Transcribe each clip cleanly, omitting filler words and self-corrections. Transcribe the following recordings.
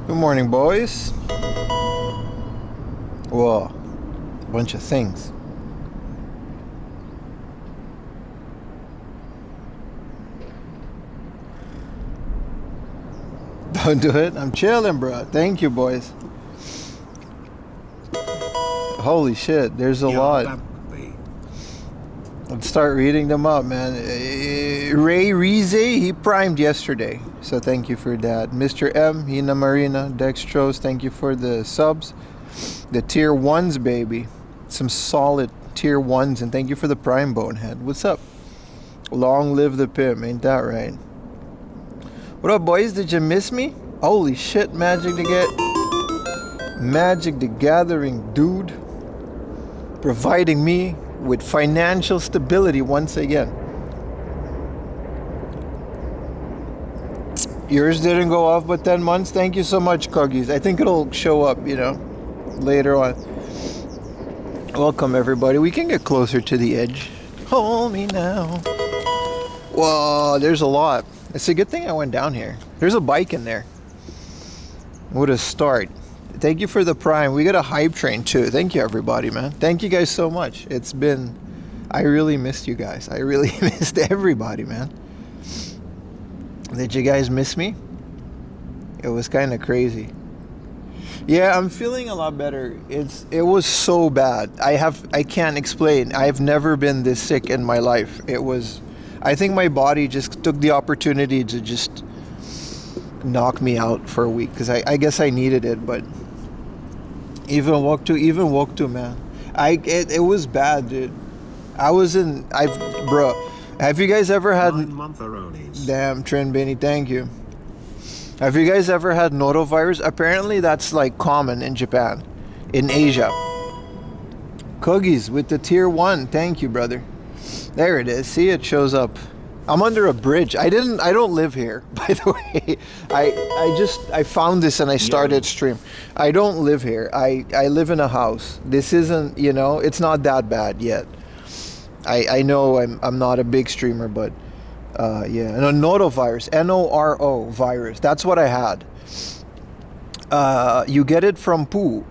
Good morning, boys. Whoa, a bunch of things. Don't do it. I'm chilling, bro. Thank you, boys. Holy shit, there's a lot. Let's start reading them up, man. Ray Rize, he primed yesterday, so thank you for that. Mr. M, Hina Marina, Dextrose, thank you for the subs. The tier 1s, baby. Some solid tier 1s, and thank you for the prime, Bonehead. What's up? Long live the pimp, ain't that right? What up, boys? Did you miss me? Holy shit, Magic the Gathering, dude. Providing me with financial stability once again. Yours didn't go off but 10 months. Thank you so much, Cuggies. I think it'll show up, later on. Welcome, everybody. We can get closer to the edge. Hold me now. Whoa, there's a lot. It's a good thing I went down here. There's a bike in there. What a start. Thank you for the prime. We got a hype train too. Thank you, everybody, man. Thank you guys so much. I really missed you guys. I really missed everybody, man. Did you guys miss me? It was kind of crazy. Yeah, I'm feeling a lot better. It was so bad. I can't explain. I've never been this sick in my life. I think my body just took the opportunity to just knock me out for a week because I guess I needed it, but even woke to, man. It was bad, dude. Bro, have you guys ever had 9 month-a-ronies. Damn, Trin Benny, thank you. Have you guys ever had norovirus? Apparently that's like common in Japan, in Asia. Coogies with the tier 1, thank you, brother. There it is. See, it shows up. I'm under a bridge. I don't live here, by the way. I found this and I started stream. I don't live here. I live in a house. This isn't, it's not that bad yet. I know I'm not a big streamer, but yeah. And a norovirus, N-O-R-O virus. That's what I had. You get it from poo.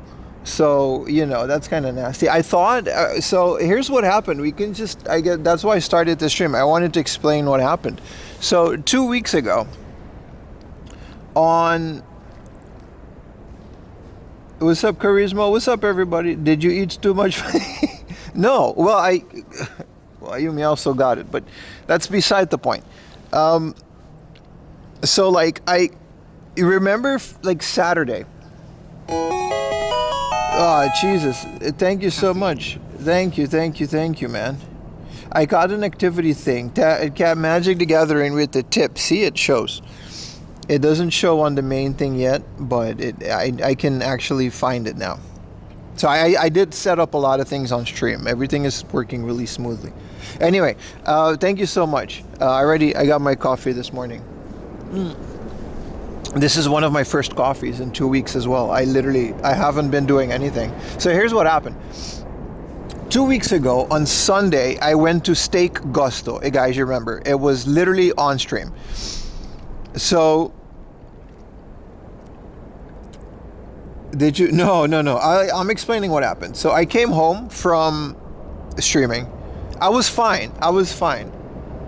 So, that's kind of nasty. I thought, so here's what happened. That's why I started the stream. I wanted to explain what happened. So 2 weeks ago, what's up, Charisma? What's up, everybody? Did you eat too much? No. Well, you also got it, but that's beside the point. So you remember Saturday. Oh, Jesus. Thank you so much. Thank you, man. I got an activity thing. Magic the Gathering with the tip. See, it shows. It doesn't show on the main thing yet, but I can actually find it now. So I did set up a lot of things on stream. Everything is working really smoothly. Anyway, thank you so much. I got my coffee this morning. This is one of my first coffees in 2 weeks as well. I haven't been doing anything. So here's what happened. 2 weeks ago on Sunday, I went to Steak Gusto. Hey guys, you remember? It was literally on stream. So, did you? No. I'm explaining what happened. So I came home from streaming. I was fine.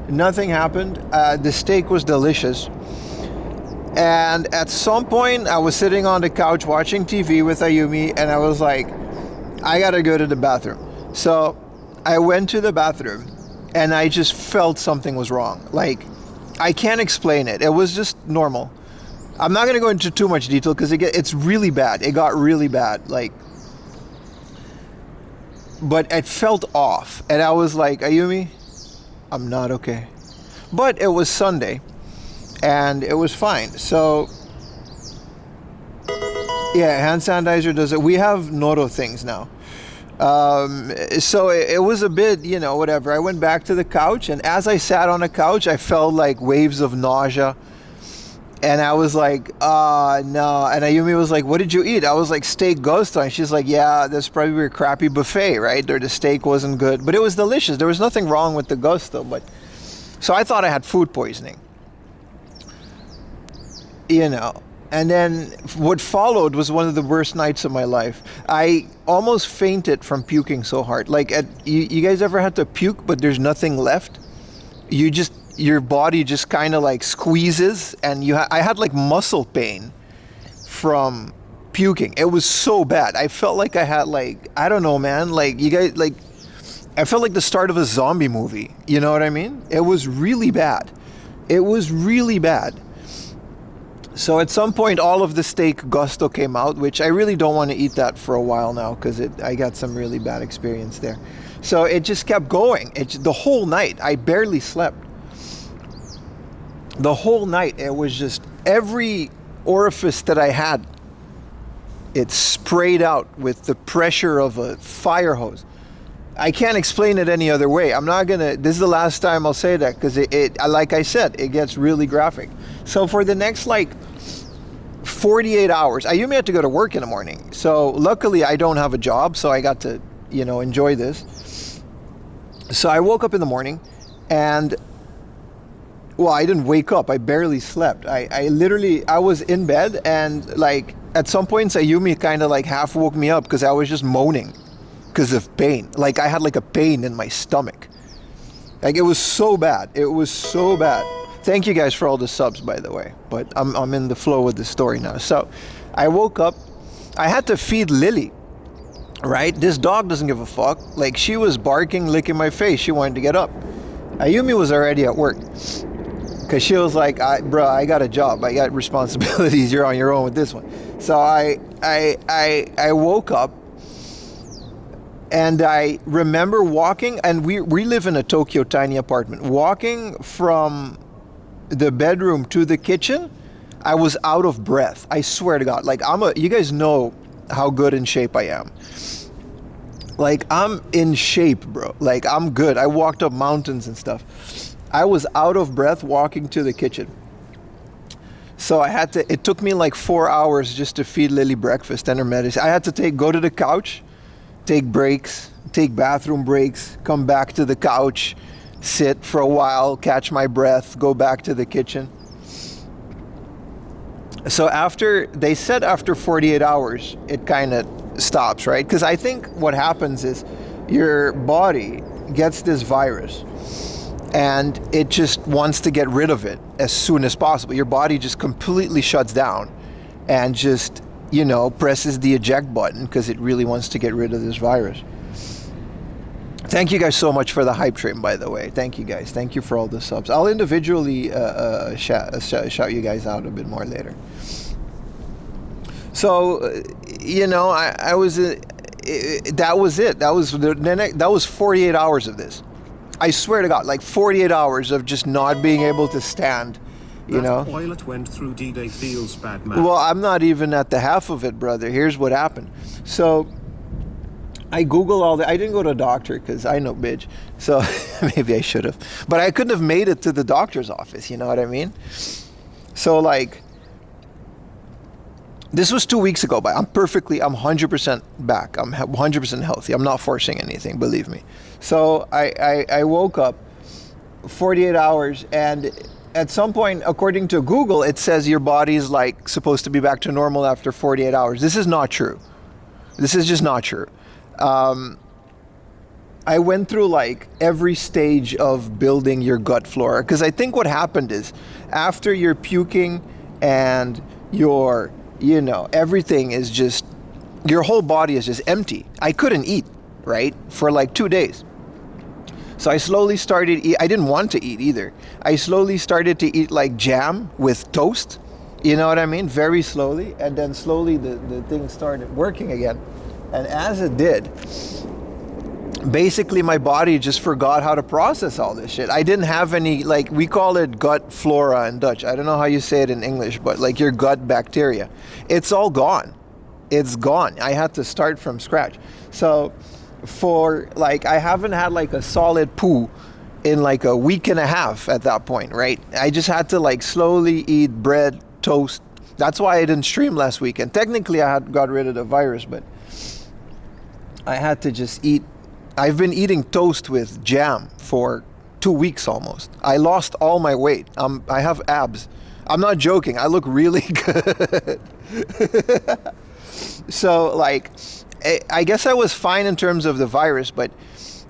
Nothing happened. The steak was delicious. And at some point, I was sitting on the couch watching TV with Ayumi, and I was like, I gotta go to the bathroom. So I went to the bathroom, and I just felt something was wrong. I can't explain it. It was just normal. I'm not gonna go into too much detail because it's really bad. It got really bad. But it felt off, and I was like, Ayumi, I'm not okay. But it was Sunday. And it was fine. So, yeah, hand sanitizer does it. We have Noro things now. So it was a bit, whatever. I went back to the couch, and as I sat on the couch, I felt like waves of nausea. And I was like, no. And Ayumi was like, what did you eat? I was like, steak gusto. And she's like, yeah, that's probably a crappy buffet, right? Or the steak wasn't good. But it was delicious. There was nothing wrong with the gusto. So I thought I had food poisoning. And then what followed was one of the worst nights of my life. I almost fainted from puking so hard. Like, you guys ever had to puke, but there's nothing left? Your body just kind of like squeezes, and I had like muscle pain from puking. It was so bad. I felt like I had like, I don't know, man. Like, you guys, like, I felt like the start of a zombie movie. You know what I mean? It was really bad. It was really bad. So at some point, all of the steak gusto came out, which I really don't want to eat that for a while now because I got some really bad experience there. So it just kept going. The whole night, I barely slept. The whole night, it was just every orifice that I had, it sprayed out with the pressure of a fire hose. I can't explain it any other way. I'm not gonna, this is the last time I'll say that because like I said, it gets really graphic. So for the next like 48 hours, Ayumi had to go to work in the morning. So luckily I don't have a job, so I got to, enjoy this. So I woke up in the morning and, well, I didn't wake up. I barely slept. I was in bed and like at some points Ayumi kind of like half woke me up because I was just moaning because of pain. Like I had like a pain in my stomach. Like it was so bad. It was so bad. Thank you guys for all the subs, by the way. But I'm in the flow with the story now. So I woke up. I had to feed Lily, right? This dog doesn't give a fuck. Like she was barking, licking my face. She wanted to get up. Ayumi was already at work because she was like, bro, I got a job. I got responsibilities. You're on your own with this one. So I woke up. And I remember walking, and we live in a Tokyo tiny apartment. Walking from the bedroom to the kitchen, I was out of breath. I swear to God. Like you guys know how good in shape I am. Like I'm in shape, bro. Like I'm good. I walked up mountains and stuff. I was out of breath walking to the kitchen. So it took me like 4 hours just to feed Lily breakfast and her medicine. I had to go to the couch, take breaks, take bathroom breaks, come back to the couch, sit for a while, catch my breath, go back to the kitchen. So they said after 48 hours, it kind of stops, right? Because I think what happens is your body gets this virus and it just wants to get rid of it as soon as possible. Your body just completely shuts down and just presses the eject button because it really wants to get rid of this virus. Thank you guys so much for the hype train, by the way. Thank you guys. Thank you for all the subs. I'll individually shout you guys out a bit more later. So, I was, that was it. That was 48 hours of this. I swear to God, like 48 hours of just not being able to stand. Toilet went through D-Day feels bad, man. Well, I'm not even at the half of it, brother. Here's what happened. So I Googled I didn't go to a doctor because I know bitch. So maybe I should have. But I couldn't have made it to the doctor's office, you know what I mean? So like, this was 2 weeks ago, but I'm 100% back. I'm 100% healthy. I'm not forcing anything, believe me. So I woke up 48 hours and at some point, according to Google, it says your body is like supposed to be back to normal after 48 hours. This is not true. This is just not true. I went through like every stage of building your gut flora because I think what happened is after you're puking and everything is just, your whole body is just empty. I couldn't eat, right? For like 2 days. So I slowly started I didn't want to eat either. I slowly started to eat like jam with toast. You know what I mean? Very slowly. And then slowly the thing started working again. And as it did, basically my body just forgot how to process all this shit. I didn't have any, like, we call it gut flora in Dutch. I don't know how you say it in English, but like your gut bacteria. It's all gone. It's gone. I had to start from scratch. So for like, I haven't had like a solid poo in like a week and a half at that point, right? I just had to like slowly eat bread, toast. That's why I didn't stream last weekend. Technically I had got rid of the virus, but I had to just eat. I've been eating toast with jam for 2 weeks almost. I lost all my weight. I have abs. I'm not joking. I look really good. So, like, I guess I was fine in terms of the virus, but,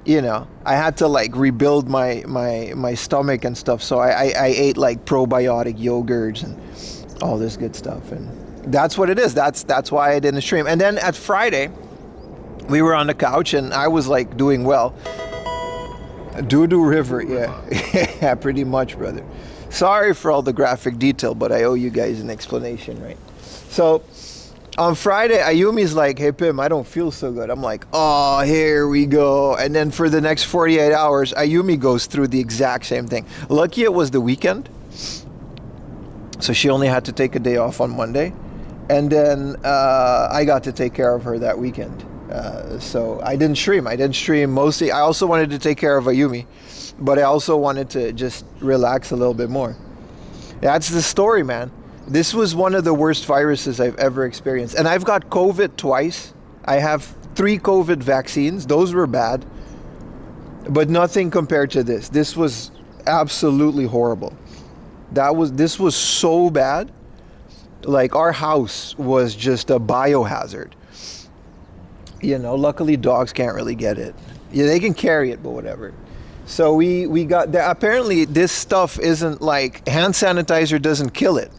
you know, I had to, like, rebuild my stomach and stuff. So I ate, like, probiotic yogurts and all this good stuff. And that's what it is. That's why I didn't stream. And then at Friday, we were on the couch, and I was, like, doing well. Doo-doo River, yeah. Yeah, pretty much, brother. Sorry for all the graphic detail, but I owe you guys an explanation, right? So, on Friday, Ayumi's like, hey, Pim, I don't feel so good. I'm like, oh, here we go. And then for the next 48 hours, Ayumi goes through the exact same thing. Lucky it was the weekend. So she only had to take a day off on Monday. And then I got to take care of her that weekend. So I didn't stream mostly. I also wanted to take care of Ayumi, but I also wanted to just relax a little bit more. That's the story, man. This was one of the worst viruses I've ever experienced. And I've got COVID twice. I have 3 COVID vaccines. Those were bad, but nothing compared to this. This was absolutely horrible. This was so bad. Like, our house was just a biohazard. You know, luckily dogs can't really get it. Yeah, they can carry it, but whatever. So we got that. Apparently this stuff isn't like, hand sanitizer doesn't kill it.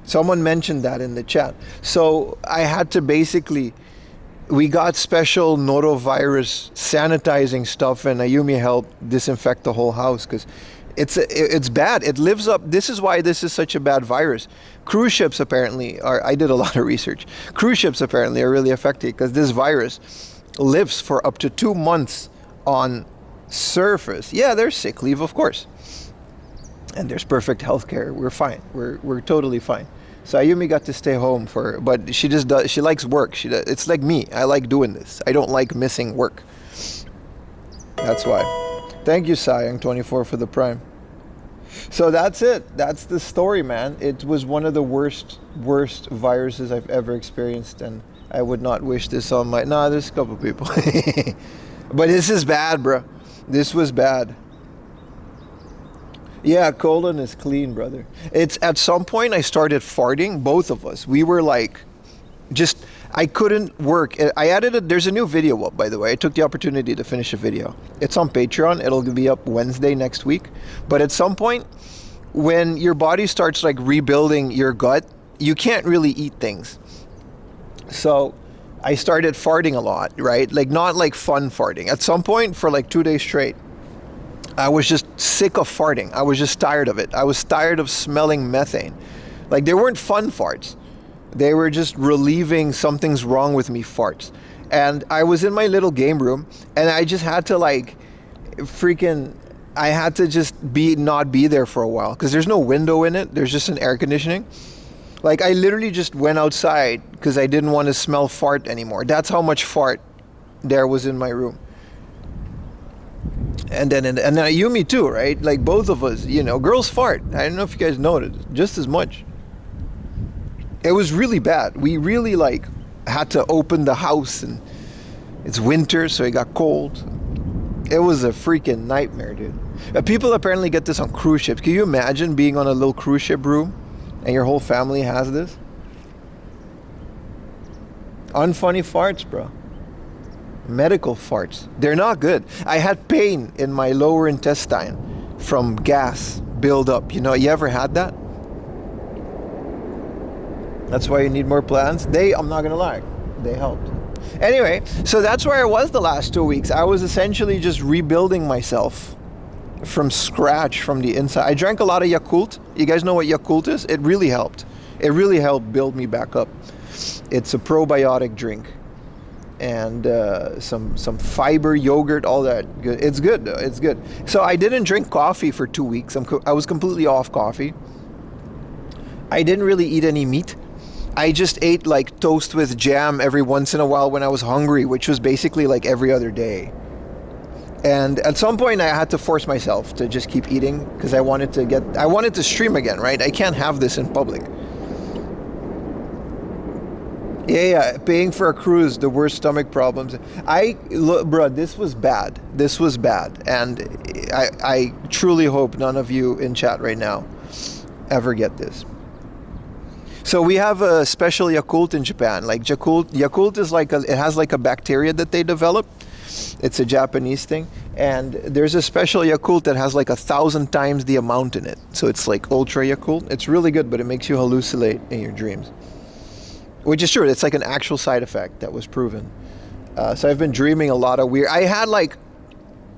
Someone mentioned that in the chat. So I had to basically, we got special norovirus sanitizing stuff, and Ayumi helped disinfect the whole house because it's bad. It lives up. This is why this is such a bad virus. Cruise ships apparently are, I did a lot of research. Cruise ships apparently are really affected because this virus lives for up to 2 months on surface. Yeah, there's sick leave, of course. And there's perfect healthcare. We're fine. We're totally fine. So Ayumi got to stay home but she just does, she likes work. It's like me. I like doing this. I don't like missing work. That's why. Thank you, Sayang24 for the prime. So that's it. That's the story, man. It was one of the worst viruses I've ever experienced, and I would not wish this on my... Nah, there's a couple people. But this is bad, bro. This was bad. Yeah, colon is clean, brother. It's at some point I started farting, both of us. We were like, just... I couldn't work. I added there's a new video up, by the way. I took the opportunity to finish a video. It's on Patreon. It'll be up Wednesday next week. But at some point, when your body starts like rebuilding your gut, you can't really eat things. So I started farting a lot, right? Like, not like fun farting. At some point, for like 2 days straight, I was just sick of farting. I was just tired of it. I was tired of smelling methane. Like, they weren't fun farts. They were just relieving something's wrong with me farts. And I was in my little game room, and I just had to like I had to just not be there for a while because there's no window in it. There's just an air conditioning. Like, I literally just went outside because I didn't want to smell fart anymore. That's how much fart there was in my room. And then Ayumi too, right? Like, both of us, you know, girls fart. I don't know if you guys noticed, just as much. It was really bad. We really like had to open the house, and it's winter, so it got cold. It was a freaking nightmare, dude. People apparently get this on cruise ships. Can you imagine being on a little cruise ship room and your whole family has this? Unfunny farts, bro. Medical farts. They're not good. I had pain in my lower intestine from gas buildup. You know, you ever had that? That's why you need more plants. I'm not gonna lie, they helped. Anyway, so that's where I was the last 2 weeks. I was essentially just rebuilding myself from scratch from the inside. I drank a lot of Yakult. You guys know what Yakult is? It really helped. It really helped build me back up. It's a probiotic drink. And some fiber yogurt, all that. Good. It's good though. It's good. So I didn't drink coffee for 2 weeks. I was completely off coffee. I didn't really eat any meat. I just ate like toast with jam every once in a while when I was hungry, which was basically like every other day. And at some point I had to force myself to just keep eating because I wanted to stream again, right? I can't have this in public. Yeah, paying for a cruise, the worst stomach problems. Bro, this was bad. This was bad. And I truly hope none of you in chat right now ever get this. So we have a special Yakult in Japan. Like Yakult is like it has like a bacteria that they develop. It's a Japanese thing, and there's a special Yakult that has like 1,000 times the amount in it. So it's like ultra Yakult. It's really good, but it makes you hallucinate in your dreams, which is true. It's like an actual side effect that was proven. So I've been dreaming a lot of weird. I had like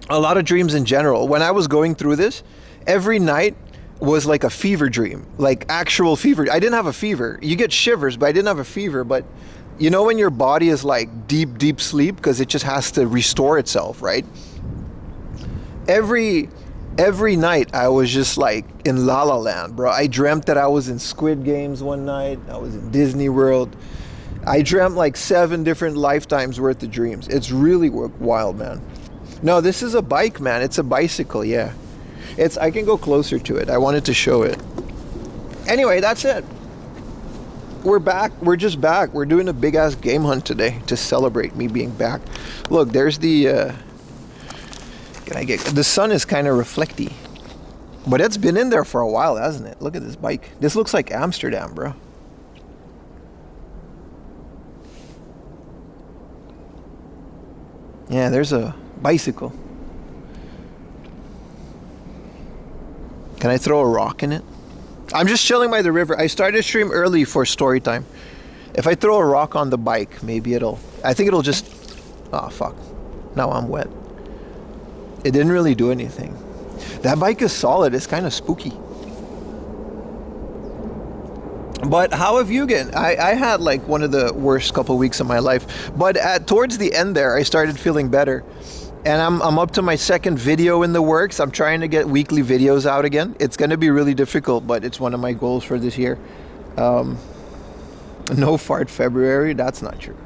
a lot of dreams in general. When I was going through this, every night was like a fever dream, like actual fever. I didn't have a fever. You get shivers, but I didn't have a fever. But you know when your body is like deep sleep because it just has to restore itself, right? Every night I was just like in La La Land, bro. I dreamt that I was in Squid Games one night. I was in Disney World. I dreamt like 7 different lifetimes worth of dreams. It's really wild, man. No, this is a bike, man. It's a bicycle, yeah. I can go closer to it. I wanted to show it. Anyway, that's it. We're back. We're just back. We're doing a big ass game hunt today to celebrate me being back. Look, there's the the sun is kind of reflecty. But it's been in there for a while, hasn't it? Look at this bike. This looks like Amsterdam, bro. Yeah, there's a bicycle. Can I throw a rock in it? I'm just chilling by the river. I started stream early for story time. If I throw a rock on the bike, maybe I think it'll just, oh fuck. Now I'm wet. It didn't really do anything. That bike is solid. It's kind of spooky. But how have you been? I had like one of the worst couple weeks of my life. But towards the end there, I started feeling better. And I'm up to my 2nd video in the works. I'm trying to get weekly videos out again. It's going to be really difficult, but it's one of my goals for this year. No fart February. That's not true.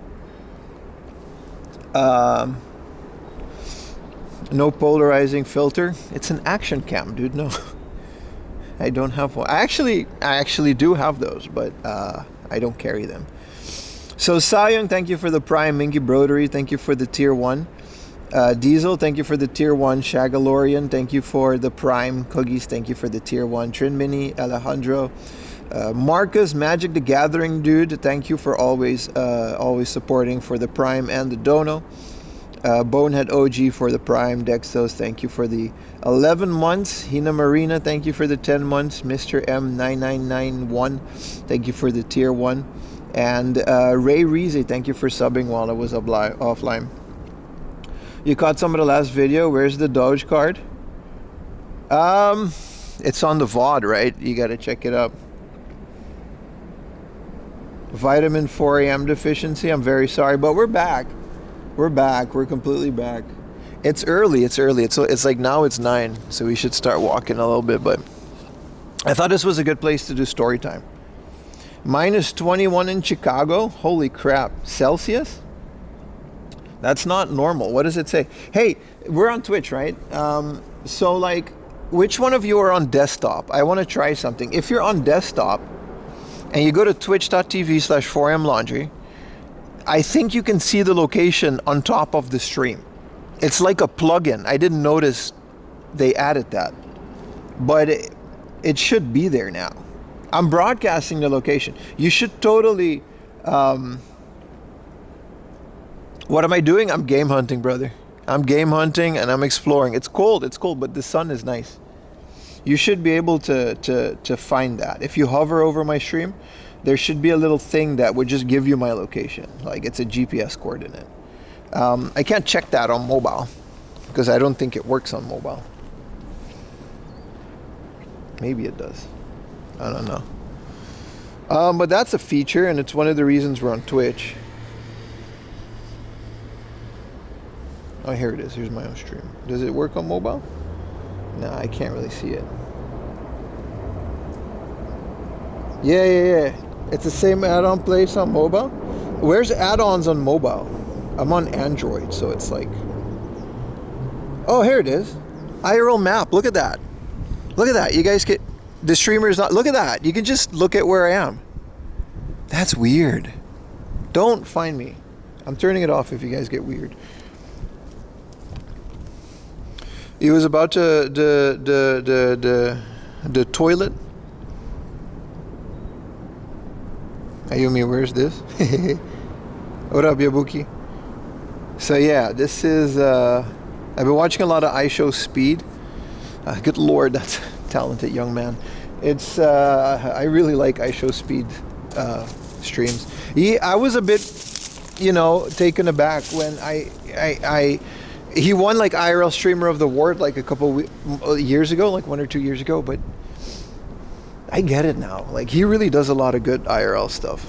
No polarizing filter. It's an action cam, dude. No. I don't have one. I actually do have those, but I don't carry them. So Sayung, thank you for the Prime. Minky Brodery, thank you for the tier 1. Diesel, thank you for the tier 1. Shagalorian, thank you for the Prime. Coogies, thank you for the tier 1. Trin Mini, Alejandro, Marcus, Magic the Gathering dude, thank you for always supporting for the Prime and the Dono. Bonehead OG for the Prime. Dexos, thank you for the 11 months. Hina Marina, thank you for the 10 months. Mr. M9991, thank you for the tier 1. And Ray Reese, thank you for subbing while I was offline. You caught some of the last video. Where's the Doge card? It's on the VOD, right? You gotta check it up. Vitamin 4 AM deficiency. I'm very sorry, but we're back. We're back. We're completely back. It's early. It's like now it's 9, so we should start walking a little bit. But I thought this was a good place to do story time. -21 in Chicago. Holy crap. Celsius? That's not normal. What does it say? Hey, we're on Twitch, right? So like, which one of you are on desktop? I want to try something. If you're on desktop and you go to twitch.tv/4amlaundry, I think you can see the location on top of the stream. It's like a plugin. I didn't notice they added that, but it should be there now. I'm broadcasting the location. You should totally... what am I doing? I'm game hunting, brother. I'm game hunting and I'm exploring. It's cold, but the sun is nice. You should be able to find that. If you hover over my stream, there should be a little thing that would just give you my location. Like it's a GPS coordinate. I can't check that on mobile because I don't think it works on mobile. Maybe it does. I don't know. But that's a feature, and it's one of the reasons we're on Twitch. Oh, here it is. Here's my own stream. Does it work on mobile? No, I can't really see it. Yeah. It's the same add-on place on mobile. Where's add-ons on mobile? I'm on Android, so it's like... Oh, here it is. IRL map. Look at that. Look at that. You guys get... The streamer is not... Look at that. You can just look at where I am. That's weird. Don't find me. I'm turning it off if you guys get weird. He was about to the toilet. Ayumi, where's this? What up, Yabuki? So yeah, this is, I've been watching a lot of iShowSpeed. Good lord, that's a talented young man. It's, I really like iShowSpeed streams. I was a bit, taken aback when he won like IRL Streamer of the Award like a couple years ago, like 1 or 2 years ago, but I get it now. Like, he really does a lot of good IRL stuff.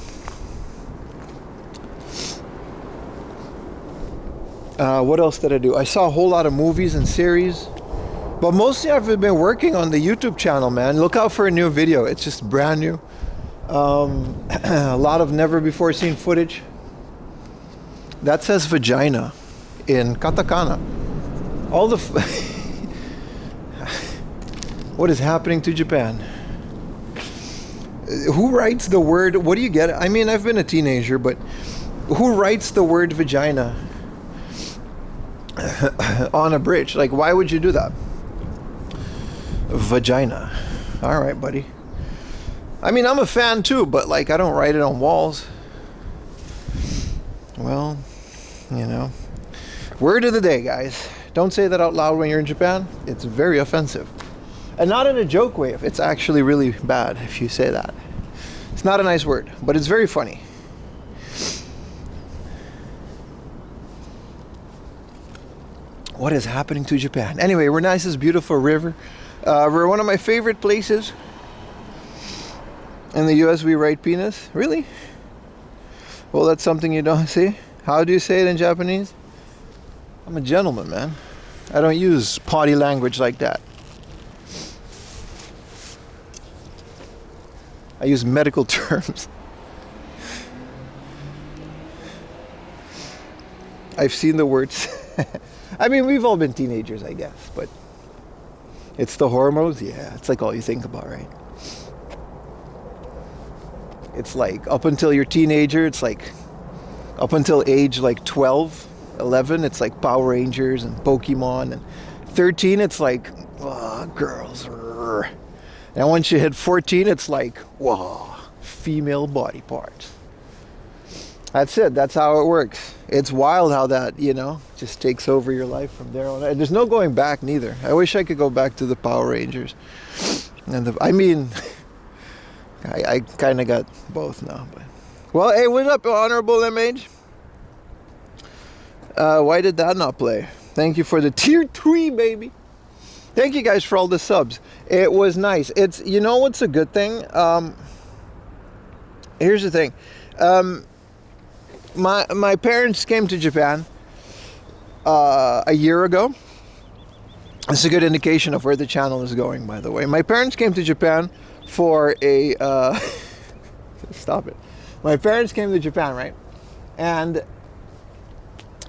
What else did I do? I saw a whole lot of movies and series, but mostly I've been working on the YouTube channel, man. Look out for a new video. It's just brand new. A lot of never before seen footage. That says vagina in katakana. All the what is happening to Japan? Who writes the word? What do you get? I mean, I've been a teenager, but who writes the word vagina on a bridge? Like, why would you do that? Vagina. All right, buddy. I mean, I'm a fan too, but like, I don't write it on walls. Well, word of the day, guys. Don't say that out loud when you're in Japan. It's very offensive. And not in a joke way. It's actually really bad if you say that. It's not a nice word, but it's very funny. What is happening to Japan? Anyway, we're nice this beautiful river. We're one of my favorite places. In the US, we write penis. Really? Well, that's something you don't see. How do you say it in Japanese? I'm a gentleman, man. I don't use potty language like that. I use medical terms. I've seen the words. I mean, we've all been teenagers, I guess, but it's the hormones. Yeah, it's like all you think about, right? It's like up until you're a teenager, it's like up until age like 12, 11, it's like Power Rangers and Pokemon, and 13, it's like, oh, girls. And once you hit 14, it's like, whoa, female body parts. That's it. That's how it works. It's wild how that, just takes over your life from there on. And there's no going back neither. I wish I could go back to the Power Rangers. And I kind of got both now. But well, hey, what's up, Honorable MH? Why did that not play? Thank you for the tier 3, baby. Thank you guys for all the subs. It was nice. It's, what's a good thing? Here's the thing. My parents came to Japan a year ago. It's a good indication of where the channel is going, by the way. My parents came to Japan for a stop it. My parents came to Japan, right? And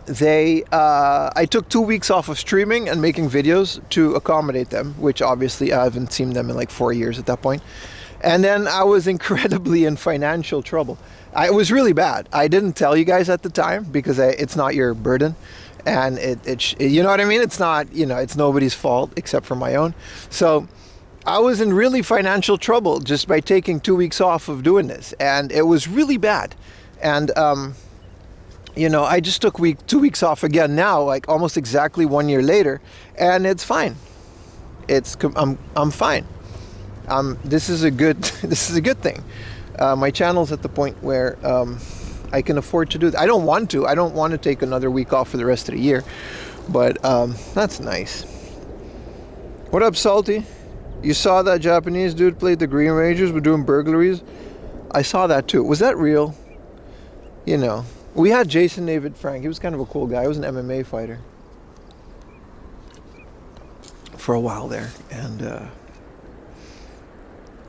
I took 2 weeks off of streaming and making videos to accommodate them, which obviously I haven't seen them in like 4 years at that point. And then I was incredibly in financial trouble. It was really bad. I didn't tell you guys at the time because it's not your burden. And it you know what I mean? It's not, it's nobody's fault except for my own. So I was in really financial trouble just by taking 2 weeks off of doing this. And it was really bad. And, I just took 2 weeks off again now, like almost exactly 1 year later. And it's fine. I'm fine. This is a good thing. My channel's at the point where I can afford to do that. I don't want to take another week off for the rest of the year, but that's nice. What up, Salty? You saw that Japanese dude played the Green Rangers with doing burglaries? I saw that too. Was that real? We had Jason David Frank. He was kind of a cool guy. He was an MMA fighter for a while there, and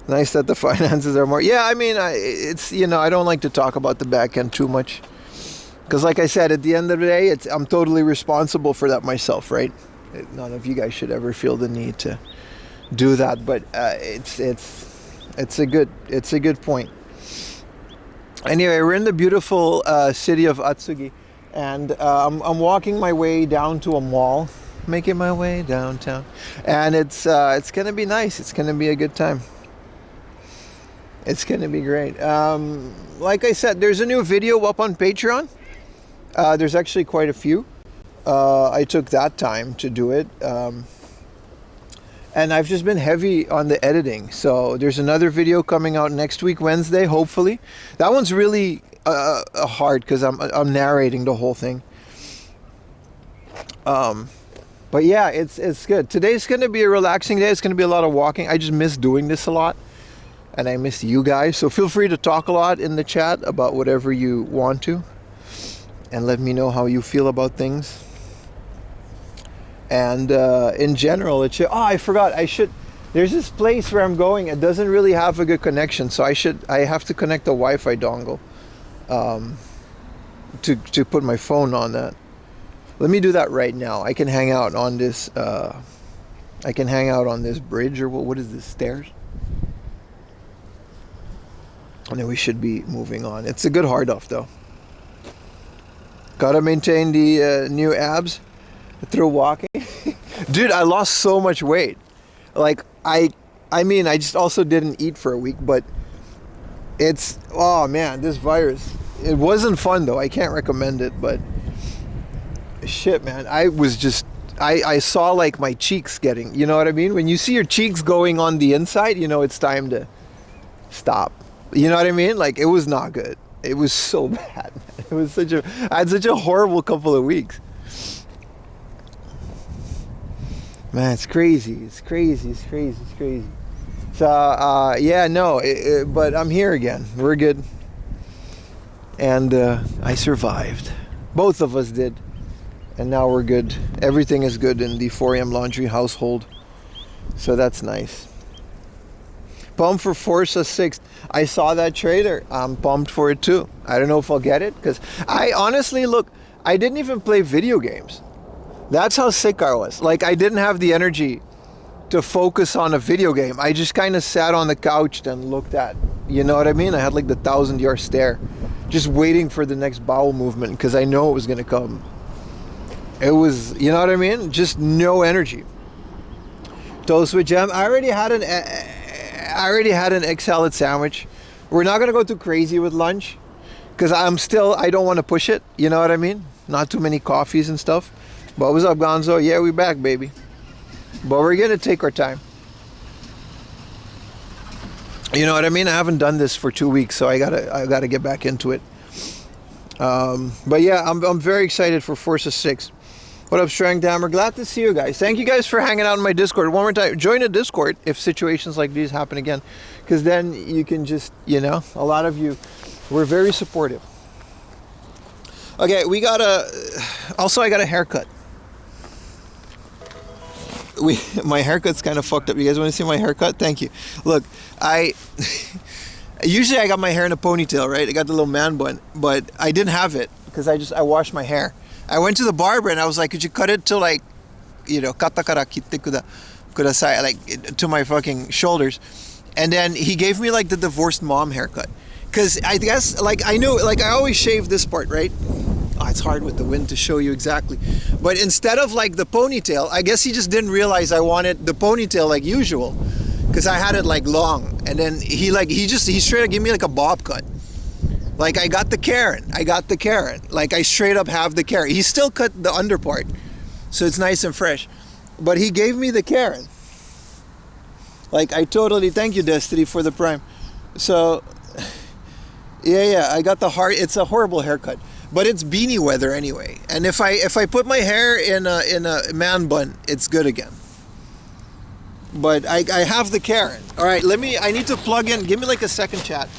nice that the finances are more. Yeah, I mean, it's I don't like to talk about the back end too much, because like I said, at the end of the day, I'm totally responsible for that myself, right? None of you guys should ever feel the need to do that, but it's a good point. Anyway, we're in the beautiful city of Atsugi, and I'm walking my way down to a mall, making my way downtown, and it's gonna be nice. It's gonna be a good time. It's gonna be great. Like I said, there's a new video up on Patreon. There's actually quite a few. I took that time to do it. And I've just been heavy on the editing. So there's another video coming out next week, Wednesday, hopefully. That one's really hard because I'm narrating the whole thing. But yeah, it's good. Today's going to be a relaxing day. It's going to be a lot of walking. I just miss doing this a lot. And I miss you guys. So feel free to talk a lot in the chat about whatever you want to. And let me know how you feel about things. And in general, it should... Oh, I forgot. There's this place where I'm going. It doesn't really have a good connection. So I have to connect the Wi-Fi dongle to put my phone on that. Let me do that right now. I can hang out on this... I can hang out on this bridge, or what is this, stairs? And then we should be moving on. It's a good hard off though. Gotta maintain the new abs through walking. Dude, I lost so much weight. Like, I mean, I just also didn't eat for a week, but it's... Oh man, this virus. It wasn't fun though. I can't recommend it, but... Shit, man. I was just... I saw like my cheeks getting... You know what I mean? When you see your cheeks going on the inside, you know it's time to stop. You know what I mean? Like, it was not good. It was so bad. It was I had such a horrible couple of weeks. Man, it's crazy. It's crazy. It's crazy. It's crazy. So, yeah, no, but I'm here again. We're good. And I survived. Both of us did. And now we're good. Everything is good in the 4am Laundry household. So that's nice. Pumped for Forza 6. I saw that trailer. I'm pumped for it too. I don't know if I'll get it because I honestly, look, I didn't even play video games. That's how sick I was. Like, I didn't have the energy to focus on a video game. I just kind of sat on the couch and looked at, you know what I mean? I had like the 1,000-yard stare, just waiting for the next bowel movement because I know it was going to come. It was, you know what I mean? Just no energy. Toast with jam. I already had an egg salad sandwich. We're not going to go too crazy with lunch because I don't want to push it. You know what I mean? Not too many coffees and stuff. But what's up, Gonzo? Yeah, we back, baby. But we're going to take our time. You know what I mean? I haven't done this for 2 weeks, so I gotta get back into it. But yeah, I'm very excited for Forza 6. What up, Strang Dammer? Glad to see you guys. Thank you guys for hanging out in my Discord. One more time, join the Discord if situations like these happen again. Because then you can just, you know, a lot of you, we're very supportive. Okay, also I got a haircut. My haircut's kind of fucked up. You guys want to see my haircut? Thank you. Look, usually I got my hair in a ponytail, right? I got the little man bun, but I didn't have it because I washed my hair. I went to the barber and I was like, could you cut it to like, you know, kata kara kitte kudasai, like to my fucking shoulders. And then he gave me like the divorced mom haircut. Cause I guess like I knew, like I always shave this part, right? Oh, it's hard with the wind to show you exactly. But instead of like the ponytail, I guess he just didn't realize I wanted the ponytail like usual. Cause I had it like long. And then he straight up gave me like a bob cut. Like I got the Karen. Like I straight up have the Karen. He still cut the under part. So it's nice and fresh. But he gave me the Karen. Like I totally, thank you Destiny for the Prime. So yeah, I got it's a horrible haircut. But it's beanie weather anyway. And if I put my hair in a man bun, it's good again. But I have the Karen. All right, I need to plug in. Give me like a second, chat.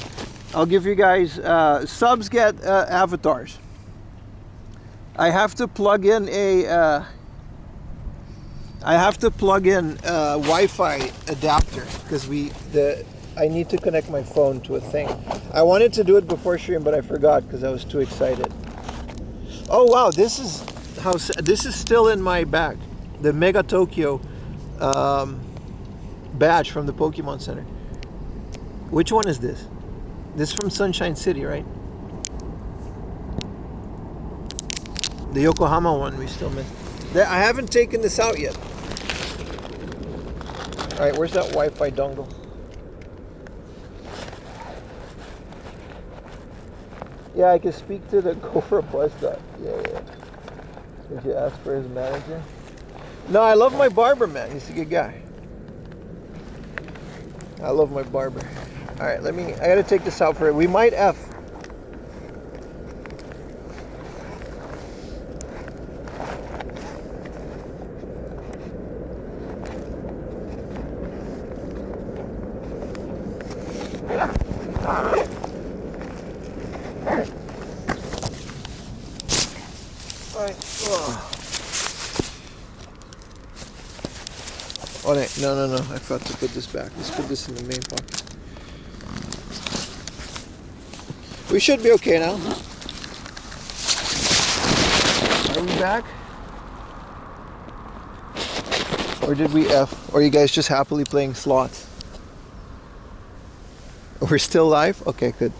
I'll give you guys, subs get avatars. I have to plug in Wi-Fi adapter because I need to connect my phone to a thing. I wanted to do it before stream, but I forgot because I was too excited. Oh wow, this is still in my bag. The Mega Tokyo badge from the Pokemon Center. Which one is this? This is from Sunshine City, right? The Yokohama one we still missed. I haven't taken this out yet. All right, where's that Wi-Fi dongle? Yeah, I can speak to the Gopher Plus guy. Yeah. Did you ask for his manager? No, I love my barber, man. He's a good guy. I love my barber. All right, I gotta take this out for it. We might F. Oh, no. I forgot to put this back. Let's put this in the main pocket. We should be okay now. Are we back? Or did we F? Or are you guys just happily playing slots? We're still live? Okay, good.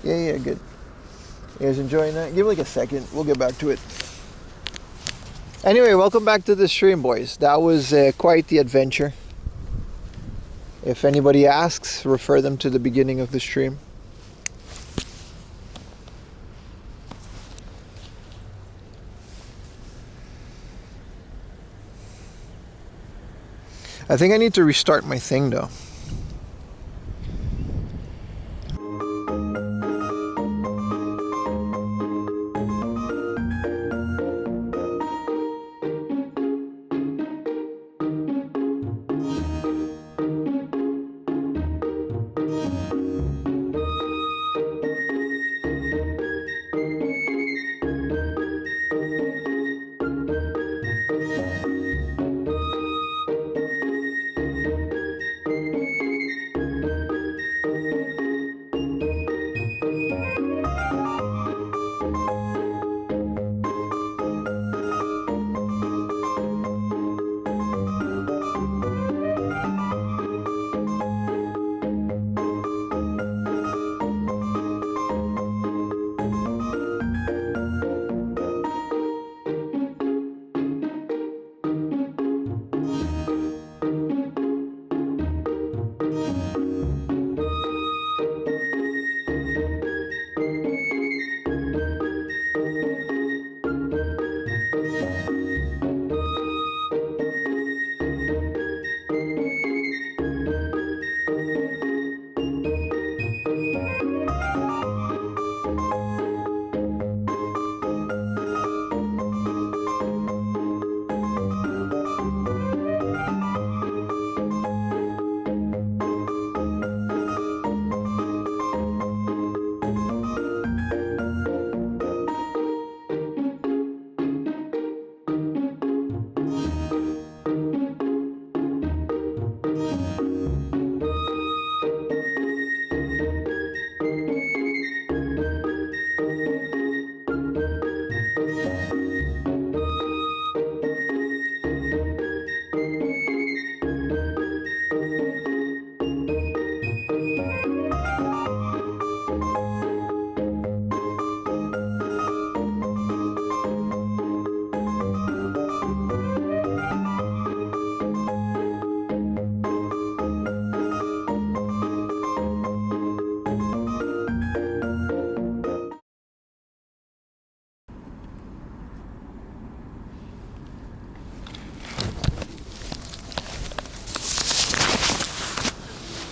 Yeah, good. You guys enjoying that? Give it like a second. We'll get back to it. Anyway, welcome back to the stream, boys. That was quite the adventure. If anybody asks, refer them to the beginning of the stream. I think I need to restart my thing though.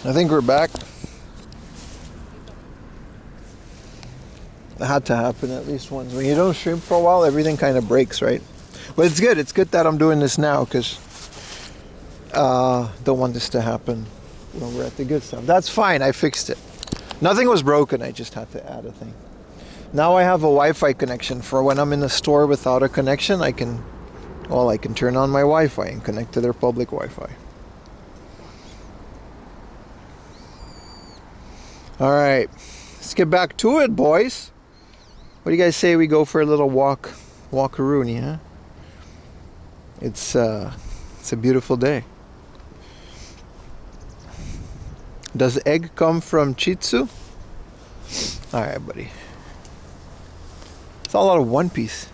I think we're back. It had to happen at least once. When you don't stream for a while, everything kind of breaks, right? But it's good. It's good that I'm doing this now because don't want this to happen when we're at the good stuff. That's fine. I fixed it. Nothing was broken. I just had to add a thing. Now I have a Wi-Fi connection for when I'm in the store without a connection. I can turn on my Wi-Fi and connect to their public Wi-Fi. All right, let's get back to it, boys. What do you guys say we go for a little walkaroony, huh? It's a beautiful day. Does egg come from Chitsu? All right, buddy. It's all out of One Piece.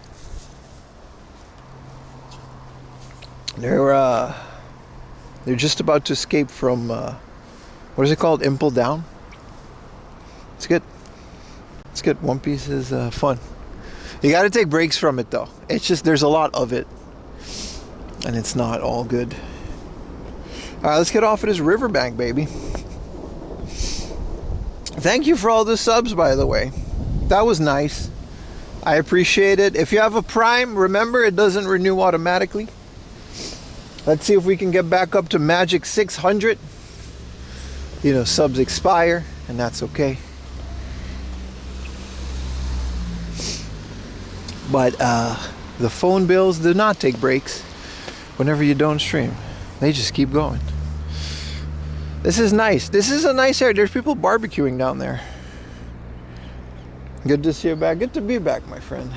They're just about to escape from what is it called? Impel Down. It's good. It's good. One Piece is fun. You got to take breaks from it though. It's just there's a lot of it, and it's not all good. All right, let's get off of this riverbank, baby. Thank you for all the subs, by the way. That was nice. I appreciate it. If you have a Prime, remember it doesn't renew automatically. Let's see if we can get back up to magic 600. You know, subs expire, and that's okay. But the phone bills do not take breaks whenever you don't stream. They just keep going. This is nice. This is a nice area. There's people barbecuing down there. Good to see you back. Good to be back, my friend.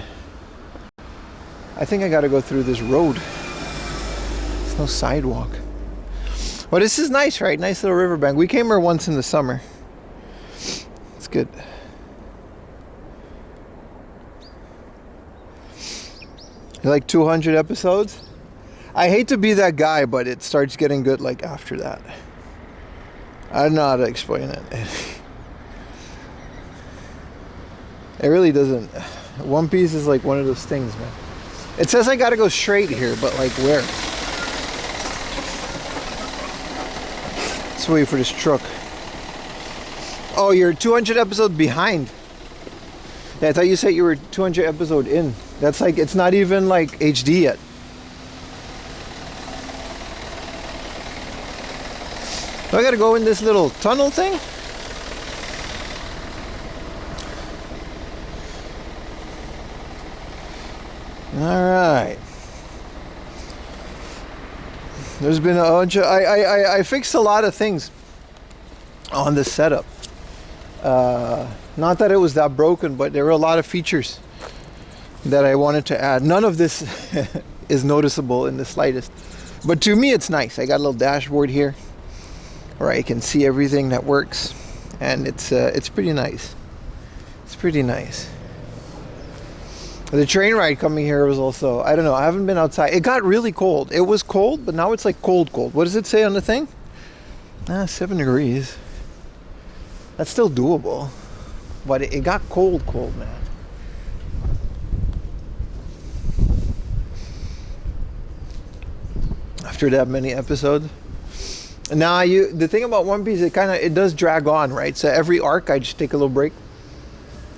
I think I gotta go through this road. There's no sidewalk. Well, this is nice, right? Nice little riverbank. We came here once in the summer. It's good. You like 200 episodes? I hate to be that guy, but it starts getting good like after that. I don't know how to explain it. It really doesn't. One Piece is like one of those things, man. It says I gotta go straight here, but like where? Let's wait for this truck. Oh, you're 200 episodes behind. Yeah, I thought you said you were 200 episode in. That's like, it's not even like HD yet. Do I gotta go in this little tunnel thing? Alright. There's been a bunch of, I fixed a lot of things on this setup. Not that it was that broken, but there were a lot of features that I wanted to add. None of this is noticeable in the slightest. But to me, it's nice. I got a little dashboard here where I can see everything that works. And it's pretty nice. It's pretty nice. The train ride coming here was also, I don't know, I haven't been outside. It got really cold. It was cold, but now it's like cold. What does it say on the thing? 7 degrees. That's still doable. But it got cold, man. After that many episodes. Now, the thing about One Piece, it does drag on, right? So every arc, I just take a little break,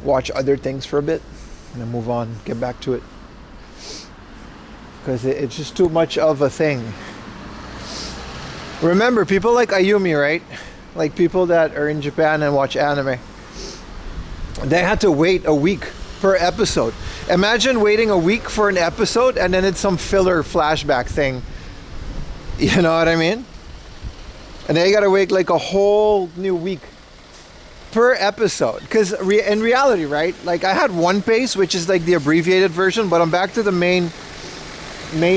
watch other things for a bit, and then move on, get back to it. Because it's just too much of a thing. Remember, people like Ayumi, right? Like people that are in Japan and watch anime, they had to wait a week per episode. Imagine waiting a week for an episode and then it's some filler flashback thing. You know what I mean? And they gotta wait like a whole new week per episode. Because in reality, right? Like I had One Piece, which is like the abbreviated version, but I'm back to the main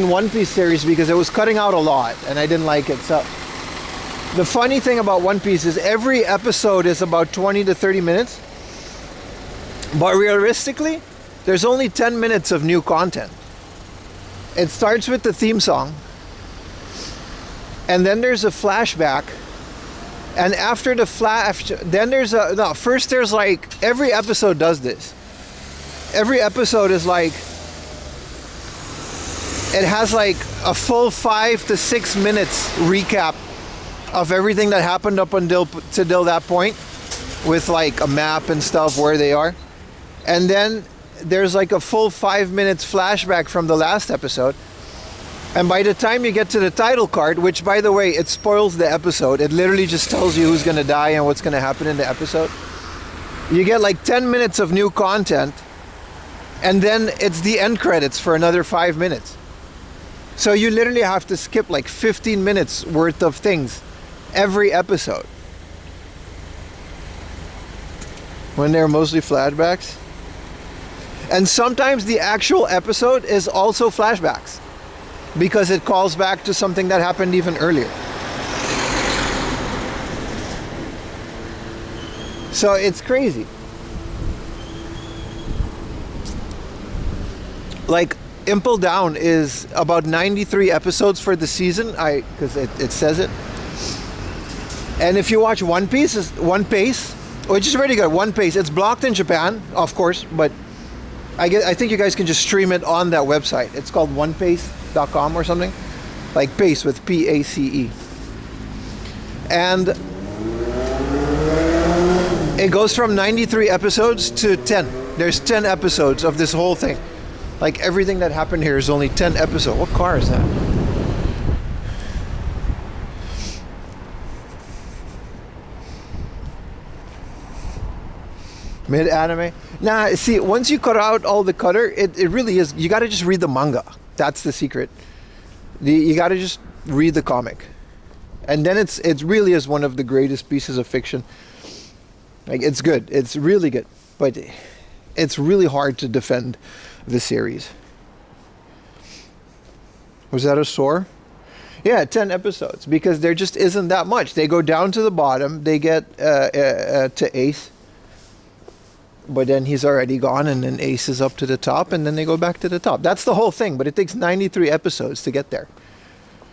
One Piece series because it was cutting out a lot and I didn't like it. So the funny thing about One Piece is every episode is about 20 to 30 minutes. But realistically, there's only 10 minutes of new content. It starts with the theme song. And then there's a flashback. And after the then there's first there's like, every episode does this. Every episode is like, it has like a full 5 to 6 minutes recap of everything that happened up until that point, with like a map and stuff where they are. And then there's like a full 5 minutes flashback from the last episode. And by the time you get to the title card, which by the way, it spoils the episode. It literally just tells you who's gonna die and what's gonna happen in the episode. You get like 10 minutes of new content. And then it's the end credits for another 5 minutes. So you literally have to skip like 15 minutes worth of things every episode. When they're mostly flashbacks. And sometimes the actual episode is also flashbacks, because it calls back to something that happened even earlier. So it's crazy. Like Impel Down is about 93 episodes for the season, because it says it. And if you watch One Piece, which is really good. One Piece. It's blocked in Japan, of course, but I think you guys can just stream it on that website. It's called onepace.com or something. Like Pace with P-A-C-E. And it goes from 93 episodes to 10. There's 10 episodes of this whole thing. Like everything that happened here is only 10 episodes. What car is that? Mid-anime? Nah, see, once you cut out all the cutter, it really is, you gotta just read the manga. That's the secret. You gotta just read the comic. And then it really is one of the greatest pieces of fiction. Like, it's good. It's really good. But it's really hard to defend the series. Was that a sore? Yeah, 10 episodes. Because there just isn't that much. They go down to the bottom. They get to Ace. But then he's already gone, and then Ace is up to the top, and then they go back to the top. That's the whole thing, but it takes 93 episodes to get there.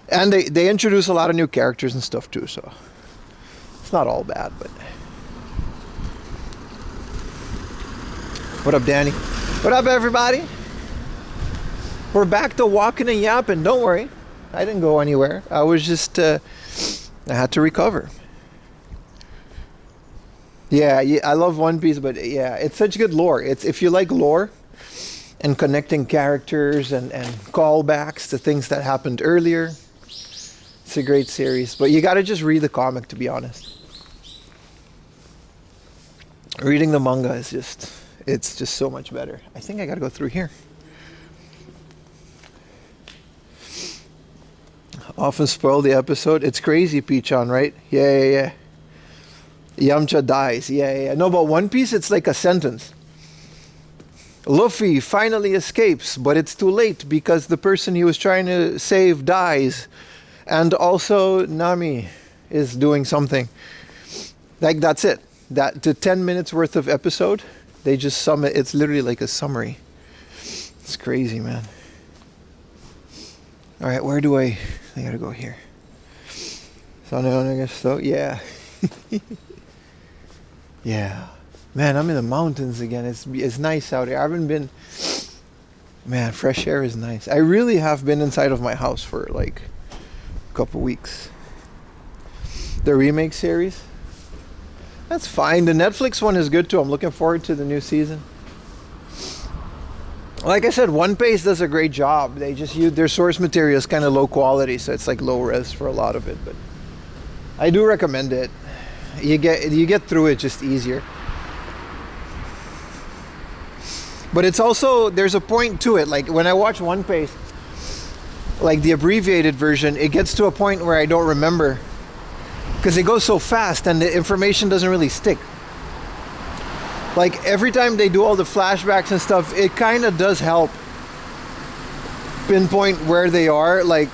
And they introduce a lot of new characters and stuff too, so it's not all bad. But what up, Danny? What up, everybody? We're back to walking and yapping. Don't worry, I didn't go anywhere. I was just I had to recover. Yeah, I love One Piece, but yeah, it's such good lore. It's, if you like lore and connecting characters and callbacks to things that happened earlier, it's a great series. But you gotta just read the comic, to be honest. Reading the manga is it's just so much better. I think I gotta go through here. Often spoil the episode. It's crazy, Pichon, right? Yeah. Yamcha dies. Yeah. No, but One Piece, it's like a sentence. Luffy finally escapes, but it's too late because the person he was trying to save dies. And also Nami is doing something. Like, that's it. That the 10 minutes worth of episode, they just sum it. It's literally like a summary. It's crazy, man. All right, where do I gotta go here. So yeah. Yeah, man, I'm in the mountains again. It's nice out here. I haven't been. Man, fresh air is nice. I really have been inside of my house for like a couple weeks. The remake series, that's fine. The Netflix one is good too. I'm looking forward to the new season. Like I said, One Piece does a great job. They just use their source material is kind of low quality, so it's like low res for a lot of it. But I do recommend it. You get through it just easier. But it's also, there's a point to it. Like when I watch One Piece, like the abbreviated version, it gets to a point where I don't remember because it goes so fast and the information doesn't really stick. Like every time they do all the flashbacks and stuff, it kind of does help pinpoint where they are. Like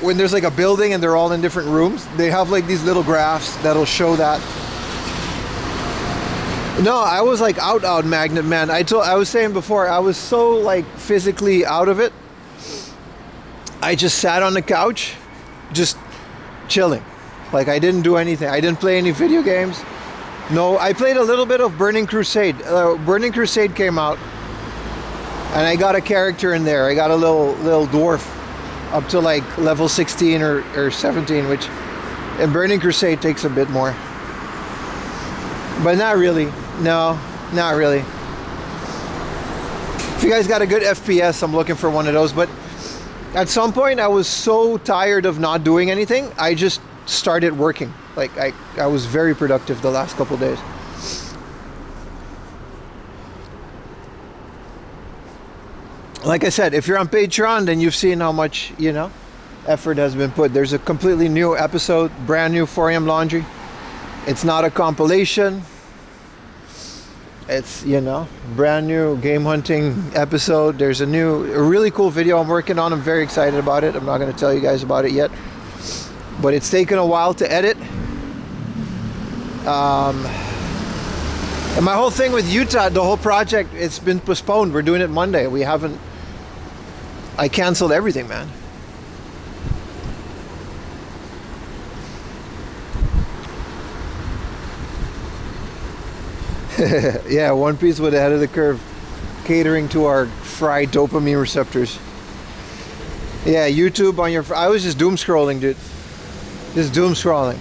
when there's like a building and they're all in different rooms, they have like these little graphs that'll show that. No, I was like out magnet, man. I was saying before, I was so like physically out of it. I just sat on the couch, just chilling. Like I didn't do anything. I didn't play any video games. No, I played a little bit of Burning Crusade. Burning Crusade came out, and I got a character in there. I got a little dwarf up to like level 16 or 17, which in Burning Crusade takes a bit more. But not really. No, not really. If you guys got a good FPS, I'm looking for one of those. But at some point, I was so tired of not doing anything, I just started working. Like I was very productive the last couple days. Like I said, if you're on Patreon, then you've seen how much, effort has been put. There's a completely new episode, brand new 4 AM Laundry. It's not a compilation. It's, brand new game hunting episode. There's a really cool video I'm working on. I'm very excited about it. I'm not going to tell you guys about it yet. But it's taken a while to edit. And my whole thing with Utah, the whole project, it's been postponed. We're doing it Monday. I canceled everything, man. Yeah, One Piece with ahead of the curve, catering to our fried dopamine receptors. Yeah, YouTube on your... I was just doom scrolling, dude. Just doom scrolling.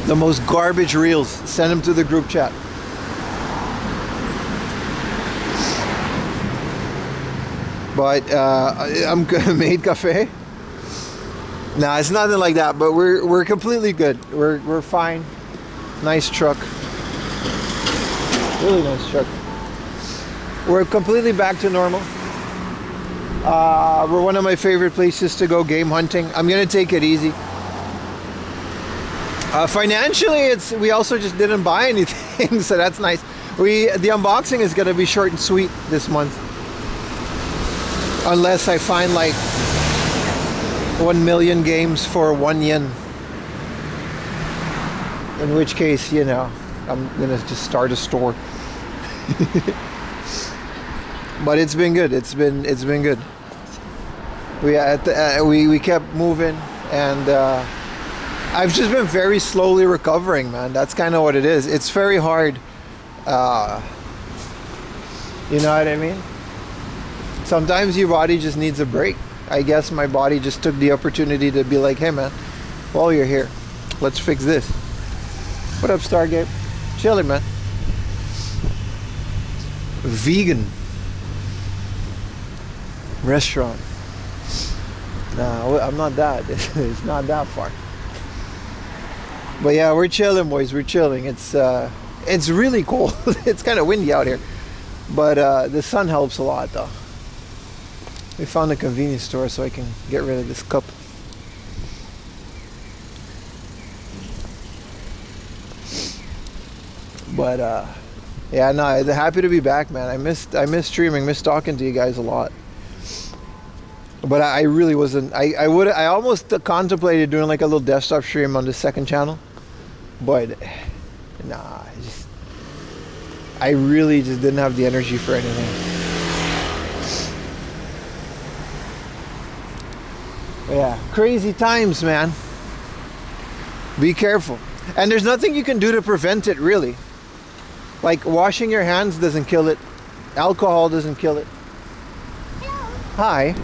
The most garbage reels. Send them to the group chat. But I'm made cafe. Nah, it's nothing like that. But we're completely good. We're fine. Nice truck. Really nice truck. We're completely back to normal. We're one of my favorite places to go game hunting. I'm gonna take it easy. Financially, we also just didn't buy anything, so that's nice. The unboxing is gonna be short and sweet this month, unless I find like 1 million games for 1 yen. In which case, you know, I'm gonna just start a store. But it's been good. It's been good. We kept moving, and I've just been very slowly recovering, man. That's kind of what it is. It's very hard. You know what I mean? Sometimes your body just needs a break. I guess my body just took the opportunity to be like, hey, man, while you're here, let's fix this. What up, Stargate? Chilling, man. Vegan restaurant. Nah, I'm not that. It's not that far. But yeah, we're chilling, boys. We're chilling. It's really cold. It's kind of windy out here, but the sun helps a lot, though. We found a convenience store so I can get rid of this cup. But yeah, no, happy to be back, man. I missed streaming, missed talking to you guys a lot. But I really wasn't. I almost contemplated doing like a little desktop stream on the second channel, but nah, I really just didn't have the energy for anything. Yeah, crazy times, man. Be careful. And there's nothing you can do to prevent it, really. Like washing your hands doesn't kill it. Alcohol doesn't kill it. Hi.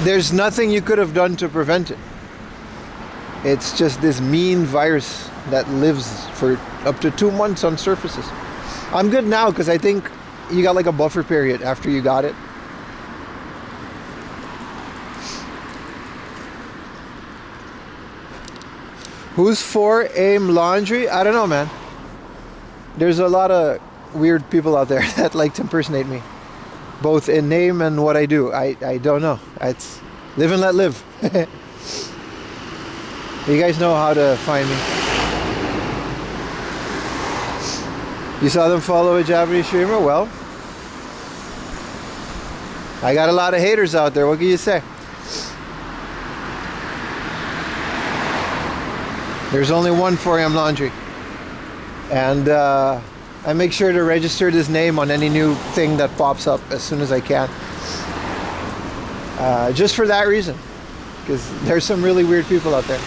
There's nothing you could have done to prevent it. It's just this mean virus that lives for up to 2 months on surfaces. I'm good now because I think you got like a buffer period after you got it. Who's for AIM Laundry? I don't know, man. There's a lot of weird people out there that like to impersonate me, both in name and what I do. I don't know. It's live and let live. You guys know how to find me. You saw them follow a Japanese streamer? Well, I got a lot of haters out there. What can you say? There's only one 4am Laundry. And I make sure to register this name on any new thing that pops up as soon as I can. Just for that reason. Because there's some really weird people out there.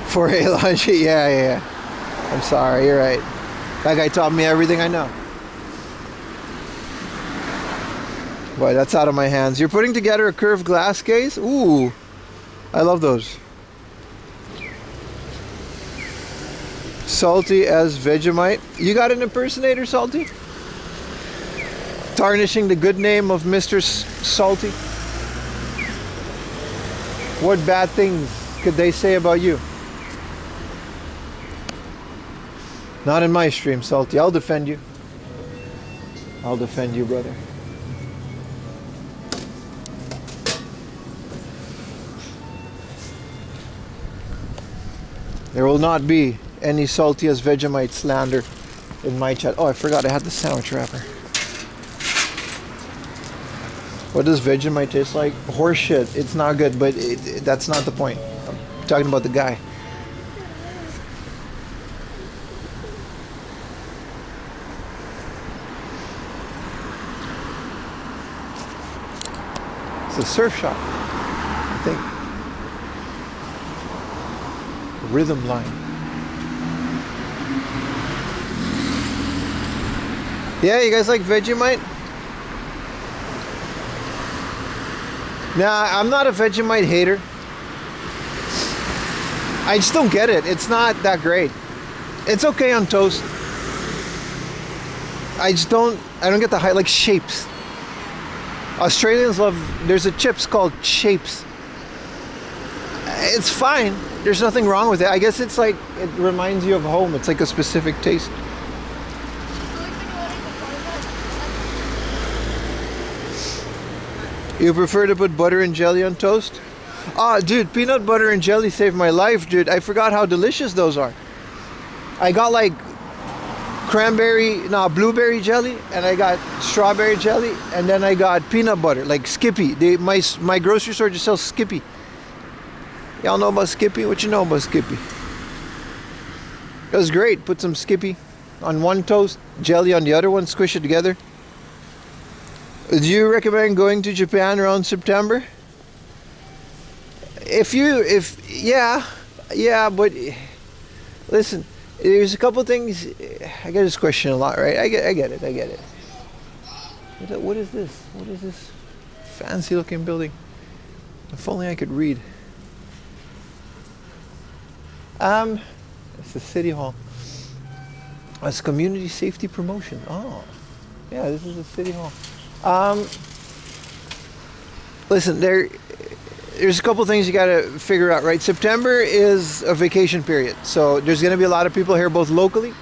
4A Laundry, yeah. I'm sorry, you're right. That guy taught me everything I know. Boy, that's out of my hands. You're putting together a curved glass case? Ooh, I love those. Salty as Vegemite. You got an impersonator, Salty? Tarnishing the good name of Mr. Salty? What bad things could they say about you? Not in my stream, Salty. I'll defend you. I'll defend you, brother. There will not be any Salty as Vegemite slander in my chat. Oh, I forgot I had the sandwich wrapper. What does Vegemite taste like? Horse shit. It's not good, but that's not the point. I'm talking about the guy. a surf shop, I think. Rhythm line. Yeah, you guys like Vegemite? Nah, I'm not a Vegemite hater. I just don't get it. It's not that great. It's okay on toast. I don't get the high, like shapes. Australians love, there's a chips called shapes. It's fine. There's nothing wrong with it. I guess it's like, it reminds you of home. It's like a specific taste. You prefer to put butter and jelly on toast? Ah, dude, peanut butter and jelly saved my life, dude. I forgot how delicious those are. I got like blueberry jelly, and I got strawberry jelly, and then I got peanut butter, like Skippy. My grocery store just sells Skippy. Y'all know about Skippy? What you know about Skippy? It was great. Put some Skippy on one toast, jelly on the other one, squish it together. Do you recommend going to Japan around September? Yeah, but listen, there's a couple things. I get this question a lot, right? I get it. What is this? What is this fancy looking building? If only I could read. It's the city hall. It's community safety promotion. Oh, yeah, this is the city hall. Listen, there's a couple things you got to figure out, right? September is a vacation period, so there's going to be a lot of people here, both locally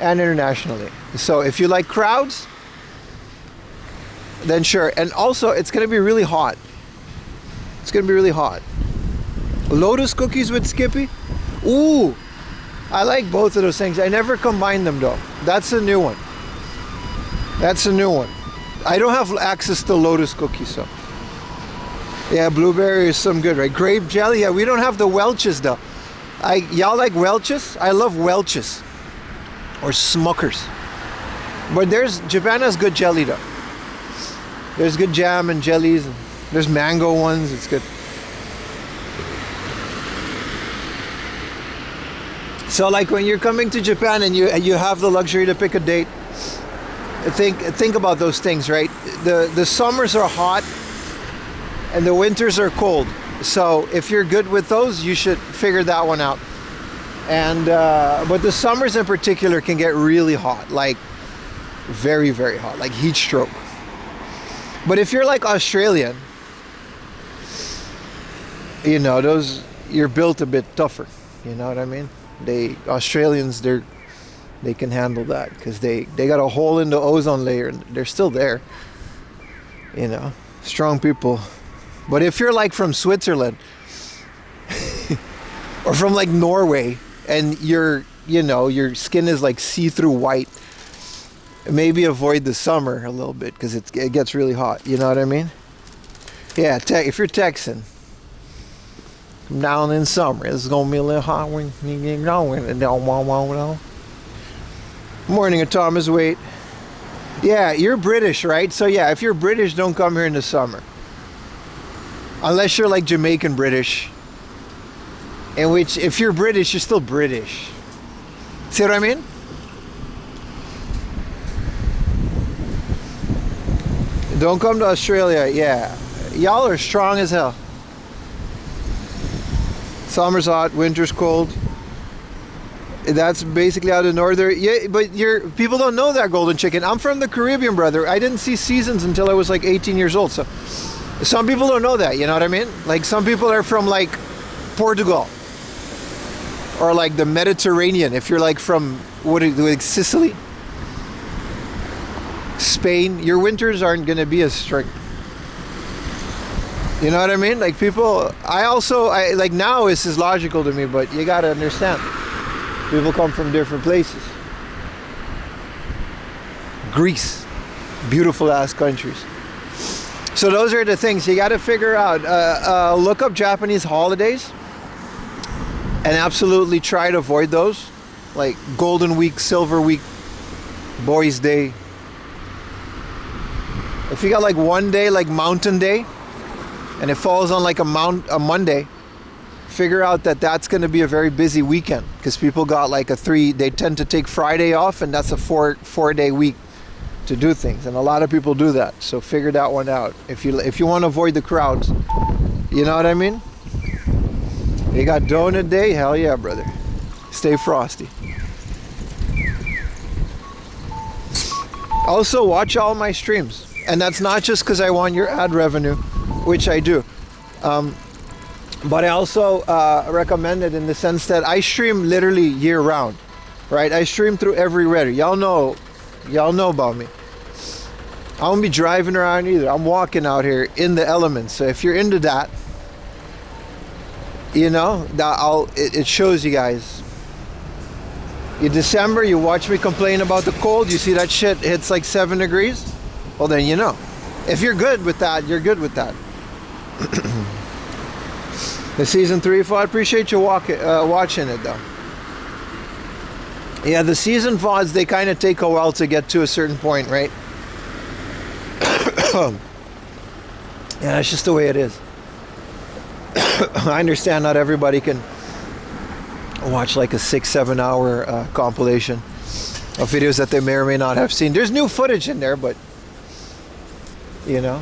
and internationally. So if you like crowds, then sure. And also, it's going to be really hot. It's going to be really hot. Lotus cookies with Skippy? Ooh, I like both of those things. I never combine them though. That's a new one. I don't have access to Lotus cookies, so. Yeah, blueberry is some good, right? Grape jelly, yeah, we don't have the Welch's though. Y'all like Welch's? I love Welch's. Or Smuckers. But Japan has good jelly though. There's good jam and jellies, and there's mango ones, it's good. So like when you're coming to Japan and you have the luxury to pick a date, think about those things, right? The summers are hot and the winters are cold. So if you're good with those, you should figure that one out. And but the summers in particular can get really hot, like very, very hot, like heat stroke. But if you're like Australian, you know, you're built a bit tougher. You know what I mean? Australians, they can handle that because they got a hole in the ozone layer and they're still there. You know, strong people. But if you're like from Switzerland or from like Norway and your skin is like see-through white, maybe avoid the summer a little bit because it gets really hot. You know what I mean? Yeah, if you're Texan, down in summer, it's gonna be a little hot when you get going. Morning, Thomas. Wait. Yeah, you're British, right? So yeah, if you're British, don't come here in the summer. Unless you're like Jamaican British. In which, if you're British, you're still British. See what I mean? Don't come to Australia. Yeah, y'all are strong as hell. Summer's hot, winter's cold. That's basically how the northern. Yeah, but people don't know that golden chicken. I'm from the Caribbean, brother. I didn't see seasons until I was like 18 years old. So some people don't know that. You know what I mean? Like some people are from like Portugal or like the Mediterranean. If you're like from like Sicily, Spain, your winters aren't gonna be as strict. You know what I mean? Like people, I like now this is logical to me, but you gotta understand. People come from different places. Greece, beautiful ass countries. So those are the things you gotta figure out. Look up Japanese holidays and absolutely try to avoid those. Like Golden Week, Silver Week, Boys Day. If you got like one day, like Mountain Day, and it falls on like a Monday, figure out that that's going to be a very busy weekend because people got like they tend to take Friday off, and that's a four-day week to do things, and a lot of people do that. So figure that one out if you want to avoid the crowds. You know what I mean? You got donut day? Hell yeah, brother. Stay frosty. Also, watch all my streams, and that's not just because I want your ad revenue, which I do, but I also recommend it in the sense that I stream literally year round, right? I stream through every weather. Y'all know about me. I won't be driving around either. I'm walking out here in the elements. So if you're into that, you know, that it shows you guys. In December, you watch me complain about the cold. You see that shit hits like 7 degrees. Well, then you know. If you're good with that, you're good with that. The season 3 VOD. Appreciate you watching it though. Yeah, the season VODs, they kind of take a while to get to a certain point, right? Yeah, it's just the way it is. I understand not everybody can watch like a 6-7 hour compilation of videos that they may or may not have seen. There's new footage in there, but you know,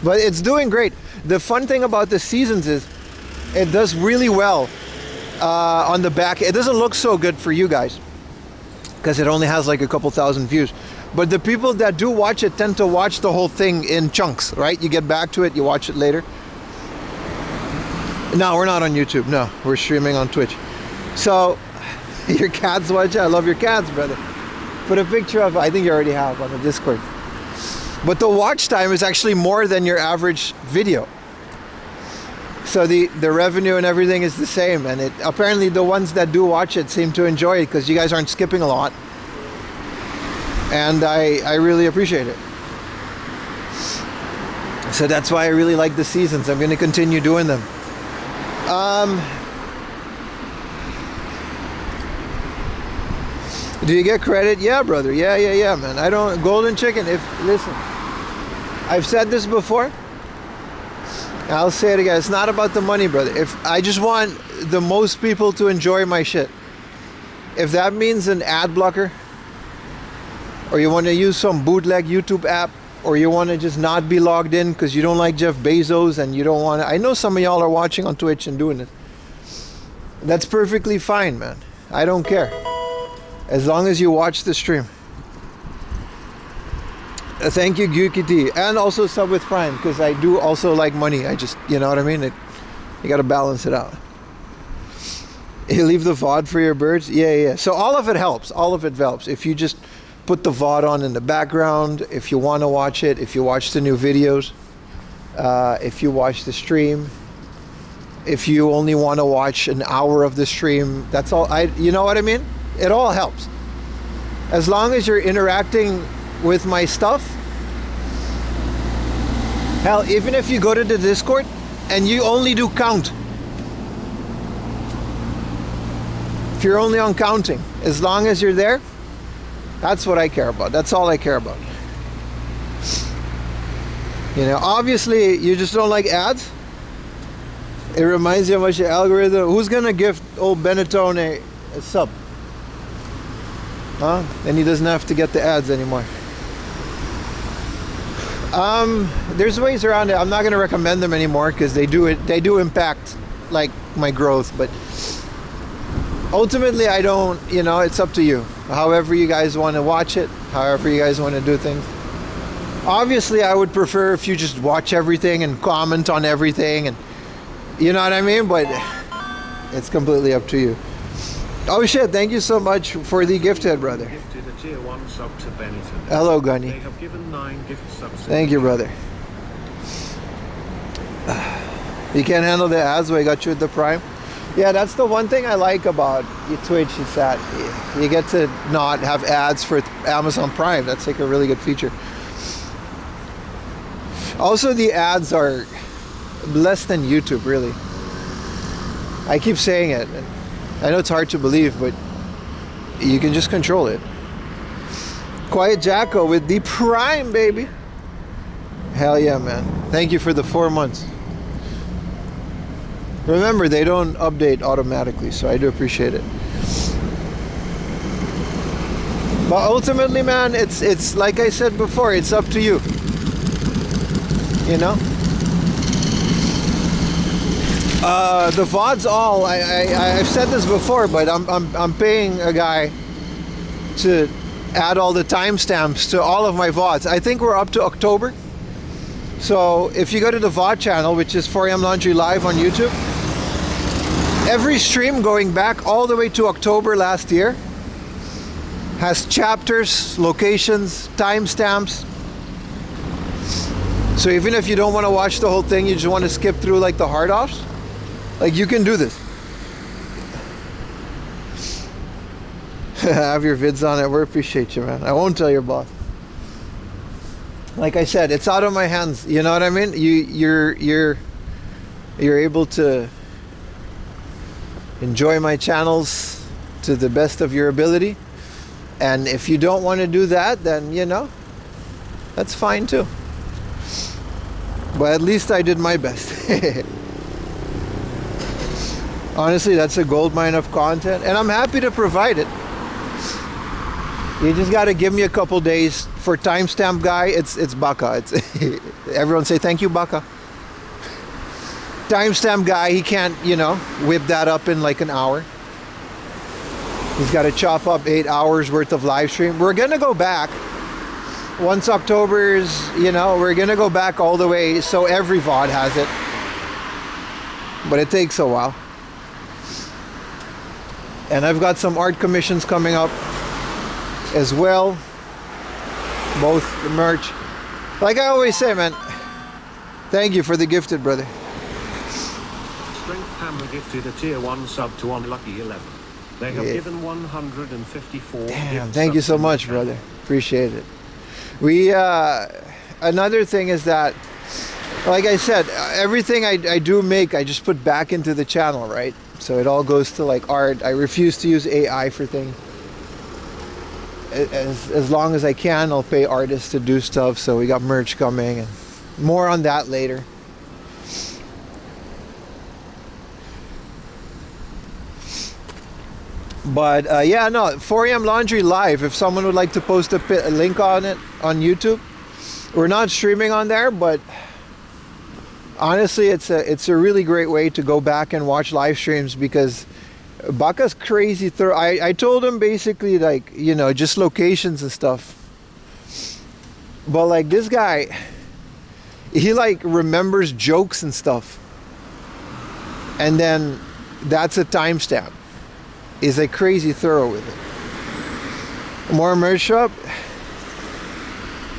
but it's doing great. The fun thing about the seasons is it does really well on the back. It doesn't look so good for you guys because it only has like a couple thousand views, but the people that do watch it tend to watch the whole thing in chunks, right? You get back to it, you watch it later. No, we're not on YouTube. No, we're streaming on Twitch. So your cats watch it. I love your cats, brother. Put a picture of, I think you already have on the Discord. But the watch time is actually more than your average video. So the revenue and everything is the same, and apparently the ones that do watch it seem to enjoy it because you guys aren't skipping a lot, and I really appreciate it. So that's why I really like the seasons. I'm going to continue doing them. Do you get credit? Yeah, brother. Yeah, man. I don't golden chicken. Listen, I've said this before. I'll say it again. It's not about the money, brother. If I just want the most people to enjoy my shit, if that means an ad blocker, or you want to use some bootleg YouTube app, or you want to just not be logged in because you don't like Jeff Bezos and you don't want to, I know some of y'all are watching on Twitch and doing it. That's perfectly fine, man. I don't care. As long as you watch the stream. Thank you, Gyukiti. And also sub with Prime, because I do also like money. I just, you know what I mean? You got to balance it out. You leave the VOD for your birds? Yeah. So all of it helps. All of it helps. If you just put the VOD on in the background, if you want to watch it, if you watch the new videos, if you watch the stream, if you only want to watch an hour of the stream, that's all. You know what I mean? It all helps. As long as you're interacting with my stuff. Hell, even if you go to the Discord and you only do count. If you're only on counting, as long as you're there, that's what I care about. That's all I care about. You know, obviously you just don't like ads. It reminds you how much your algorithm. Who's gonna give old Benetton a sub? Huh? And he doesn't have to get the ads anymore. There's ways around it. I'm not gonna recommend them anymore because they do impact like my growth, but ultimately I don't, you know, it's up to you. However you guys want to watch it, however you guys want to do things. Obviously I would prefer if you just watch everything and comment on everything, and you know what I mean, but it's completely up to you. Oh shit, thank you so much for the gifted, brother. Gifted a tier 1 sub to Benetton. Hello, Gunny. They have given 9 gift subs. Thank you, brother. You can't handle the ads, but I got you with the Prime. Yeah, that's the one thing I like about Twitch is that you get to not have ads for Amazon Prime. That's like a really good feature. Also, the ads are less than YouTube, really. I keep saying it. I know it's hard to believe, but you can just control it. Quiet Jacko with the Prime, baby. Hell yeah, man. Thank you for the 4 months. Remember, they don't update automatically, so I do appreciate it. But ultimately, man, it's like I said before, it's up to you. You know? The VODs all, I've said this before, but I'm paying a guy to add all the timestamps to all of my VODs. I think we're up to October. So if you go to the VOD channel, which is 4am Laundry Live on YouTube, every stream going back all the way to October last year has chapters, locations, timestamps. So even if you don't want to watch the whole thing, you just want to skip through like the hard offs, like you can do this. Have your vids on it. We appreciate you, man. I won't tell your boss. Like I said, it's out of my hands. You know what I mean? You're able to enjoy my channels to the best of your ability. And if you don't want to do that, then you know, that's fine too. But at least I did my best. Honestly, that's a gold mine of content, and I'm happy to provide it. You just got to give me a couple days. For timestamp guy, it's Baka. It's everyone say thank you, Baka. Timestamp guy, he can't, you know, whip that up in like an hour. He's got to chop up 8 hours worth of live stream. We're gonna go back once October's, you know, we're gonna go back all the way so every VOD has it. But it takes a while. And I've got some art commissions coming up as well. Both the merch. Like I always say, man, thank you for the gifted, brother. Strength Hammer gifted a tier 1 sub to Unlucky 11. They have given 154. Damn, thank you so much, brother. Appreciate it. We another thing is that, like I said, everything I do make, I just put back into the channel, right? So it all goes to like art. I refuse to use AI for things. As long as I can, I'll pay artists to do stuff. So we got merch coming, and more on that later. But yeah, no, 4am Laundry Live, if someone would like to post a link on it on YouTube. We're not streaming on there, but honestly, it's a really great way to go back and watch live streams, because Baka's crazy thorough. I told him basically, like, you know, just locations and stuff. But like this guy, he like remembers jokes and stuff. And then that's a timestamp. Is like crazy thorough with it. More merch shop.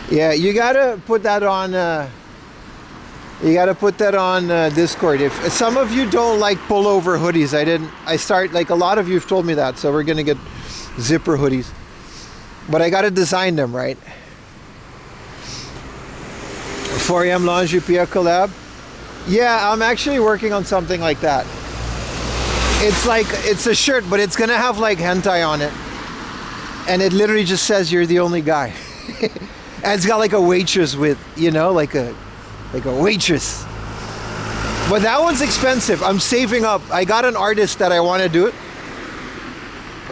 Yeah, you gotta put that on. Discord. If some of you don't like pullover hoodies, like a lot of you have told me that, so we're gonna get zipper hoodies. But I gotta design them, right? 4am Laundry Pia collab. Yeah, I'm actually working on something like that. It's a shirt, but it's gonna have like hentai on it, and it literally just says you're the only guy. And it's got like a waitress with, you know, like a waitress. But that one's expensive. I'm saving up. I got an artist that I want to do it,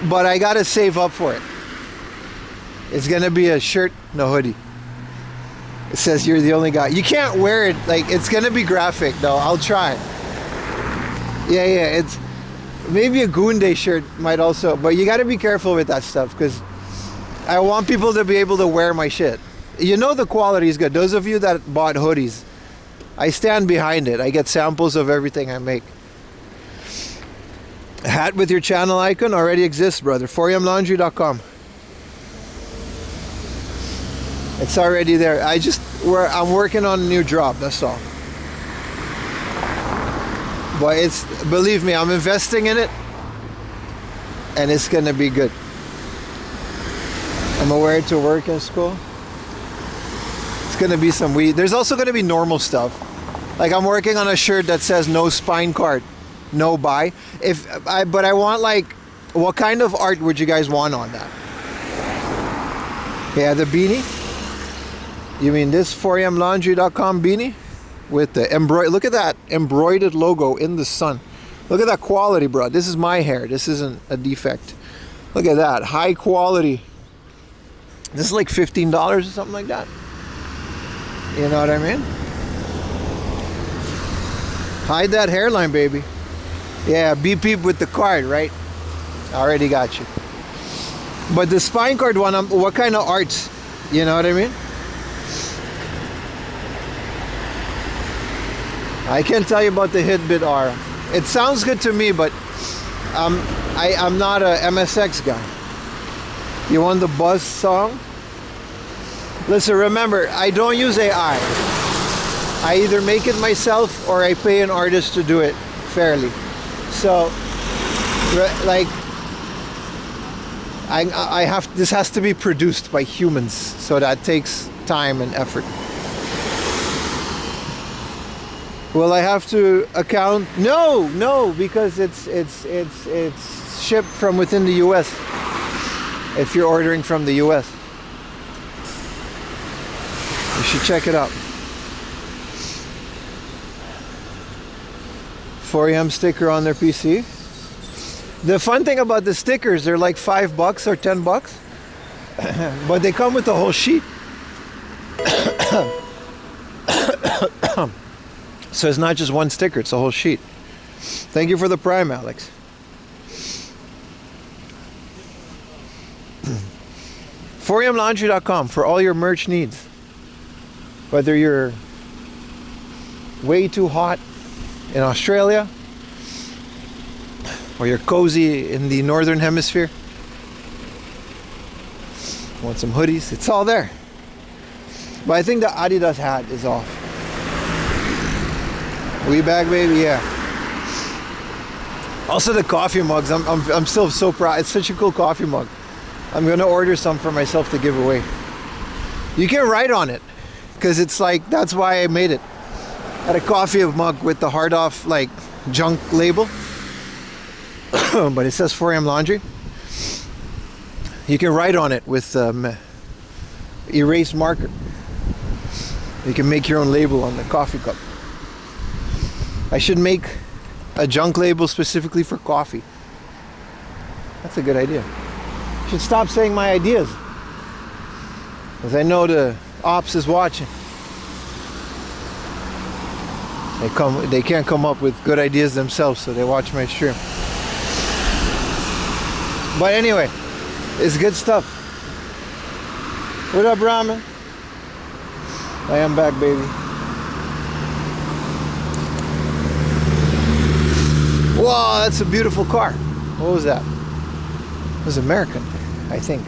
but I gotta save up for it. It's gonna be a shirt, no hoodie. It says you're the only guy. You can't wear it. Like, it's gonna be graphic though. I'll try. Yeah, it's maybe a Goon Day shirt might also, but you gotta be careful with that stuff, because I want people to be able to wear my shit. You know the quality is good. Those of you that bought hoodies, I stand behind it. I get samples of everything I make. A hat with your channel icon already exists, brother. 4amlaundry.com. It's already there. I'm working on a new drop, that's all. But believe me, I'm investing in it, and it's gonna be good. I'm gonna wear it to work and school. It's gonna be some weed. There's also gonna be normal stuff. Like, I'm working on a shirt that says no spine card, no buy. But I want, like, what kind of art would you guys want on that? Yeah, the beanie. You mean this 4amlaundry.com beanie? with the embroidered. Look at that embroidered logo in the sun. Look at that quality, bro. This is my hair. This isn't a defect. Look at that. High quality. This is like $15 or something like that. You know what I mean? Hide that hairline, baby. Yeah, beep beep with the card, right? Already got you. But the spine card one, what kind of arts? You know what I mean? I can't tell you about the Hitbit aura. It sounds good to me, but I'm not a MSX guy. You want the Buzz song? Listen, remember, I don't use AI. I either make it myself or I pay an artist to do it fairly. So, like, I have, this has to be produced by humans, so that takes time and effort. Will I have to account? No, because it's shipped from within the US. If you're ordering from the US, you should check it out. 4AM sticker on their PC. The fun thing about the stickers, they're like $5 or $10, but they come with the whole sheet. So it's not just one sticker, it's a whole sheet. Thank you for the Prime, Alex. $4amlaundry.com for all your merch needs. Whether you're way too hot in Australia, or you're cozy in the northern hemisphere, want some hoodies, it's all there. But I think the Adidas hat is off. We back, baby, yeah. Also the coffee mugs, I'm still so proud. It's such a cool coffee mug. I'm gonna order some for myself to give away. You can write on it, because it's like, that's why I made it. I had a coffee mug with the hard off like junk label. But it says 4AM Laundry. You can write on it with erased marker. You can make your own label on the coffee cup. I should make a junk label specifically for coffee. That's a good idea. I should stop saying my ideas, because I know the ops is watching. They can't come up with good ideas themselves, so they watch my stream. But anyway, it's good stuff. What up, Ramen? I am back, baby. Wow, that's a beautiful car. What was that? It was American, I think.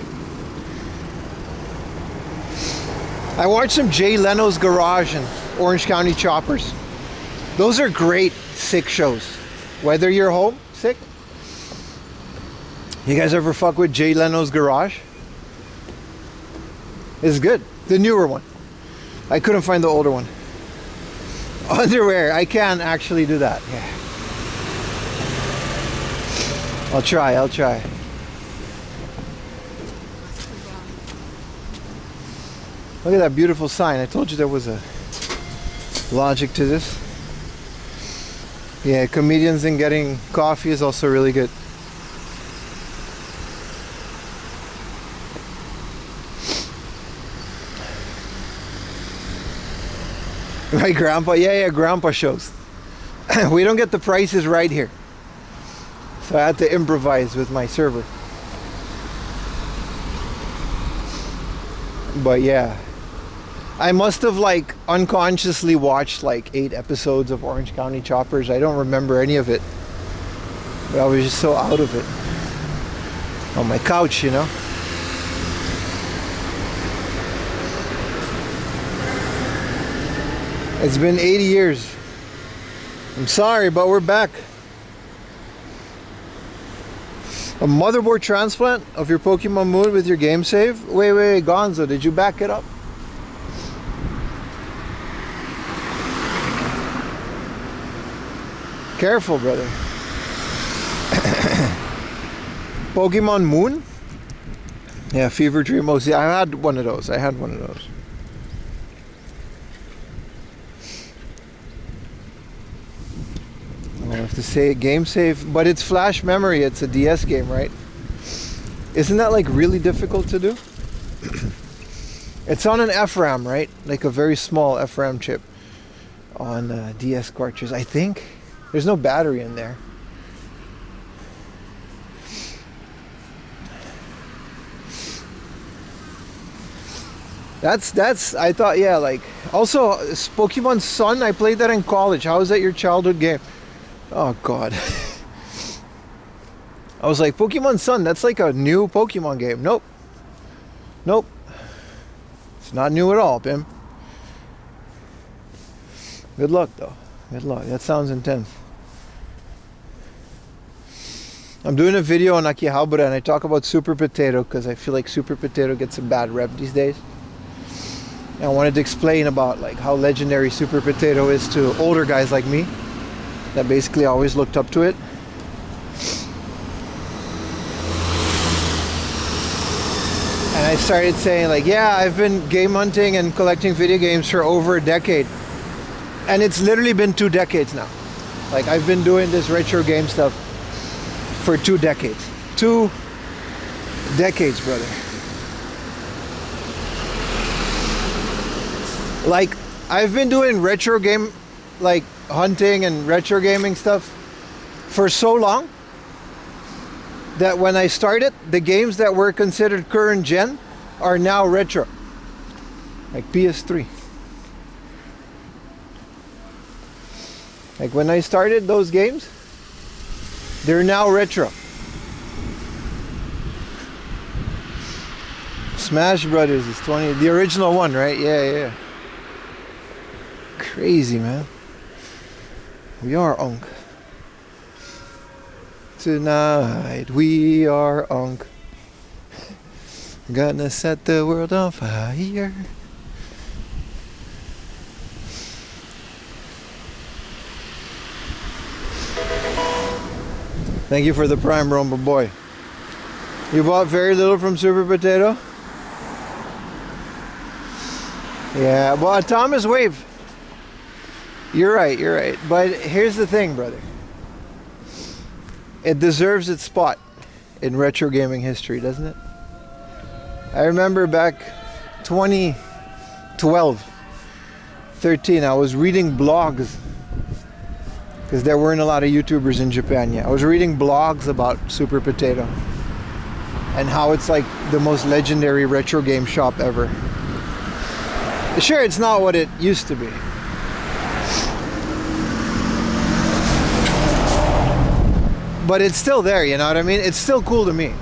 I watched some Jay Leno's Garage and Orange County Choppers. Those are great sick shows. Whether you're home sick. You guys ever fuck with Jay Leno's Garage? It's good. The newer one. I couldn't find the older one. Underwear. I can actually do that. Yeah. I'll try. Look at that beautiful sign. I told you there was a logic to this. Yeah, comedians and getting coffee is also really good. My grandpa, yeah, grandpa shows. We don't get the prices right here. So I had to improvise with my server. But yeah, I must have like unconsciously watched like 8 episodes of Orange County Choppers. I don't remember any of it, but I was just so out of it on my couch, you know. It's been 80 years. I'm sorry, but we're back. A motherboard transplant of your Pokemon Moon with your game save? Wait, Gonzo, did you back it up? Careful, brother. Pokemon Moon? Yeah, Fever Dream OC. I had one of those. have to say game save, but it's flash memory. It's a DS game, right? Isn't that like really difficult to do? It's on an FRAM, right? Like a very small FRAM chip on DS cartridge, I think. There's no battery in there. That's I thought, yeah, like also Pokemon Sun, I played that in college. How is that your childhood game? Oh god. I was like, Pokemon Sun, that's like a new Pokemon game. Nope. Nope. It's not new at all, Pim. Good luck though. Good luck. That sounds intense. I'm doing a video on Akihabara and I talk about Super Potato because I feel like Super Potato gets a bad rep these days. And I wanted to explain about like how legendary Super Potato is to older guys like me that basically always looked up to it. And I started saying like, yeah, I've been game hunting and collecting video games for over a decade. And it's literally been 2 decades now. Like I've been doing this retro game stuff for 2 decades. 2 decades, brother. Like I've been doing retro game, like hunting and retro gaming stuff for so long that when I started, the games that were considered current gen are now retro. Like PS3. Like when I started those games, they're now retro. Smash Brothers is 20, the original one, right? Yeah. Crazy, man. We are Unk. Tonight we are Unk. Gonna set the world on fire. Thank you for the prime, Rumble Boy. You bought very little from Super Potato? Yeah, well, Thomas Wave. You're right. But here's the thing, brother. It deserves its spot in retro gaming history, doesn't it? I remember back 2012, 13, I was reading blogs because there weren't a lot of YouTubers in Japan yet. I was reading blogs about Super Potato and how it's like the most legendary retro game shop ever. Sure, it's not what it used to be. But it's still there, you know what I mean? It's still cool to me.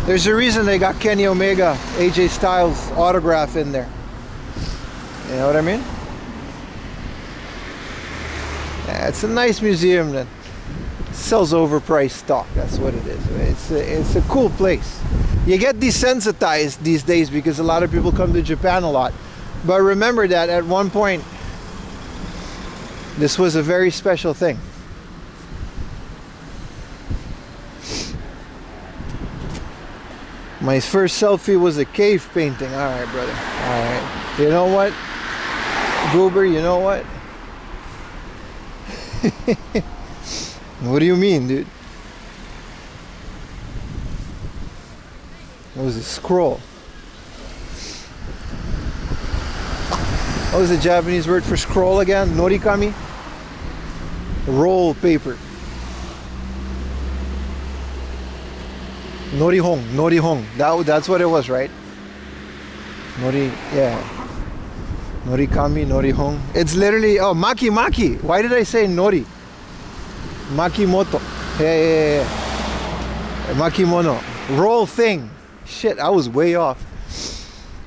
There's a reason they got Kenny Omega, AJ Styles autograph in there. You know what I mean? Yeah, it's a nice museum that sells overpriced stock. That's what it is. It's a cool place. You get desensitized these days because a lot of people come to Japan a lot. But remember that at one point, this was a very special thing. My first selfie was a cave painting. All right, brother. All right. You know what? Goober, you know what? What do you mean, dude? What was it? Scroll. What was the Japanese word for scroll again? Norikami? Roll paper. Norihong. That's what it was, right? Yeah. Norikami, Norihong. It's literally, maki. Why did I say nori? Makimoto. Yeah. Makimono. Roll thing. Shit, I was way off.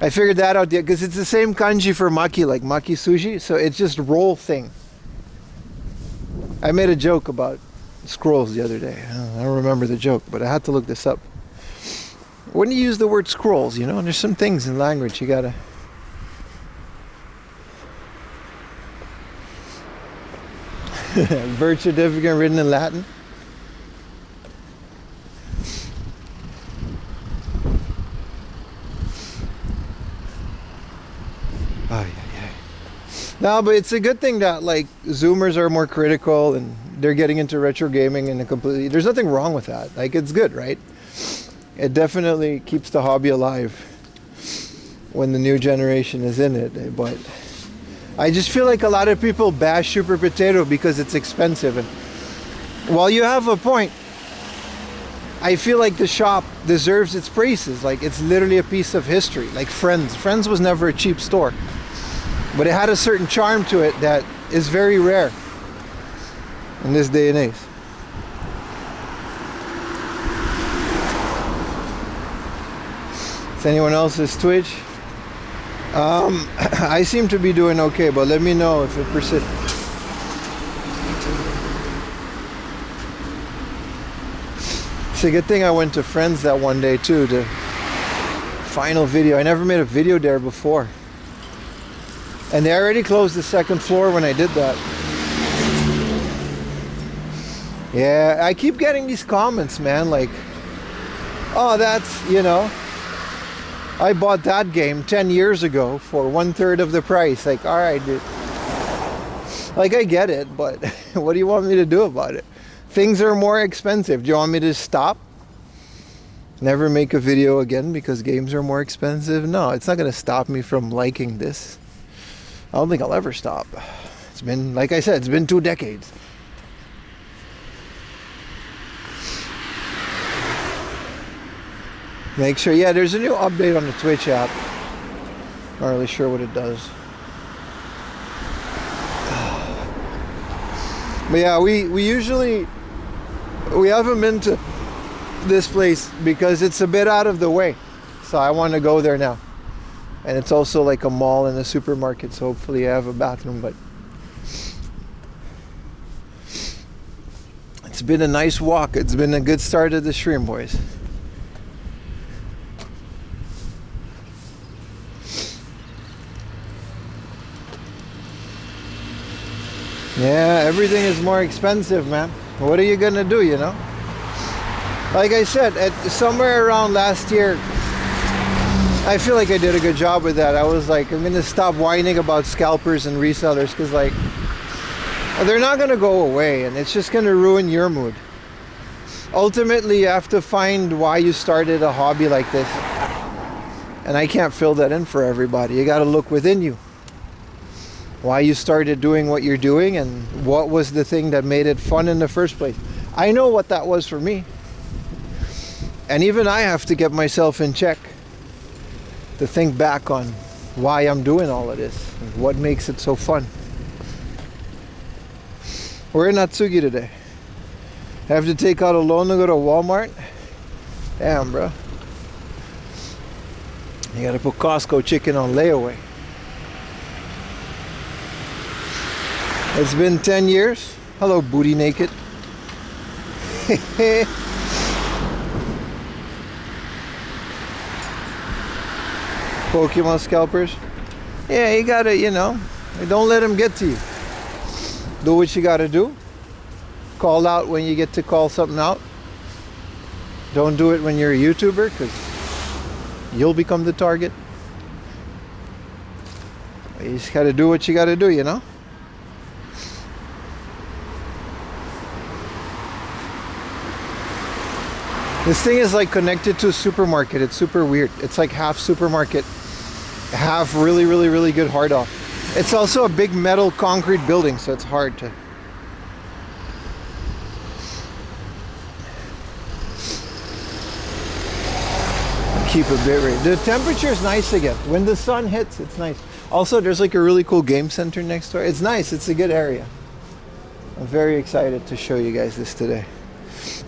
I figured that out because it's the same kanji for maki, like maki sushi. So it's just roll thing. I made a joke about scrolls the other day. I don't remember the joke, but I had to look this up. When you use the word scrolls, you know, there's some things in language you gotta... Birth certificate written in Latin. No, but it's a good thing that like Zoomers are more critical and they're getting into retro gaming and completely. There's nothing wrong with that. Like it's good, right? It definitely keeps the hobby alive when the new generation is in it. But I just feel like a lot of people bash Super Potato because it's expensive. And while you have a point, I feel like the shop deserves its praises. Like it's literally a piece of history. Like Friends was never a cheap store, but it had a certain charm to it that is very rare in this day and age. Is anyone else's Twitch? I seem to be doing okay, but let me know if it persists. It's a good thing I went to Friends that one day too, the final video. I never made a video there before. And they already closed the second floor when I did that. Yeah, I keep getting these comments, man, like, oh, that's, you know, I bought that game 10 years ago for 1/3 of the price. Like, all right, dude. Like, I get it, but what do you want me to do about it? Things are more expensive. Do you want me to stop? Never make a video again because games are more expensive? No, it's not going to stop me from liking this. I don't think I'll ever stop. It's been, like I said, it's been 2 decades. Make sure, yeah, there's a new update on the Twitch app. Not really sure what it does. But yeah, we haven't been to this place because it's a bit out of the way. So I want to go there now. And it's also like a mall and a supermarket, so hopefully I have a bathroom. But it's been a nice walk. It's been a good start of the stream, boys. Yeah, everything is more expensive, man. What are you gonna do, you know? Like I said, somewhere around last year, I feel like I did a good job with that. I was like, I'm gonna stop whining about scalpers and resellers because, like, they're not gonna go away and it's just gonna ruin your mood. Ultimately, you have to find why you started a hobby like this. And I can't fill that in for everybody. You gotta look within you. Why you started doing what you're doing and what was the thing that made it fun in the first place. I know what that was for me. And even I have to get myself in check to think back on why I'm doing all of this and what makes it so fun. We're in Atsugi today. Have to take out a loan to go to Walmart? Damn, bro. You gotta put Costco chicken on layaway. It's been 10 years. Hello, booty naked. Pokemon scalpers. Yeah, you gotta, you know, don't let them get to you. Do what you gotta do. Call out when you get to call something out. Don't do it when you're a YouTuber because you'll become the target. You just gotta do what you gotta do, you know? This thing is like connected to a supermarket. It's super weird. It's like half supermarket, half really, really, really good hard off. It's also a big metal concrete building, so it's hard to... keep a bit rate. The temperature is nice again. When the sun hits, it's nice. Also, there's like a really cool game center next door. It's nice. It's a good area. I'm very excited to show you guys this today.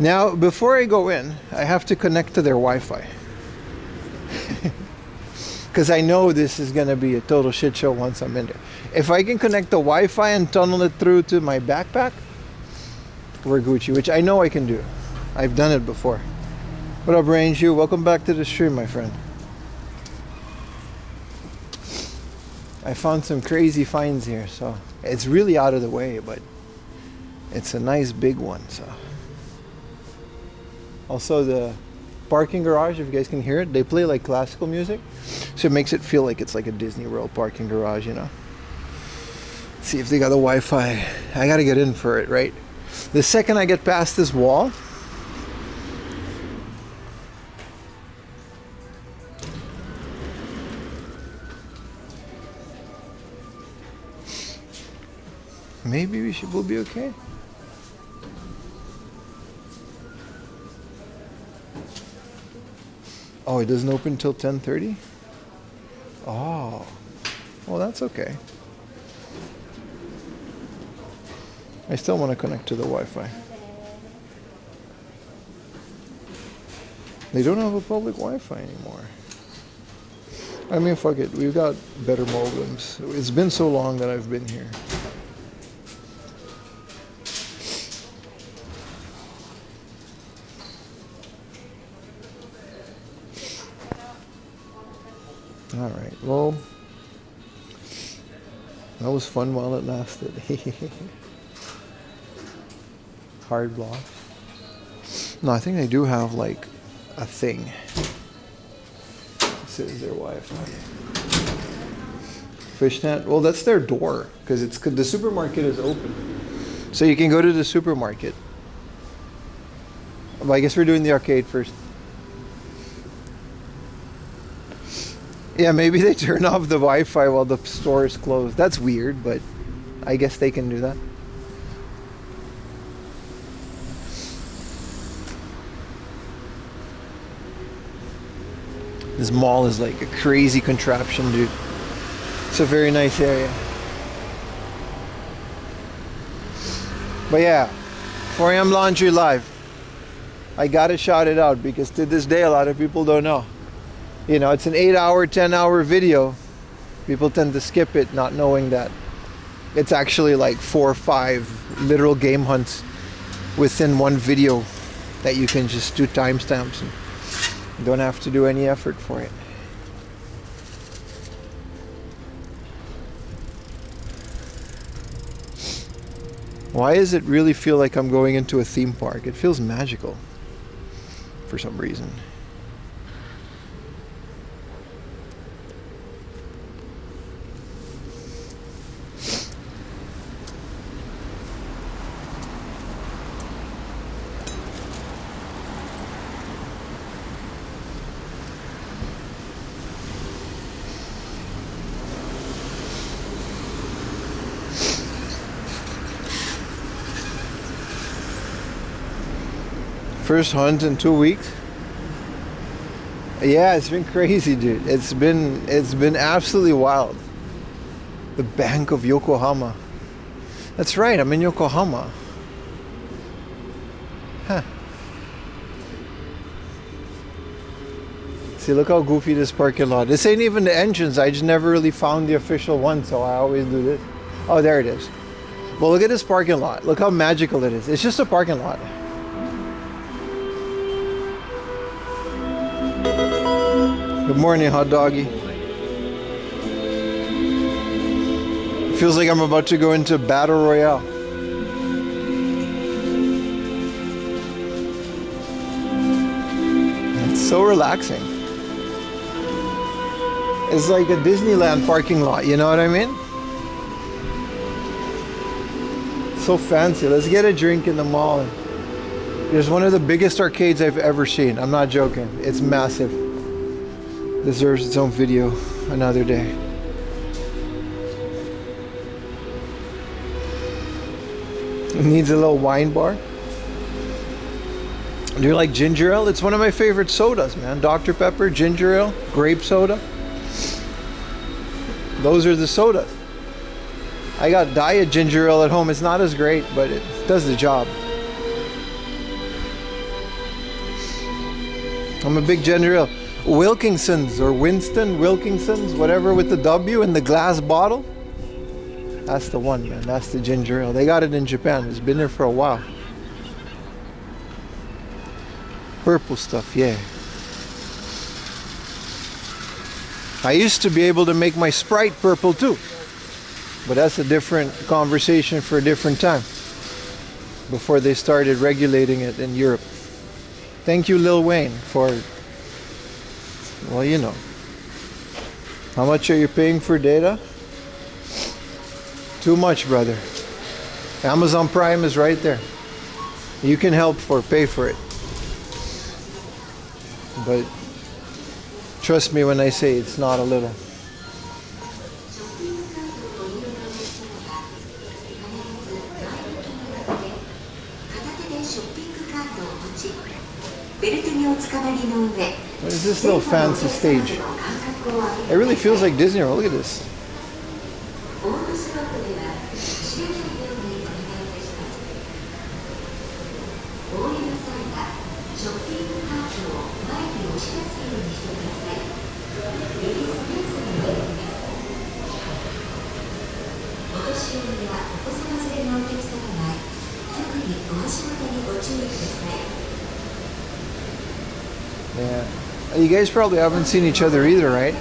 Now, before I go in, I have to connect to their Wi-Fi. Because I know this is going to be a total shit show once I'm in there. If I can connect the Wi-Fi and tunnel it through to my backpack, we're Gucci, which I know I can do. I've done it before. What up, Range You? Welcome back to the stream, my friend. I found some crazy finds here, so it's really out of the way, but it's a nice big one, so... Also, the parking garage, if you guys can hear it, they play like classical music, so it makes it feel like it's like a Disney World parking garage, you know. See if they got the Wi-Fi. I gotta get in for it, right? The second I get past this wall, maybe we'll be okay. Oh, it doesn't open till 10:30? Oh, well, that's okay. I still want to connect to the Wi-Fi. They don't have a public Wi-Fi anymore. I mean, fuck it. We've got better modems. It's been so long that I've been here. All right. Well, that was fun while it lasted. Hard block. No, I think they do have like a thing. This is their Wi-Fi. Fishnet. Well, that's their door because the supermarket is open, so you can go to the supermarket. Well, I guess we're doing the arcade first. Yeah, maybe they turn off the Wi-Fi while the store is closed. That's weird, but I guess they can do that. This mall is like a crazy contraption, dude. It's a very nice area. But yeah, 4am Laundry Live. I gotta shout it out because to this day a lot of people don't know. You know, it's an 8-hour, 10-hour video. People tend to skip it not knowing that it's actually like 4 or 5 literal game hunts within one video that you can just do timestamps and don't have to do any effort for it. Why does it really feel like I'm going into a theme park? It feels magical for some reason. First hunt in 2 weeks. Yeah, it's been crazy, dude. It's been absolutely wild. The Bank of Yokohama. That's right, I'm in Yokohama. Huh. See, look how goofy this parking lot. This ain't even the entrance. I just never really found the official one, so I always do this. Oh, there it is. Well, look at this parking lot. Look how magical it is. It's just a parking lot. Good morning, hot doggy. It feels like I'm about to go into Battle Royale. It's so relaxing. It's like a Disneyland parking lot, you know what I mean? So fancy. Let's get a drink in the mall. There's one of the biggest arcades I've ever seen. I'm not joking. It's massive. Deserves its own video another day. It needs a little wine bar. Do you like ginger ale? It's one of my favorite sodas, man. Dr. Pepper, ginger ale, grape soda. Those are the sodas. I got diet ginger ale at home. It's not as great, but it does the job. I'm a big ginger ale. Wilkinson's or Winston Wilkinson's, whatever, with the W in the glass bottle. That's the one, man. That's the ginger ale. They got it in Japan. It's been there for a while. Purple stuff, yeah. I used to be able to make my Sprite purple too, but that's a different conversation for a different time. Before they started regulating it in Europe. Thank you, Lil Wayne, for, well, you know. How much are you paying for data? Too much, brother. Amazon Prime is right there. You can pay for it. But trust me when I say it's not a little. What is this little fancy stage? It really feels like Disney World. Look at this. Yeah. You guys probably haven't seen each other either, right?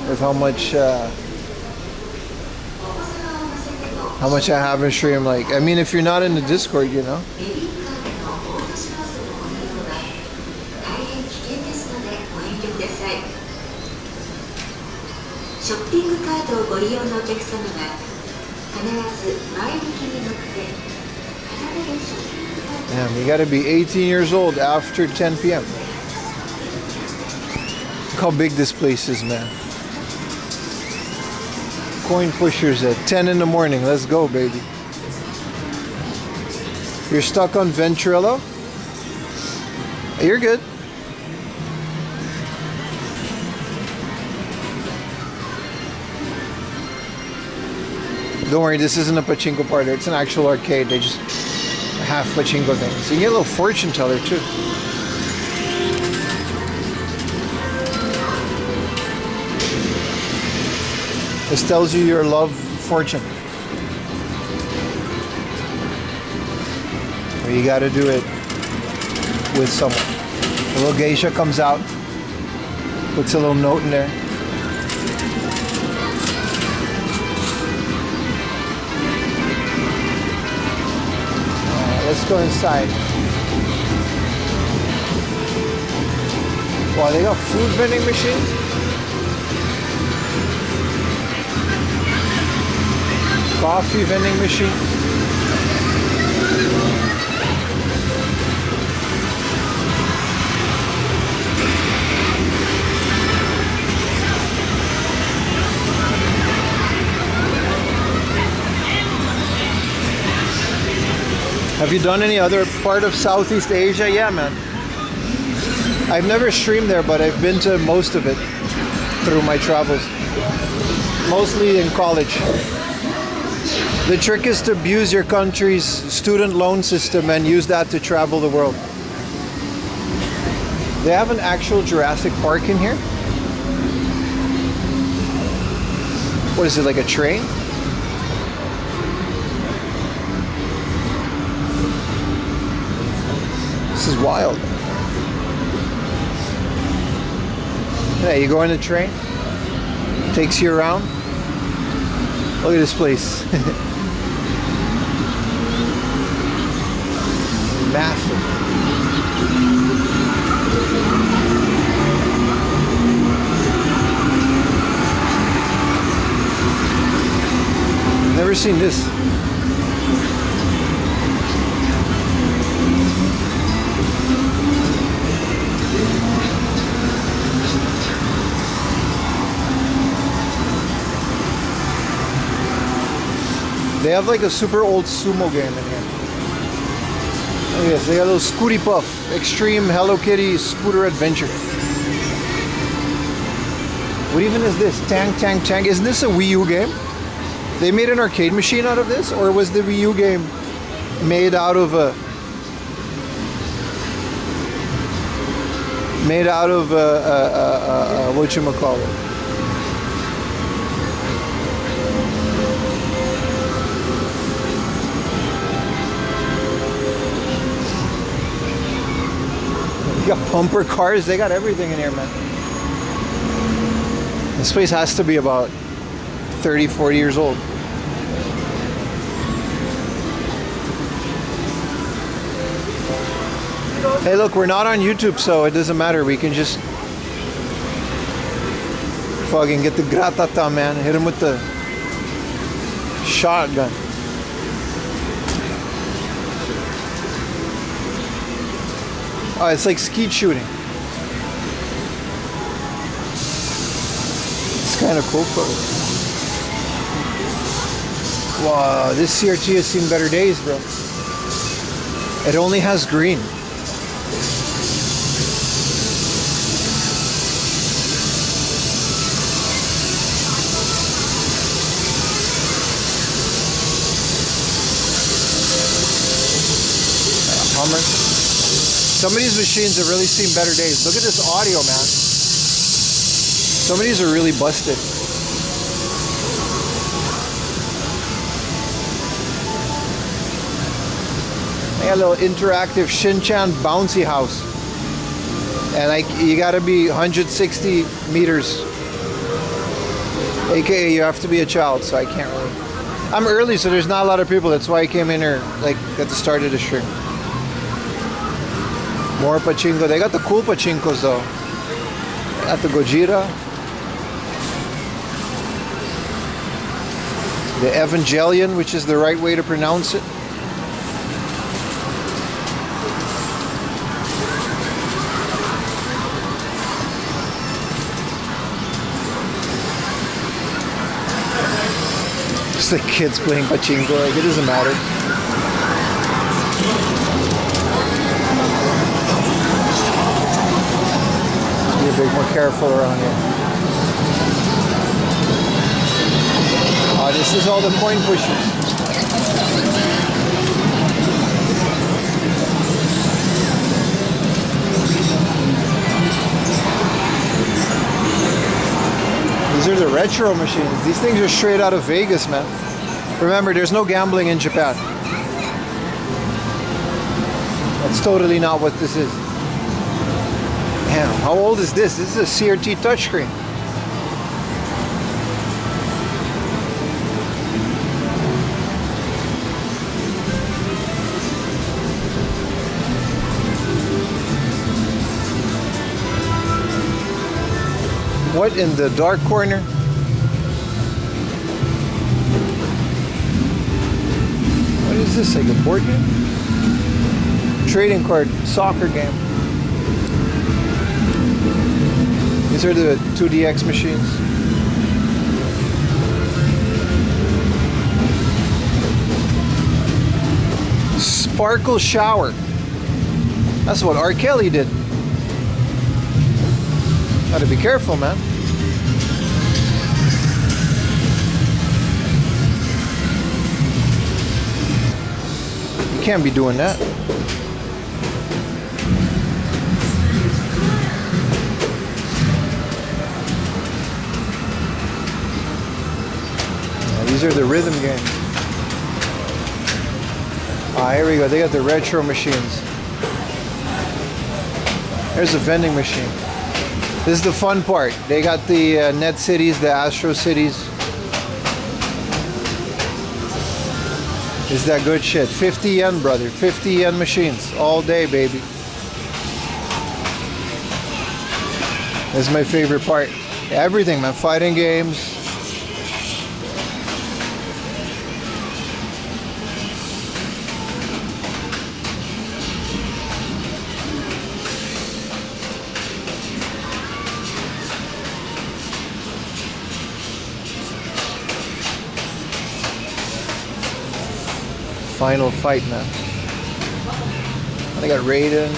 With how much I have in stream. Like, I mean, if you're not in the Discord, you know. Damn, you gotta be 18 years old after 10 p.m. Look how big this place is, man. Coin pushers at 10 in the morning. Let's go, baby. You're stuck on Ventrilo? You're good. Don't worry, this isn't a pachinko parlor. It's an actual arcade. They just have pachinko things. So you get a little fortune teller too. This tells you your love fortune. Or you gotta do it with someone. The little geisha comes out, puts a little note in there. Let's go inside. Wow, they got food vending machines? Coffee vending machine. Have you done any other part of Southeast Asia? Yeah, man. I've never streamed there, but I've been to most of it through my travels. Mostly in college. The trick is to abuse your country's student loan system and use that to travel the world. They have an actual Jurassic Park in here? What is it, like a train? This is wild. Yeah, you go in the train, takes you around. Look at this place. Massive. Never seen this. They have like a super old sumo game in here. Oh yes, they got a little Scooty Puff, Extreme Hello Kitty Scooter Adventure. What even is this? Tang Tang Tang. Isn't this a Wii U game? They made an arcade machine out of this, or was the Wii U game made out of whatchamacallit? You got bumper cars, they got everything in here, man. This place has to be about 30, 40 years old. Hey, look, we're not on YouTube, so it doesn't matter. We can just fucking get the gratata, man. Hit him with the shotgun. Oh, it's like skeet shooting. It's kind of cool. Wow, this CRT has seen better days, bro. It only has green. Hummer. Some of these machines have really seen better days. Look at this audio, man. Some of these are really busted. I got a little interactive Shin-chan bouncy house. And you gotta be 160 meters. AKA you have to be a child, so I can't really. I'm early, so there's not a lot of people. That's why I came in here like at the start of the stream. More pachinko. They got the cool pachinkos though. They got the Gojira. The Evangelion, which is the right way to pronounce it. Just the kids playing pachinko, like it doesn't matter. Just be a bit more careful around here. Oh, this is all the coin pushers. These are the retro machines. These things are straight out of Vegas, man. Remember, there's no gambling in Japan. That's totally not what this is. Damn, how old is this? This is a CRT touchscreen. What in the dark corner? What is this, like a board game? Trading card, soccer game. These are the 2DX machines. Sparkle shower. That's what R. Kelly did. Gotta be careful, man. You can't be doing that. Now, these are the rhythm games. Ah, here we go. They got the retro machines. There's a vending machine. This is the fun part. They got the Net Cities, the Astro Cities. Is that good shit? 50 yen, brother. 50 yen machines. All day, baby. This is my favorite part. Everything, man. Fighting games. Final fight, man. They got Raiden.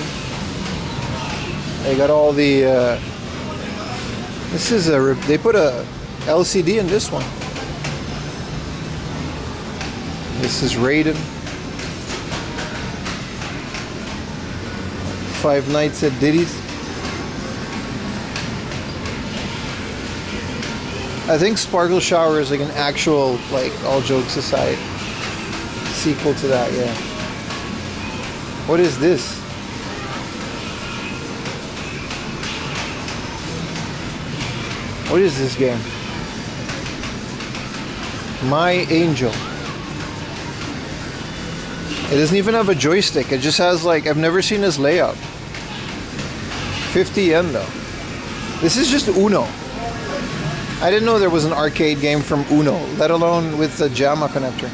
They got all the. This is a. They put a LCD in this one. This is Raiden. Five Nights at Diddy's. I think Sparkle Shower is like an actual, like, all jokes aside, sequel to that, yeah. What is this? What is this game? My Angel. It doesn't even have a joystick. It just has, like, I've never seen this layout. 50 yen though. This is just Uno. I didn't know there was an arcade game from Uno, let alone with the JAMA connector.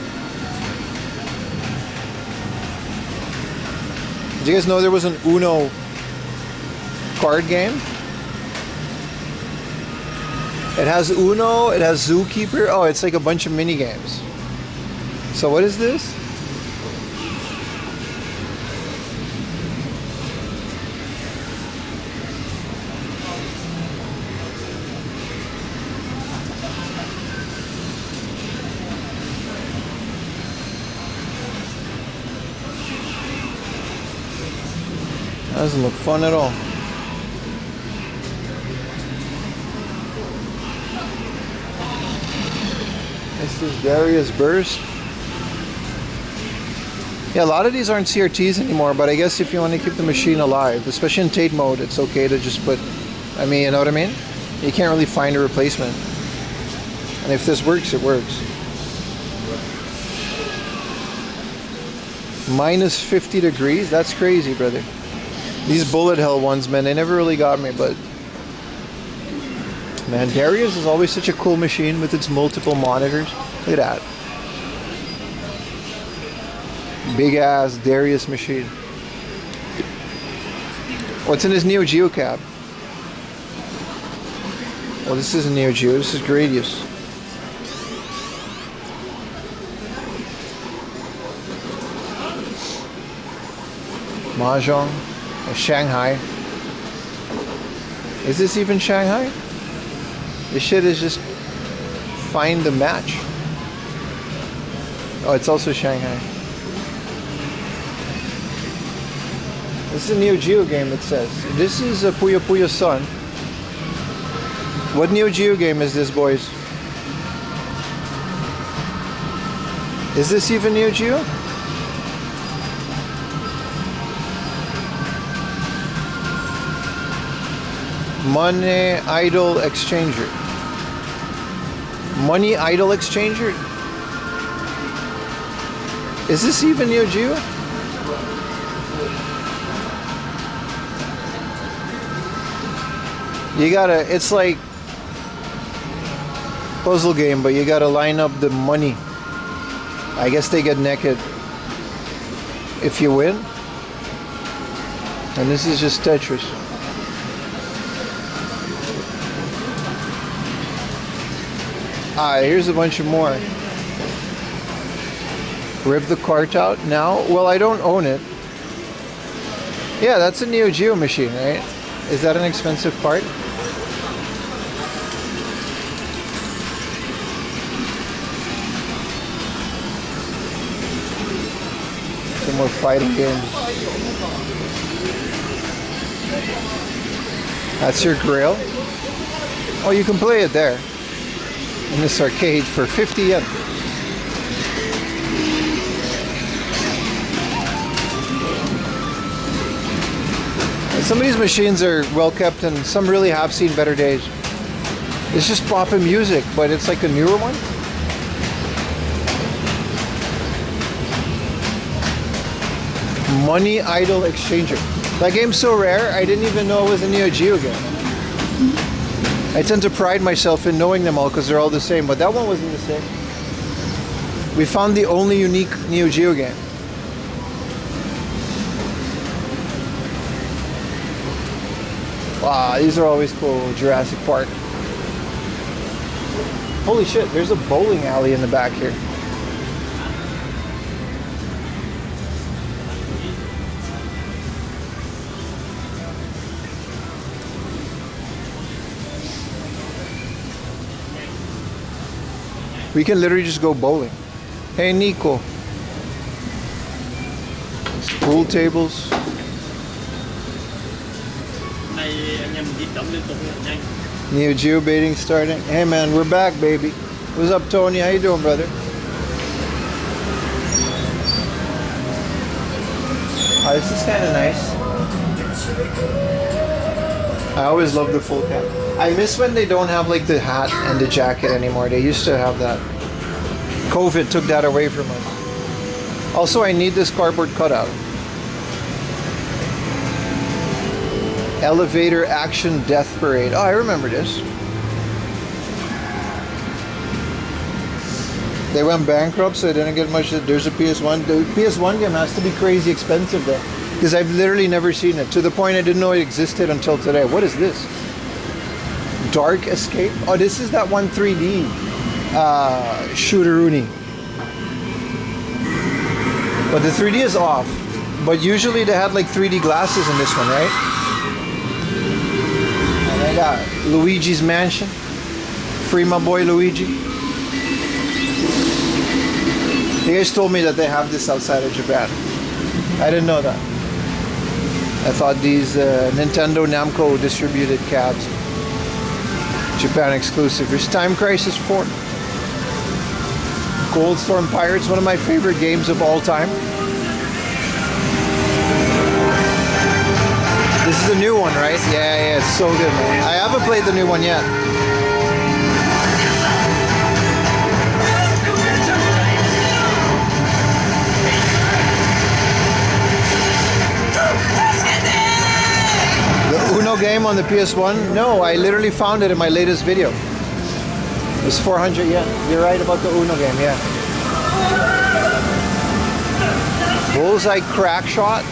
Did you guys know there was an Uno card game? It has Uno, it has Zookeeper. Oh, it's like a bunch of mini games. So what is this? Doesn't look fun at all. This is Darius Burst. Yeah, a lot of these aren't CRTs anymore, but I guess if you want to keep the machine alive, especially in Tate mode, it's okay to just put, I mean, you know what I mean? You can't really find a replacement. And if this works, it works. Minus 50 degrees? That's crazy, brother. These bullet hell ones, man, they never really got me, but man, Darius is always such a cool machine with its multiple monitors. Look at that. Big ass Darius machine. What's in his Neo Geo cab? Well, this isn't Neo Geo, this is Gradius. Mahjong. Shanghai. Is this even Shanghai? This shit is just find the match. Oh, it's also Shanghai. This is a Neo Geo game, it says. This is a Puyo Puyo Sun. What Neo Geo game is this, boys? Is this even Neo Geo? Money Idol Exchanger. Money Idol Exchanger? Is this even Neo Geo? You gotta, it's like puzzle game, but you gotta line up the money. I guess they get naked if you win. And this is just Tetris. Ah, here's a bunch of more. Rip the cart out now? Well, I don't own it. Yeah, that's a Neo Geo machine, right? Is that an expensive part? Some more fighting games. That's your Grail? Oh, you can play it there. In this arcade for 50 yen. Some of these machines are well kept and some really have seen better days. It's just popping music, but it's like a newer one. Money Idol Exchanger. That game's so rare, I didn't even know it was a Neo Geo game. I tend to pride myself in knowing them all because they're all the same, but that one wasn't the same. We found the only unique Neo Geo game. Wow, these are always cool. Jurassic Park. Holy shit, there's a bowling alley in the back here. We can literally just go bowling. Hey, Nico. Pool tables. Neo Geo baiting starting. Hey man, we're back, baby. What's up, Tony? How you doing, brother? Oh, this is kind of nice. I always love the full cap. I miss when they don't have like the hat and the jacket anymore. They used to have that. COVID took that away from us. Also, I need this cardboard cutout. Elevator Action Death Parade. Oh, I remember this. They went bankrupt, so I didn't get much. There's a PS1. The PS1 game has to be crazy expensive though, because I've literally never seen it. To the point I didn't know it existed until today. What is this? Dark Escape? Oh, this is that one 3D shooter-rooney. But the 3D is off. But usually they had like 3D glasses in this one, right? And I got Luigi's Mansion. Free my boy Luigi. You guys told me that they have this outside of Japan. I didn't know that. I thought these Nintendo Namco distributed cabs. Japan exclusive. There's Time Crisis 4. Goldstorm Pirates, one of my favorite games of all time. This is the new one, right? Yeah, it's so good, man. I haven't played the new one yet. The Uno game on the PS1? No, I literally found it in my latest video. It's 400 yen. You're right about the Uno game, yeah. Bullseye crack shot.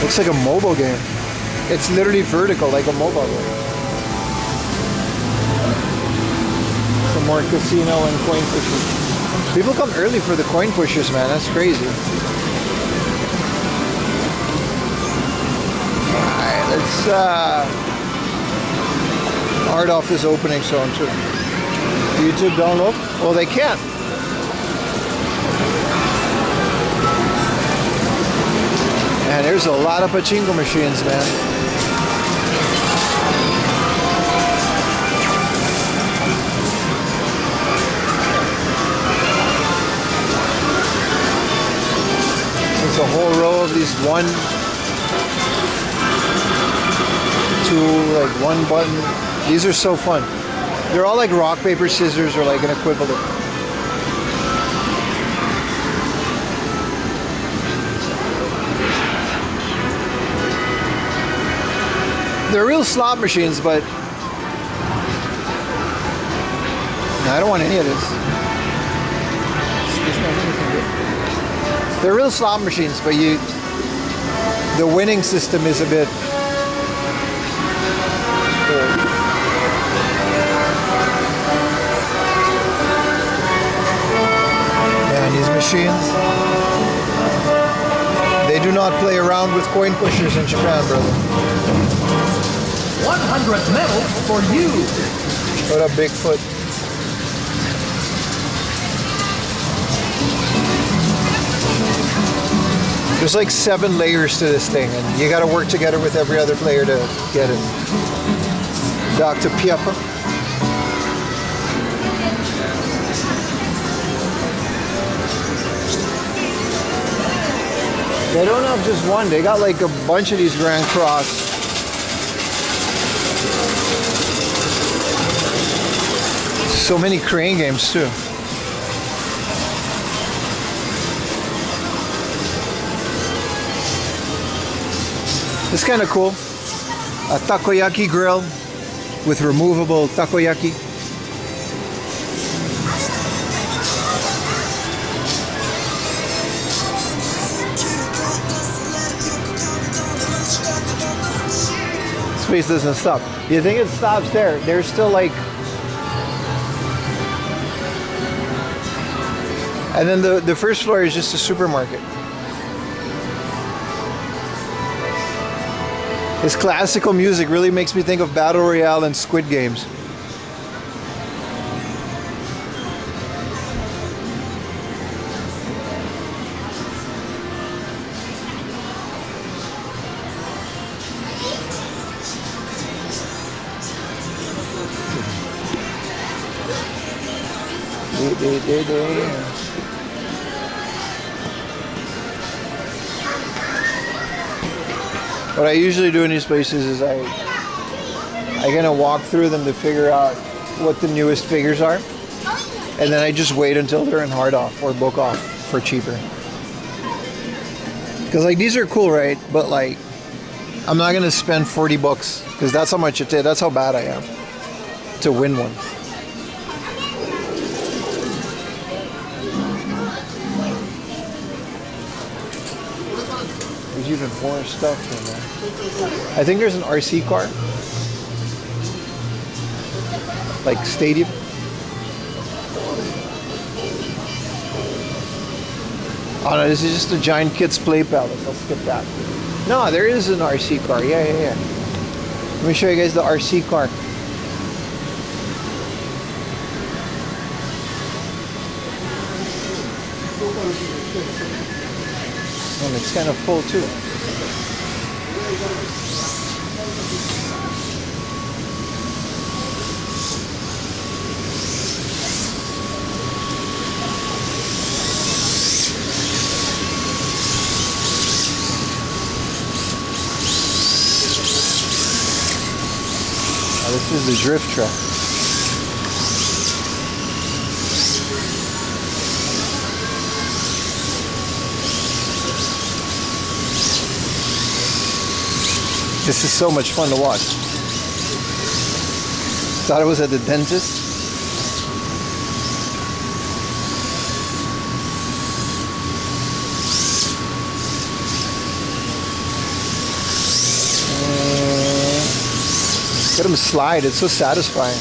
Looks like a mobile game. It's literally vertical, like a mobile game. Some more casino and coin pushers. People come early for the coin pushers, man. That's crazy. Alright, let's art off this opening song too. YouTube don't look? Well, they can't. Man, there's a lot of pachinko machines, man. There's a whole row of these one button. These are so fun. They're all like rock, paper, scissors or like an equivalent. They're real slot machines, but I don't want any of this. They're real slot machines, but the winning system is a bit old. Man, these machines, they do not play around with coin pushers in Japan, brother. 100 medals for you. What up, Bigfoot? There's like 7 layers to this thing, and you gotta work together with every other player to get it. Dr. Pieper. They don't have just one, they got like a bunch of these Grand Cross. So many crane games too. It's kind of cool. A takoyaki grill with removable takoyaki. Space doesn't stop. You think it stops there? There's still like... And then the first floor is just a supermarket. This classical music really makes me think of Battle Royale and Squid Games. What I usually do in these places is I kind of walk through them to figure out what the newest figures are, and then I just wait until they're in hard off or book off for cheaper. Because like these are cool, right? But like I'm not gonna spend 40 bucks because that's how much it is. That's how bad I am to win one. There's even more stuff in there. I think there's an RC car, like stadium. Oh no, this is just a giant kids play palace. I'll skip that. No, there is an RC car. Yeah. Let me show you guys the RC car. And it's kind of full too. This is the drift track. This is so much fun to watch. Thought it was at the dentist. Let him slide, it's so satisfying.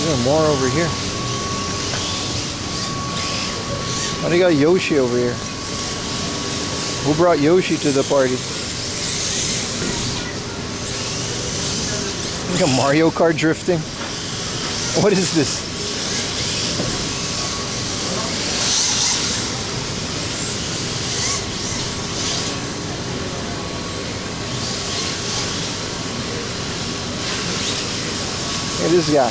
There's more over here. Why do you got Yoshi over here? Who brought Yoshi to the party? Like a Mario Kart drifting? What is this? Look at this guy.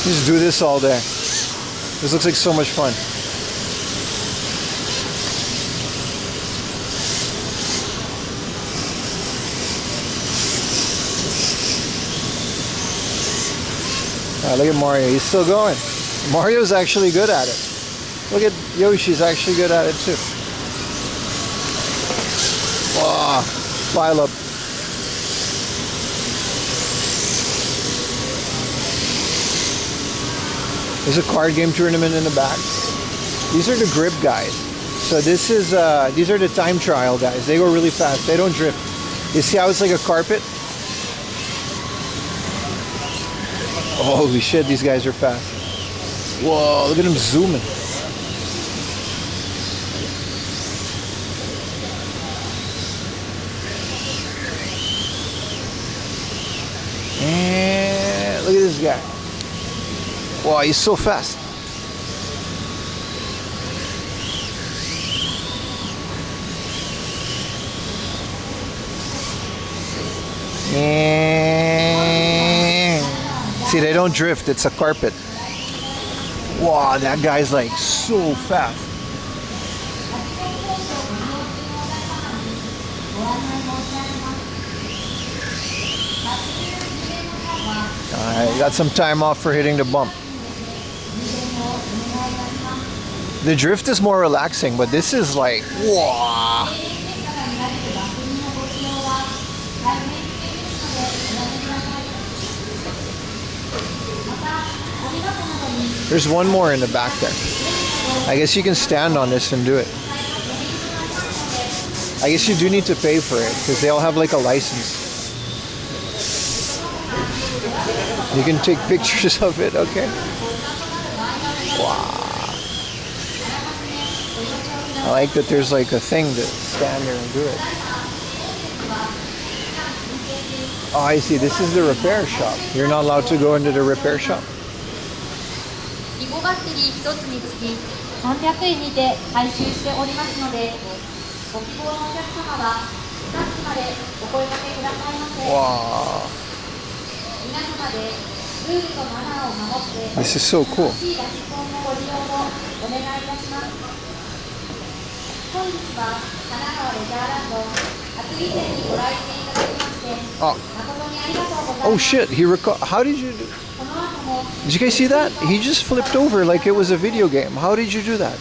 Just do this all day. This looks like so much fun. Look at Mario, he's still going. Mario's actually good at it. Look at Yoshi's actually good at it too. Wow, pile up. There's a card game tournament in the back. These are the grip guys. So this is these are the time trial guys. They go really fast. They don't drift. You see how it's like a carpet? Oh, holy shit, these guys are fast. Whoa, look at them zooming. And look at this guy. Wow, he's so fast. And see, they don't drift, it's a carpet. Wow, that guy's like so fast. Alright, got some time off for hitting the bump. The drift is more relaxing, but this is like, wow. There's one more in the back there. I guess you can stand on this and do it. I guess you do need to pay for it because they all have like a license. You can take pictures of it, okay? Wow. I like that there's like a thing to stand there and do it. Oh, I see. This is the repair shop. You're not allowed to go into the repair shop. バッテリー1つにつき300円にて回収しておりますので、ご希望のお客様はスタッフまでお声掛けくださいませ。皆様でルールとマナーを守って、 This is so cool. 正しいラジコンのご利用をお願いいたします。本日は神奈川レジャーランド厚木店にご来店いただきまして誠にありがとうございます。 Oh shit, how did you do? この後も Did you guys see that? He just flipped over like it was a video game. How did you do that?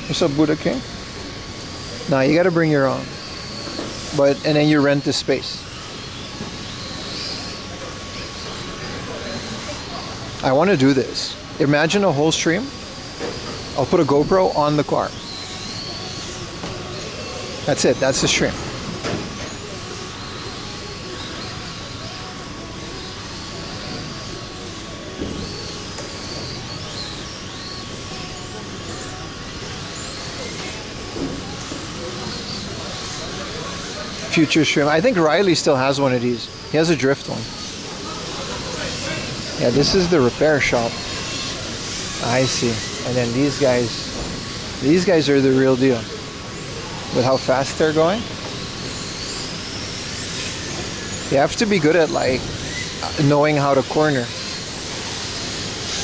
What's up, Buddha King? Nah, you gotta bring your own. And then you rent the space. I want to do this. Imagine a whole stream. I'll put a GoPro on the car. That's it. That's the stream. Future stream. I think Riley still has one of these. He has a drift one. Yeah, this is the repair shop. I see. And then these guys are the real deal. With how fast they're going. You have to be good at like knowing how to corner.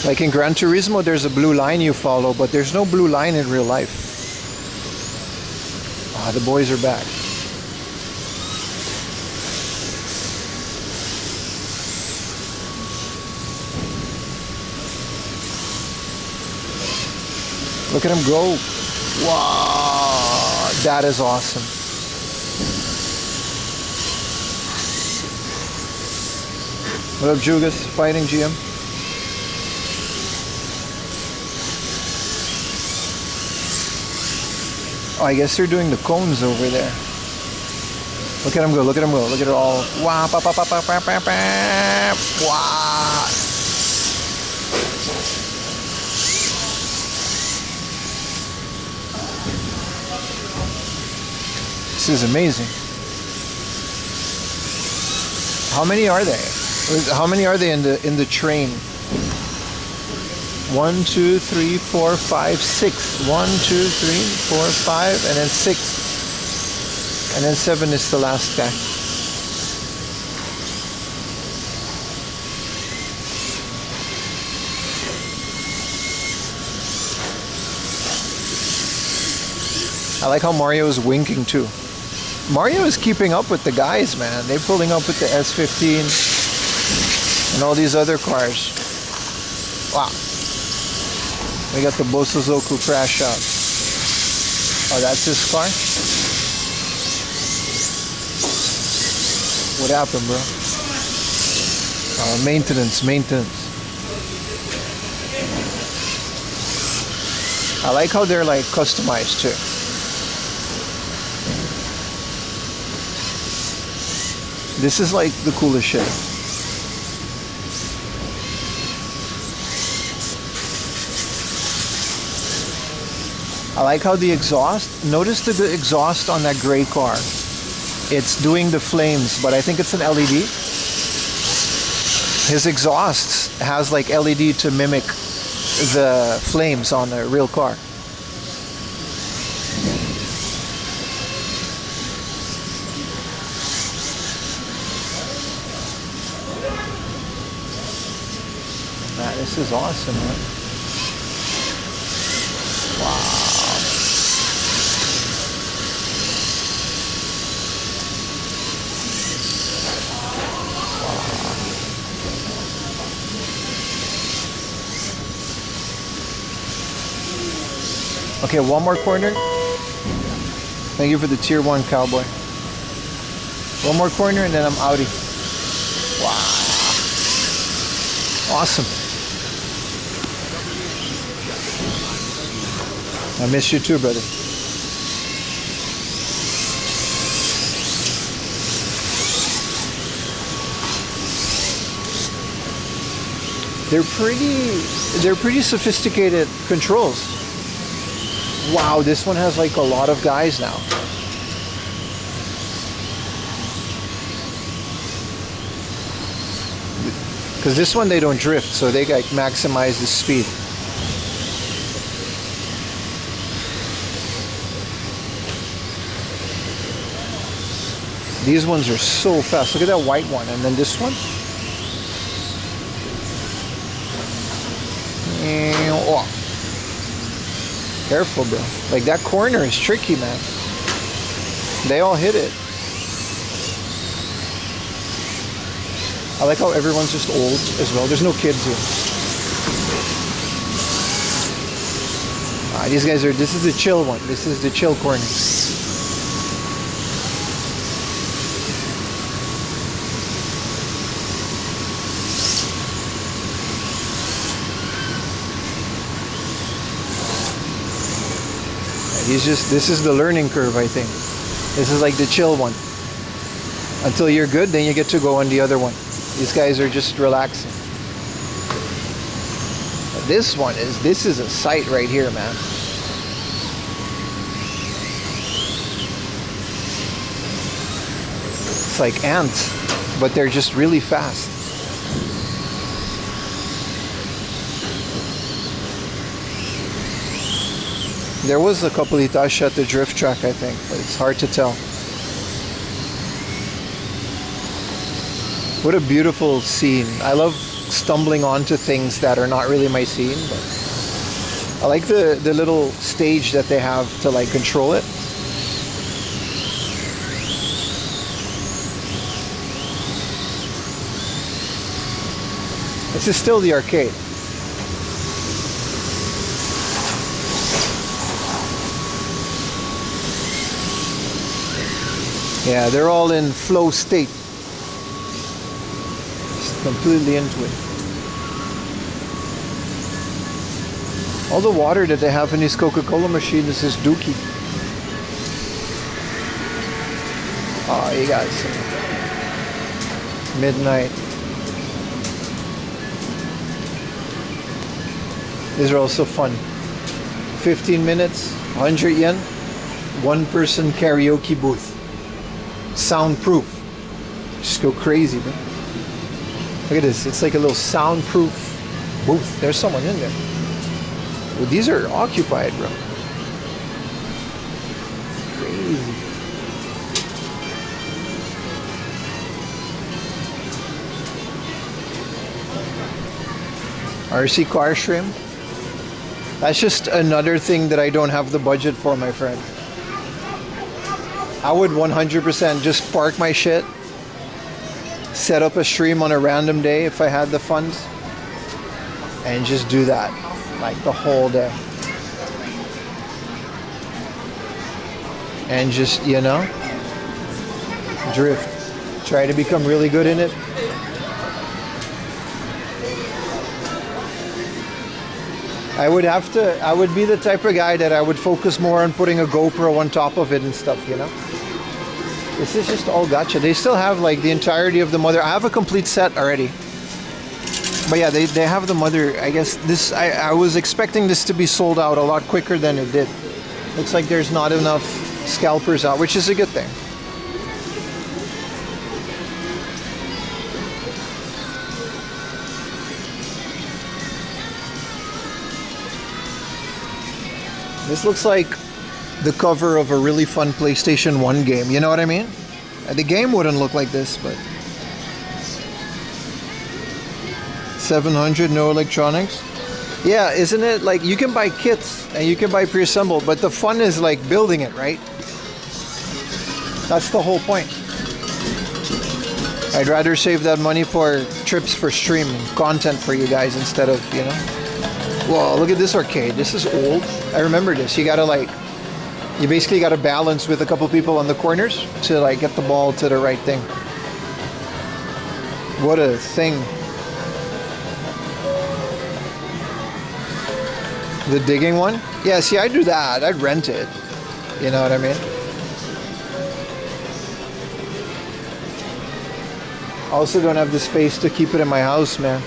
Like in Gran Turismo, there's a blue line you follow, but there's no blue line in real life. Ah, the boys are back. Look at him go. Wow, that is awesome. What up, Jugas? Fighting GM. Oh, I guess they're doing the cones over there. Look at him go, look at him go, look at it all. Wow, pa, pa, pa, pa, pa, pa, pa. Wow. This is amazing. How many are they? How many are they in the train? 1, 2, 3, 4, 5, 6. 1, 2, 3, 4, 5, and then 6. And then 7 is the last guy. I like how Mario is winking too. Mario is keeping up with the guys, man. They're pulling up with the S15 and all these other cars. Wow. We got the Bosozoku crash out. Oh, that's his car? What happened, bro? Maintenance. I like how they're like customized too. This is like the coolest shit. I like how the exhaust, notice the exhaust on that gray car. It's doing the flames, but I think it's an LED. His exhaust has like LED to mimic the flames on the real car. This is awesome, man. Wow. Okay, one more corner. Thank you for the tier 1 cowboy. One more corner and then I'm outie. Wow. Awesome. I miss you too, brother. They're pretty sophisticated controls. Wow, this one has like a lot of guys now. Because this one they don't drift, so they like maximize the speed. These ones are so fast. Look at that white one, and then this one. Oh. Careful, bro. Like that corner is tricky, man. They all hit it. I like how everyone's just old as well. There's no kids here. These guys are, this is the chill one. This is the chill corner. This is the learning curve, I think. This is like the chill one. Until you're good, then you get to go on the other one. These guys are just relaxing. But this is a sight right here, man. It's like ants, but they're just really fast. There was a couple Itachi at the drift track, I think, but it's hard to tell. What a beautiful scene. I love stumbling onto things that are not really my scene, but I like the little stage that they have to like control it. This is still the arcade. Yeah, they're all in flow state. Just completely into it. All the water that they have in these Coca-Cola machines is dookie. Oh, you guys. Midnight. These are also fun. 15 minutes, 100 yen, one person karaoke booth. Soundproof. Just go crazy, bro. Look at this. It's like a little soundproof booth. There's someone in there. Well, these are occupied, bro. Crazy. RC car stream. That's just another thing that I don't have the budget for, my friend. I would 100% just park my shit, set up a stream on a random day if I had the funds, and just do that like the whole day. And just, you know, drift. Try to become really good in it. I would be the type of guy that I would focus more on putting a GoPro on top of it and stuff, you know? This is just all gacha. They still have like the entirety of the mother. I have a complete set already. But yeah, they have the mother. I guess this, I was expecting this to be sold out a lot quicker than it did. Looks like there's not enough scalpers out, which is a good thing. This looks like the cover of a really fun PlayStation 1 game. You know what I mean? The game wouldn't look like this, but 700, no electronics. Yeah, isn't it like you can buy kits and you can buy pre-assembled, but the fun is like building it, right? That's the whole point. I'd rather save that money for trips for stream content for you guys instead of, you know. Whoa, look at this arcade. This is old. I remember this. You gotta like, you basically gotta balance with a couple people on the corners to like get the ball to the right thing. What a thing. The digging one? Yeah, see, I'd do that. I'd rent it. You know what I mean? I also don't have the space to keep it in my house, man.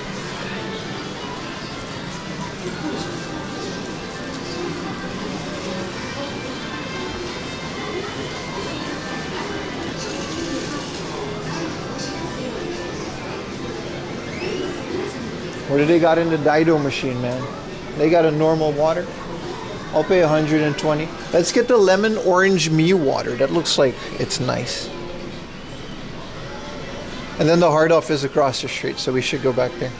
What do they got in the Dido machine, man? They got a normal water. I'll pay 120. Let's get the lemon orange Mew water. That looks like it's nice. And then the hard off is across the street, so we should go back there.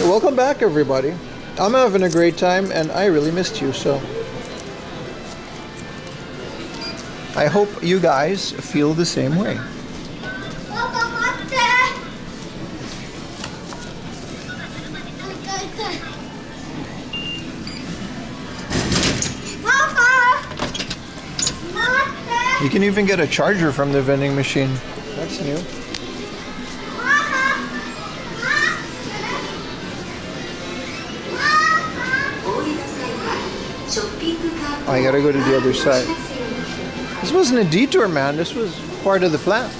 Welcome back, everybody. I'm having a great time, and I really missed you, so I hope you guys feel the same way. You can even get a charger from the vending machine. That's new. Oh, I gotta go to the other side. This wasn't a detour, man. This was part of the plan.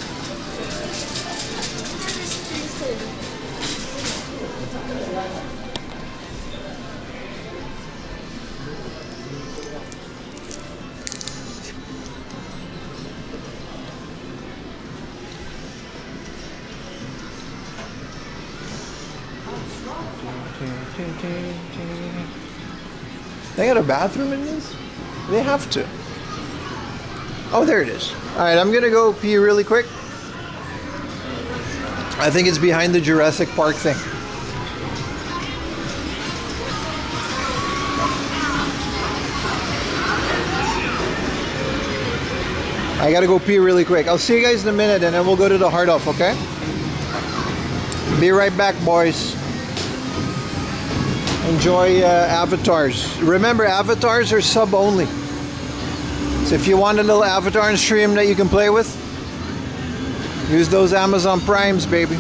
They got a bathroom in this? They have to. Oh, there it is. Alright, I'm gonna go pee really quick. I think it's behind the Jurassic Park thing. I gotta go pee really quick. I'll see you guys in a minute and then we'll go to the hard off, okay? Be right back, boys. Enjoy avatars. Remember, avatars are sub only. So if you want a little avatar and stream that you can play with, use those Amazon Primes, baby.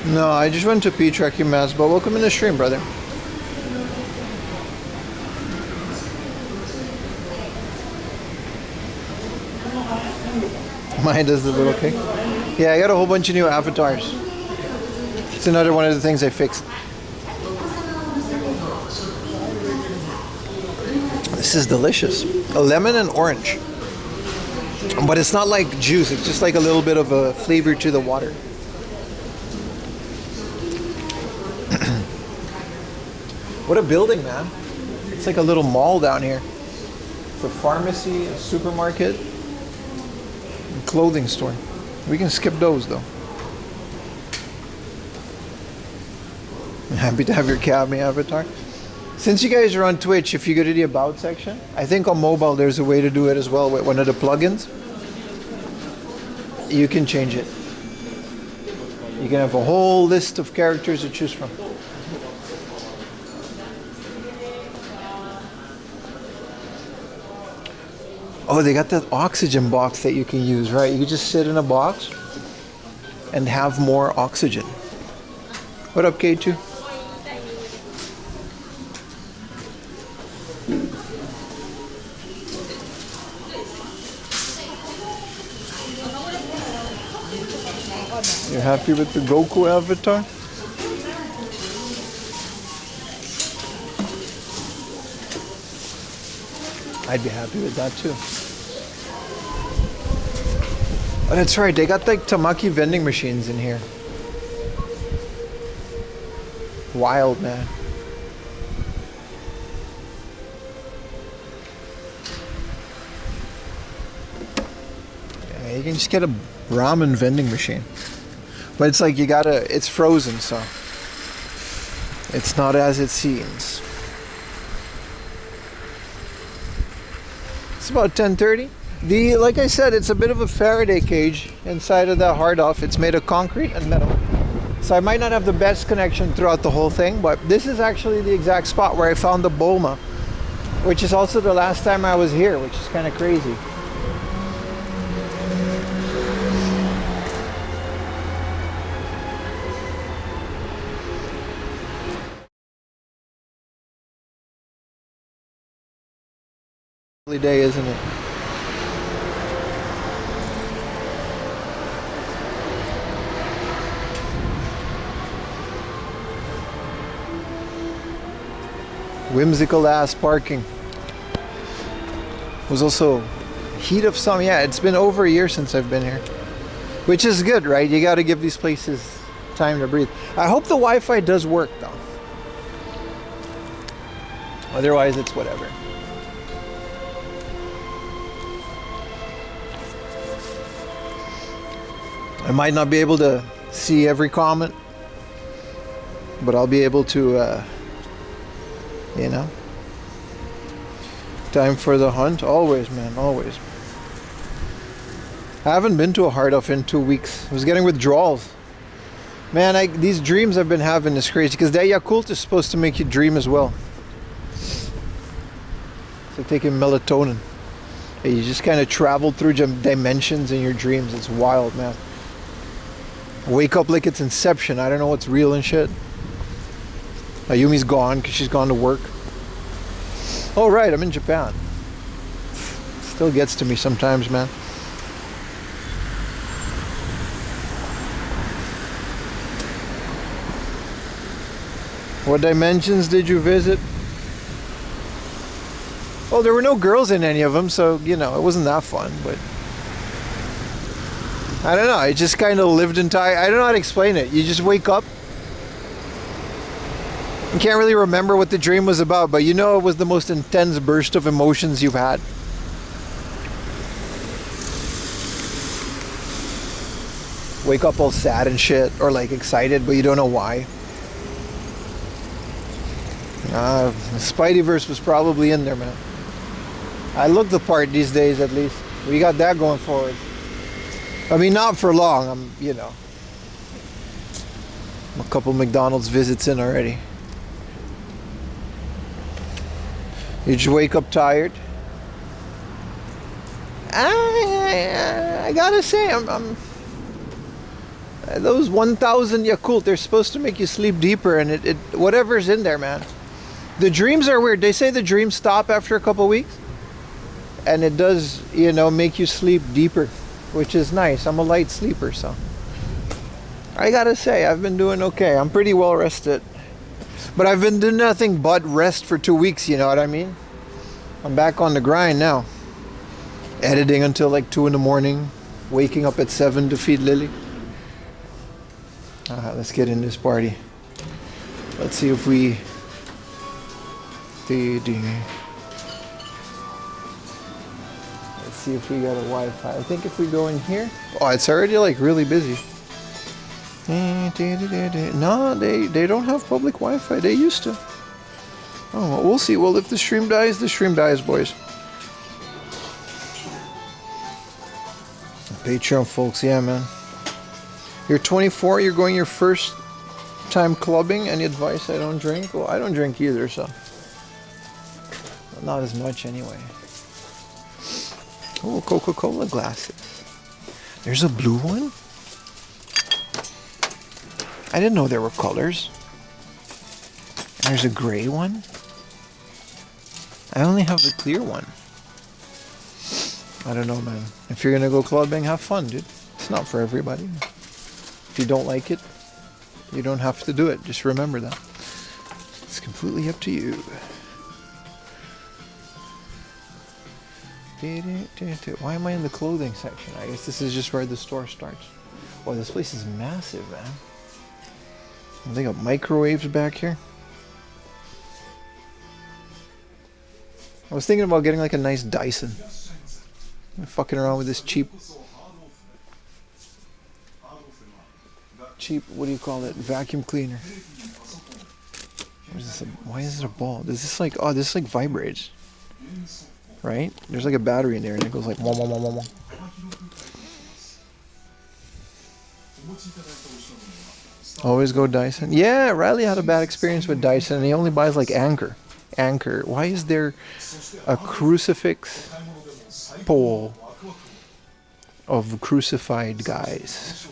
No, I just went to pee, Trekkie Mass, but welcome in the stream, brother. Mine does the little kick. Yeah, I got a whole bunch of new avatars. It's another one of the things I fixed. This is delicious. A lemon and orange. But it's not like juice, it's just like a little bit of a flavor to the water. What a building, man. It's like a little mall down here. It's a pharmacy, a supermarket, a clothing store. We can skip those though. I'm happy to have your Cami avatar. Since you guys are on Twitch, if you go to the About section, I think on mobile there's a way to do it as well with one of the plugins. You can change it. You can have a whole list of characters to choose from. Oh, they got that oxygen box that you can use, right? You can just sit in a box and have more oxygen. What up, K2? You're happy with the Goku avatar? I'd be happy with that too. Oh, that's right, they got like tamaki vending machines in here. Wild, man. Yeah, you can just get a ramen vending machine. But it's like it's frozen, so it's not as it seems. It's about 10:30. Like I said, it's a bit of a Faraday cage inside of the hard off. It's made of concrete and metal. So I might not have the best connection throughout the whole thing, but this is actually the exact spot where I found the Boma, which is also the last time I was here, which is kind of crazy. Day, isn't it? Whimsical ass parking. Was also heat of some. Yeah, it's been over a year since I've been here, which is good, right? You got to give these places time to breathe. I hope the Wi-Fi does work though. Otherwise, it's whatever. I might not be able to see every comment, but I'll be able to, you know. Time for the hunt. Always, man, always. I haven't been to a hard off in 2 weeks. I was getting withdrawals. Man, these dreams I've been having is crazy, because that Yakult is supposed to make you dream as well. It's like taking melatonin. You just kind of travel through dimensions in your dreams. It's wild, man. I wake up like it's Inception. I don't know what's real and shit. Ayumi's gone because she's gone to work. Oh, right, I'm in Japan. Still gets to me sometimes, man. What dimensions did you visit? Well, there were no girls in any of them, so, you know, it wasn't that fun, but I don't know, I just kind of lived in time. I don't know how to explain it. You just wake up. You can't really remember what the dream was about, but you know it was the most intense burst of emotions you've had. Wake up all sad and shit, or like excited, but you don't know why. Spideyverse was probably in there, man. I look the part these days, at least. We got that going forward. I mean, not for long. I'm a couple McDonald's visits in already. You just wake up tired. I gotta say, I'm those 1,000 Yakult, they're supposed to make you sleep deeper, and it whatever's in there, man. The dreams are weird. They say the dreams stop after a couple weeks, and it does, you know, make you sleep deeper, which is nice. I'm a light sleeper, so I gotta say, I've been doing okay. I'm pretty well rested, but I've been doing nothing but rest for 2 weeks, you know what I mean? I'm back on the grind now. Editing until like 2 in the morning, waking up at 7 to feed Lily. Let's get in this party. Let's see if we let's see if we got a Wi-Fi. I think if we go in here, oh, it's already like really busy. No, they don't have public Wi-Fi. They used to. Oh, well, we'll see. Well, if the stream dies, boys. Patreon folks, yeah, man. You're 24, you're going your first time clubbing. Any advice? I don't drink. Well, I don't drink either, so not as much anyway. Oh, Coca-Cola glasses. There's a blue one? I didn't know there were colors. There's a gray one. I only have the clear one. I don't know, man. If you're gonna go clubbing, have fun, dude. It's not for everybody. If you don't like it, you don't have to do it. Just remember that. It's completely up to you. Why am I in the clothing section? I guess this is just where the store starts. Oh, this place is massive, man. They got microwaves back here. I was thinking about getting like a nice Dyson. I'm fucking around with this cheap, what do you call it? Vacuum cleaner. Why is it a ball? Is this like, oh, this like vibrates. Right? There's like a battery in there and it goes like wah, wah, wah, wah, wah. Always go Dyson. Yeah, Riley had a bad experience with Dyson and he only buys like Anchor. Why is there a crucifix pole of crucified guys?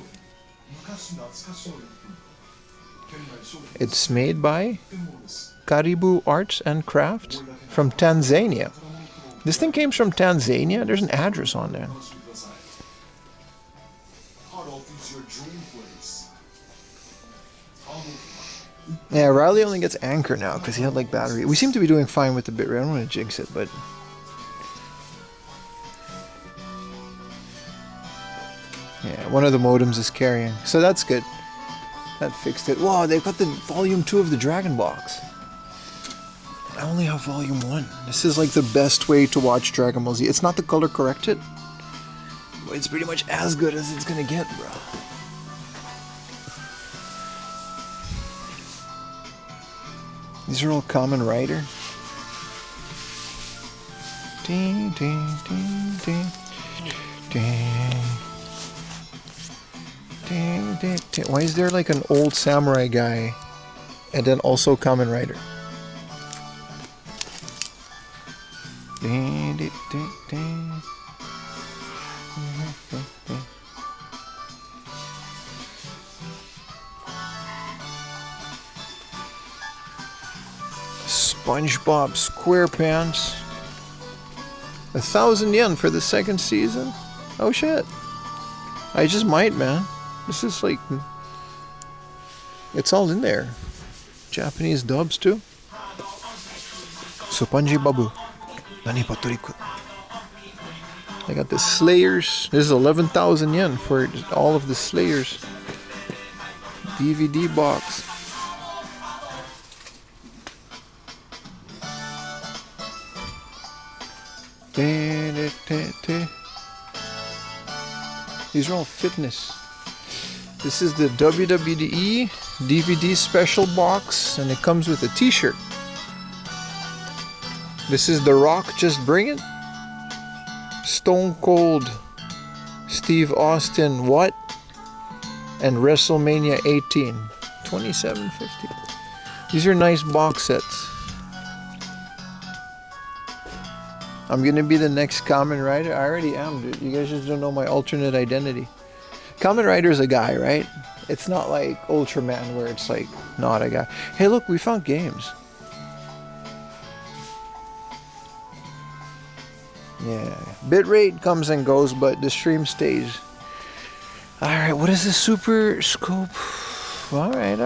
It's made by Karibu Arts and Crafts from Tanzania. This thing came from Tanzania? There's an address on there. Yeah, Riley only gets Anchor now because he had like battery. We seem to be doing fine with the bitrate. I don't want to jinx it, but yeah, one of the modems is carrying, so that's good. That fixed it. Wow, they've got the volume 2 of the Dragon Box. I only have volume 1. This is like the best way to watch Dragon Ball Z. It's not the color corrected, but it's pretty much as good as it's gonna get, bro. These are all Kamen Rider. Ding, ding, ding, ding. Ding. Ding, ding, ding. Why is there like an old samurai guy and then also Kamen Rider? Ding, ding, ding, ding. SpongeBob SquarePants. 1,000 yen for the second season? Oh shit. I just might, man. This is like, it's all in there. Japanese dubs too. Supanji Babu. Nani Patoriku. I got the Slayers. This is 11,000 yen for all of the Slayers DVD box. These are all fitness. This is the WWE DVD special box and it comes with a t-shirt. This is The Rock, Just Bring It. Stone Cold Steve Austin, What? And WrestleMania 18. $27.50. These are nice box sets. I'm gonna be the next Kamen Rider. I already am, dude. You guys just don't know my alternate identity. Kamen Rider is a guy, right? It's not like Ultraman where it's like not a guy. Hey, look, we found games. Yeah, bitrate comes and goes, but the stream stays. All right, what is the Super Scope? All right.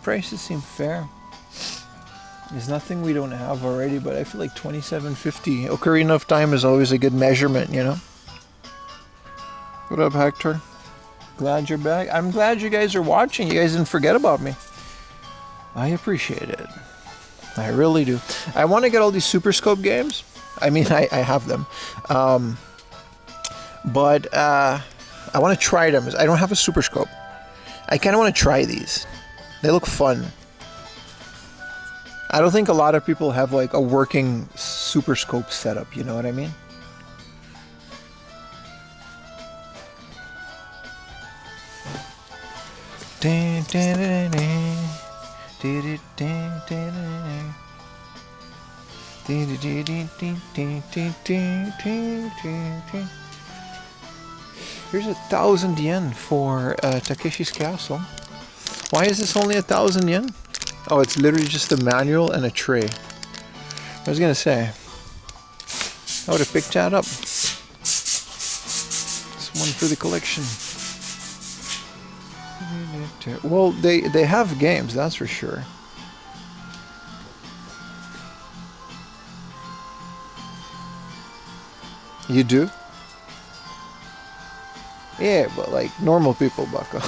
Prices seem fair. There's nothing we don't have already, but I feel like $27.50. Ocarina of Time is always a good measurement, you know? What up, Hector? Glad you're back. I'm glad you guys are watching. You guys didn't forget about me. I appreciate it. I really do. I want to get all these Super Scope games. I mean, I have them. But I want to try them. I don't have a Super Scope. I kind of want to try these. They look fun. I don't think a lot of people have like a working Super Scope setup, you know what I mean? Here's 1,000 yen for Takeshi's Castle. Why is this only 1,000 yen? Oh, it's literally just a manual and a tray. I was gonna say, I would have picked that up. This one for the collection. Well, they have games, that's for sure. You do? Yeah, but like normal people, bucko.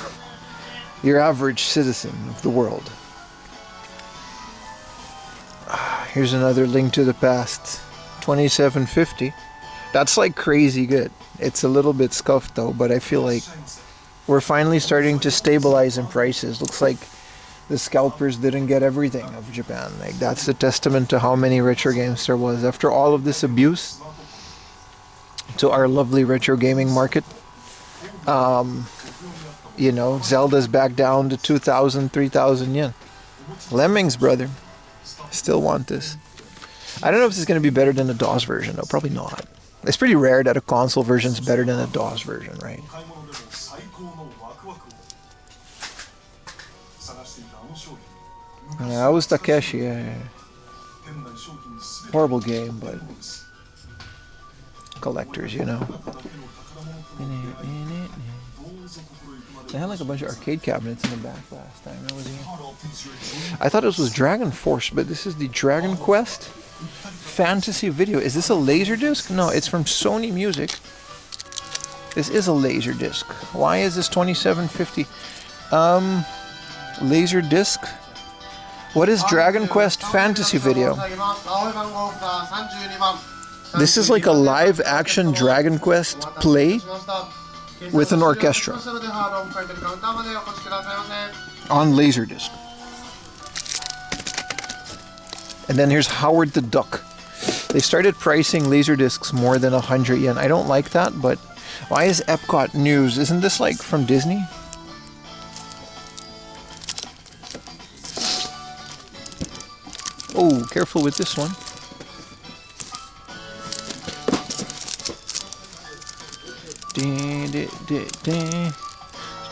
Your average citizen of the world. Here's another Link to the Past. 2750. That's like crazy good. It's a little bit scuffed though, but I feel like we're finally starting to stabilize in prices. Looks like the scalpers didn't get everything of Japan. Like that's a testament to how many retro games there was. After all of this abuse to our lovely retro gaming market, you know, Zelda's back down to 2,000, 3,000 yen. Lemmings, brother. Still want this. I don't know if this is going to be better than the DOS version, though. Probably not. It's pretty rare that a console version is better than a DOS version, right? That was Takeshi. Yeah. Horrible game, but collectors, you know. They had like a bunch of arcade cabinets in the back last time I was here. I thought this was Dragon Force, but this is the Dragon Quest Fantasy Video. Is this a Laserdisc? No, it's from Sony Music. This is a Laserdisc. Why is this 2750? Laserdisc? What is Dragon Quest Fantasy Video? This is like a live action Dragon Quest play with an orchestra on Laserdisc. And then here's Howard the Duck. They started pricing Laserdiscs more than 100 yen. I don't like that, but why is Epcot News? Isn't this like from Disney? Oh, careful with this one.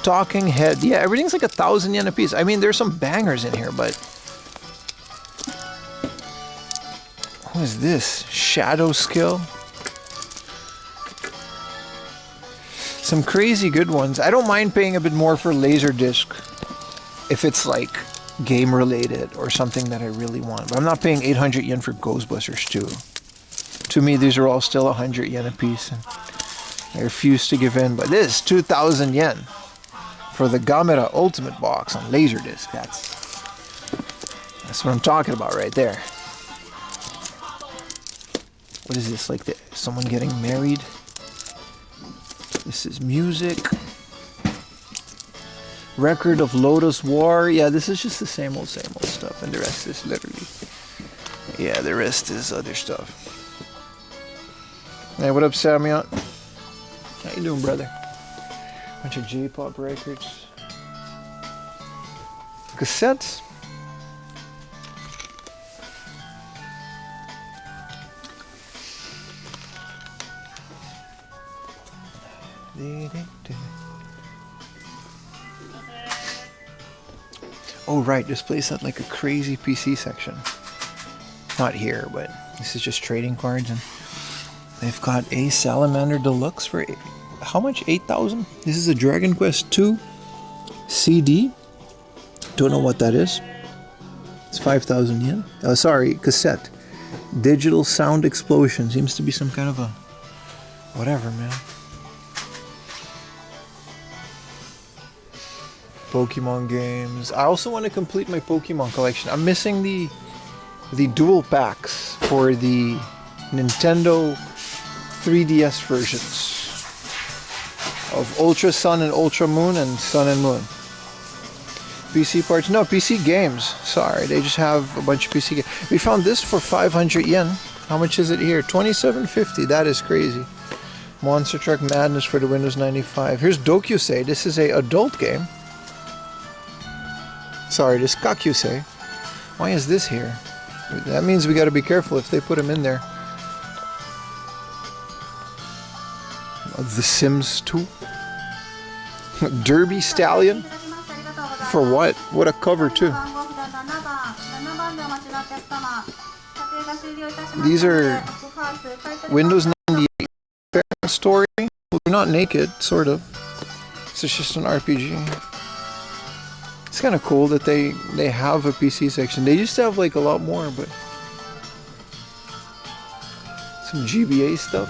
Talking Head. Yeah, everything's like 1,000 yen a piece. I mean, there's some bangers in here, but what is this? Shadow Skill. Some crazy good ones. I don't mind paying a bit more for Laserdisc if it's like game related or something that I really want. But I'm not paying 800 yen for Ghostbusters 2. To me, these are all still 100 yen a piece. And I refuse to give in, but this is 2,000 yen for the Gamera Ultimate Box on Laserdisc. That's what I'm talking about right there. What is this? Like someone getting married? This is music. Record of Lotus War. Yeah, this is just the same old stuff, and the rest is literally. Yeah, the rest is other stuff. Hey, what up, Samuel? How you doing, brother? Bunch of J-pop records. Cassettes. Oh, right, this place had like a crazy PC section. Not here, but this is just trading cards, and they've got a Salamander Deluxe for how much? 8,000? This is a Dragon Quest 2 CD. Don't know what that is. It's 5,000 yen. Oh, sorry, cassette. Digital Sound Explosion. Seems to be some kind of a whatever, man. Pokemon games. I also want to complete my Pokemon collection. I'm missing the dual packs for the Nintendo 3DS versions of Ultra Sun and Ultra Moon and Sun and Moon. PC parts? No, PC games. Sorry, they just have a bunch of PC games. We found this for 500 yen. How much is it here? 2750. That is crazy. Monster Truck Madness for the Windows 95. Here's Dokusei. This is a adult game. Sorry, this Kakusei. Why is this here? That means we got to be careful if they put them in there. The Sims 2. Derby Stallion? For what? What a cover too. These are Windows 98 story. Well, they're not naked, sort of. It's just an RPG. It's kind of cool that they have a PC section. They used to have like a lot more, but some GBA stuff.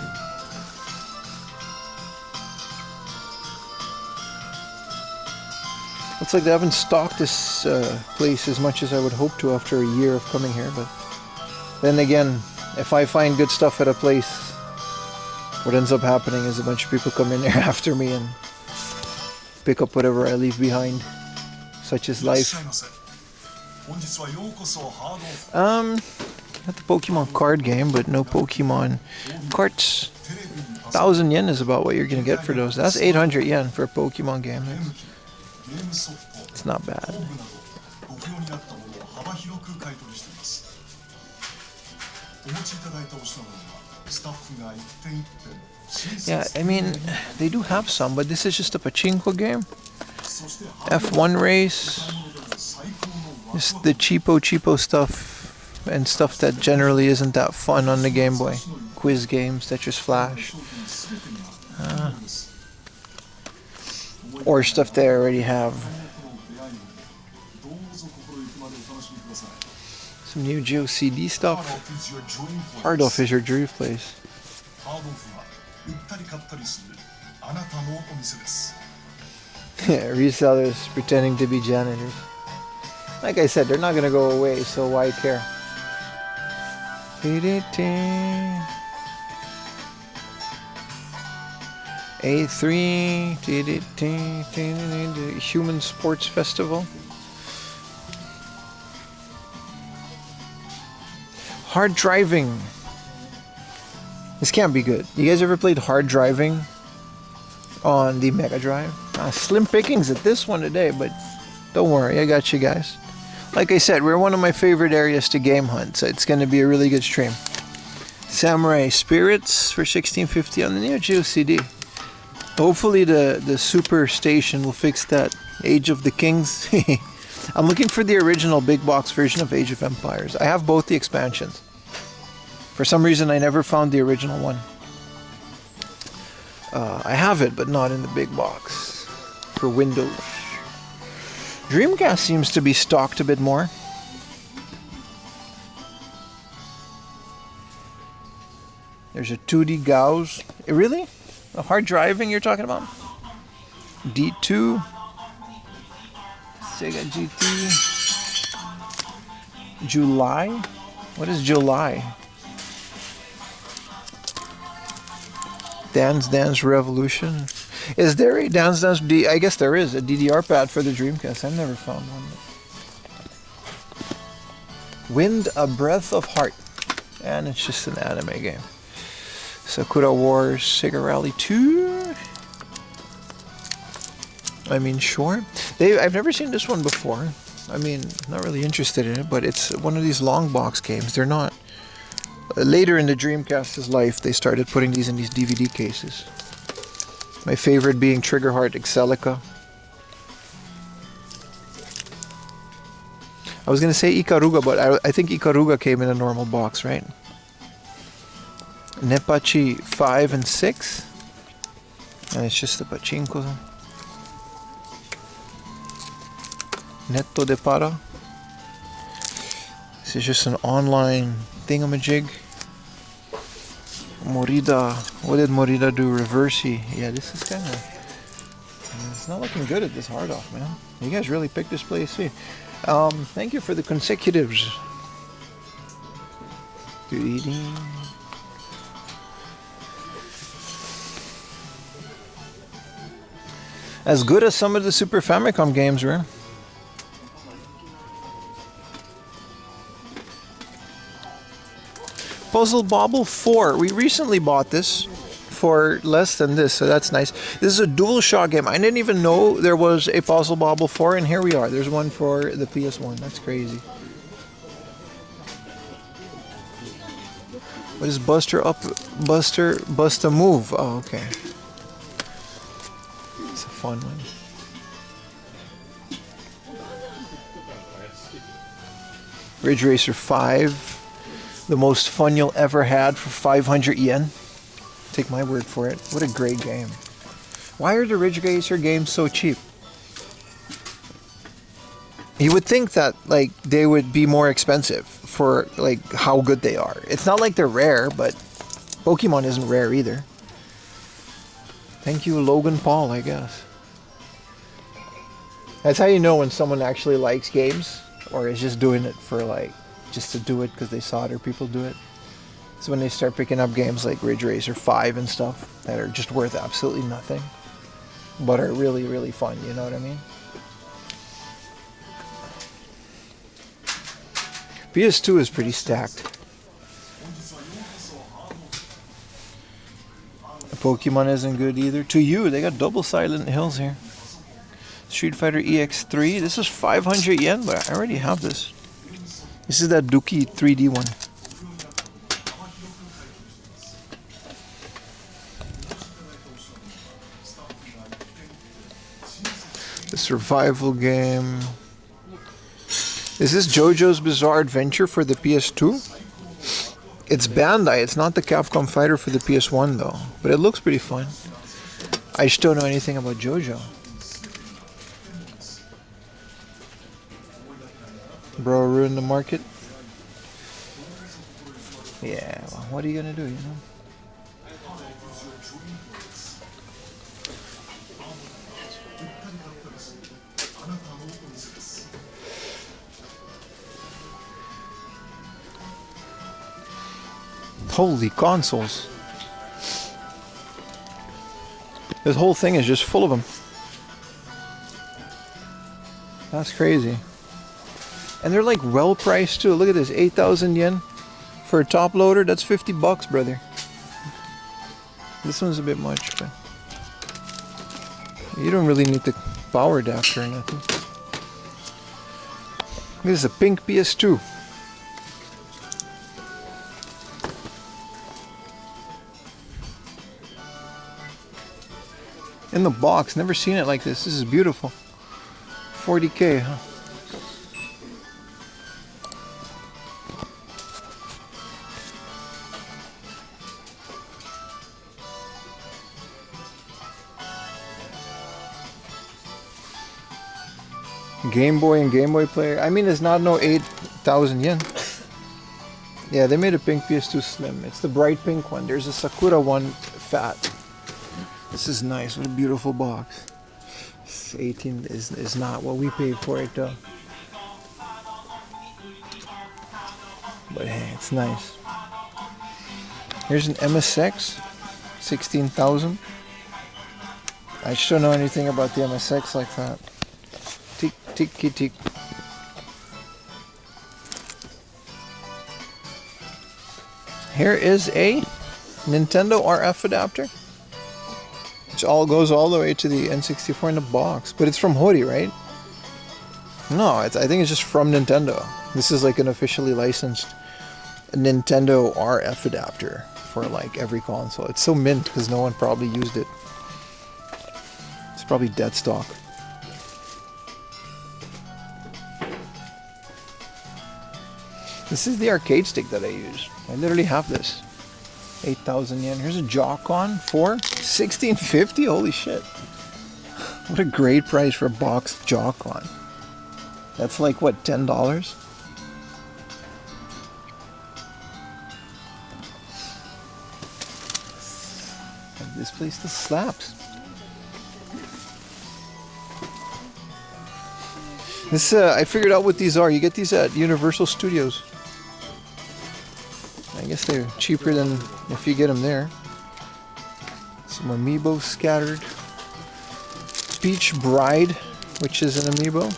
Looks like they haven't stocked this place as much as I would hope to after a year of coming here, but then again, if I find good stuff at a place, what ends up happening is a bunch of people come in there after me and pick up whatever I leave behind. Such is life. Got the Pokemon card game, but no Pokemon carts. 1,000 yen is about what you're gonna get for those. That's 800 yen for a Pokemon game. It's not bad. Yeah, I mean, they do have some, but this is just a pachinko game. F1 race. Just the cheapo stuff and stuff that generally isn't that fun on the Game Boy. Quiz games, Tetris Flash. Or stuff they already have. Some New Geo CD stuff. Hardolf is your dream place. Resellers pretending to be janitors. Like I said, they're not gonna go away, so why care? A3 Human Sports Festival. Hard driving. This can't be good. You guys ever played hard driving on the Mega Drive? Slim pickings at this one today, but don't worry, I got you guys. Like I said, we're one of my favorite areas to game hunt, so it's going to be a really good stream. Samurai Spirits for 1650 on the Neo Geo CD. Hopefully the Super Station will fix that Age of the Kings. I'm looking for the original big box version of Age of Empires. I have both the expansions. For some reason, I never found the original one. I have it, but not in the big box. For Windows. Dreamcast seems to be stocked a bit more. There's a 2D Gauss. Really? A hard driving you're talking about? D2. Sega GT. July? What is July? Dance Dance Revolution. Is there a Dance Dance D? I guess there is a DDR pad for the Dreamcast. I've never found one. Wind a Breath of Heart. And it's just an anime game. Sakura Wars, Sega Rally 2. I mean, sure. I've never seen this one before. I mean, not really interested in it, but it's one of these long box games. They're not. Later in the Dreamcast's life, they started putting these in these DVD cases. My favorite being Trigger Heart Excelica. I was going to say Ikaruga, but I think Ikaruga came in a normal box, right? Nepachi 5 and 6. And it's just a pachinko. Netto de Para. This is just an online thingamajig. Morida. What did Morida do? Reversey. Yeah, this is kind of... It's not looking good at this hard off, man. You guys really picked this place here. Thank you for the consecutives. As good as some of the Super Famicom games were. Puzzle Bobble 4. We recently bought this for less than this, so that's nice. This is a DualShock game. I didn't even know there was a Puzzle Bobble 4, and here we are. There's one for the PS1. That's crazy. What is Buster up? Bust a move. Oh, okay. It's a fun one. Ridge Racer 5. The most fun you'll ever had for 500 yen. Take my word for it. What a great game. Why are the Ridge Racer games so cheap? You would think that like they would be more expensive for like how good they are. It's not like they're rare, but Pokemon isn't rare either. Thank you, Logan Paul, I guess. That's how you know when someone actually likes games or is just doing it for like just to do it because they saw other people do it. It's when they start picking up games like Ridge Racer 5 and stuff that are just worth absolutely nothing, but are really, really fun, you know what I mean? PS2 is pretty stacked. Pokemon isn't good either. To you, they got double Silent Hills here. Street Fighter EX3. This is 500 yen, but I already have this. This is that Dookie 3D one. The survival game. Is this JoJo's Bizarre Adventure for the PS2? It's Bandai, it's not the Capcom Fighter for the PS1 though. But it looks pretty fun. I just don't know anything about JoJo. Bro, ruin the market? Yeah, well, what are you gonna do, you know? Holy consoles. This whole thing is just full of them. That's crazy. And they're like well priced too. Look at this, 8,000 yen for a top loader. That's 50 bucks, brother. This one's a bit much, but you don't really need the power adapter or nothing. This is a pink PS2. In the box, never seen it like this. This is beautiful. 40K, huh? Game Boy and Game Boy player. I mean, it's not no 8,000 yen. Yeah, they made a pink PS2 Slim. It's the bright pink one. There's a Sakura one fat. This is nice. What a beautiful box. 18 is not what we paid for it though. But hey, it's nice. Here's an MSX. 16,000. I just don't know anything about the MSX like that. Tick, tick, tick. Here is a Nintendo RF adapter. Which all goes all the way to the N64 in the box. But it's from Hori, right? No, I think it's just from Nintendo. This is like an officially licensed Nintendo RF adapter for like every console. It's so mint because no one probably used it. It's probably dead stock. This is the arcade stick that I use. I literally have this. 8,000 yen. Here's a Joy-Con for 1650. Holy shit. What a great price for a boxed Joy-Con. That's like what, $10? This place still slaps. This I figured out what these are. You get these at Universal Studios. I guess they're cheaper than if you get them there. Some amiibo scattered. Peach Bride, which is an amiibo.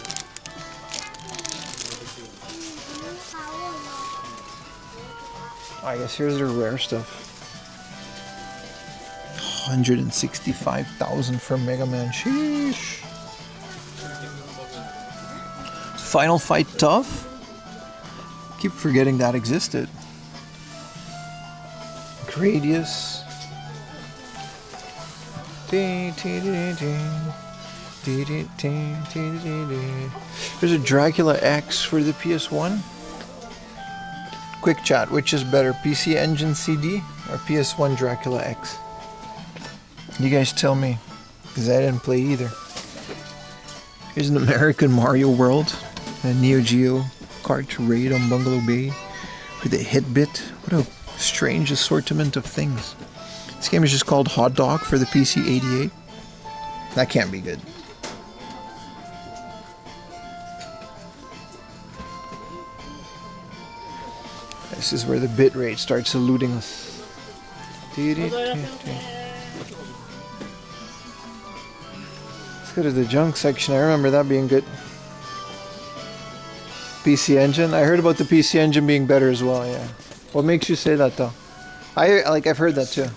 I guess here's the rare stuff. 165,000 for Mega Man. Sheesh. Final Fight Tough. Keep forgetting that existed. Gradius. There's a Dracula X for the PS1. Quick chat, which is better, PC Engine CD or PS1 Dracula X? You guys tell me, because I didn't play either. Here's an American Mario World, a Neo Geo card to raid on Bungalow Bay with a hit bit. What a strange assortment of things. This game is just called Hot Dog for the PC 88. That can't be good. This is where the bitrate starts eluding us. Let's go to the junk section. I remember that being good. PC Engine. I heard about the PC Engine being better as well, yeah. What makes you say that though? I've heard that too.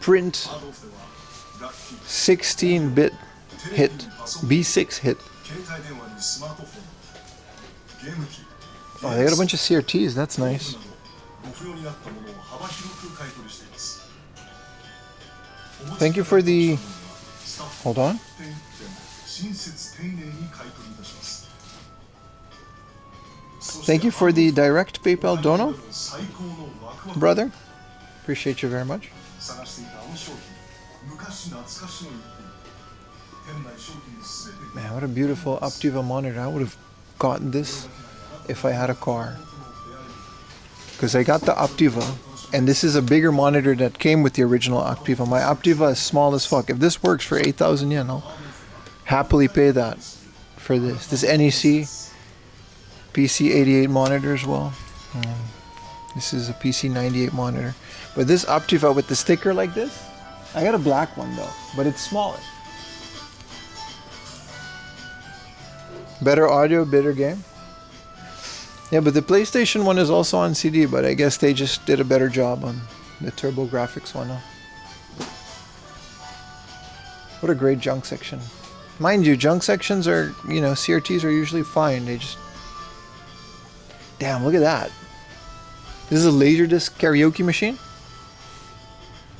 Print 16-bit hit. B6 hit. Oh, they got a bunch of CRTs. That's nice. Thank you for the... Hold on. Thank you for the direct PayPal dono, brother. Appreciate you very much. Man, what a beautiful Optiva monitor. I would have gotten this if I had a car. Because I got the Optiva, and this is a bigger monitor that came with the original Optiva. My Optiva is small as fuck. If this works for 8,000 yen, I'll happily pay that for this. This NEC PC 88 monitor as well. This is a PC 98 monitor. But this Optiva with the sticker like this, I got a black one though, but it's smaller. Better audio, better game. Yeah, but the PlayStation one is also on CD, but I guess they just did a better job on the Turbo Graphics one. What a great junk section. Mind you, junk sections are, you know, CRTs are usually fine. They just... Damn, look at that. This is a Laserdisc karaoke machine.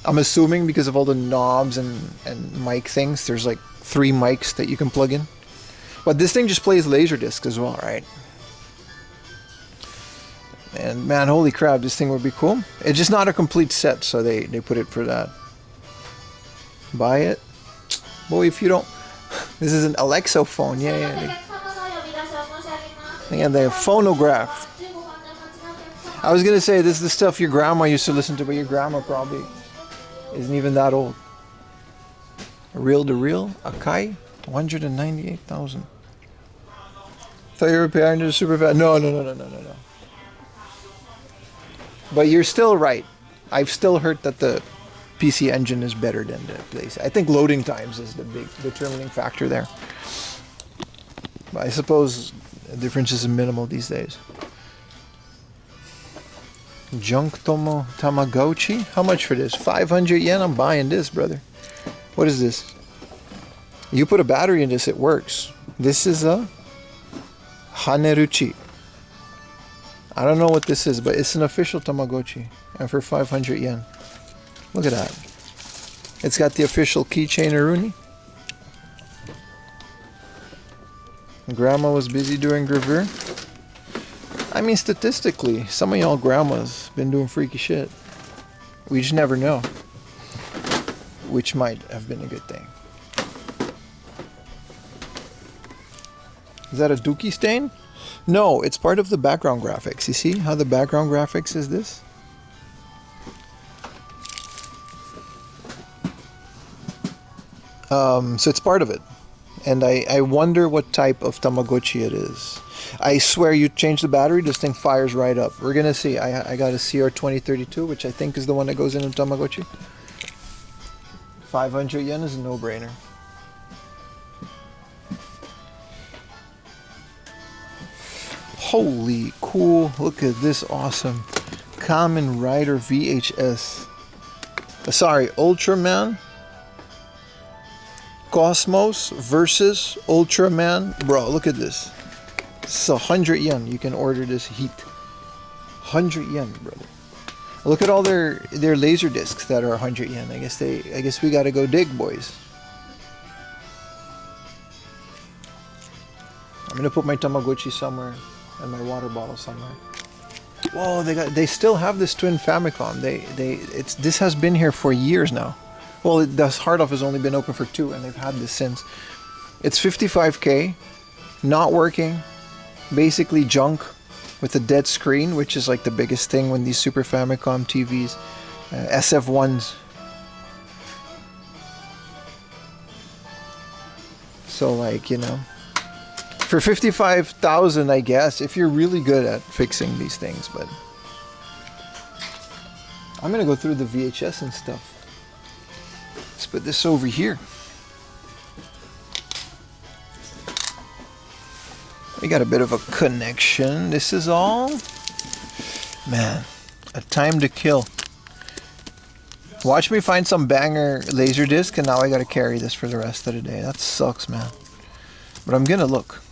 I'm assuming because of all the knobs and mic things, there's like 3 mics that you can plug in. But this thing just plays Laserdisc as well, right? And man, holy crap, this thing would be cool. It's just not a complete set, so they put it for that. Buy it. Boy, if you don't... This is an Alexa phone, yeah. They got the phonograph. I was gonna say, this is the stuff your grandma used to listen to, but your grandma probably isn't even that old. Reel to reel, Akai, 198,000. Thought you were paying to super fast. No. But you're still right. I've still heard that the PC Engine is better than the PlayStation. I think loading times is the big determining factor there. But I suppose the difference is minimal these days. Junk Tomo Tamagotchi? How much for this? 500 yen? I'm buying this, brother. What is this? You put a battery in this, it works. This is a Haneruchi. I don't know what this is, but it's an official Tamagotchi. And for 500 yen. Look at that. It's got the official keychain Aruni. Grandma was busy doing gravure. I mean, statistically, some of y'all grandmas been doing freaky shit. We just never know. Which might have been a good thing. Is that a dookie stain? No, it's part of the background graphics. You see how the background graphics is this? So it's part of it. And I wonder what type of Tamagotchi it is. I swear you change the battery, this thing fires right up. We're gonna see. I got a CR2032, which I think is the one that goes in a Tamagotchi. 500 yen is a no-brainer. Holy cool, look at this awesome Kamen Rider VHS. Sorry, Ultraman Cosmos versus Ultraman. Bro, look at this. It's 100 yen. You can order this heat. 100 yen, brother. Look at all their laser discs that are 100 yen. I guess we gotta go dig, boys. I'm gonna put my Tamagotchi somewhere and my water bottle somewhere. Whoa, they still have this twin Famicom. This has been here for years now. Well, the hard off has only been open for 2, and they've had this since. It's 55k, not working, basically junk, with a dead screen, which is like the biggest thing when these Super Famicom TVs, SF1s. So like, you know, for 55,000, I guess, if you're really good at fixing these things, but I'm gonna go through the VHS and stuff. Let's put this over here. We got a bit of a connection. This is all, man, a time to kill. Watch me find some banger laser disc, and now I gotta carry this for the rest of the day. That sucks, man. But I'm gonna look.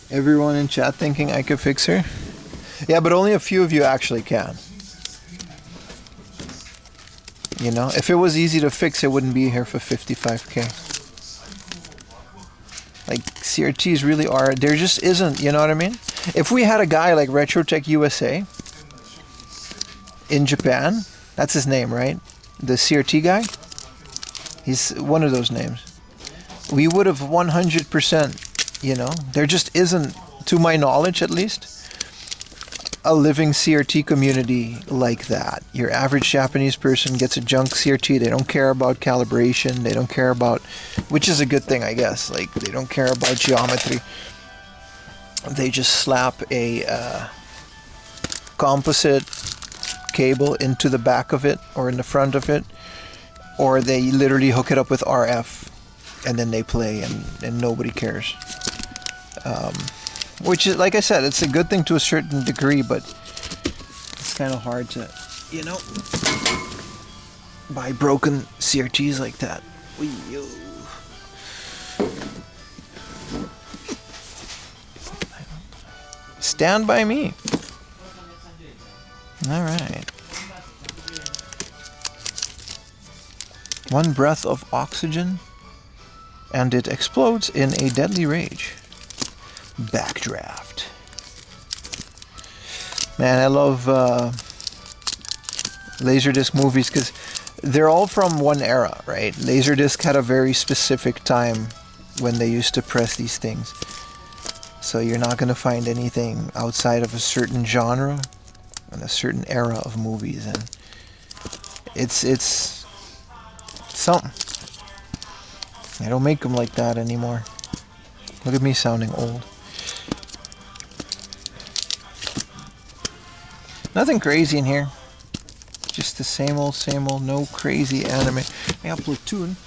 Everyone in chat thinking I could fix her? Yeah, but only a few of you actually can. You know, if it was easy to fix, it wouldn't be here for 55k. Like, CRTs really are, there just isn't, you know what I mean? If we had a guy like Retrotech USA in Japan, that's his name, right? The CRT guy? He's one of those names. We would have 100%, you know? There just isn't, to my knowledge at least, a living CRT community like that. Your average Japanese person gets a junk CRT. They don't care about calibration. They don't care about, which is a good thing, I guess. Like, they don't care about geometry. They just slap a composite cable into the back of it or in the front of it, or they literally hook it up with RF and then they play, and nobody cares. Which is, like I said, it's a good thing to a certain degree, but it's kind of hard to, you know, buy broken CRTs like that. Stand by me. All right. One breath of oxygen, and it explodes in a deadly rage. Backdraft. Man, I love Laserdisc movies because they're all from one era, right? Laserdisc had a very specific time when they used to press these things. So you're not going to find anything outside of a certain genre and a certain era of movies, and it's something. They don't make them like that anymore. Look at me sounding old. Nothing crazy in here. Just the same old, no crazy anime. I got Platoon.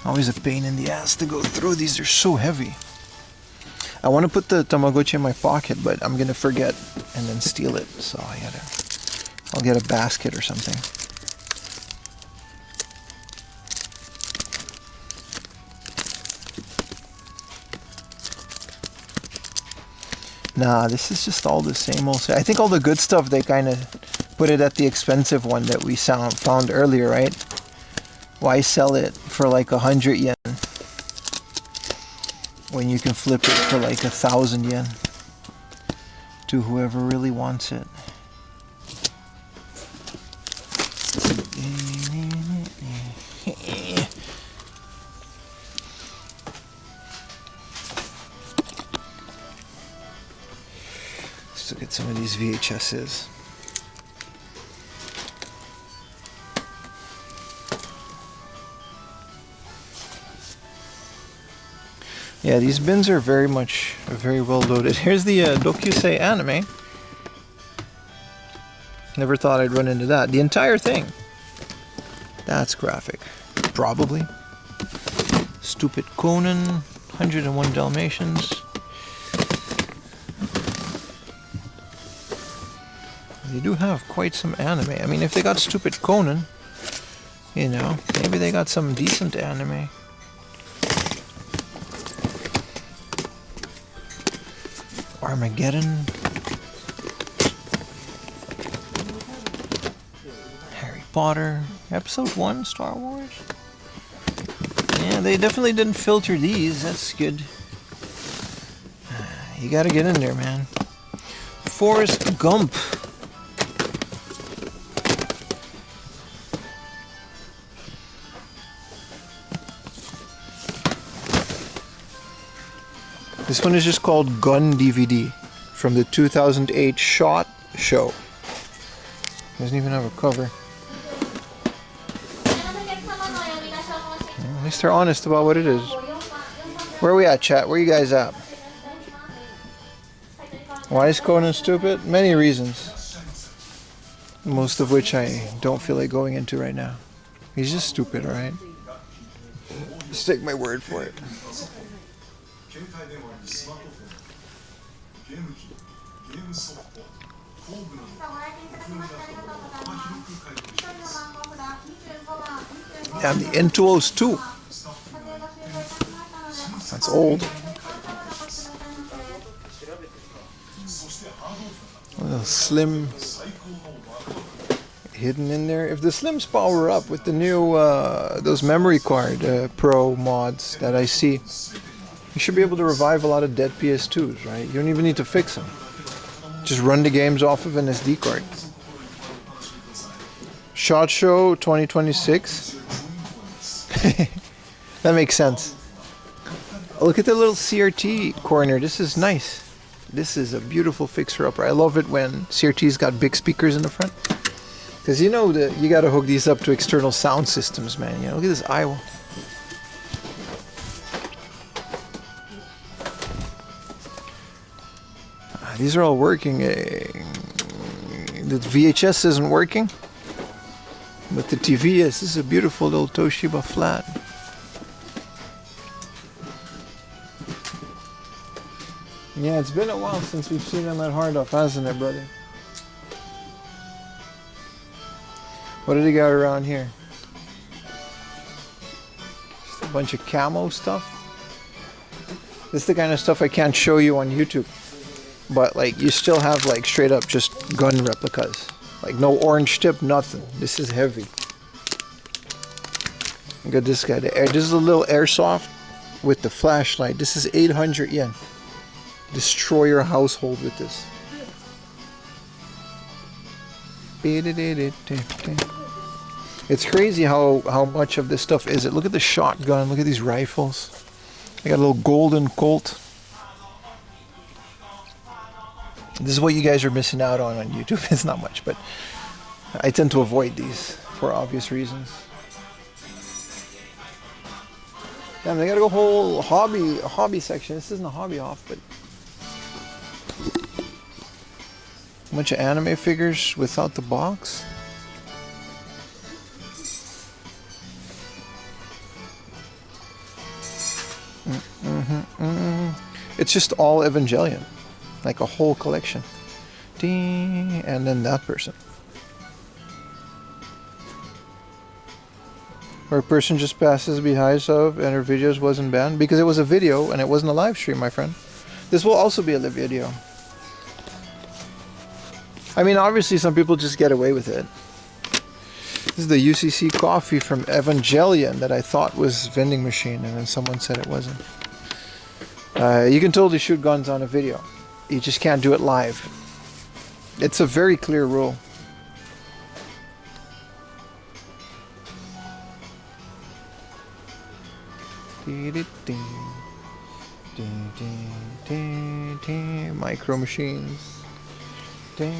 Always a pain in the ass to go through these. They're so heavy. I want to put the Tamagotchi in my pocket, but I'm gonna forget and then steal it. So I'll get a basket or something. Nah, this is just all the same old. I think all the good stuff, they kind of put it at the expensive one that we found earlier, right? Why sell it for like 100 yen when you can flip it for like 1,000 yen to whoever really wants it? Let's look at some of these VHSs. Yeah, these bins are very well loaded. Here's the Dokusei anime. Never thought I'd run into that. The entire thing. That's graphic. Probably. Stupid Conan, 101 Dalmatians. They do have quite some anime. I mean, if they got Stupid Conan, you know, maybe they got some decent anime. Armageddon. Harry Potter. Episode 1, Star Wars. Yeah, they definitely didn't filter these. That's good. You gotta get in there, man. Forrest Gump. This one is just called Gun DVD from the 2008 SHOT Show. Doesn't even have a cover. At least they're honest about what it is. Where are we at, chat? Where are you guys at? Why is Conan stupid? Many reasons. Most of which I don't feel like going into right now. He's just stupid, alright? Just take my word for it. And the N2Os too. That's old. A little slim hidden in there. If the slims power up with the new those memory card Pro mods that I see, you should be able to revive a lot of dead PS2s, right? You don't even need to fix them. Just run the games off of an SD card. SHOT Show 2026. That makes sense. Look at the little CRT corner. This is nice. This is a beautiful fixer-upper. I love it when CRT's got big speakers in the front. Because you know that you gotta hook these up to external sound systems, man. You know, look at this Iowa. These are all working. The VHS isn't working, but the TV is. This is a beautiful little Toshiba flat. Yeah, it's been a while since we've seen them at Hard Up, hasn't it, brother? What do they got around here? Just a bunch of camo stuff. This is the kind of stuff I can't show you on YouTube. But like, you still have like straight up just gun replicas. Like no orange tip, nothing. This is heavy. Look at this guy. This is a little airsoft with the flashlight. This is 800 yen. Destroy your household with this. It's crazy how much of this stuff is it. Look at the shotgun. Look at these rifles. They got a little golden Colt. This is what you guys are missing out on YouTube. It's not much, but I tend to avoid these for obvious reasons. Damn, they got a whole hobby section. This isn't a hobby off, but a bunch of anime figures without the box. It's just all Evangelion. Like a whole collection. Ding, and then that person. Or a person just passes behind of and her videos wasn't banned because it was a video and it wasn't a live stream, my friend. This will also be a live video. I mean, obviously some people just get away with it. This is the UCC coffee from Evangelion that I thought was vending machine, and then someone said it wasn't. You can totally shoot guns on a video. You just can't do it live. It's a very clear rule. Micro machines. A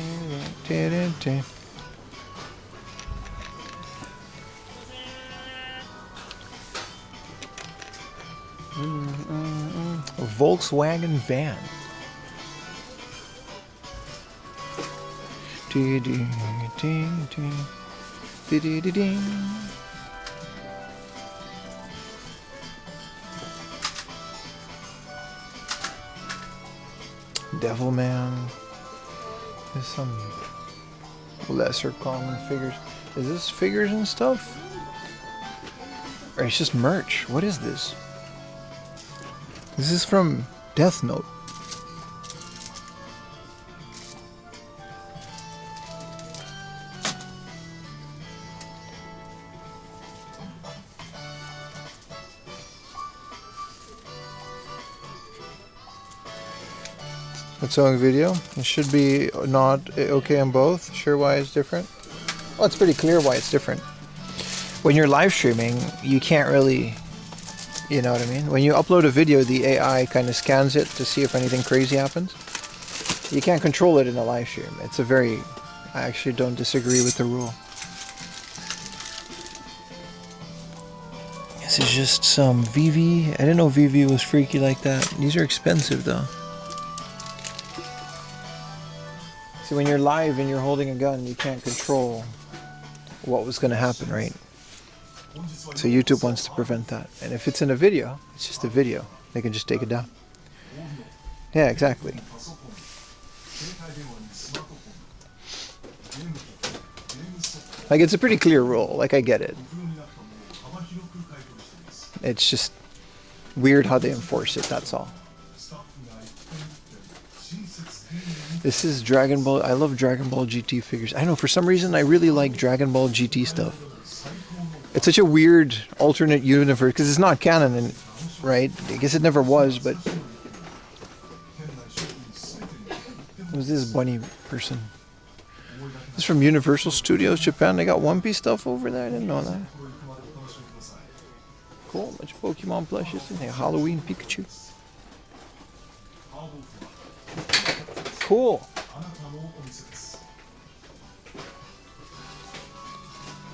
Volkswagen van. Devilman. There's some lesser common figures. Is this figures and stuff? Or it's just merch? What is this? This is from Death Note. What's song video? It should be not okay on both. Sure why it's different? Well, it's pretty clear why it's different. When you're live streaming, you can't really, you know what I mean? When you upload a video, the AI kind of scans it to see if anything crazy happens. You can't control it in a live stream. It's a very, I actually don't disagree with the rule. This is just some VV. I didn't know VV was freaky like that. These are expensive though. See, when you're live and you're holding a gun, you can't control what was going to happen, right? So YouTube wants to prevent that. And if it's in a video, it's just a video. They can just take it down. Yeah, exactly. Like, it's a pretty clear rule. Like, I get it. It's just weird how they enforce it, that's all. This is Dragon Ball. I love Dragon Ball GT figures. I know, for some reason, I really like Dragon Ball GT stuff. It's such a weird alternate universe, because it's not canon, right? I guess it never was, but... Who's this bunny person? This is from Universal Studios Japan. They got One Piece stuff over there? I didn't know that. Cool, bunch of Pokemon plushes in there. Halloween Pikachu. Cool.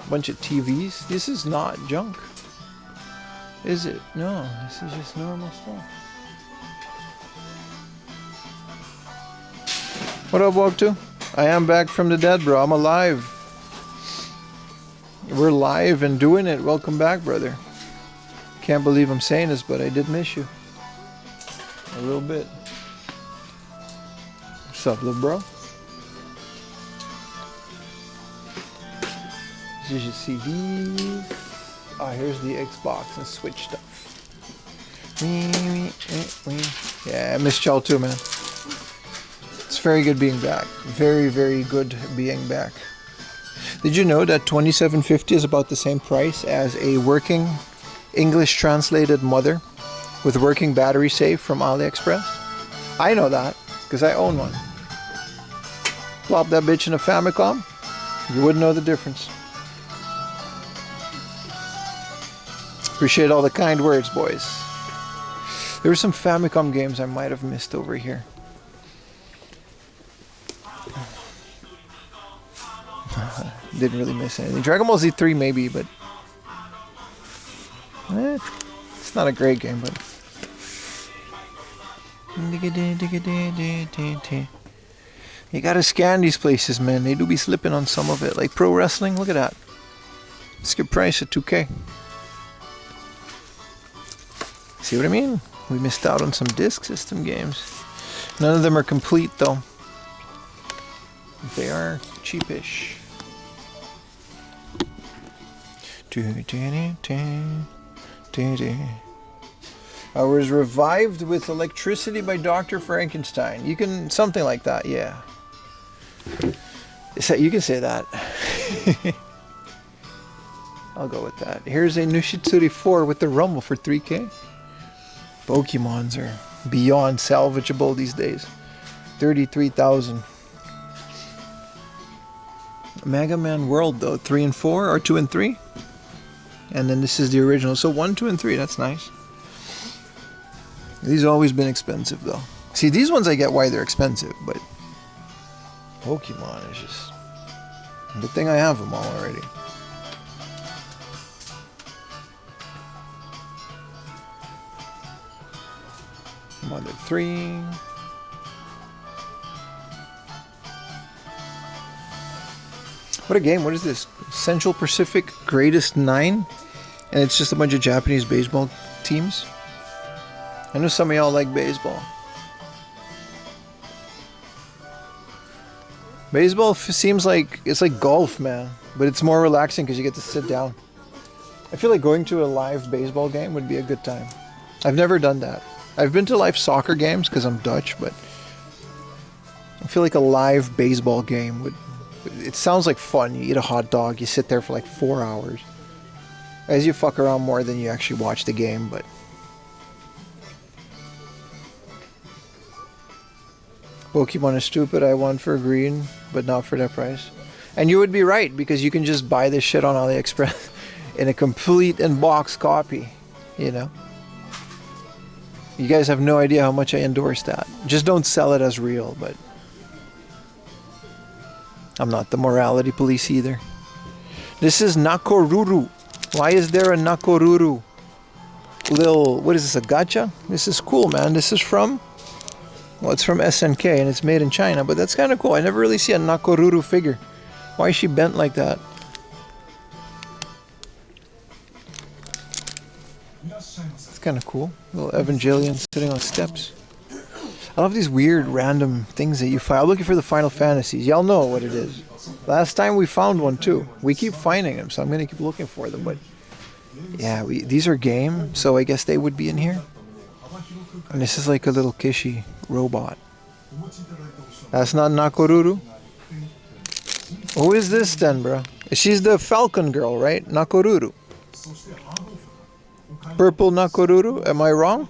Bunch of TVs. This is not junk. Is it? No, this is just normal stuff. What up, Walk2? I am back from the dead, bro. I'm alive. We're live and doing it. Welcome back, brother. Can't believe I'm saying this, but I did miss you. A little bit. What's up, little bro? This is your CDs. Ah, here's the Xbox and Switch stuff. Yeah, I missed y'all too, man. It's very good being back. Very, very good being back. Did you know that $27.50 is about the same price as a working English translated mother with working battery safe from AliExpress? I know that because I own one. Plop that bitch in a Famicom, you wouldn't know the difference. Appreciate all the kind words, boys. There were some Famicom games I might have missed over here. Didn't really miss anything. Dragon Ball Z 3 maybe, but it's not a great game, but you gotta scan these places, man. They do be slipping on some of it. Like pro wrestling, look at that. Skip price at 2K. See what I mean? We missed out on some disc system games. None of them are complete though. They are cheapish. I was revived with electricity by Dr. Frankenstein. You can, something like that, yeah. You can say that. I'll go with that. Here's a Nushitsuri 4 with the Rumble for 3K. Pokemons are beyond salvageable these days. 33,000. Mega Man World though, 3 and 4 or 2 and 3? And then this is the original. So 1, 2, and 3, that's nice. These have always been expensive though. See, these ones I get why they're expensive, but Pokemon is just... Good thing I have them all already. Mother 3. What a game. What is this? Central Pacific Greatest 9? And it's just a bunch of Japanese baseball teams. I know some of y'all like baseball. Baseball seems like it's like golf, man, but it's more relaxing because you get to sit down. I feel like going to a live baseball game would be a good time. I've never done that. I've been to live soccer games because I'm Dutch, but I feel like a live baseball game would. It sounds like fun. You eat a hot dog, you sit there for like 4 hours. As you fuck around more than you actually watch the game, but. Pokemon is stupid. I won for green, but not for that price. And you would be right, because you can just buy this shit on AliExpress in a complete in-box copy, you know? You guys have no idea how much I endorse that. Just don't sell it as real, but... I'm not the morality police either. This is Nakoruru. Why is there a Nakoruru? Little... What is this, a gacha? This is cool, man. This is from... Well, it's from SNK and it's made in China, but that's kind of cool. I never really see a Nakoruru figure. Why is she bent like that? It's kind of cool. Little Evangelion sitting on steps. I love these weird random things that you find. I'm looking for the Final Fantasies. Y'all know what it is. Last time we found one too. We keep finding them, so I'm going to keep looking for them. But yeah, these are game, so I guess they would be in here. And this is like a little Kishi robot. That's not Nakoruru? Who is this then, bro? She's the Falcon girl, right? Nakoruru. Purple Nakoruru? Am I wrong?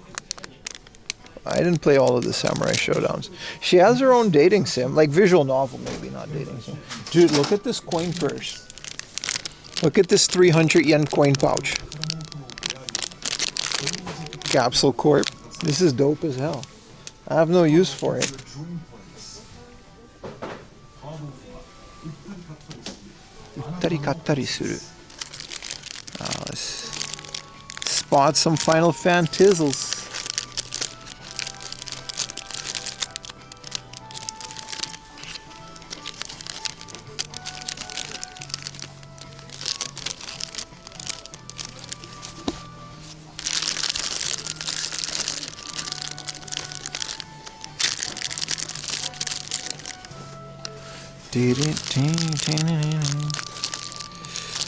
I didn't play all of the Samurai Showdowns. She has her own dating sim, like visual novel, maybe not dating sim. Dude, look at this coin purse. Look at this 300 yen coin pouch. Capsule Corp. This is dope as hell. I have no use for it. Let's spot some Final Fantizzles.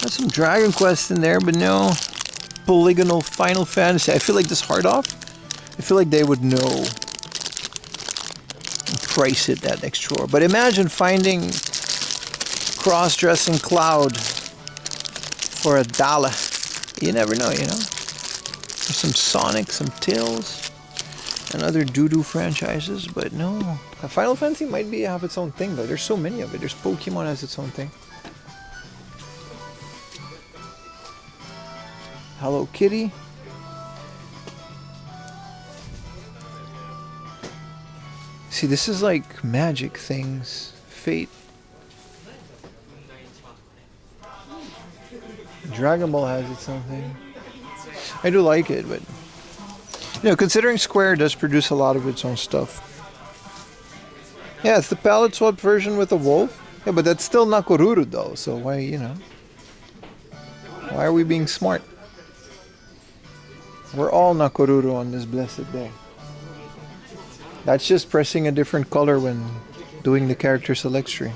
There's some Dragon Quest in there, but no polygonal Final Fantasy. I feel like this hard off, I feel like they would know and price it at next drawer. But imagine finding cross-dressing Cloud for $1. You never know, you know? There's some Sonic, some Tails, and other doo-doo franchises, but no. Final Fantasy might have its own thing, though. There's so many of it. There's Pokemon has its own thing. Hello Kitty. See, this is like magic things. Fate. Dragon Ball has its own thing. I do like it, but... You know, considering Square does produce a lot of its own stuff. Yeah, it's the palette swap version with a wolf. Yeah, but that's still Nakoruru though, so why, you know? Why are we being smart? We're all Nakoruru on this blessed day. That's just pressing a different color when doing the character select screen.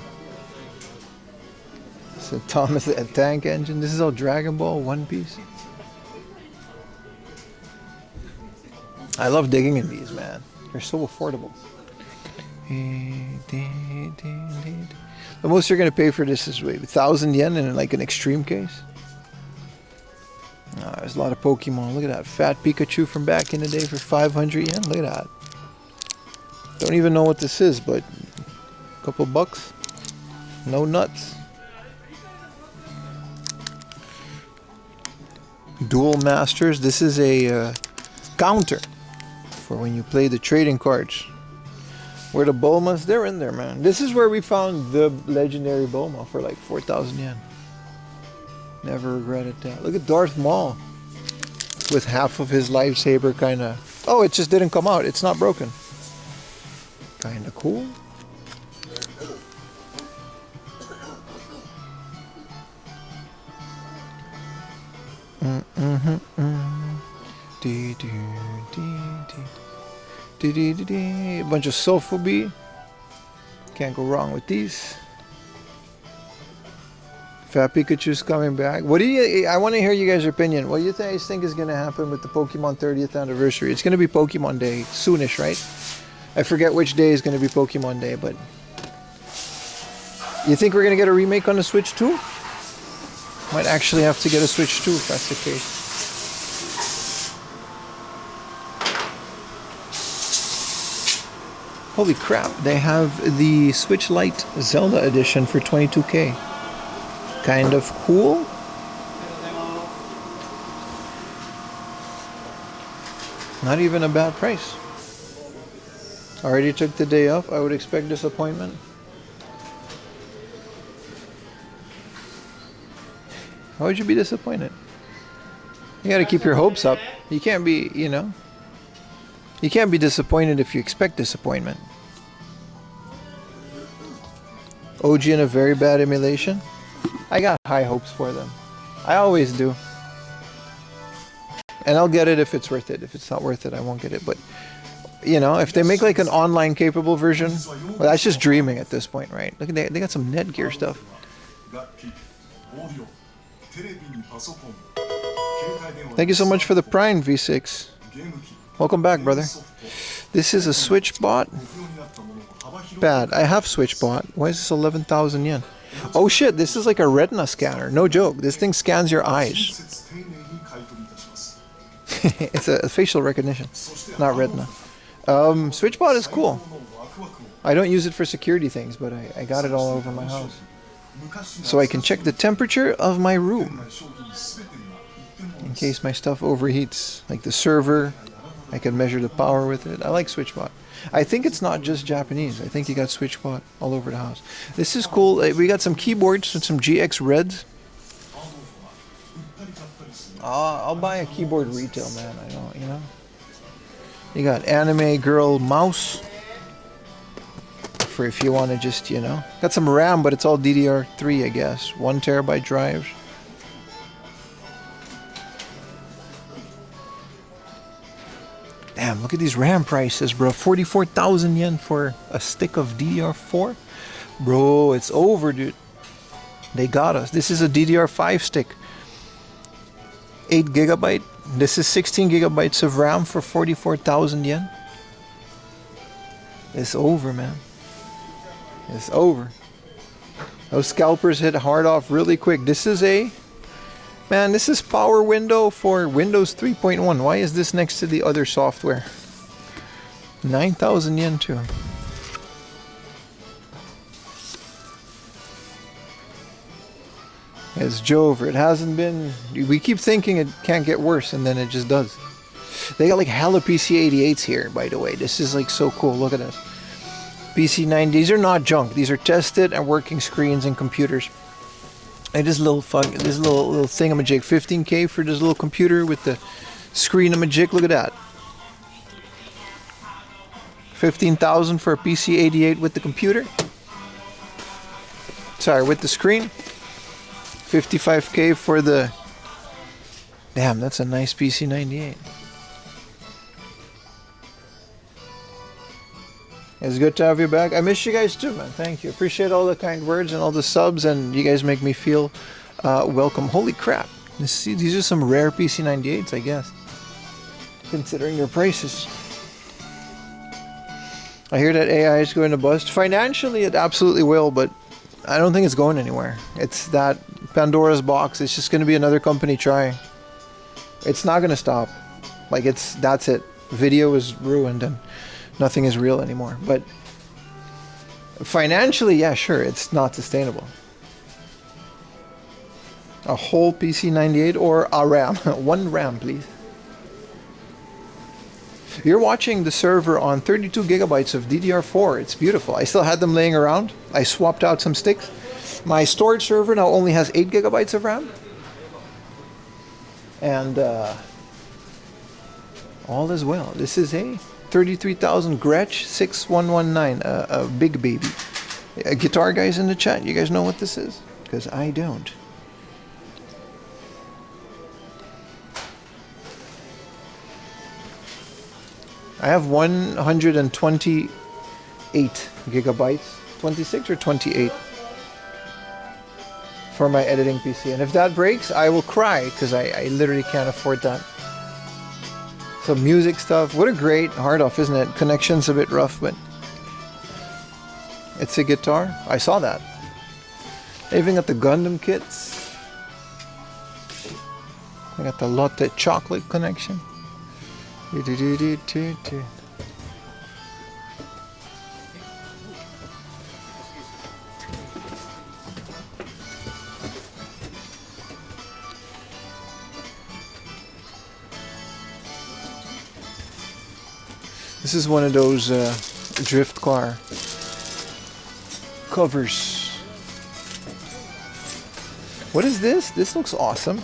So Thomas a tank engine. This is all Dragon Ball, One Piece. I love digging in these, man. They're so affordable. The most you're gonna pay for this is 1,000 yen in like an extreme case. There's a lot of Pokemon. Look at that fat Pikachu from back in the day for 500 yen. Look at that. Don't even know what this is, but a couple bucks. No nuts. Duel Masters. This is a counter for when you play the trading cards. Where the Bulmas, they're in there, man. This is where we found the legendary Bulma for like 4,000 yen. Never regretted that. Look at Darth Maul with half of his lightsaber kind of... Oh, it just didn't come out. It's not broken. Kind of cool. A bunch of Sofubi. Can't go wrong with these. Fat Pikachu's coming back. What do you? I want to hear you guys' opinion. What do you guys think is going to happen with the Pokemon 30th anniversary? It's going to be Pokemon Day soonish, right? I forget which day is going to be Pokemon Day, but you think we're going to get a remake on the Switch too? Might actually have to get a Switch too if that's the case. Holy crap! They have the Switch Lite Zelda edition for 22K. Kind of cool. Not even a bad price. Already took the day off. I would expect disappointment. Why would you be disappointed? You gotta keep your hopes up. You can't be, you know. You can't be disappointed if you expect disappointment. OG in a very bad emulation. I got high hopes for them. I always do. And I'll get it if it's worth it. If it's not worth it, I won't get it. But, you know, if they make like an online capable version, well, that's just dreaming at this point, right? Look, they got some Netgear stuff. Thank you so much for the Prime, V6. Welcome back, brother. This is a Switch bot? Bad. I have Switch bot. Why is this 11,000 yen? Oh shit, this is like a retina scanner. No joke. This thing scans your eyes. It's a facial recognition, not retina. SwitchBot is cool. I don't use it for security things, but I got it all over my house. So I can check the temperature of my room. In case my stuff overheats. Like the server, I can measure the power with it. I like SwitchBot. I think it's not just Japanese. I think you got SwitchBot all over the house. This is cool. We got some keyboards with some GX Reds. I'll buy a keyboard retail, man. I don't, you know. You got anime girl mouse. For if you want to just, you know. Got some RAM, but it's all DDR3, I guess. 1 terabyte drive. Damn, look at these RAM prices, bro. 44,000 yen for a stick of DDR4? Bro, it's over, dude. They got us. This is a DDR5 stick. 8 gigabyte. This is 16 gigabytes of RAM for 44,000 yen. It's over, man. It's over. Those scalpers hit hard off really quick. This is a... Man, this is Power Window for Windows 3.1. Why is this next to the other software? 9,000 yen too. It's Jover. It hasn't been... We keep thinking it can't get worse, and then it just does. They got like hella PC88s here, by the way. This is like so cool. Look at this. PC90. These are not junk. These are tested and working screens and computers. And this little thingamajig, 15K for this little computer with the screen-a-majig. Look at that. 15,000 for a PC88 with the computer. Sorry, with the screen. 55K for the... Damn, that's a nice PC98. It's good to have you back. I miss you guys too, man. Thank you. Appreciate all the kind words and all the subs, and you guys make me feel welcome. Holy crap. These are some rare PC98s, I guess. Considering their prices. I hear that AI is going to bust. Financially, it absolutely will, but I don't think it's going anywhere. It's that Pandora's box. It's just going to be another company trying. It's not going to stop. Like, that's it. Video is ruined, and nothing is real anymore. But financially, yeah, sure, it's not sustainable. A whole PC98 or a RAM. One RAM, please. You're watching the server on 32 gigabytes of DDR4. It's beautiful. I still had them laying around. I swapped out some sticks. My storage server now only has 8 gigabytes of RAM. And all is well. This is a 33,000 Gretsch 6119, a big baby. Guitar guys in the chat, you guys know what this is? Because I don't. I have 128 gigabytes. 26 or 28? for my editing PC. And if that breaks, I will cry because I literally can't afford that. So music stuff. What a great hard off, isn't it? Connection's a bit rough, but it's a guitar. I saw that. I even got the Gundam kits. I got the Lotte chocolate connection. This is one of those drift car covers. What is this? This looks awesome.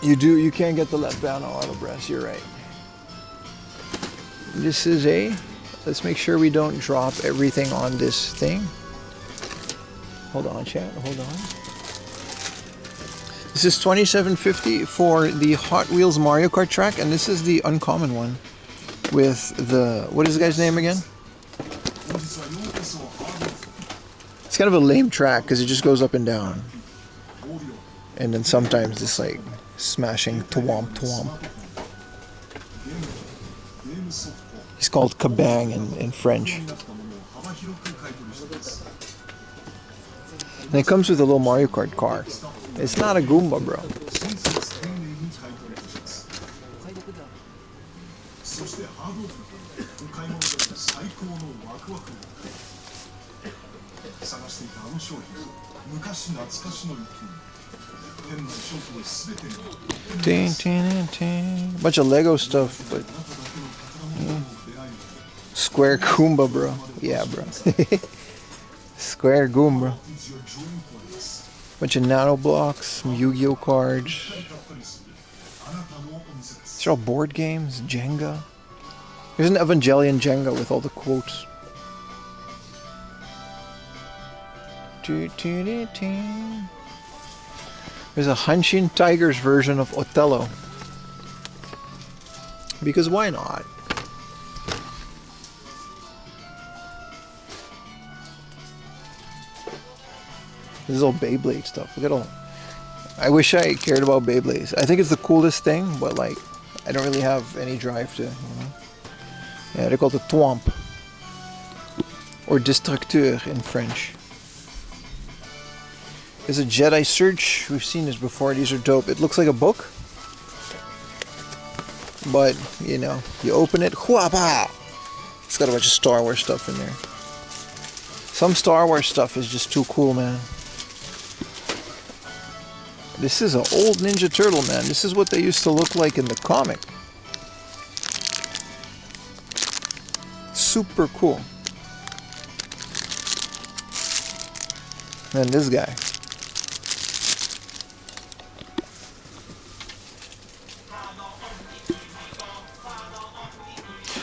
You can't get the left bound on auto brass, you're right. This is let's make sure we don't drop everything on this thing. Hold on, chat, hold on. This is $27.50 for the Hot Wheels Mario Kart track, and this is the uncommon one with the, what is the guy's name again? It's kind of a lame track because it just goes up and down. And then sometimes this like smashing twomp twomp. He's called Kabang in French. And it comes with a little Mario Kart car. It's not a Goomba, bro. Ding, ding, ding. Bunch of Lego stuff, but yeah. Square Goomba, bro. Yeah, bro. Square Goomba. Bunch of nano blocks, some Yu-Gi-Oh cards. These are all board games, Jenga. There's an Evangelion Jenga with all the quotes. There's a Hanshin Tigers version of Othello. Because why not? This is all Beyblade stuff. Look at all. I wish I cared about Beyblades. I think it's the coolest thing, but like, I don't really have any drive to, you know. Yeah, they're called the Twomp. Or Destructeur in French. There's a Jedi Search. We've seen this before. These are dope. It looks like a book. But, you know, you open it. Huapa! It's got a bunch of Star Wars stuff in there. Some Star Wars stuff is just too cool, man. This is an old Ninja Turtle, man. This is what they used to look like in the comic. Super cool. And this guy.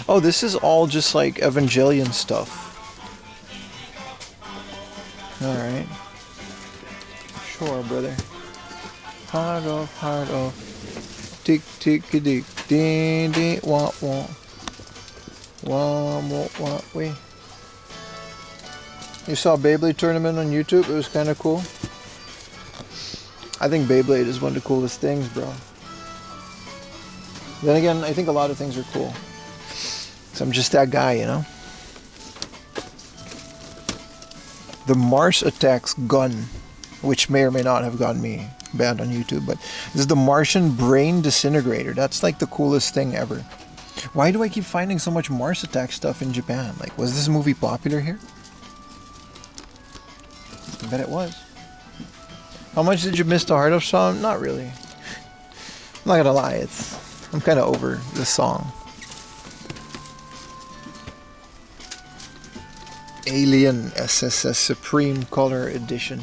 Oh, this is all just like Evangelion stuff. Alright. Sure, brother. Hard off, hard off. Tick, tick, dick, ding, ding, wah, wah. Wah, wah, wah, wah. You saw Beyblade tournament on YouTube? It was kind of cool. I think Beyblade is one of the coolest things, bro. Then again, I think a lot of things are cool. So I'm just that guy, you know? The Mars Attacks gun, which may or may not have gotten me banned on YouTube, but this is the Martian Brain Disintegrator. That's like the coolest thing ever. Why do I keep finding so much Mars Attack stuff in Japan? Like, was this movie popular here? I bet it was. How much did you miss the Heart of song? Not really. I'm not gonna lie, I'm kind of over the song. Alien SSS Supreme Color Edition.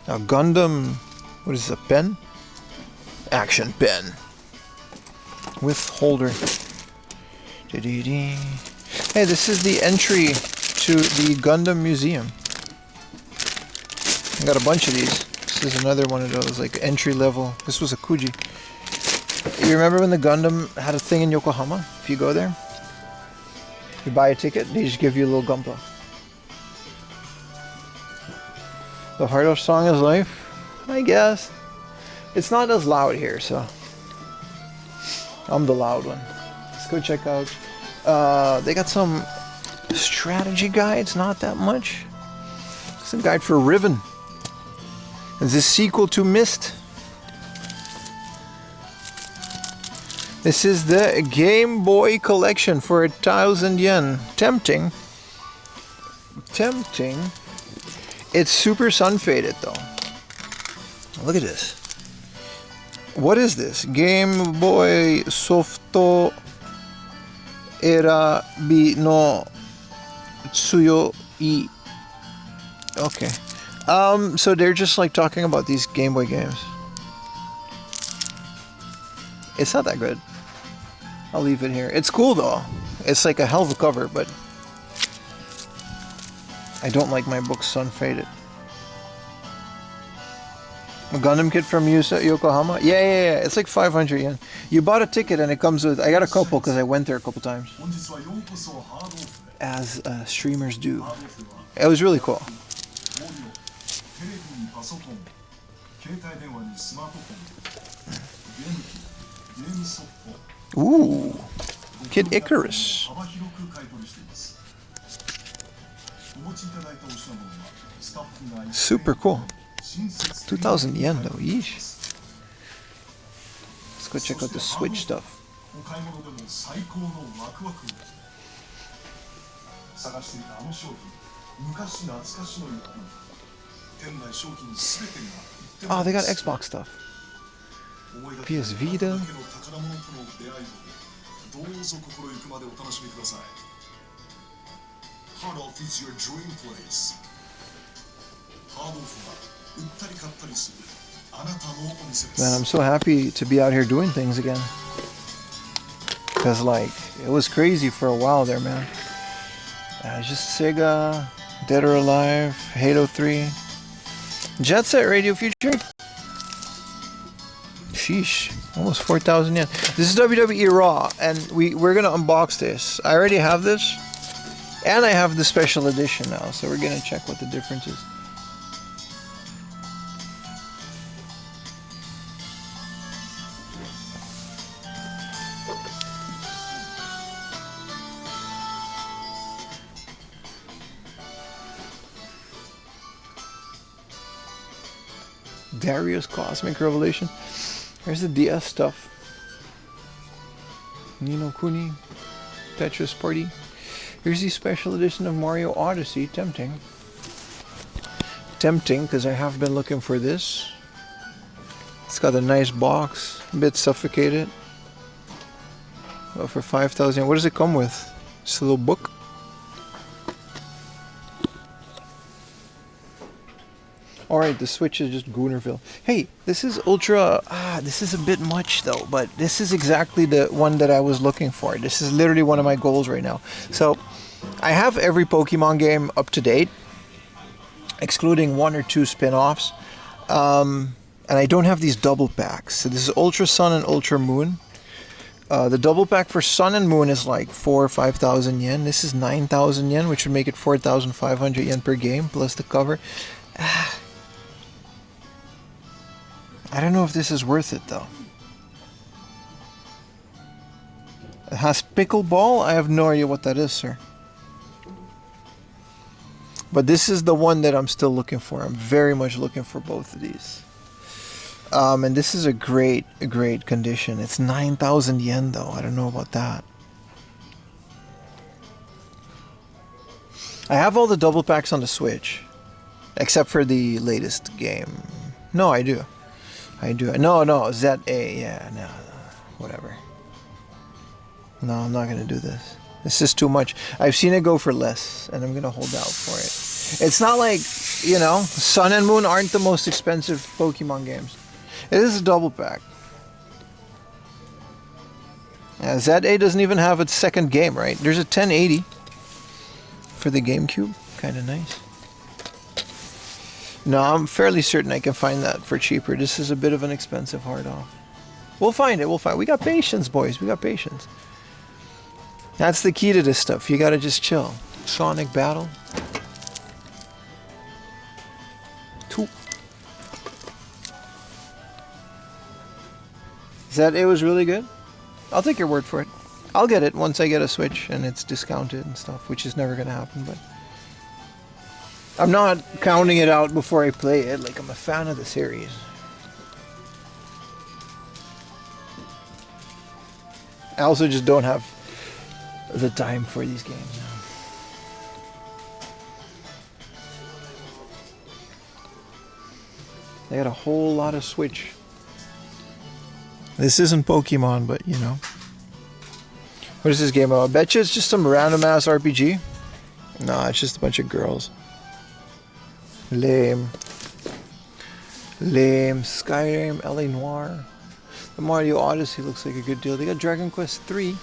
Now Gundam, what is this, a pen? Action pen. With holder. Hey, this is the entry to the Gundam Museum. I got a bunch of these. This is another one of those, like entry level. This was a Kuji. You remember when the Gundam had a thing in Yokohama? If you go there, you buy a ticket, they just give you a little Gumpa. The heart of song is life, I guess. It's not as loud here, so I'm the loud one. Let's go check out. They got some strategy guides, not that much. Some guide for Riven. It's a sequel to Myst. This is the Game Boy collection for 1,000 yen. Tempting. Tempting. It's super sun faded though. Look at this. What is this? Game Boy Softo Erabi no Tsuyoi. Okay. So they're just like talking about these Game Boy games. It's not that good. I'll leave it here. It's cool though. It's like a hell of a cover, but I don't like my books sun faded. A Gundam kit from Yokohama? Yeah. It's like 500 yen. You bought a ticket and it comes with... I got a couple because I went there a couple times. As streamers do. It was really cool. Ooh, Kid Icarus. Super cool. 2,000 yen though, yeesh. Let's go check out the Switch stuff. Oh, they got Xbox stuff. PS Vita. Man, I'm so happy to be out here doing things again. Because, like, it was crazy for a while there, man. Just Sega, Dead or Alive, Halo 3, Jet Set Radio Future. Sheesh, almost 4,000 yen. This is WWE Raw, and we're gonna unbox this. I already have this, and I have the special edition now, so we're gonna check what the difference is. Darius Cosmic Revelation. Here's the DS stuff. Nino Kuni, Tetris Party. Here's the special edition of Mario Odyssey. Tempting. Tempting, because I have been looking for this. It's got a nice box, a bit suffocated. Well, for 5,000, what does it come with? Just a little book. Alright, the Switch is just Goonerville. Hey, this is Ultra... this is a bit much though, but this is exactly the one that I was looking for. This is literally one of my goals right now. So, I have every Pokemon game up to date, excluding 1 or 2 spin-offs. And I don't have these double packs. So this is Ultra Sun and Ultra Moon. The double pack for Sun and Moon is like 4,000 or 5,000 yen. This is 9,000 yen, which would make it 4,500 yen per game, plus the cover. I don't know if this is worth it though. It has pickleball? I have no idea what that is, sir. But this is the one that I'm still looking for. I'm very much looking for both of these. And this is a great condition. It's 9,000 yen though. I don't know about that. I have all the double packs on the Switch. Except for the latest game. No, I do. No, ZA, yeah, no, whatever. No, I'm not gonna do this. This is too much. I've seen it go for less, and I'm gonna hold out for it. It's not like, you know, Sun and Moon aren't the most expensive Pokemon games. It is a double pack. Yeah, ZA doesn't even have its second game, right? There's a 1080 for the GameCube. Kinda nice. No, I'm fairly certain I can find that for cheaper. This is a bit of an expensive hard off. We'll find it. We'll find it. We got patience, boys. We got patience. That's the key to this stuff. You gotta just chill. Sonic battle. 2. Is that it was really good? I'll take your word for it. I'll get it once I get a Switch and it's discounted and stuff, which is never gonna happen, but I'm not counting it out before I play it. Like, I'm a fan of the series. I also just don't have the time for these games now. They got a whole lot of Switch. This isn't Pokemon, but you know. What is this game about? I bet you it's just some random ass RPG. Nah, it's just a bunch of girls. Lame. Lame. Skyrim, LA Noire. The Mario Odyssey looks like a good deal. They got Dragon Quest 3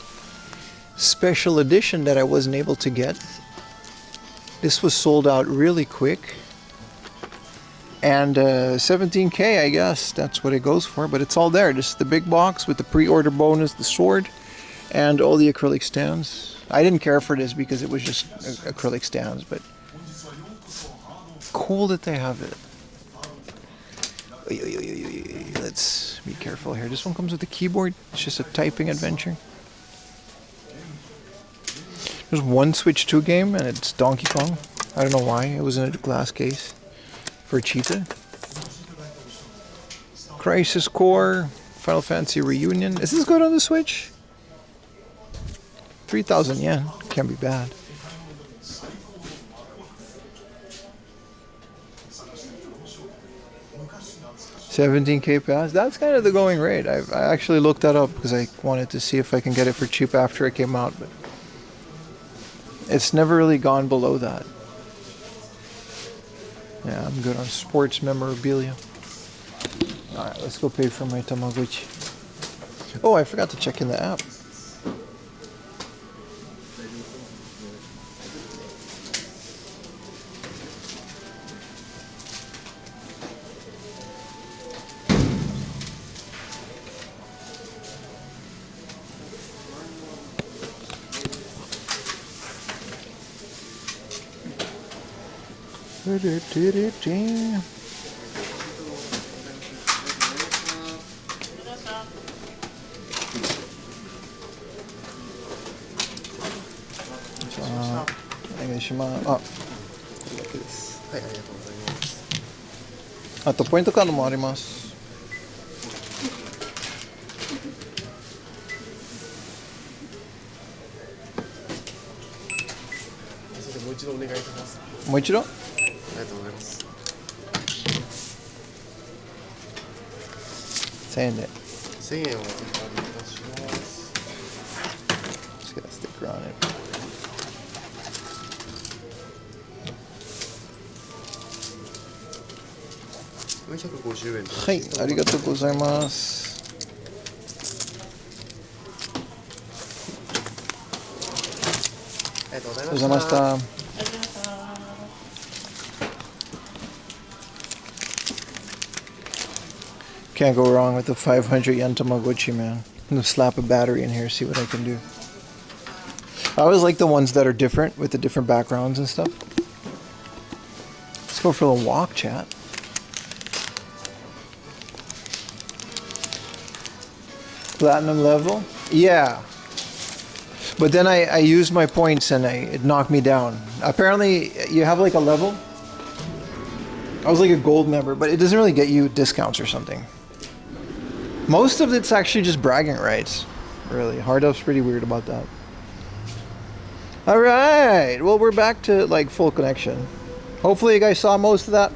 Special Edition that I wasn't able to get. This was sold out really quick. And 17K, I guess. That's what it goes for. But it's all there. Just the big box with the pre-order bonus, the sword, and all the acrylic stands. I didn't care for this because it was just acrylic stands, but cool that they have it. Let's be careful here. This one comes with a keyboard. It's just a typing adventure. There's one Switch 2 game and it's Donkey Kong. I don't know why. It was in a glass case for Cheetah. Crisis Core, Final Fantasy Reunion. Is this good on the Switch? 3,000 yen. Can't be bad. $17K pass. That's kind of the going rate. I actually looked that up because I wanted to see if I can get it for cheap after it came out, but it's never really gone below that. Yeah, I'm good on sports memorabilia. Alright, let's go pay for my Tamagotchi. Oh, I forgot to check in the app. Ah, あとポイントカードもあります。もう一度お願いします。もう一度？ありがとうございます。1000円で。1000円をお借りいたします。Just get a sticker on it. 450円です。はい、ありがとうございます。ありがとうございました。Can't go wrong with the 500 yen Tamagotchi, man. I'm gonna slap a battery in here, see what I can do. I always like the ones that are different with the different backgrounds and stuff. Let's go for the walk, chat. Platinum level? Yeah. But then I used my points and it knocked me down. Apparently, you have like a level. I was like a gold member, but it doesn't really get you discounts or something. Most of it's actually just bragging rights. Really. Hard Up's pretty weird about that. Alright. Well, we're back to like full connection. Hopefully you guys saw most of that.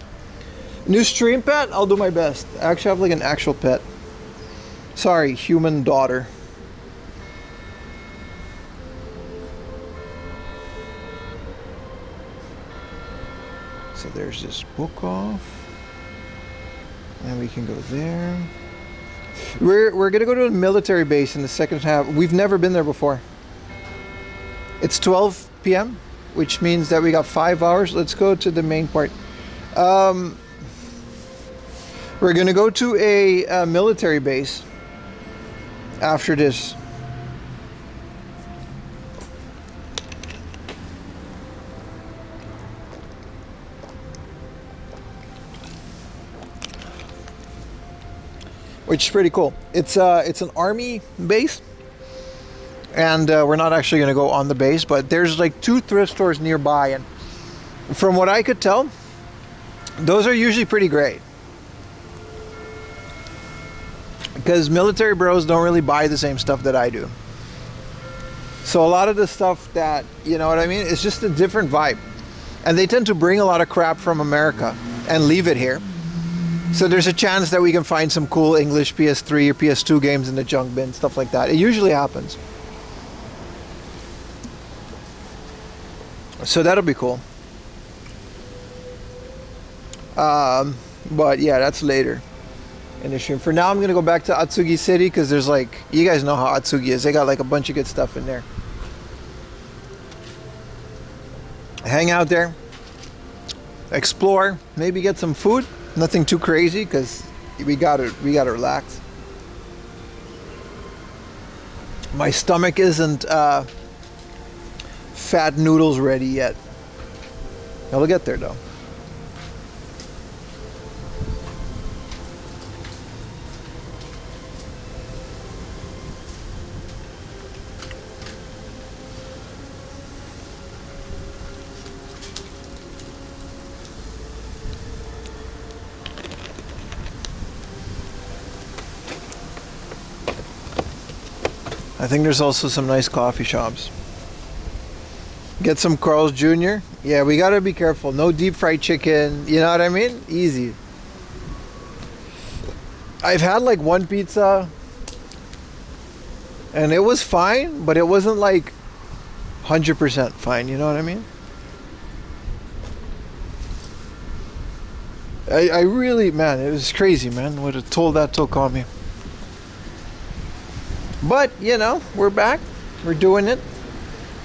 New stream pet? I'll do my best. I actually have like an actual pet. Sorry, human daughter. So there's this book off. And we can go there. We're gonna go to a military base in the second half. We've never been there before. It's 12 p.m., which means that we got 5 hours. Let's go to the main part. We're gonna go to a military base. after this. Which is pretty cool. It's an army base, and we're not actually going to go on the base, but there's like 2 thrift stores nearby, and from what I could tell, those are usually pretty great. Because military bros don't really buy the same stuff that I do. So a lot of the stuff that, you know what I mean, it's just a different vibe. And they tend to bring a lot of crap from America and leave it here. So there's a chance that we can find some cool English PS3 or PS2 games in the junk bin, stuff like that. It usually happens. So that'll be cool. But yeah, that's later in the stream. For now, I'm going to go back to Atsugi City because there's like, you guys know how Atsugi is. They got like a bunch of good stuff in there. Hang out there. Explore. Maybe get some food. Nothing too crazy because we gotta relax. My stomach isn't fat noodles ready yet. I'll get there though. I think there's also some nice coffee shops. Get some Carl's Jr. Yeah, we gotta be careful. No deep fried chicken. You know what I mean? Easy. I've had like one pizza and it was fine, but it wasn't like 100% fine. You know what I mean? I really, man, it was crazy, man. Would have told that to call me. But, you know, we're back. We're doing it.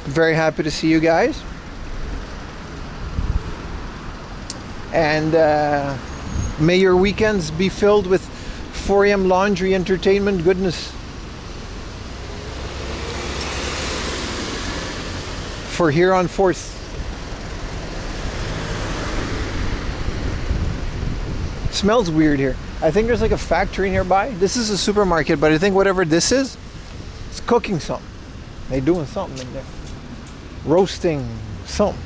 Very happy to see you guys. And may your weekends be filled with 4 a.m. laundry entertainment goodness. For here on 4th. Smells weird here. I think there's like a factory nearby. This is a supermarket, but I think whatever this is, it's cooking something. They're doing something in there. Roasting something.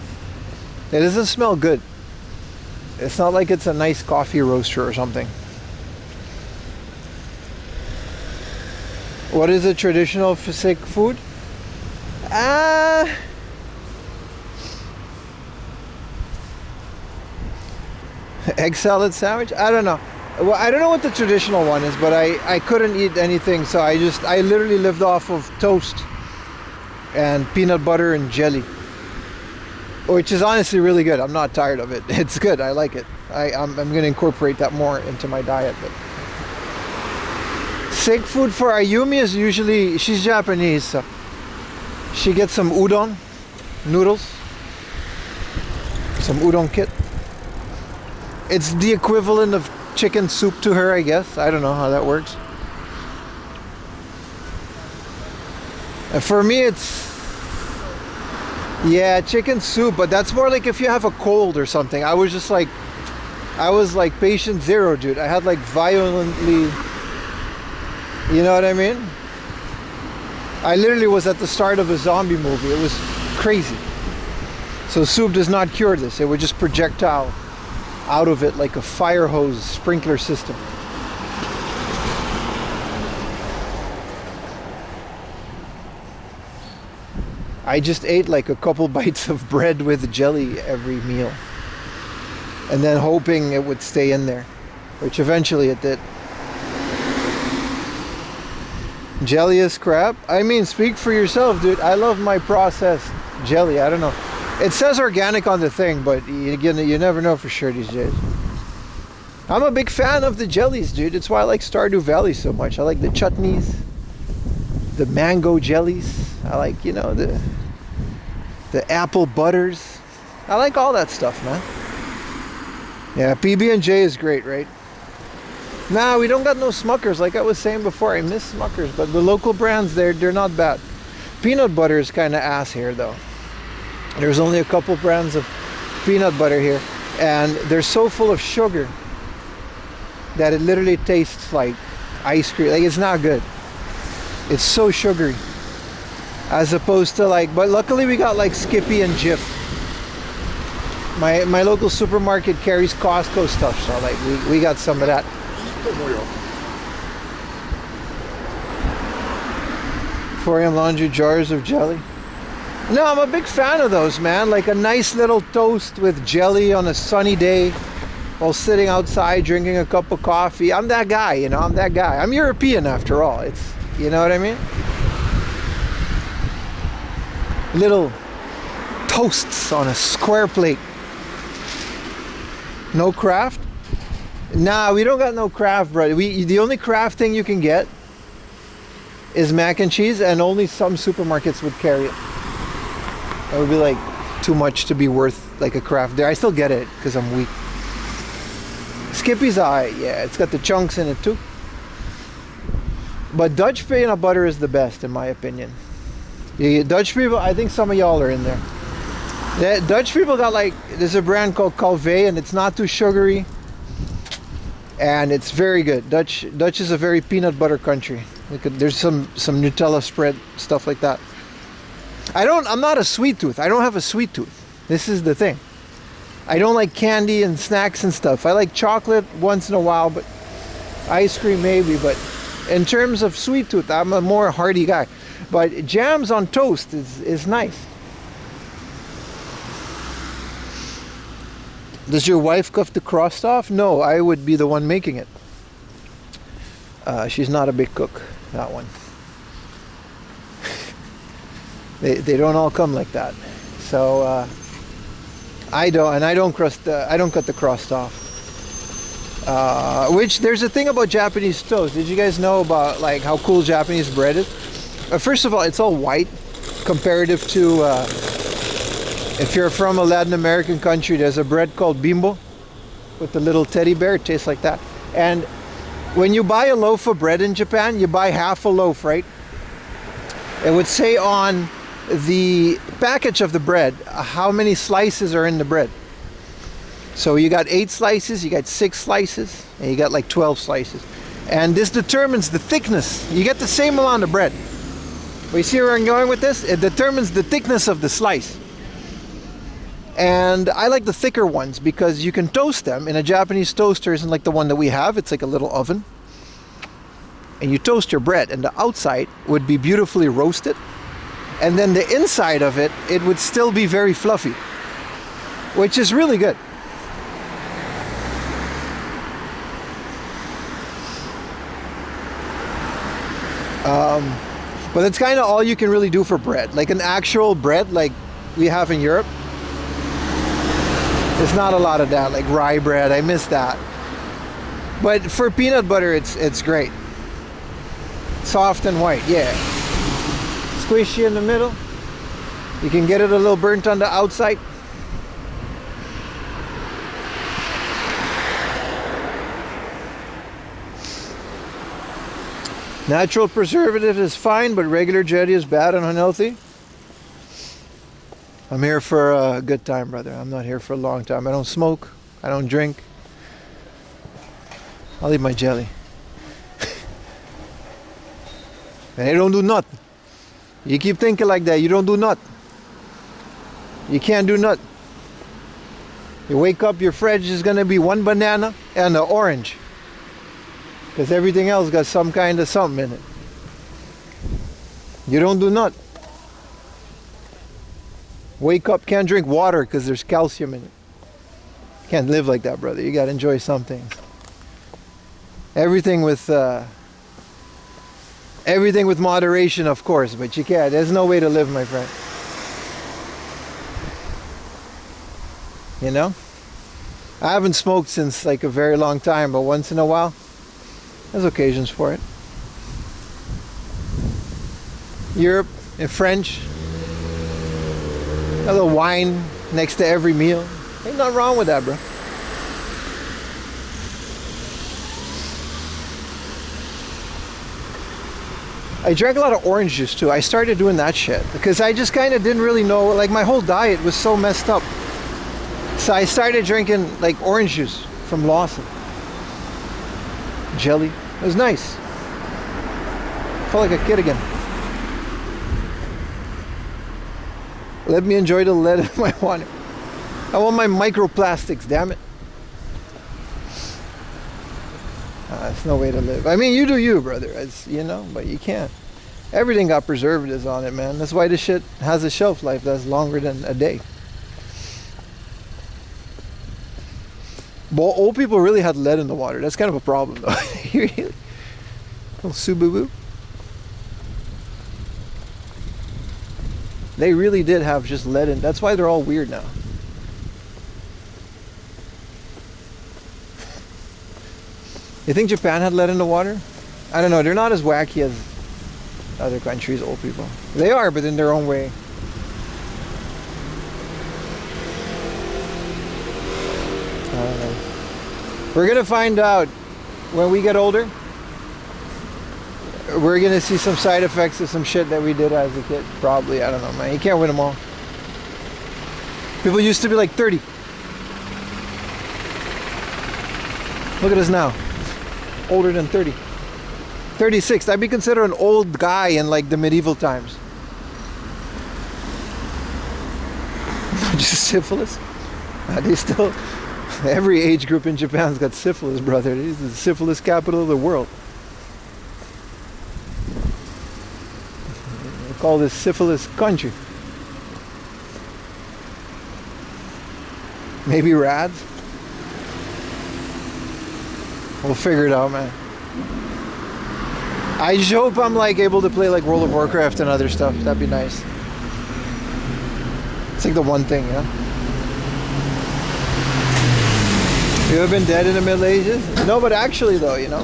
It doesn't smell good. It's not like it's a nice coffee roaster or something. What is a traditional Sikh food? Egg salad sandwich? I don't know. Well, I don't know what the traditional one is, but I couldn't eat anything, so I literally lived off of toast and peanut butter and jelly, which is honestly really good. I'm not tired of it. It's good. I like it. I'm going to incorporate that more into my diet. But Sikh food for Ayumi is usually, she's Japanese, so she gets some udon noodles, some udon kit. It's the equivalent of chicken soup to her, I guess. I don't know how that works. And for me, it's, yeah, chicken soup, but that's more like if you have a cold or something. I was like patient zero, dude. I had like violently, you know what I mean? I literally was at the start of a zombie movie. It was crazy. So soup does not cure this. It would just projectile out of it like a fire hose sprinkler system. I just ate like a couple bites of bread with jelly every meal, and then hoping it would stay in there, which eventually it did. Jelly is crap. I mean, speak for yourself, dude. I love my processed jelly. I don't know. It says organic on the thing, but you never know for sure these days. I'm a big fan of the jellies, dude. It's why I like Stardew Valley so much. I like the chutneys, the mango jellies. I like, you know, the apple butters. I like all that stuff, man. Yeah, PB&J is great, right? Nah, we don't got no Smuckers. Like I was saying before, I miss Smuckers, but the local brands, they're not bad. Peanut butter is kind of ass here though. There's only a couple brands of peanut butter here, and they're so full of sugar that it literally tastes like ice cream. Like, it's not good. It's so sugary. As opposed to like, but luckily we got like Skippy and Jif. My local supermarket carries Costco stuff, so like we got some of that. 4am laundry jars of jelly. No, I'm a big fan of those, man. Like a nice little toast with jelly on a sunny day while sitting outside drinking a cup of coffee. I'm that guy, you know, I'm that guy. I'm European after all. It's, you know what I mean? Little toasts on a square plate. No Kraft? Nah, we don't got no Kraft, brother. The only Kraft thing you can get is mac and cheese, and only some supermarkets would carry it. It would be like too much to be worth like a Kraft there. I still get it because I'm weak. Skippy's alright, yeah, it's got the chunks in it too. But Dutch peanut butter is the best in my opinion. Dutch people, I think some of y'all are in there. The Dutch people got like, there's a brand called Calvé, and it's not too sugary. And it's very good. Dutch is a very peanut butter country. There's some Nutella spread, stuff like that. I'm not a sweet tooth. I don't have a sweet tooth. This is the thing. I don't like candy and snacks and stuff. I like chocolate once in a while, but ice cream maybe. But in terms of sweet tooth, I'm a more hearty guy. But jams on toast is nice. Does your wife cuff the crust off? No, I would be the one making it. She's not a big cook, that one. They don't all come like that. So I don't cut the crust off. Which there's a thing about Japanese toast. Did you guys know about like how cool Japanese bread is? First of all, it's all white comparative to if you're from a Latin American country. There's a bread called bimbo with the little teddy bear. It tastes like that. And when you buy a loaf of bread in Japan, you buy half a loaf, right? It would say on the package of the bread how many slices are in the bread. So you got 8 slices, you got 6 slices, and you got like 12 slices. And this determines the thickness. You get the same amount of bread. But you see where I'm going with this? It determines the thickness of the slice. And I like the thicker ones because you can toast them. In a Japanese toaster isn't like the one that we have. It's like a little oven. And you toast your bread, and the outside would be beautifully roasted. And then the inside of it, it would still be very fluffy, which is really good. But it's kind of all you can really do for bread. Like an actual bread like we have in Europe, there's not a lot of that, like rye bread. I miss that. But for peanut butter, it's great. Soft and white, yeah. Squishy in the middle. You can get it a little burnt on the outside. Natural preservative is fine, but regular jetty is bad and unhealthy. I'm here for a good time, brother. I'm not here for a long time. I don't smoke. I don't drink. I'll eat my jelly. And I don't do nothing. You keep thinking like that, you don't do nothing. You can't do nothing. You wake up, your fridge is gonna be 1 banana and an orange. Because everything else got some kind of something in it. You don't do nothing. Wake up, can't drink water because there's calcium in it. Can't live like that, brother. You gotta enjoy some things. Everything with moderation, of course, but you can't. There's no way to live, my friend. You know? I haven't smoked since like a very long time, but once in a while, there's occasions for it. Europe, in French, a little wine next to every meal. Ain't nothing wrong with that, bro. I drank a lot of orange juice too. I started doing that shit because I just kind of didn't really know, like my whole diet was so messed up. So I started drinking like orange juice from Lawson. Jelly. It was nice. Felt like a kid again. Let me enjoy the lead in my water. I want my microplastics, damn it. That's no way to live. I mean, you do you, brother. It's, you know, but you can't. Everything got preservatives on it, man. That's why this shit has a shelf life that's longer than a day. But old people really had lead in the water. That's kind of a problem, though. Really? Little Subaru. They really did have just lead in. That's why they're all weird now. You think Japan had lead in the water? I don't know. They're not as wacky as other countries' old people. They are, but in their own way. I don't know. We're gonna find out when we get older. We're gonna see some side effects of some shit that we did as a kid. Probably. I don't know, man. You can't win them all. People used to be like 30. Look at us now. Older than 30. 36. I'd be considered an old guy in like the medieval times. Just syphilis. They still, every age group in Japan's got syphilis, brother. It's the syphilis capital of the world. We call this syphilis country. Maybe rads. We'll figure it out, man. I just hope I'm like able to play like World of Warcraft and other stuff. That'd be nice. It's like the one thing, yeah. You ever been dead in the Middle Ages? No, but actually though, you know.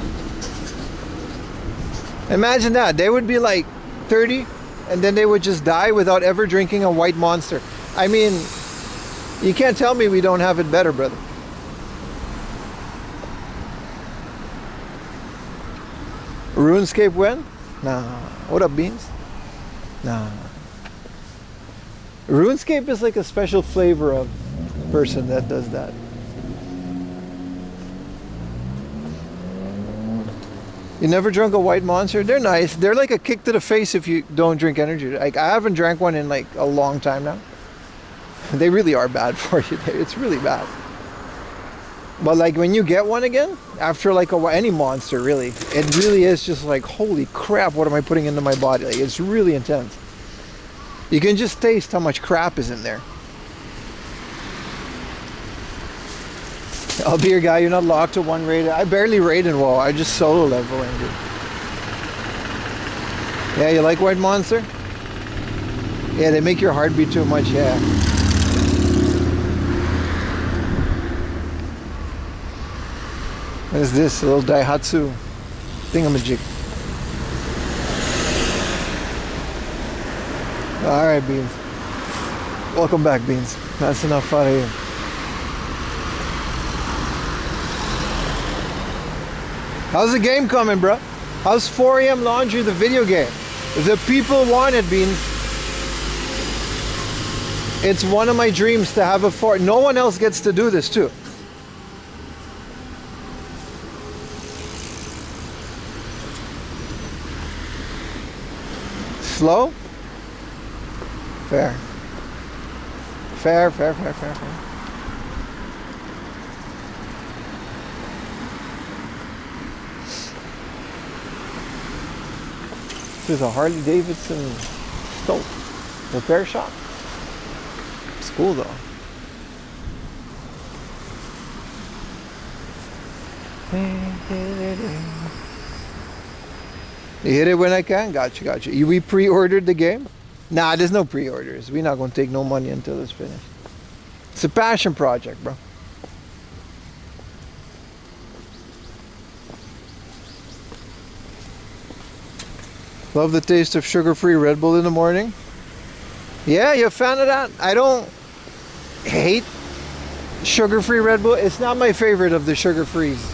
Imagine that. They would be like 30 and then they would just die without ever drinking a white monster. I mean, you can't tell me we don't have it better, brother. RuneScape when? Nah. What up, Beans? Nah. RuneScape is like a special flavor of person that does that. You never drunk a white monster? They're nice. They're like a kick to the face if you don't drink energy. Like I haven't drank one in like a long time now. They really are bad for you. It's really bad. But like when you get one again, after like any monster really, it really is just like, holy crap, what am I putting into my body? Like, it's really intense. You can just taste how much crap is in there. I'll be your guy, you're not locked to one raid. I barely raid in WoW, I just solo leveling, dude. Yeah, you like White Monster? Yeah, they make your heart beat too much, yeah. What is this? A little Daihatsu thingamajig. Alright, Beans. Welcome back, Beans. That's enough out of you. How's the game coming, bro? How's 4 AM Laundry, the video game? The people want it, Beans. It's one of my dreams to have a 4. No one else gets to do this, too. Slow? Fair. Fair. There's a Harley Davidson repair shop. It's cool though. You hit it when I can? Gotcha. We pre-ordered the game? Nah, there's no pre-orders. We're not going to take no money until it's finished. It's a passion project, bro. Love the taste of sugar-free Red Bull in the morning. Yeah, you a fan of that? I don't hate sugar-free Red Bull. It's not my favorite of the sugar-frees.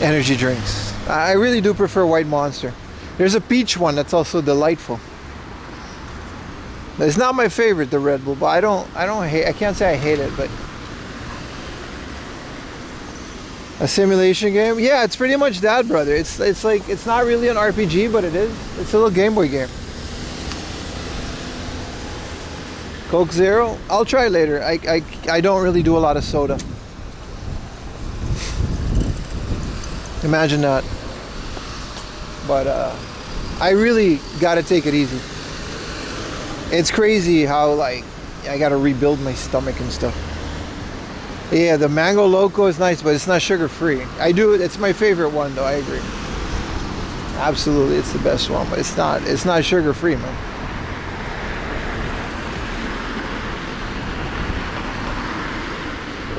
energy drinks. I really do prefer White Monster. There's a peach one that's also delightful. It's not my favorite, the Red Bull, but I don't hate. I can't say I hate it, but a simulation game. Yeah, it's pretty much that, brother. It's like it's not really an RPG, but it is. It's a little Game Boy game. Coke Zero. I'll try later. I don't really do a lot of soda. Imagine that. But I really gotta take it easy. It's crazy how like I gotta rebuild my stomach and stuff. Yeah, the Mango Loco is nice, but it's not sugar free. It's my favorite one though, I agree. Absolutely, it's the best one, but it's not sugar free, man.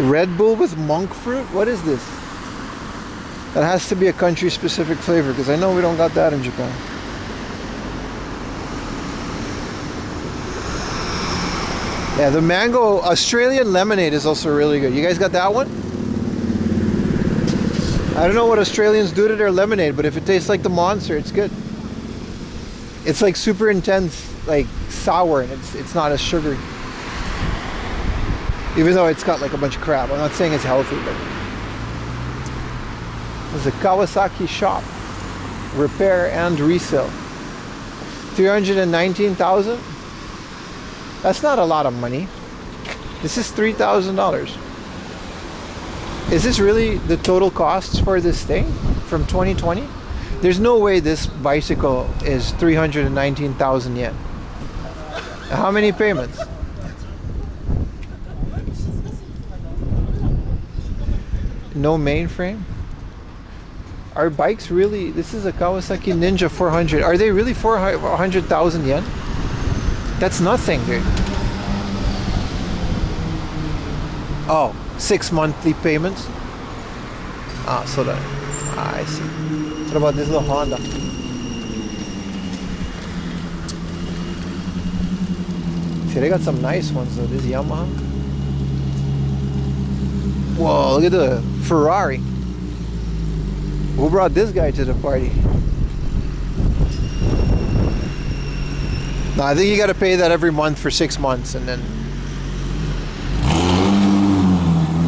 Red Bull with monk fruit? What is this? That has to be a country specific flavor because I know we don't got that in Japan. Yeah, the mango Australian lemonade is also really good. You guys got that one? I don't know what Australians do to their lemonade, but if it tastes like the Monster, it's good. It's like super intense, like sour, and it's not as sugary. Even though it's got like a bunch of crap. I'm not saying it's healthy, but there's a Kawasaki shop, repair and resale. 319,000. That's not a lot of money. This is $3,000. Is this really the total costs for this thing from 2020? There's no way this bicycle is 319,000 yen. How many payments? No mainframe? Are bikes really, this is a Kawasaki Ninja 400. Are they really 400,000 yen? That's nothing, dude. Oh, 6 monthly payments? Ah, so that, I see. What about this little Honda? See, they got some nice ones though. This Yamaha. Whoa, look at the Ferrari. Who brought this guy to the party? No, I think you got to pay that every month for 6 months, and then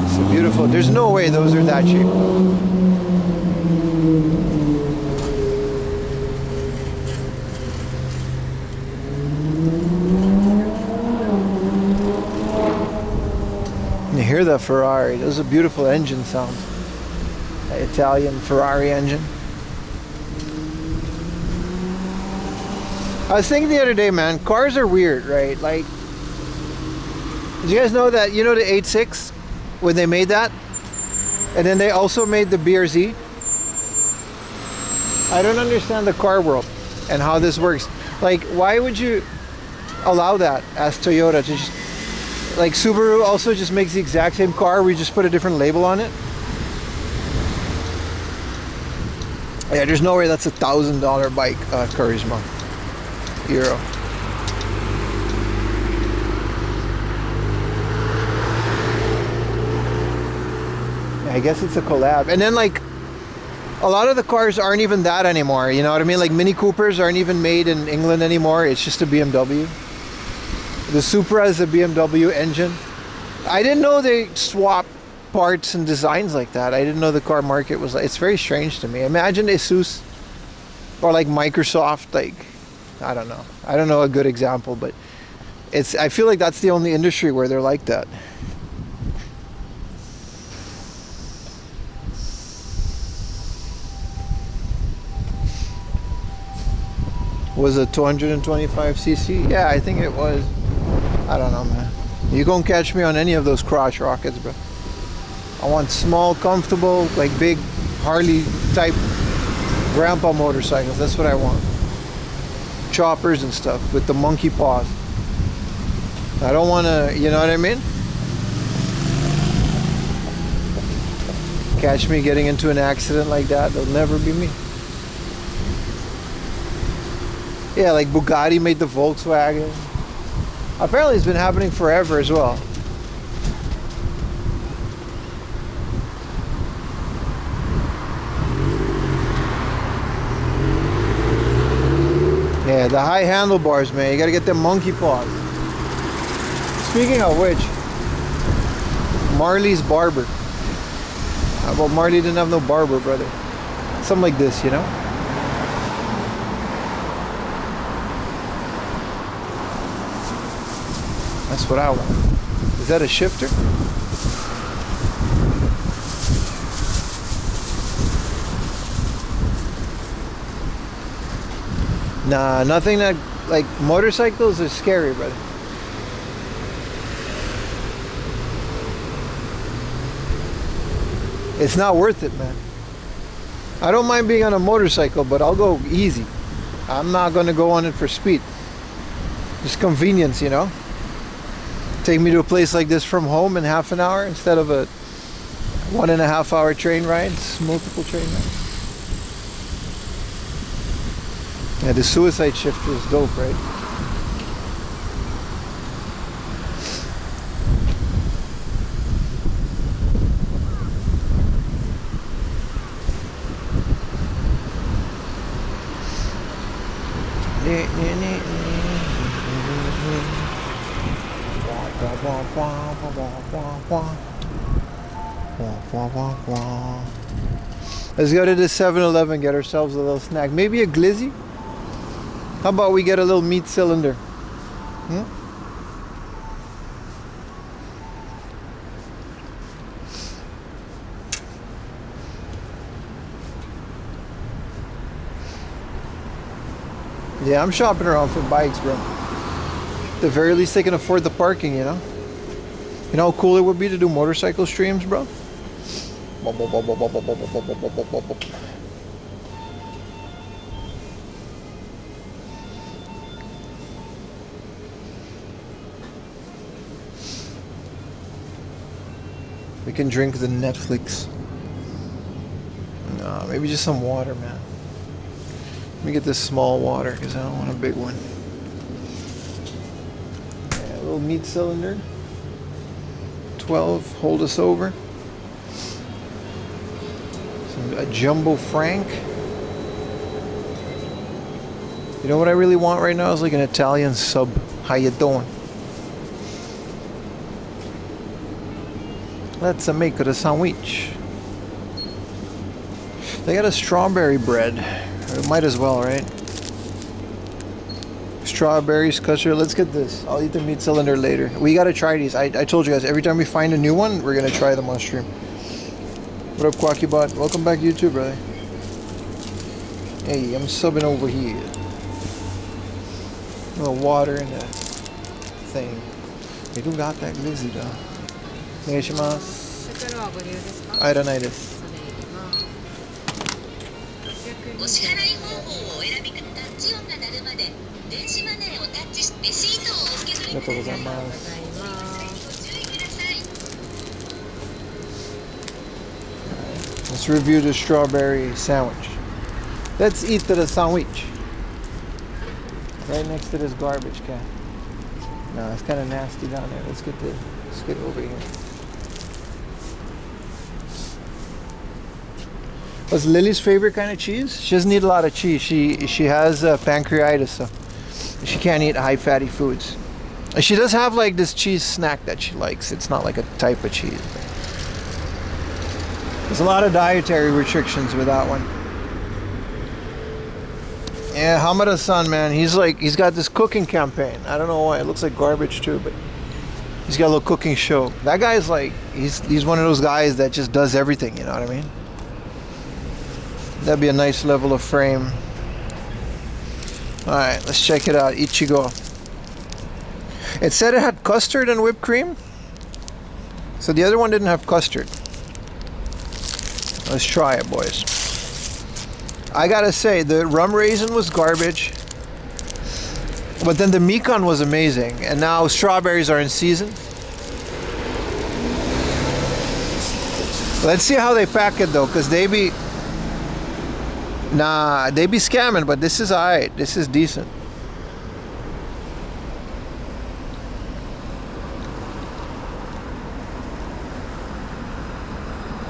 it's a beautiful. There's no way those are that cheap. You hear that Ferrari? Those are beautiful engine sounds. The Italian Ferrari engine. I was thinking the other day, man, cars are weird, right? Like, did you guys know that, you know the 8.6, when they made that? And then they also made the BRZ? I don't understand the car world and how this works. Like, why would you allow that as Toyota to just, like Subaru also just makes the exact same car, we just put a different label on it? Yeah, there's no way that's a $1,000 bike, Charisma. Euro. I guess it's a collab. And then like a lot of the cars aren't even that anymore, you know what I mean? Like Mini Coopers aren't even made in England anymore. It's just a BMW. The Supra is a BMW engine. I didn't know they swap parts and designs like that. I didn't know the car market was like, it's very strange to me. Imagine ASUS or like Microsoft, like I don't know. I don't know a good example, but I feel like that's the only industry where they're like that. Was it 225cc? Yeah, I think it was. I don't know, man. You gonna catch me on any of those crotch rockets, bro. I want small, comfortable, like big Harley type grandpa motorcycles. That's what I want. Choppers and stuff with the monkey paws. I don't want to, you know what I mean? Catch me getting into an accident like that, that'll never be me. Yeah, like Bugatti made the Volkswagen. Apparently it's been happening forever as well. Yeah, the high handlebars, man. You gotta get them monkey paws. Speaking of which, Marley's barber. How about Marley didn't have no barber, brother? Something like this, you know? That's what I want. Is that a shifter? Nah, nothing that, like, motorcycles are scary, brother. It's not worth it, man. I don't mind being on a motorcycle, but I'll go easy. I'm not gonna go on it for speed. Just convenience, you know? Take me to a place like this from home in half an hour instead of a 1.5 hour train rides, multiple train rides. Yeah, the suicide shifter is dope, right? Let's go to the 7-Eleven, get ourselves a little snack. Maybe a glizzy? How about we get a little meat cylinder? Yeah, I'm shopping around for bikes, bro. At the very least, they can afford the parking, you know? You know how cool it would be to do motorcycle streams, bro? We can drink the Netflix. No, maybe just some water, man. Let me get this small water because I don't want a big one. Yeah, a little meat cylinder. 12, hold us over. A jumbo frank. You know what I really want right now is like an Italian sub. How you doing? Let's make it a sandwich. They got a strawberry bread. Might as well, right? Strawberries, custard. Let's get this. I'll eat the meat cylinder later. We gotta try these. I told you guys, every time we find a new one, we're gonna try them on stream. What up, Quackybot? Welcome back to YouTube, brother. Hey, I'm subbing over here. A little water in the thing. We do got that glizzy though. Onegaishimasu. I don't know this. お支払い方法をお選びください。タッチ音が鳴るまで電子マネーをタッチしレシートをお受け取りください。ご注意ください。Let's review the strawberry sandwich. Let's eat the sandwich. Right next to this garbage can. No, it's kind of nasty down there. Let's get it over here. What's Lily's favorite kind of cheese? She doesn't eat a lot of cheese. She has pancreatitis, so she can't eat high fatty foods. She does have like this cheese snack that she likes. It's not like a type of cheese. There's a lot of dietary restrictions with that one. Yeah, Hamada-san, man, he's got this cooking campaign. I don't know why. It looks like garbage too, but he's got a little cooking show. That guy's like, he's one of those guys that just does everything, you know what I mean? That'd be a nice level of frame. Alright, let's check it out. Ichigo. It said it had custard and whipped cream. So the other one didn't have custard. Let's try it, boys. I gotta say, the rum raisin was garbage. But then the mikan was amazing. And now strawberries are in season. Let's see how they pack it though, because they be... Nah, they be scamming, but this is alright. This is decent.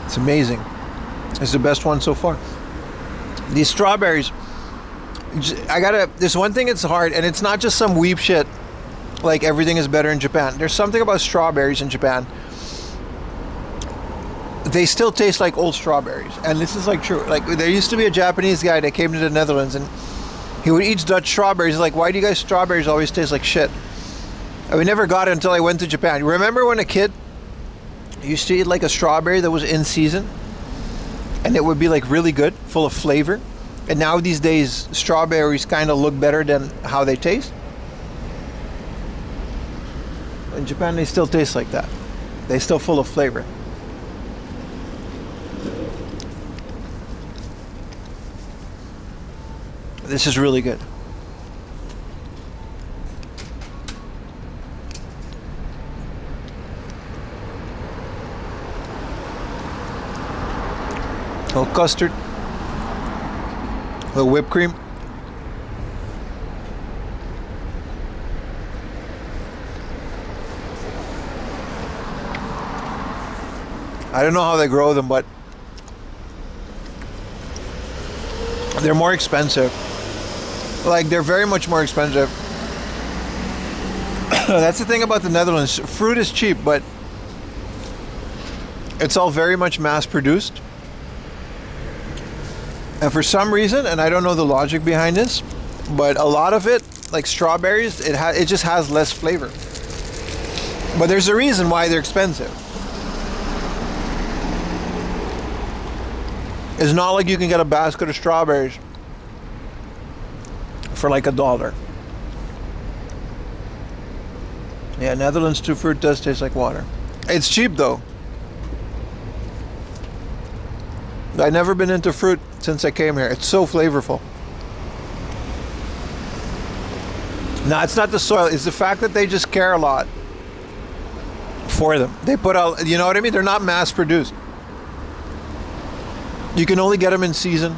It's amazing. It's the best one so far. These strawberries There's one thing that's hard, and it's not just some weep shit like everything is better in Japan. There's something about strawberries in Japan. They still taste like old strawberries, and this is like true. Like, there used to be a Japanese guy that came to the Netherlands, and he would eat Dutch strawberries. He's like, why do you guys strawberries always taste like shit? And we never got it until I went to Japan. Remember when a kid used to eat like a strawberry that was in season, and it would be like really good, full of flavor? And now these days, strawberries kind of look better than how they taste. In Japan, they still taste like that. They're still full of flavor. This is really good. A little custard. A little whipped cream. I don't know how they grow them, but they're more expensive. Like, they're very much more expensive. That's the thing about the Netherlands. Fruit is cheap, but it's all very much mass produced. And for some reason, and I don't know the logic behind this, but a lot of it, like strawberries, it just has less flavor. But there's a reason why they're expensive. It's not like you can get a basket of strawberries for like $1. Yeah, Netherlands too, fruit does taste like water. It's cheap though. I've never been into fruit since I came here. It's so flavorful. No, it's not the soil. It's the fact that they just care a lot for them. They put out, you know what I mean? They're not mass produced. You can only get them in season.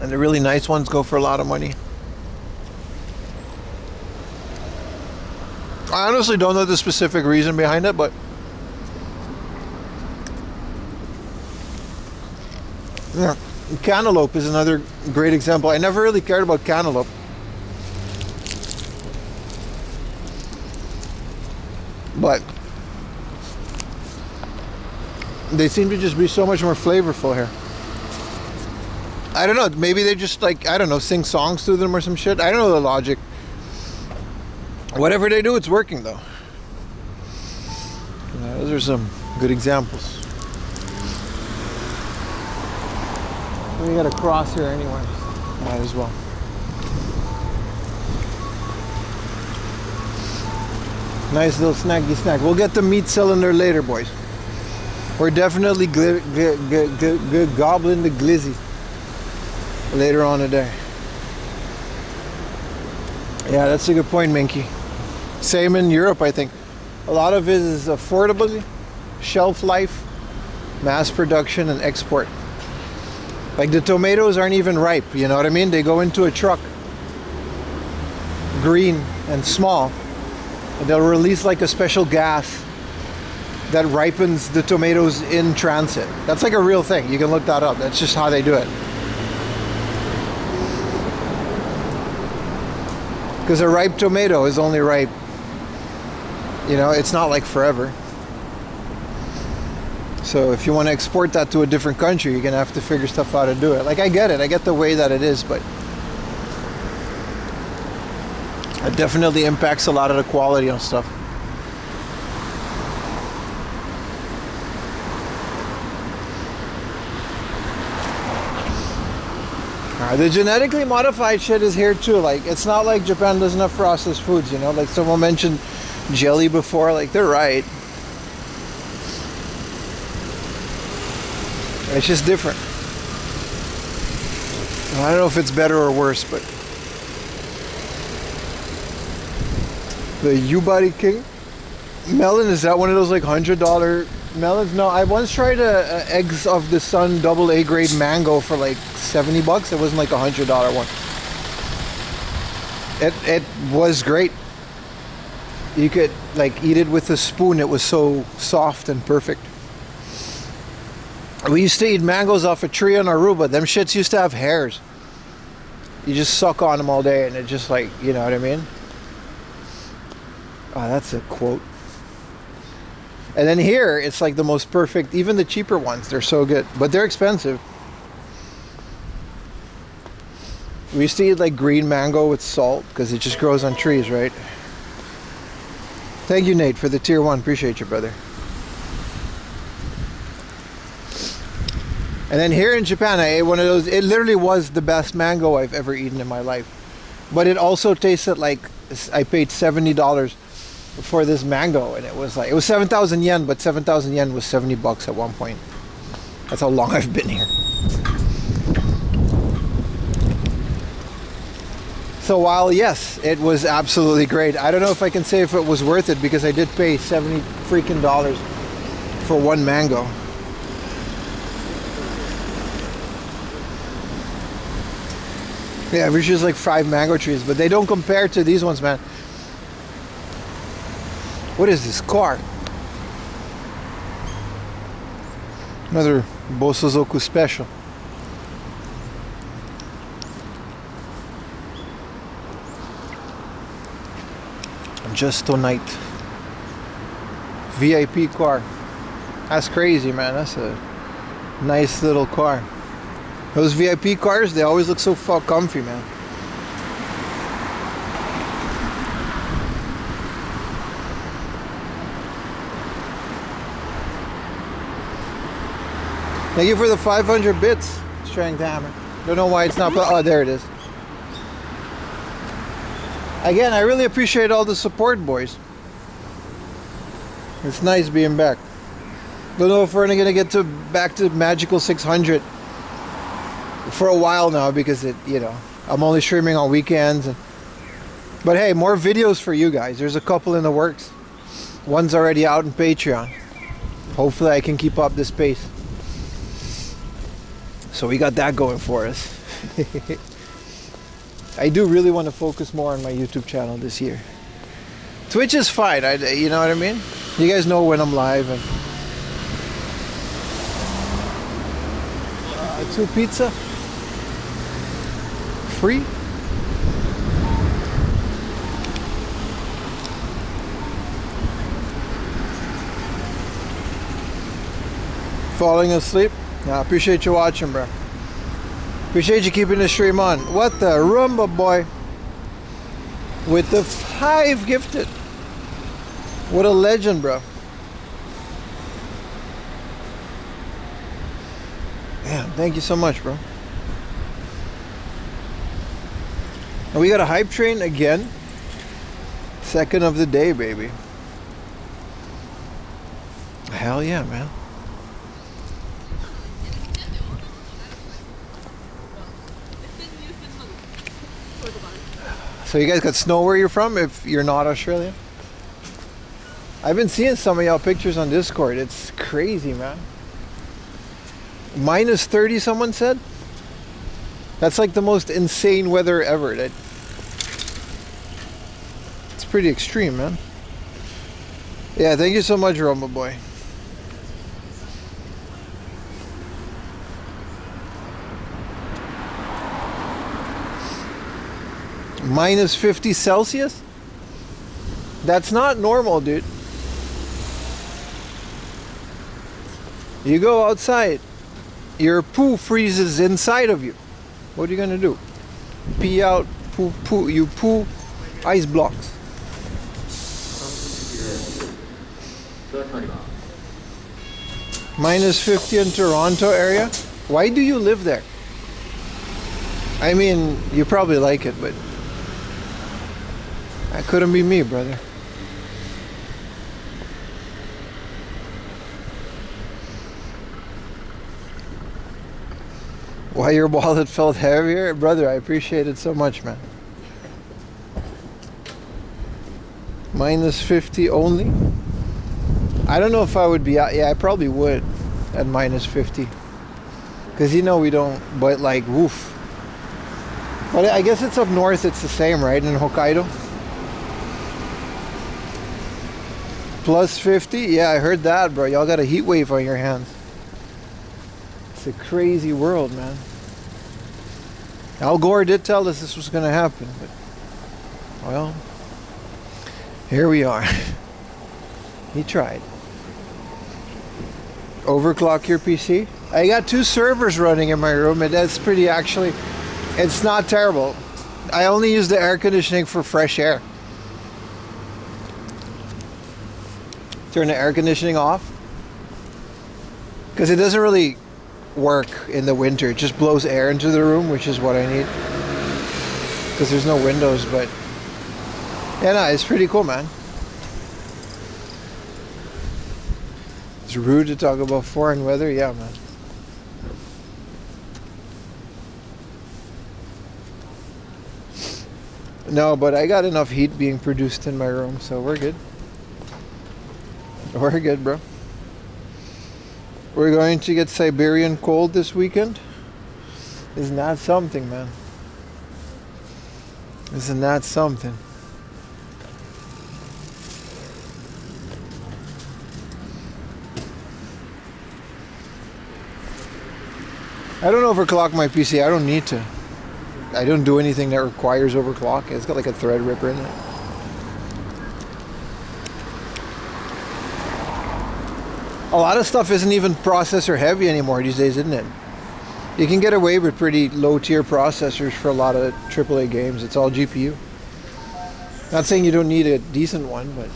And the really nice ones go for a lot of money. I honestly don't know the specific reason behind it, but yeah, cantaloupe is another great example. I never really cared about cantaloupe. But they seem to just be so much more flavorful here. I don't know, maybe they just like, I don't know, sing songs through them or some shit. I don't know the logic. Whatever they do, it's working though. Those are some good examples. We got a cross here anyway. Might as well. Nice little snacky snack. We'll get the meat cylinder later, boys. We're definitely gobbling the glizzy later on today. Yeah, that's a good point, Minky. Same in Europe, I think. A lot of it is affordability, shelf life, mass production, and export. Like the tomatoes aren't even ripe, you know what I mean? They go into a truck, green and small, and they'll release like a special gas that ripens the tomatoes in transit. That's like a real thing. You can look that up. That's just how they do it. Because a ripe tomato is only ripe, you know, it's not like forever. So if you want to export that to a different country, you're going to have to figure stuff out to do it. Like, I get it. I get the way that it is, but it definitely impacts a lot of the quality on stuff. The genetically modified shit is here too. Like, it's not like Japan doesn't have processed foods, you know? Like, someone mentioned jelly before. Like, they're right. It's just different. I don't know if it's better or worse, but the Yubari King melon, is that one of those like $100 melons? No, I once tried a Eggs of the Sun double A grade mango for like $70. It wasn't like $100 one. It was great. You could like eat it with a spoon. It was so soft and perfect. We used to eat mangoes off a tree on Aruba. Them shits used to have hairs. You just suck on them all day and it just like, you know what I mean? Oh, that's a quote. And then here, it's like the most perfect, even the cheaper ones, they're so good. But they're expensive. We used to eat like green mango with salt because it just grows on trees, right? Thank you, Nate, for the tier 1. Appreciate you, brother. And then here in Japan, I ate one of those. It literally was the best mango I've ever eaten in my life. But it also tasted like I paid $70 for this mango, and it was 7,000 yen, but 7,000 yen was 70 bucks at one point. That's how long I've been here. So while yes, it was absolutely great, I don't know if I can say if it was worth it because I did pay 70 freaking dollars for one mango. Yeah, there's just like 5 mango trees, but they don't compare to these ones, man. What is this car? Another Bosozoku special. Just tonight. VIP car. That's crazy, man. That's a nice little car. Those VIP cars, they always look so fuck comfy, man. Thank you for the 500 bits, Strength Hammer. Don't know why it's not, oh, there it is. Again, I really appreciate all the support, boys. It's nice being back. Don't know if we're gonna get back to magical 600 for a while now because I'm only streaming on weekends. But hey, more videos for you guys. There's a couple in the works. One's already out on Patreon. Hopefully I can keep up this pace. So we got that going for us. I do really want to focus more on my YouTube channel this year. Twitch is fine, you know what I mean? You guys know when I'm live. And 2 pizza? Free? Falling asleep? I appreciate you watching, bro. Appreciate you keeping the stream on. What the Roomba boy with the 5 gifted. What a legend, bro. Damn, thank you so much, bro. And we got a hype train again. Second of the day, baby. Hell yeah, man. So you guys got snow where you're from if you're not Australian? I've been seeing some of y'all pictures on Discord. It's crazy, man. Minus 30, someone said? That's like the most insane weather ever. It's pretty extreme, man. Yeah, thank you so much, Roma boy. Minus 50 Celsius? That's not normal, dude. You go outside, your poo freezes inside of you. What are you gonna do? Pee out, poo, you poo ice blocks. Minus 50 in Toronto area? Why do you live there? I mean, you probably like it, but that couldn't be me, brother. Why your wallet felt heavier? Brother, I appreciate it so much, man. Minus 50 only? I don't know if I would be out. Yeah, I probably would at minus 50. Because we don't, but like, woof. But I guess it's up north, it's the same, right? In Hokkaido? Plus 50? Yeah, I heard that, bro. Y'all got a heat wave on your hands. It's a crazy world, man. Al Gore did tell us this was going to happen, but well, here we are. He tried. Overclock your PC. I got 2 servers running in my room, and that's pretty actually. It's not terrible. I only use the air conditioning for fresh air. Turn the air conditioning off because it doesn't really work in the winter. It just blows air into the room, which is what I need because there's no windows. But yeah, no, it's pretty cool, man. It's rude to talk about foreign weather. Yeah, man. No, but I got enough heat being produced in my room, so we're good. We're good, bro. We're going to get Siberian cold this weekend. Isn't that something, man? Isn't that something? I don't overclock my PC. I don't need to. I don't do anything that requires overclock. It's got like a Threadripper in it. A lot of stuff isn't even processor heavy anymore these days, isn't it? You can get away with pretty low tier processors for a lot of AAA games. It's all GPU. Not saying you don't need a decent one, but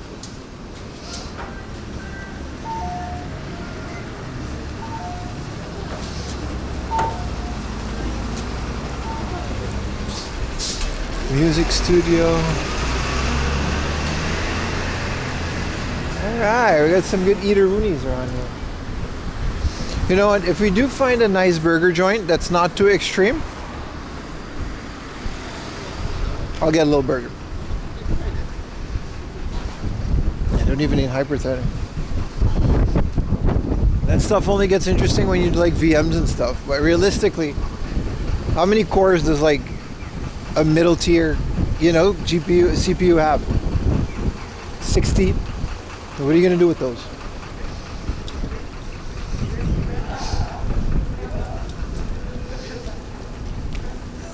music studio. Alright, we got some good eateroonies around here. You know what, if we do find a nice burger joint that's not too extreme, I'll get a little burger. I don't even need hyper-threading. That stuff only gets interesting when you do like VMs and stuff, but realistically, how many cores does like a middle tier, you know, GPU, CPU have? 60? So what are you going to do with those?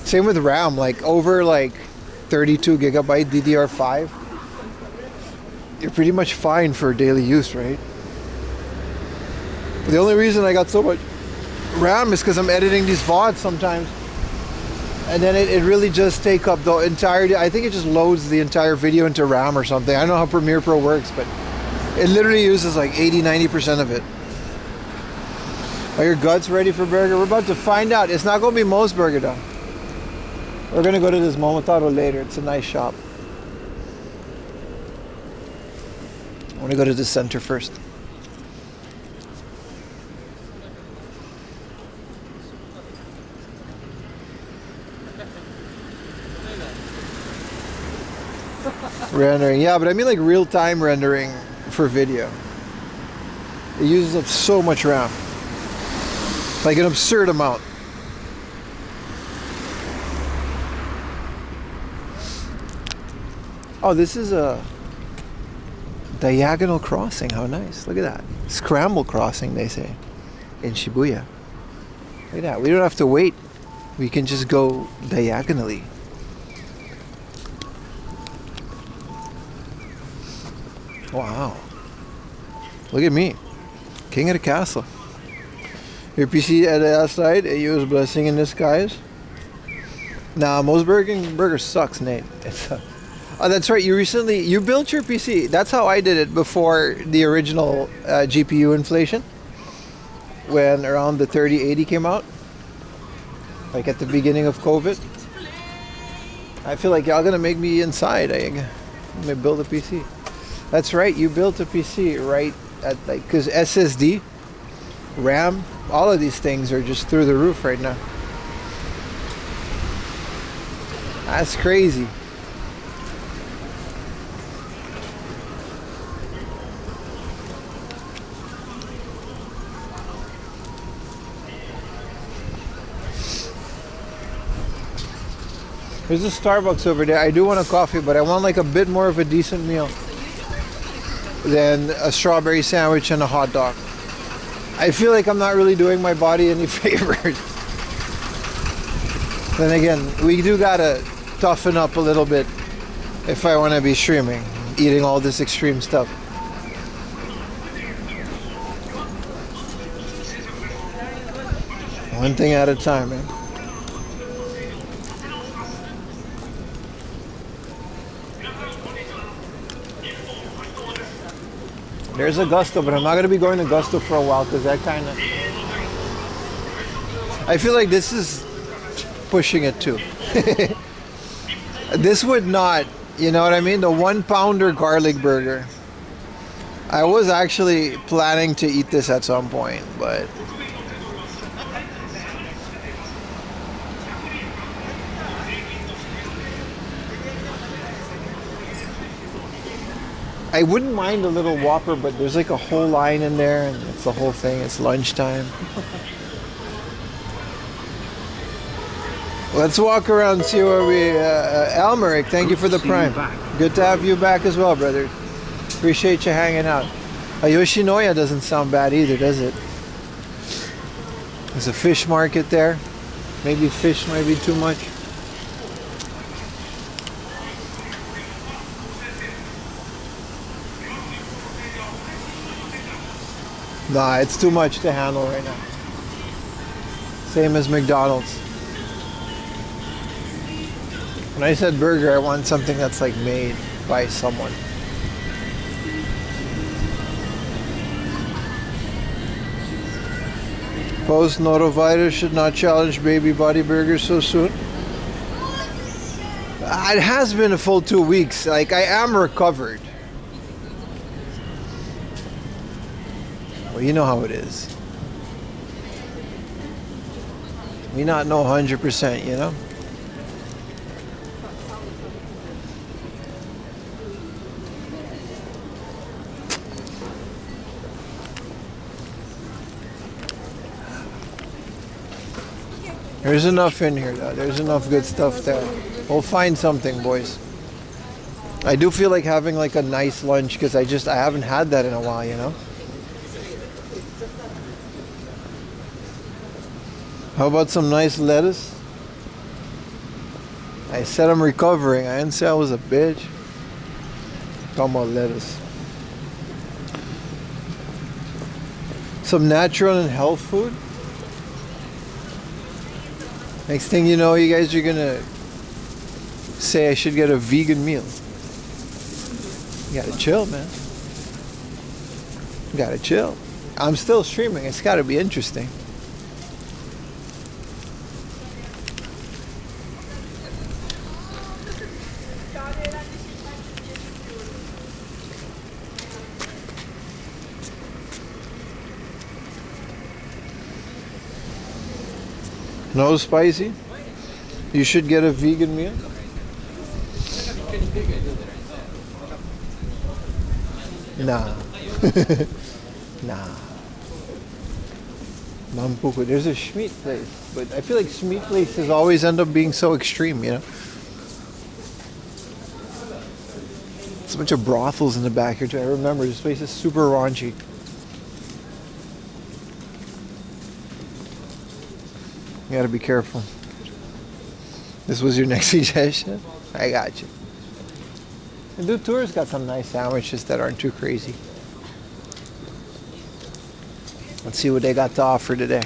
Same with RAM, like over like 32 gigabyte DDR5. You're pretty much fine for daily use, right? The only reason I got so much RAM is because I'm editing these VODs sometimes. And then it really just take up the entirety. I think it just loads the entire video into RAM or something. I don't know how Premiere Pro works, but it literally uses like 80-90% of it. Are your guts ready for burger? We're about to find out. It's not going to be Mo's Burger though. We're going to go to this Momotaro later. It's a nice shop. I want to go to the center first. Rendering, yeah, but I mean like real-time rendering for video. It uses up so much RAM, like an absurd amount. Oh, this is a diagonal crossing. How nice! Look at that, scramble crossing, they say, in Shibuya. Look at that. We don't have to wait. We can just go diagonally. Wow. Look at me. King of the castle. Your PC at the outside, a US blessing in disguise. Nah, Mo's Burger sucks, Nate. It's oh, that's right. You built your PC. That's how I did it before the original GPU inflation. When around the 3080 came out. Like at the beginning of COVID. I feel like y'all gonna make me inside. I'm gonna build a PC. That's right, you built a PC right at like, because SSD, RAM, all of these things are just through the roof right now. That's crazy. There's a Starbucks over there. I do want a coffee, but I want like a bit more of a decent meal than a strawberry sandwich and a hot dog. I feel like I'm not really doing my body any favors. Then again, we do gotta toughen up a little bit if I want to be streaming, eating all this extreme stuff. One thing at a time, man. There's Augusto, but I'm not going to be going to Augusto for a while because that kind of... I feel like this is pushing it too. This would not, you know what I mean? The 1 pounder garlic burger. I was actually planning to eat this at some point, but... I wouldn't mind a little Whopper, but there's like a whole line in there, and it's the whole thing. It's lunchtime. Let's walk around and see where we... Almeric, thank you for the prime. Good to have you back as well, brother. Appreciate you hanging out. Yoshinoya doesn't sound bad either, does it? There's a fish market there. Maybe fish might be too much. Nah, it's too much to handle right now. Same as McDonald's. When I said burger, I want something that's like made by someone. Post-notovirus should not challenge baby body burgers so soon. It has been a full 2 weeks. Like, I am recovered. Well, you know how it is. We not know 100%, you know? There's enough in here, though. There's enough good stuff there. We'll find something, boys. I do feel like having like a nice lunch because I haven't had that in a while, you know? How about some nice lettuce? I said I'm recovering. I didn't say I was a bitch. Talking about lettuce. Some natural and health food. Next thing you know, you guys are gonna say I should get a vegan meal. You gotta chill, man. You gotta chill. I'm still streaming. It's gotta be interesting. No spicy? You should get a vegan meal. Nah. Nah. Mampuku. There's a Schmeat place, but I feel like Schmeat places always end up being so extreme, you know? It's a bunch of brothels in the back here too. I remember this place is super raunchy. You gotta be careful. This was your next suggestion? I got you. And Do Tour's got some nice sandwiches that aren't too crazy. Let's see what they got to offer today.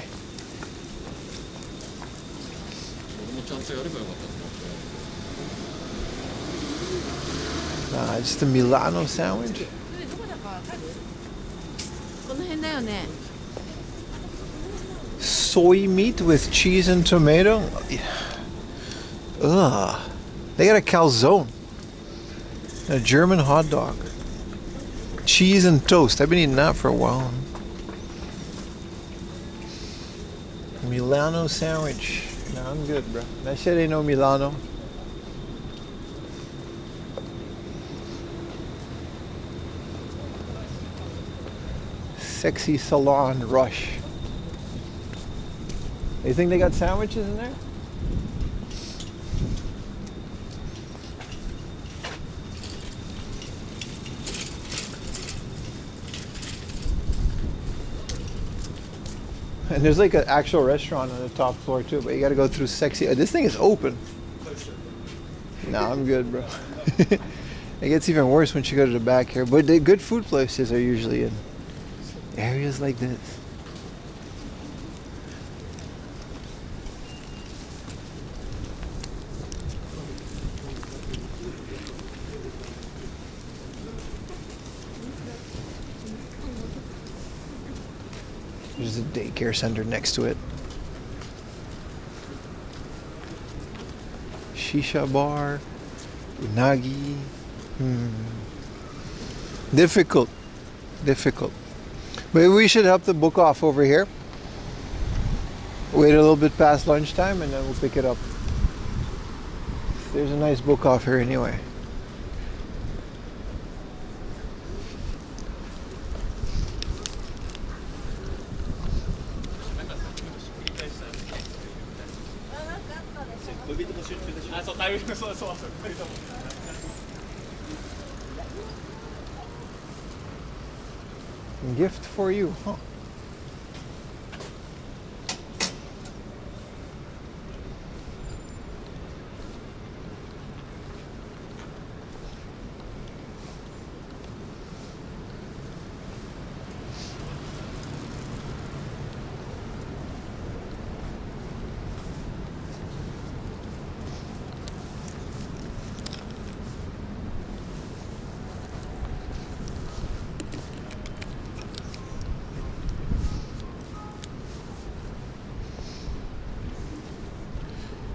Just a Milano sandwich. Soy meat with cheese and tomato. Ugh. They got a calzone. A German hot dog. Cheese and toast. I've been eating that for a while. Milano sandwich. No, I'm good, bro. That shit ain't no Milano. Sexy salon rush. You think they got sandwiches in there? And there's like an actual restaurant on the top floor too, but you gotta go through sexy. This thing is open. Nah, I'm good, bro. It gets even worse once you go to the back here. But the good food places are usually in areas like this. There's a daycare center next to it. Shisha bar, unagi. Difficult. But we should help the book off over here. Wait a little bit past lunchtime and then we'll pick it up. There's a nice book off here anyway. Gift for you, huh?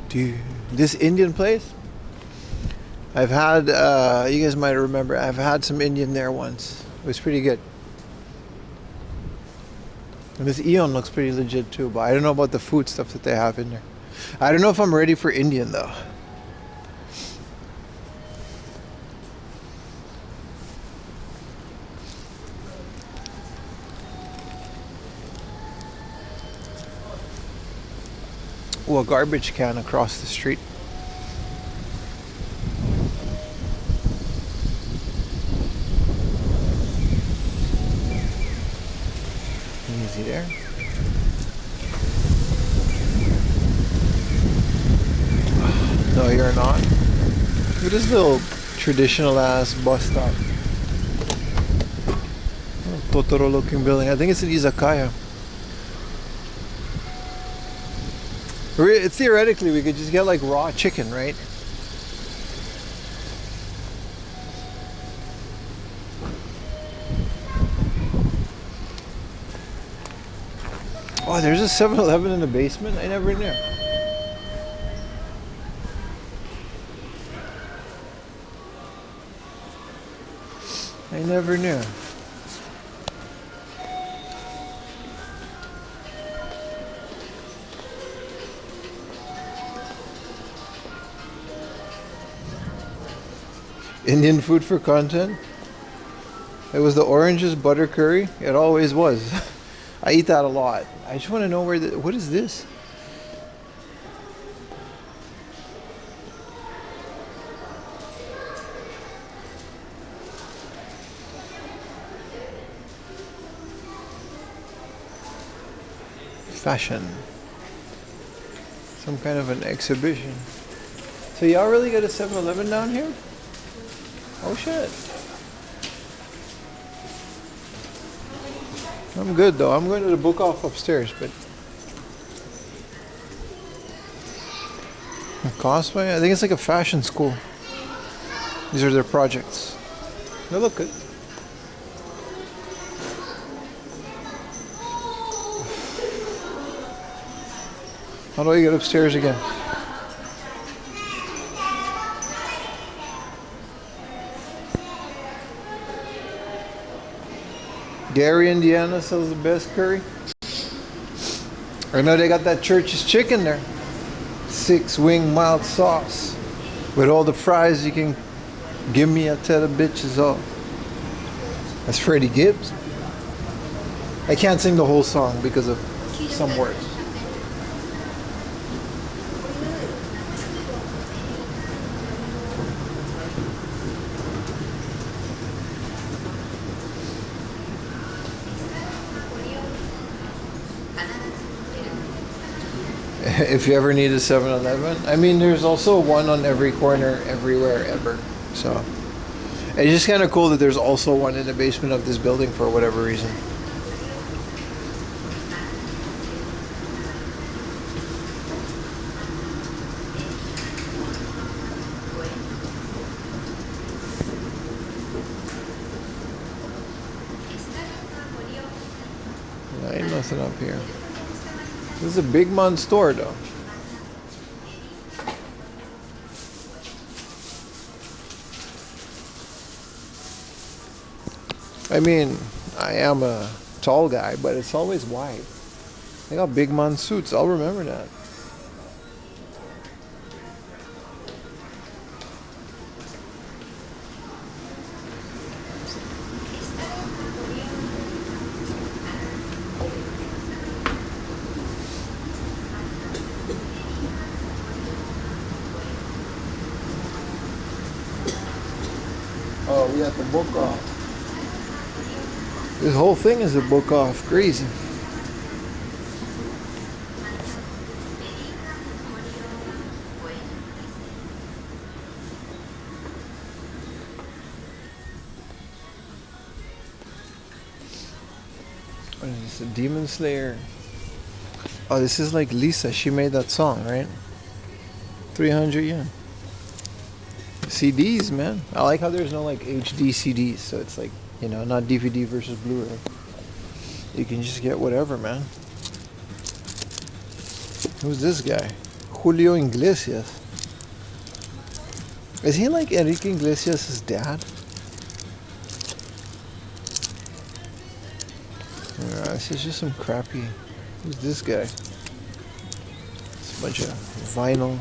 Dude, this Indian place, I've had, you guys might remember, I've had some Indian there once. It was pretty good. And this Eon looks pretty legit too, but I don't know about the food stuff that they have in there. I don't know if I'm ready for Indian though. Oh, a garbage can across the street. Easy there. No, you're not. Look at this little traditional ass bus stop. Totoro looking building. I think it's an izakaya. Theoretically, we could just get like raw chicken, right? Oh, there's a 7-Eleven in the basement? I never knew. I never knew. Indian food for content. It was the oranges butter curry. It always was. I eat that a lot. I just want to know where what is this? Fashion. Some kind of an exhibition. So y'all really got a 7-Eleven down here? Oh shit. I'm good though. I'm going to the book off upstairs, but Cosplay? I think it's like a fashion school. These are their projects. They look good. How do I get upstairs again? Gary, Indiana sells the best curry. I know they got that Church's chicken there. 6-wing mild sauce. With all the fries you can give me, I tell the bitches off. That's Freddie Gibbs. I can't sing the whole song because of some words. If you ever need a 7-Eleven. I mean, there's also one on every corner, everywhere, ever. So it's just kind of cool that there's also one in the basement of this building for whatever reason. Ain't nothing up here. This is a big man store though. I mean, I am a tall guy, but it's always wide. They got big man suits, I'll remember that. Oh, we have to book off. This whole thing is a book off. Crazy. What is this? A Demon Slayer. Oh, this is like Lisa. She made that song, right? 300 yen. CDs, man. I like how there's no like HD CDs, so it's like, you know, not DVD versus Blu-ray. You can just get whatever, man. Who's this guy? Julio Iglesias. Is he like Enrique Iglesias' dad? This is just some crappy. Who's this guy? It's a bunch of vinyl.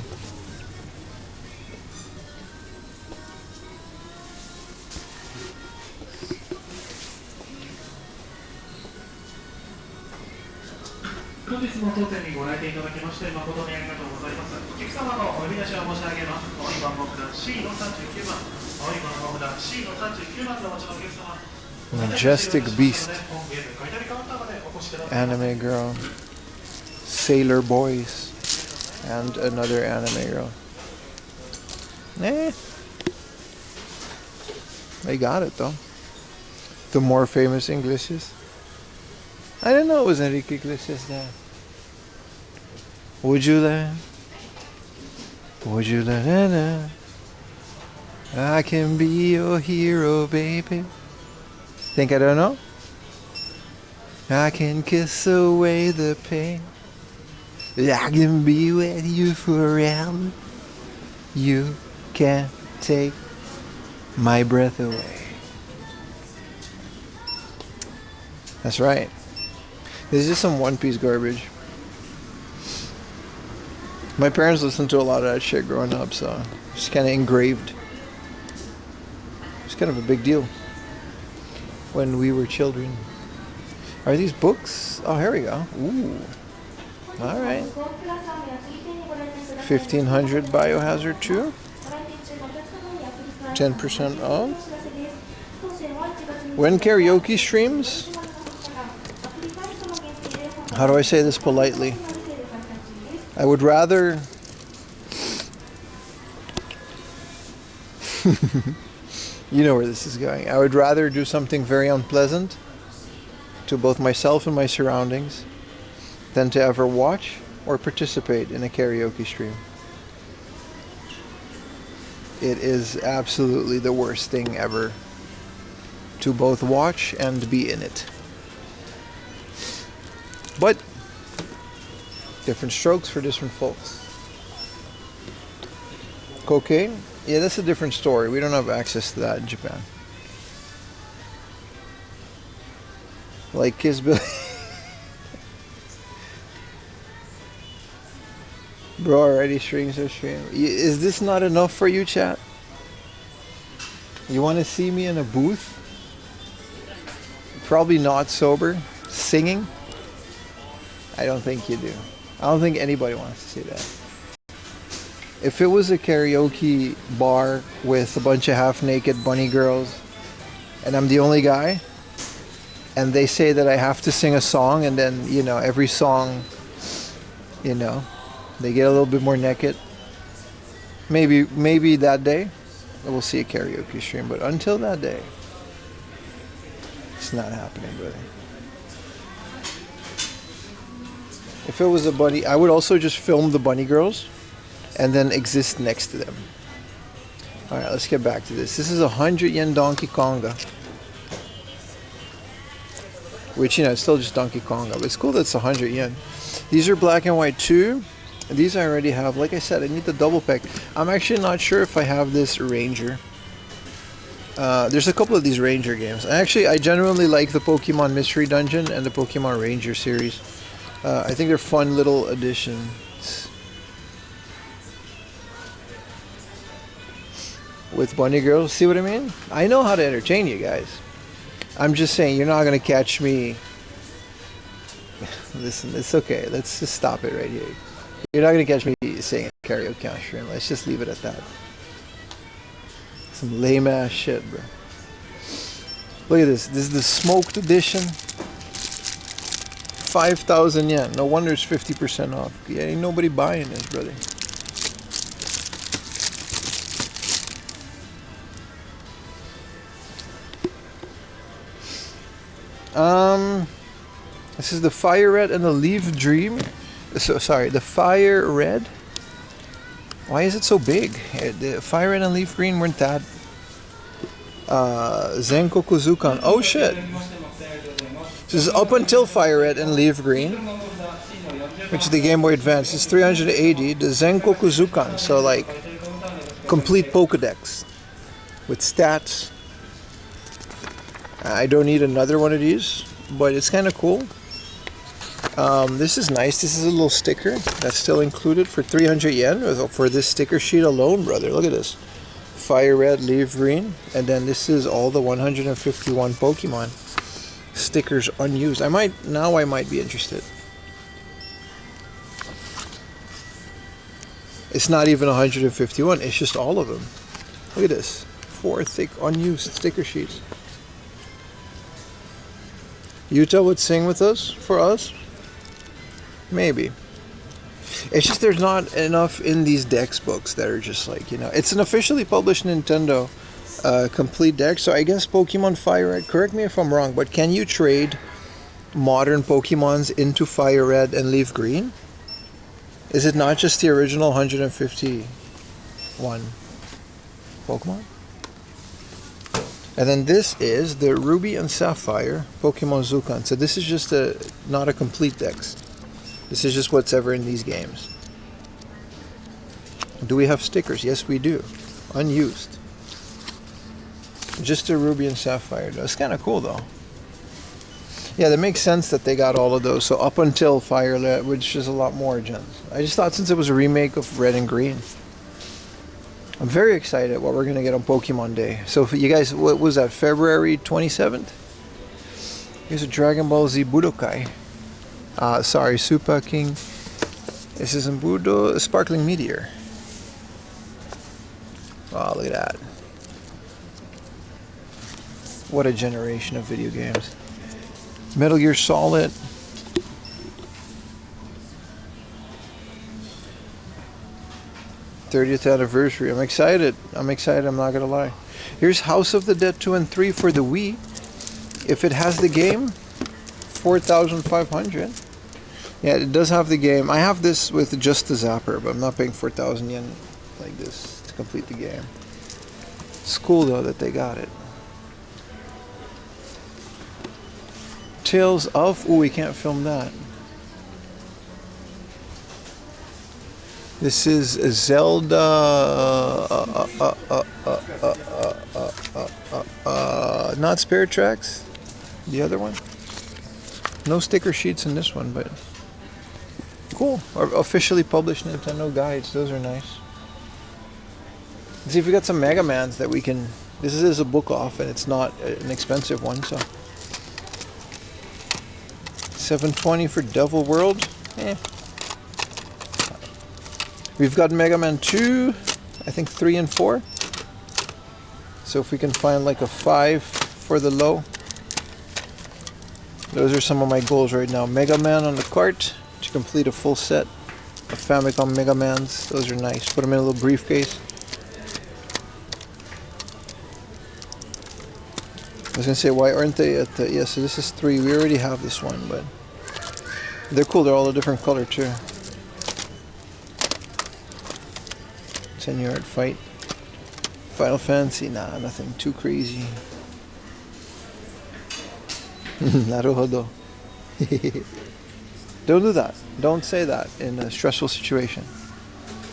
Majestic Beast. Anime girl. Sailor Boys. And another anime girl. They got it though. The more famous Iglesias. I didn't know it was Enrique Iglesias' dad. Would you let? Would you let? I can be your hero, baby. Think I don't know? I can kiss away the pain. I can be with you forever. You can't take my breath away. That's right. This is just some One Piece garbage. My parents listened to a lot of that shit growing up, so it's kind of engraved. It's kind of a big deal when we were children. Are these books? Oh, here we go. Ooh. All right. 1500 Biohazard 2. 10% off. When karaoke streams? How do I say this politely? I would rather... You know where this is going. I would rather do something very unpleasant to both myself and my surroundings than to ever watch or participate in a karaoke stream. It is absolutely the worst thing ever to both watch and be in it. But different strokes for different folks. Cocaine? Yeah, that's a different story. We don't have access to that in Japan. Like Kiss Bill. Bro, already streams are streaming. Is this not enough for you, chat? You want to see me in a booth? Probably not sober. Singing? I don't think you do. I don't think anybody wants to see that. If it was a karaoke bar with a bunch of half-naked bunny girls and I'm the only guy and they say that I have to sing a song and then, you know, every song, you know, They get a little bit more naked. Maybe that day we'll see a karaoke stream, but until that day, it's not happening, brother. If it was a bunny, I would also just film the bunny girls and then exist next to them. Alright, let's get back to this. This is 100 yen Donkey Konga. Which, you know, it's still just Donkey Konga, but it's cool that it's 100 yen. These are black and white too. These I already have. Like I said, I need the double pack. I'm actually not sure if I have this Ranger. There's a couple of these Ranger games. I genuinely like the Pokemon Mystery Dungeon and the Pokemon Ranger series. I think they're fun little additions. With bunny girls, see what I mean? I know how to entertain you guys. I'm just saying, you're not going to catch me. Listen, it's okay. Let's just stop it right here. You're not going to catch me saying karaoke on stream. Let's just leave it at that. Some lame ass shit, bro. Look at this. This is the smoked edition. 5,000 yen. No wonder it's 50% off. Yeah, ain't nobody buying this, brother. This is the Fire Red and the Leaf Dream. So sorry, the Fire Red. Why is it so big? The Fire Red and Leaf Green weren't that. Zenkoku Zukan. Oh shit. This is up until Fire Red and Leaf Green, which is the Game Boy Advance. It's 380. The Zenkoku Zukan. So like complete Pokedex with stats. I don't need another one of these, but it's kind of cool. This is nice. This is a little sticker that's still included for 300 yen for this sticker sheet alone, brother. Look at this. Fire Red, Leaf Green, and then this is all the 151 Pokemon stickers unused. I might be interested. It's not even 151. It's just all of them. Look at this. 4 thick unused sticker sheets. Yuta would sing with us, for us? Maybe. It's just there's not enough in these Dex books that are just like, you know. It's an officially published Nintendo complete deck, so I guess Pokemon Fire Red, correct me if I'm wrong, but can you trade modern Pokemons into Fire Red and Leaf Green? Is it not just the original 151 Pokemon? And then this is the Ruby and Sapphire Pokemon Zukan. So this is just not a complete dex. This is just what's ever in these games. Do we have stickers? Yes, we do. Unused. Just a Ruby and Sapphire. That's kind of cool, though. Yeah, that makes sense that they got all of those. So up until Fire Red, which is a lot more gens. I just thought since it was a remake of Red and Green. I'm very excited what we're going to get on Pokemon Day. So for you guys, what was that, February 27th? Here's a Dragon Ball Z Budokai. Sorry, Super King. This is a Budo Sparkling Meteor. Wow, look at that. What a generation of video games. Metal Gear Solid. '30th anniversary. I'm excited. I'm not gonna lie. Here's House of the Dead 2 and 3 for the Wii. If it has the game, 4,500. Yeah, it does have the game. I have this with just the Zapper, but I'm not paying 4,000 yen like this to complete the game. It's cool though that they got it. Tales of... Oh, we can't film that. This is Zelda... not Spare Tracks. The other one. No sticker sheets in this one, but... Cool. Officially published Nintendo guides. Those are nice. Let's see if we got some Mega Mans that we can... This is a book off, and it's not an expensive one, so... 720 for Devil World. We've got Mega Man 2, I think 3 and 4. So if we can find like a 5 for the low. Those are some of my goals right now. Mega Man on the cart to complete a full set. Famicom Mega Mans. Those are nice. Put them in a little briefcase. I was gonna say, why aren't they at the... Yeah, so this is 3. We already have this one, but... They're cool. They're all a different color, too. 10-yard fight. Final Fantasy. Nah, nothing too crazy. Naruhodo. Don't do that. Don't say that in a stressful situation.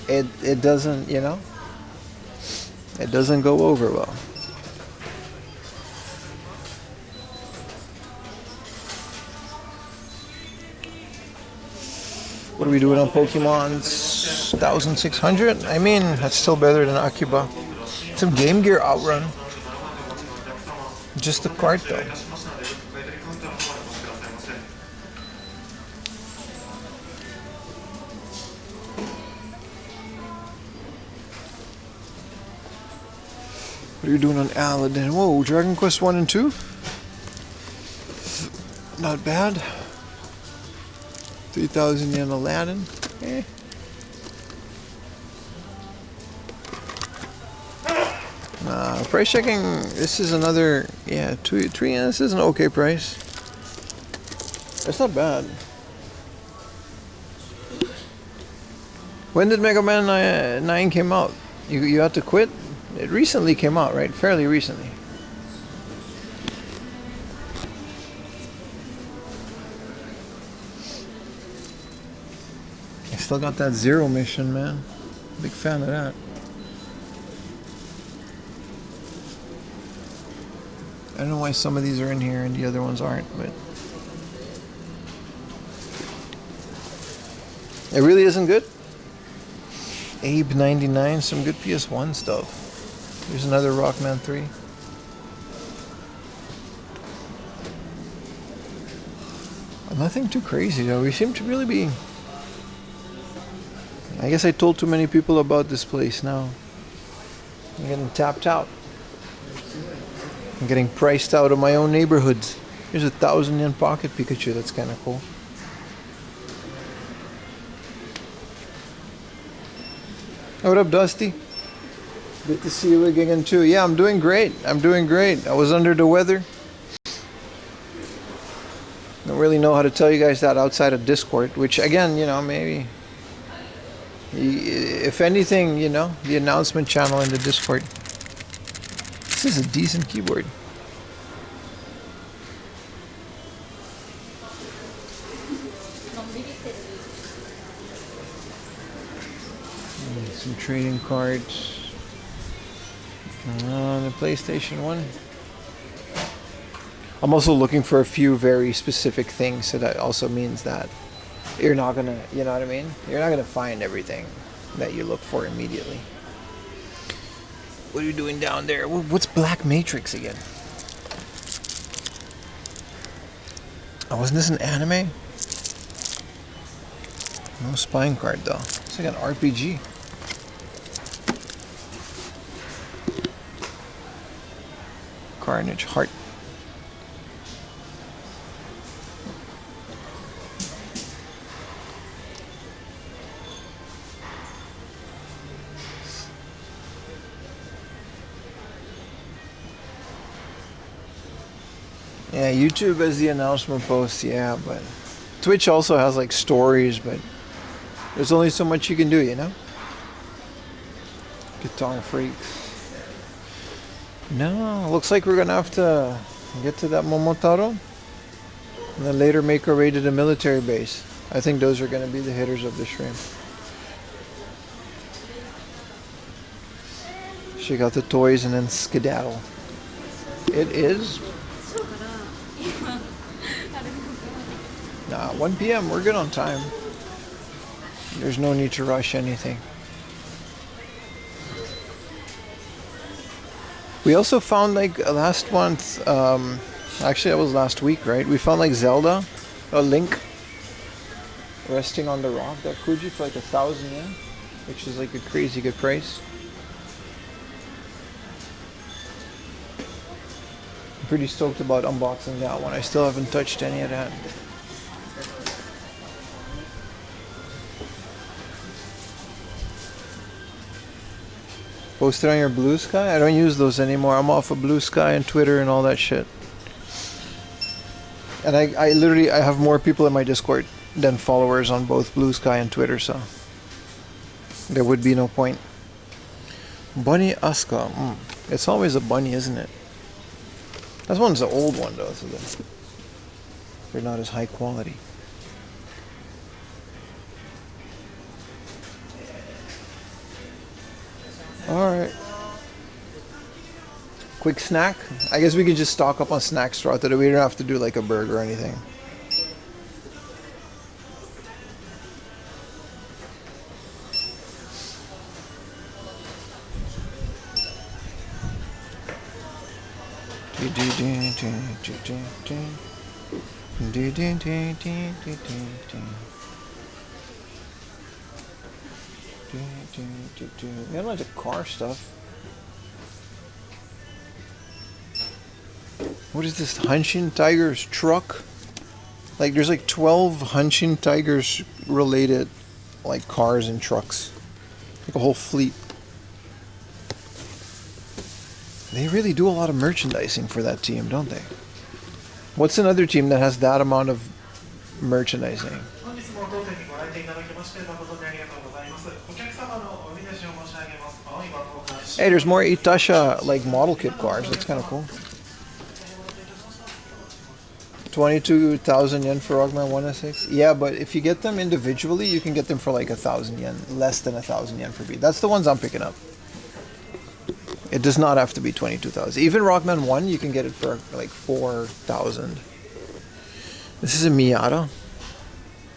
It doesn't, you know, it doesn't go over well. What are we doing on Pokemon's 1600? I mean, that's still better than Akiba. Some Game Gear Outrun. Just the card though. What are you doing on Aladdin? Whoa, Dragon Quest 1 and 2? Not bad. 3,000 yen Aladdin. Eh. Price checking, this is another, yeah, 3 yen. This is an okay price. It's not bad. When did Mega Man 9 came out? You had to quit? It recently came out, right? Fairly recently. I still got that Zero mission, man. Big fan of that. I don't know why some of these are in here and the other ones aren't, but it really isn't good. Abe 99, some good PS1 stuff. Here's another Rockman 3. Nothing too crazy though. We seem to really be... I guess I told too many people about this place now. I'm getting tapped out. I'm getting priced out of my own neighborhoods. Here's a 1,000 yen pocket Pikachu. That's kind of cool. What up, Dusty? Good to see you again too. Yeah, I'm doing great. I'm doing great. I was under the weather. Don't really know how to tell you guys that outside of Discord, which again, you know, maybe if anything, you know, the announcement channel in the Discord. This is a decent keyboard. Some trading cards. The PlayStation 1. I'm also looking for a few very specific things, so that also means that you're not gonna, you know what I mean? You're not gonna find everything that you look for immediately. What are you doing down there? What's Black Matrix again? Oh, wasn't this an anime? No spine card though. It's like an RPG. Carnage Heart. Yeah, YouTube has the announcement posts, yeah, but Twitch also has like stories, but there's only so much you can do, you know? Guitar Freaks. No, looks like we're gonna have to get to that Momotaro and then later make our way to the military base. I think those are gonna be the hitters of the stream. She got the toys and then skedaddle. It is. Nah, 1 p.m. We're good on time. There's no need to rush anything. We also found like last month, actually that was last week, right? We found like Zelda, a Link, resting on the rock, that Kuji for like 1,000 yen, which is like a crazy good price. I'm pretty stoked about unboxing that one. I still haven't touched any of that. Post it on your Blue Sky? I don't use those anymore. I'm off of Blue Sky and Twitter and all that shit. And I literally have more people in my Discord than followers on both Blue Sky and Twitter, so there would be no point. Bunny Asuka. It's always a bunny, isn't it? That one's the old one though, so they're not as high quality. Alright. Quick snack? I guess we could just stock up on snacks throughout the day. We don't have to do like a burger or anything. We got a bunch of car stuff. What is this? Hanshin Tigers truck? Like there's like 12 Hanshin Tigers related like cars and trucks. Like a whole fleet. They really do a lot of merchandising for that team, don't they? What's another team that has that amount of merchandising? Hey, there's more Itasha like model kit cars. That's kind of cool. 22,000 yen for Rockman 1S6. Yeah, but if you get them individually, you can get them for like 1,000 yen, less than 1,000 yen for B. That's the ones I'm picking up. It does not have to be 22,000. Even Rockman 1, you can get it for like 4,000. This is a Miata,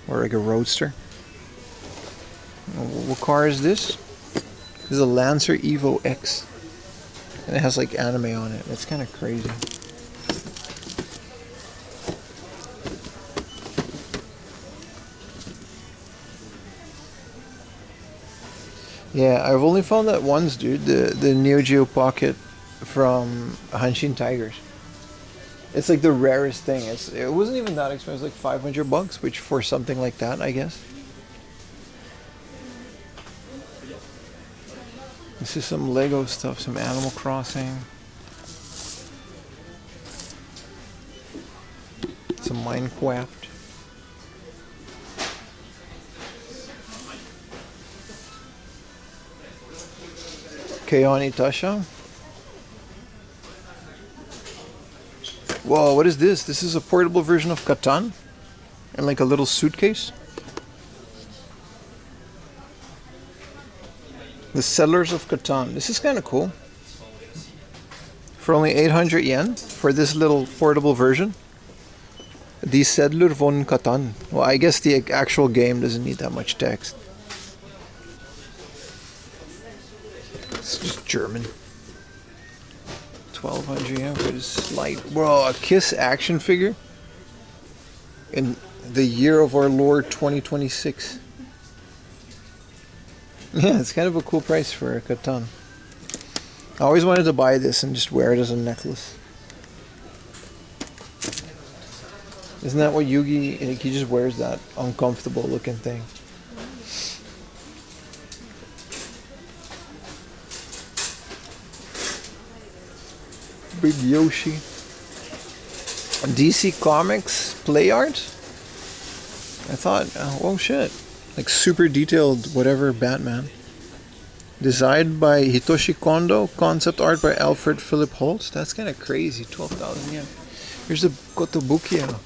or like a Roadster. What car is this? This is a Lancer Evo X, and it has like anime on it. It's kind of crazy. Yeah, I've only found that once, dude. The Neo Geo Pocket from Hanshin Tigers. It's like the rarest thing. It wasn't even that expensive, like $500, which for something like that, I guess. This is some Lego stuff, some Animal Crossing, some Minecraft. Keion Itasha. Whoa, what is this? This is a portable version of Catan? And like a little suitcase? The Settlers of Catan. This is kind of cool. For only 800 yen for this little portable version. Die Settlers von Catan. Well, I guess the actual game doesn't need that much text. It's just German. 1,200 yen for this light. Bro, a Kiss action figure in the year of our Lord 2026. Yeah, it's kind of a cool price for a Catan. I always wanted to buy this and just wear it as a necklace. Isn't that what Yugi, like, he just wears that uncomfortable looking thing? Big Yoshi. DC Comics play art? I thought, oh shit. Like super detailed whatever Batman. Designed by Hitoshi Kondo, concept art by Alfred Philip Holtz. That's kind of crazy, 12,000 yen. Here's the Kotobukiya.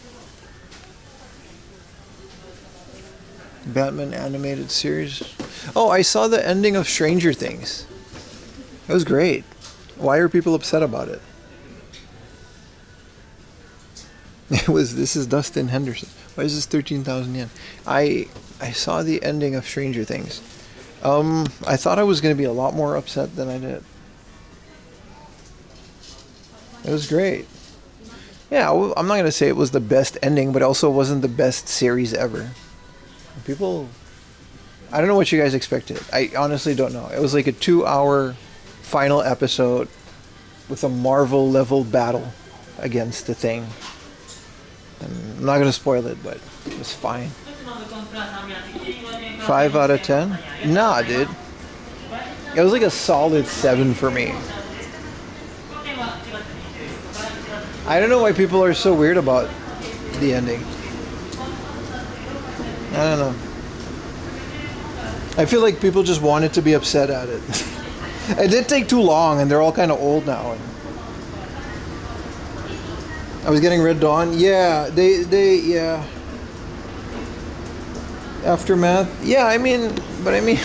Batman animated series. Oh, I saw the ending of Stranger Things. It was great. Why are people upset about it? This is Dustin Henderson. Why is this 13,000 yen? I saw the ending of Stranger Things. I thought I was going to be a lot more upset than I did. It was great. Yeah, I'm not going to say it was the best ending, but also wasn't the best series ever. People, I don't know what you guys expected. I honestly don't know. It was like a 2-hour final episode with a Marvel level battle against the Thing. I'm not going to spoil it, but it was fine. 5 out of 10? Nah, dude. It was like a solid 7 for me. I don't know why people are so weird about the ending. I don't know. I feel like people just wanted to be upset at it. It did take too long, and they're all kind of old now. And I was getting Red Dawn. Yeah, yeah. Aftermath. Yeah, I mean, the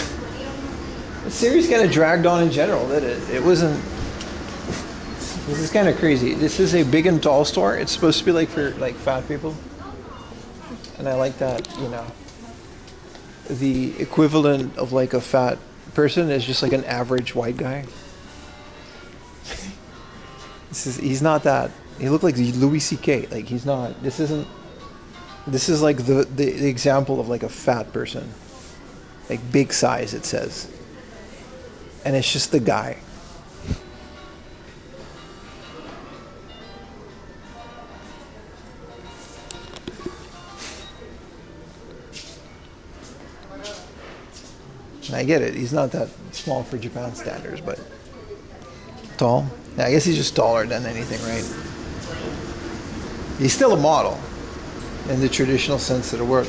series kind of dragged on in general, did it? It wasn't. This is kind of crazy. This is a big and tall store. It's supposed to be like for like fat people, and I like that. You know, the equivalent of like a fat person is just like an average white guy. He's not that. He looked like Louis C.K. Like he's not. This isn't. This is like the example of like a fat person, like big size. It says, and it's just the guy. I get it. He's not that small for Japan standards, but tall. Yeah, I guess he's just taller than anything, right? He's still a model in the traditional sense of the word.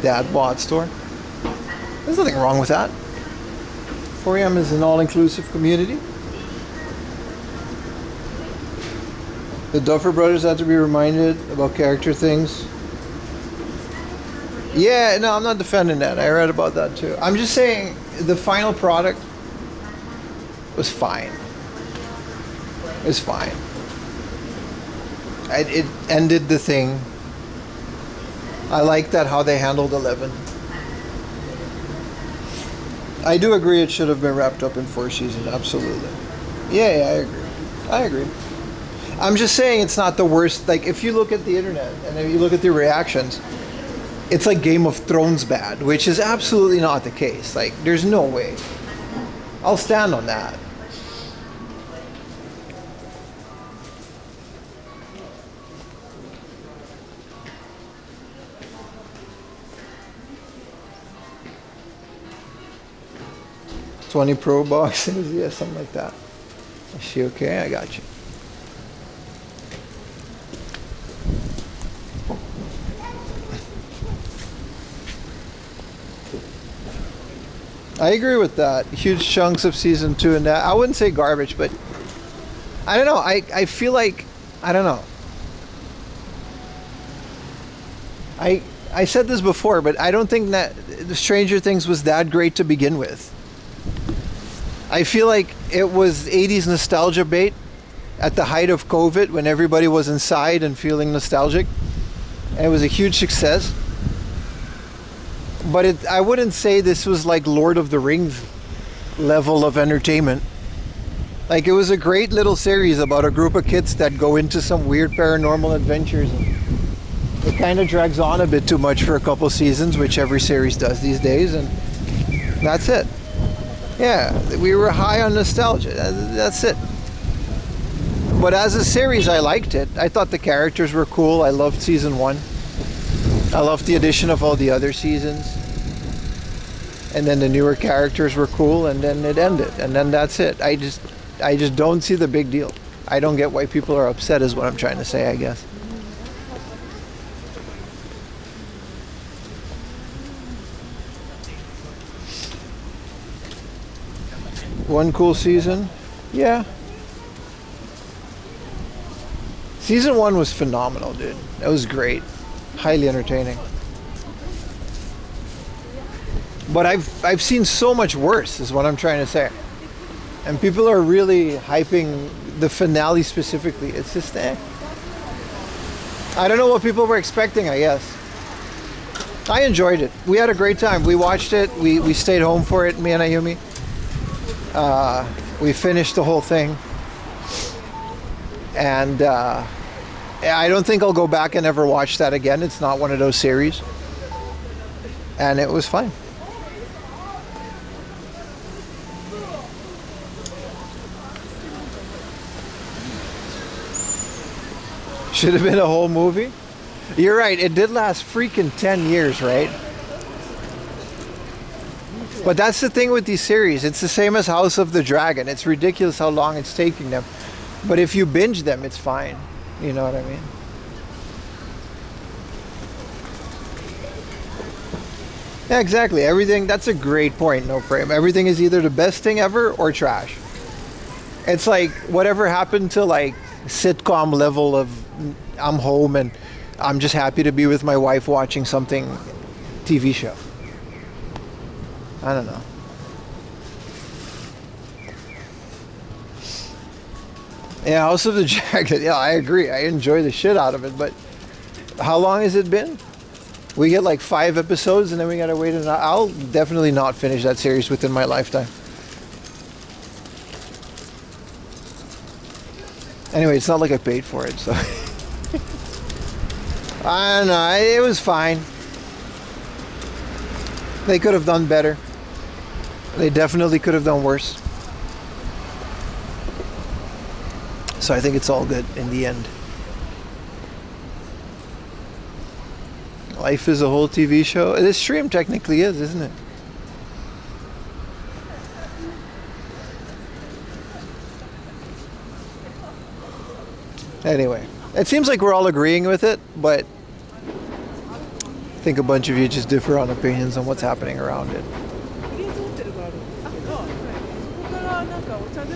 Dad bod store. There's nothing wrong with that. 4M is an all-inclusive community. The Duffer Brothers had to be reminded about character things. Yeah, no, I'm not defending that. I read about that too. I'm just saying the final product was fine. It was fine. It ended the thing. I like that how they handled 11. I do agree it should have been wrapped up in 4 seasons, absolutely. Yeah, I agree. I'm just saying it's not the worst. Like, if you look at the internet and if you look at the reactions, it's like Game of Thrones bad, which is absolutely not the case. Like, there's no way. I'll stand on that. $20 Pro boxes, yeah, something like that. Is she okay? I got you. I agree with that. Huge chunks of season 2 and that. I wouldn't say garbage, but I don't know. I feel like, I don't know. I said this before, but I don't think that the Stranger Things was that great to begin with. I feel like it was 80s nostalgia bait at the height of COVID when everybody was inside and feeling nostalgic. And it was a huge success. But I wouldn't say this was like Lord of the Rings level of entertainment. Like, it was a great little series about a group of kids that go into some weird paranormal adventures. And it kind of drags on a bit too much for a couple seasons, which every series does these days, and that's it. Yeah, we were high on nostalgia. That's it. But as a series, I liked it. I thought the characters were cool. I loved season 1. I loved the addition of all the other seasons. And then the newer characters were cool, and then it ended. And then that's it. I just don't see the big deal. I don't get why people are upset is what I'm trying to say, I guess. One cool season? Yeah. Season 1 was phenomenal, dude. It was great. Highly entertaining. But I've seen so much worse, is what I'm trying to say. And people are really hyping the finale specifically. It's just I don't know what people were expecting, I guess. I enjoyed it. We had a great time. We watched it. We stayed home for it, me and Ayumi. We finished the whole thing. And I don't think I'll go back and ever watch that again. It's not one of those series. And it was fine. Should have been a whole movie. You're right. It did last freaking 10 years, right? But that's the thing with these series. It's the same as House of the Dragon. It's ridiculous how long it's taking them. But if you binge them, it's fine. You know what I mean? Yeah, exactly. Everything, that's a great point, No Frame. Everything is either the best thing ever or trash. It's like whatever happened to like sitcom level of I'm home and I'm just happy to be with my wife watching something TV show. I don't know. Yeah, House of the Dragon. Yeah, I agree. I enjoy the shit out of it, but how long has it been? We get like 5 episodes and then we gotta wait an hour. I'll definitely not finish that series within my lifetime. Anyway, it's not like I paid for it, so. I don't know. It was fine. They could have done better. They definitely could have done worse. So I think it's all good in the end. Life is a whole TV show. This stream technically is, isn't it? Anyway, it seems like we're all agreeing with it, but I think a bunch of you just differ on opinions on what's happening around it.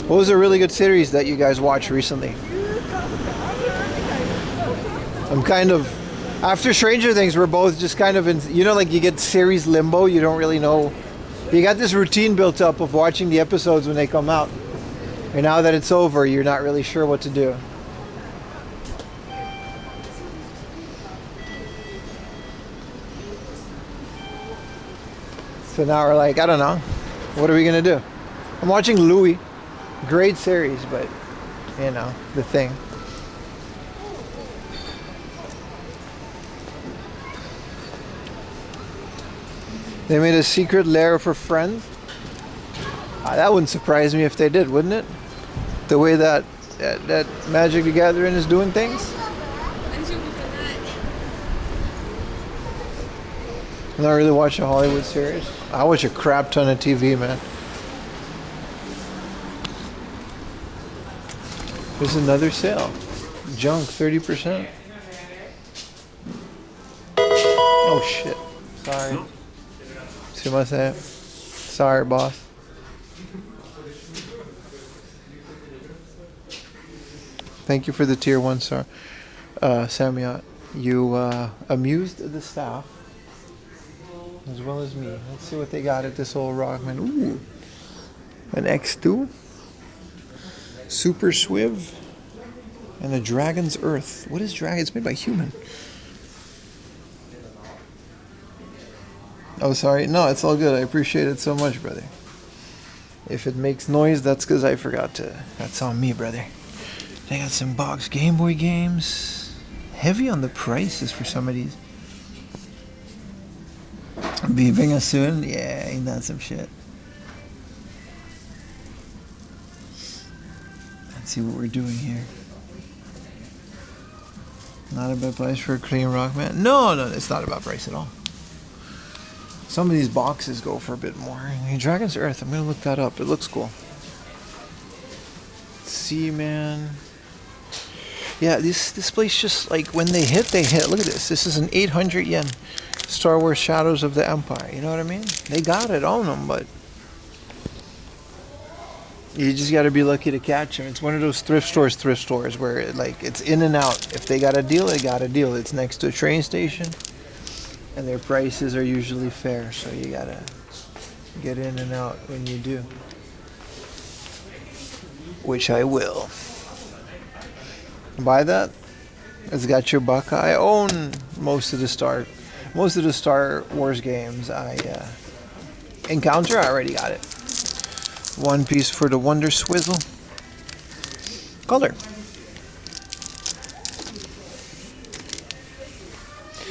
What was a really good series that you guys watched recently? I'm kind of, after Stranger Things, we're both just kind of in, you know, like you get series limbo, you don't really know. You got this routine built up of watching the episodes when they come out. And now that it's over, you're not really sure what to do. So now we're like, I don't know. What are we going to do? I'm watching Louis. Great series, but, you know, the thing. They made a secret lair for Friends. That wouldn't surprise me if they did, wouldn't it? The way that Magic the Gathering is doing things. I'm not really watching a Hollywood series. I watch a crap ton of TV, man. There's another sale. Junk, 30%. Oh shit. Sorry. Sumimasen. Sorry, boss. Thank you for the tier 1 star. Samyat, you amused the staff as well as me. Let's see what they got at this old Rockman. Ooh. An X2. Super Swiv. And a Dragon's Earth. What is Dragon? It's made by human. Oh, sorry. No, it's all good. I appreciate it so much, brother. If it makes noise, that's because I forgot to. That's on me, brother. They got some box Game Boy games. Heavy on the prices for some of these. Beeping us soon? Yeah, ain't that some shit. Let's see what we're doing here. Not a bad price for a clean Rockman. No, it's not about price at all. Some of these boxes go for a bit more. Dragon's Earth, I'm gonna look that up. It looks cool. Seaman. Yeah, this place just like when they hit, they hit. Look at this. This is an 800 yen Star Wars Shadows of the Empire. You know what I mean? They got it on them, but you just got to be lucky to catch them. It's one of those thrift stores where it's in and out. If they got a deal, they got a deal. It's next to a train station, and their prices are usually fair. So you gotta get in and out when you do, which I will. Buy that. It's got your buck. I own most of the Star Wars games I encounter. I already got it. One piece for the Wonder Swizzle. Color.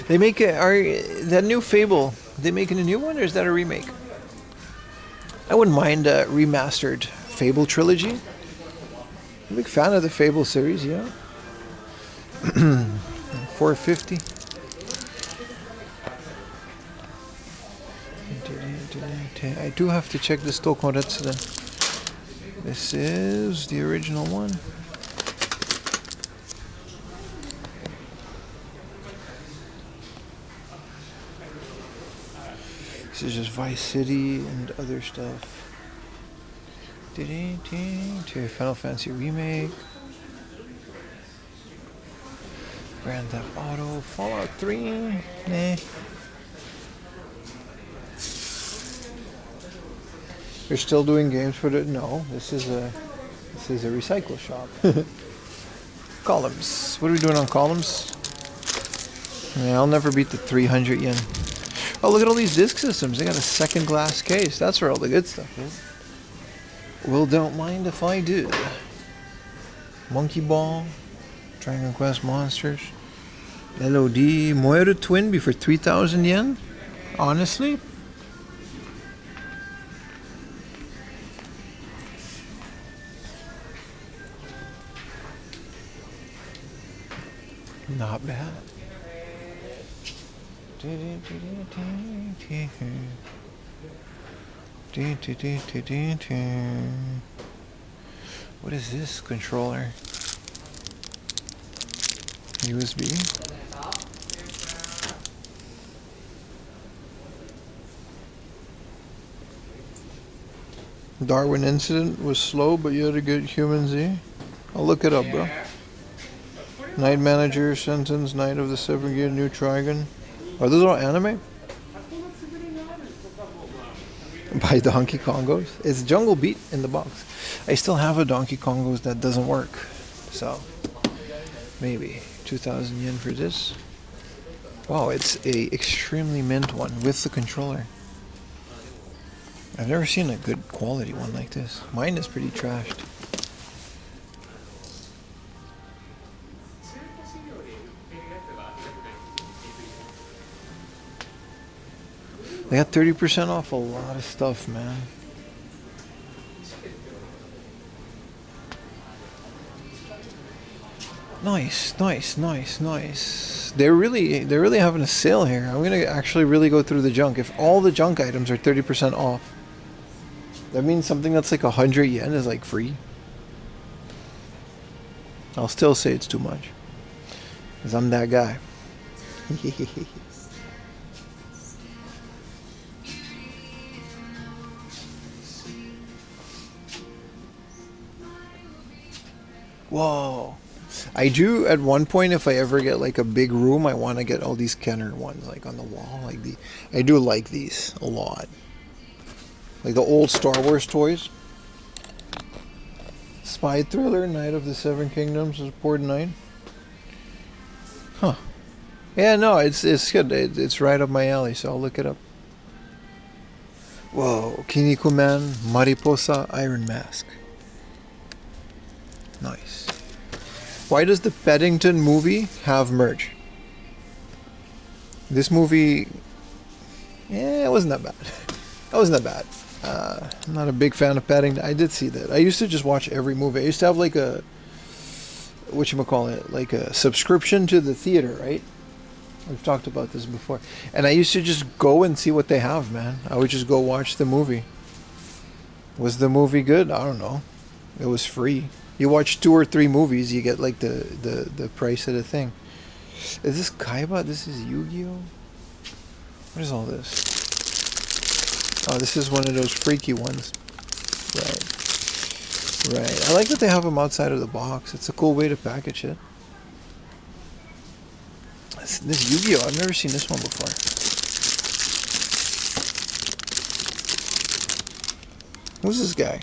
They make that new Fable. They making a new one, or is that a remake? I wouldn't mind a remastered Fable trilogy. I'm a big fan of the Fable series, yeah. 450. Okay, I do have to check this Tokoretsu then. This is the original one. This is just Vice City and other stuff. Final Fantasy Remake. Grand Theft Auto. Fallout 3. Nah. You're still doing games for the... No, this is a recycle shop. Columns. What are we doing on columns? Yeah, I'll never beat the 300 yen. Oh, look at all these disc systems. They got a second glass case. That's where all the good stuff is. Well, don't mind if I do. Monkey Ball. Dragon Quest Monsters. LOD. Moira Twinbee for 3,000 yen? Honestly? Not bad. What is this controller? USB. Darwin Incident was slow, but you had a good human Z. I'll look it up, bro. Night Manager, Sentence, Night of the Seven Gear, New Trigon. Are those all anime? By Donkey Kongos. It's Jungle Beat in the box. I still have a Donkey Kongos that doesn't work. So, maybe 2,000 yen for this. Wow, it's a extremely mint one with the controller. I've never seen a good quality one like this. Mine is pretty trashed. They got 30% off a lot of stuff, man. Nice, nice, nice, nice. They're really having a sale here. I'm gonna actually really go through the junk. If all the junk items are 30% off, that means something that's like 100 yen is like free. I'll still say it's too much, because I'm that guy. Whoa. I do at one point, if I ever get like a big room, I want to get all these Kenner ones like on the wall. Like I do like these a lot. Like the old Star Wars toys. Spy Thriller, Night of the Seven Kingdoms is Port 9. Huh. Yeah, no, it's good. It's right up my alley, so I'll look it up. Whoa, Kinnikuman, Mariposa, Iron Mask. Nice. Why does the Paddington movie have merch? This movie, yeah, it wasn't that bad. It wasn't that bad. I'm not a big fan of Paddington. I did see that. I used to just watch every movie. I used to have like a, whatchamacallit, like a subscription to the theater, right? We've talked about this before. And I used to just go and see what they have, man. I would just go watch the movie. Was the movie good? I don't know. It was free. You watch 2 or 3 movies, you get like the price of the thing. Is this Kaiba? This is Yu-Gi-Oh? What is all this? Oh, this is one of those freaky ones. Right. Right. I like that they have them outside of the box. It's a cool way to package it. This Yu-Gi-Oh! I've never seen this one before. Who's this guy?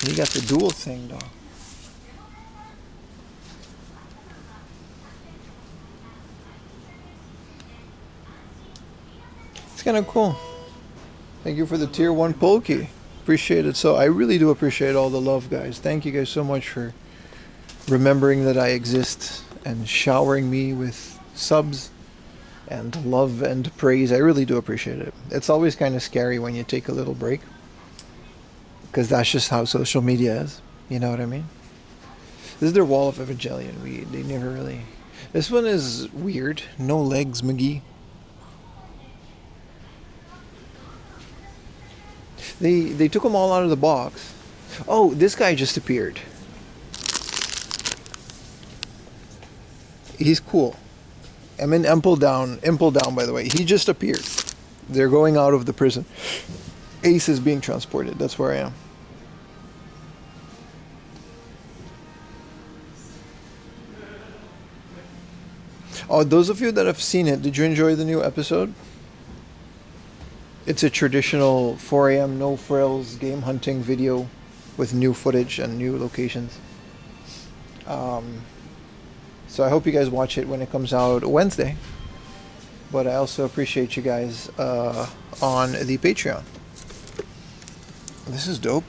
He got the dual thing though. It's kind of cool. Thank you for the tier 1 Pokey. Appreciate it. So I really do appreciate all the love, guys. Thank you guys so much for remembering that I exist and showering me with subs and love and praise. I really do appreciate it. It's always kind of scary when you take a little break, because that's just how social media is. You know what I mean? This is their Wall of Evangelion. They never really... This one is weird. No legs, McGee. They took them all out of the box. Oh, this guy just appeared. He's cool. I'm in Impel Down, by the way. He just appeared. They're going out of the prison. Ace is being transported. That's where I am. Oh, those of you that have seen it, did you enjoy the new episode? It's a traditional 4 a.m. no frills game hunting video with new footage and new locations. So I hope you guys watch it when it comes out Wednesday. But I also appreciate you guys on the Patreon. This is dope.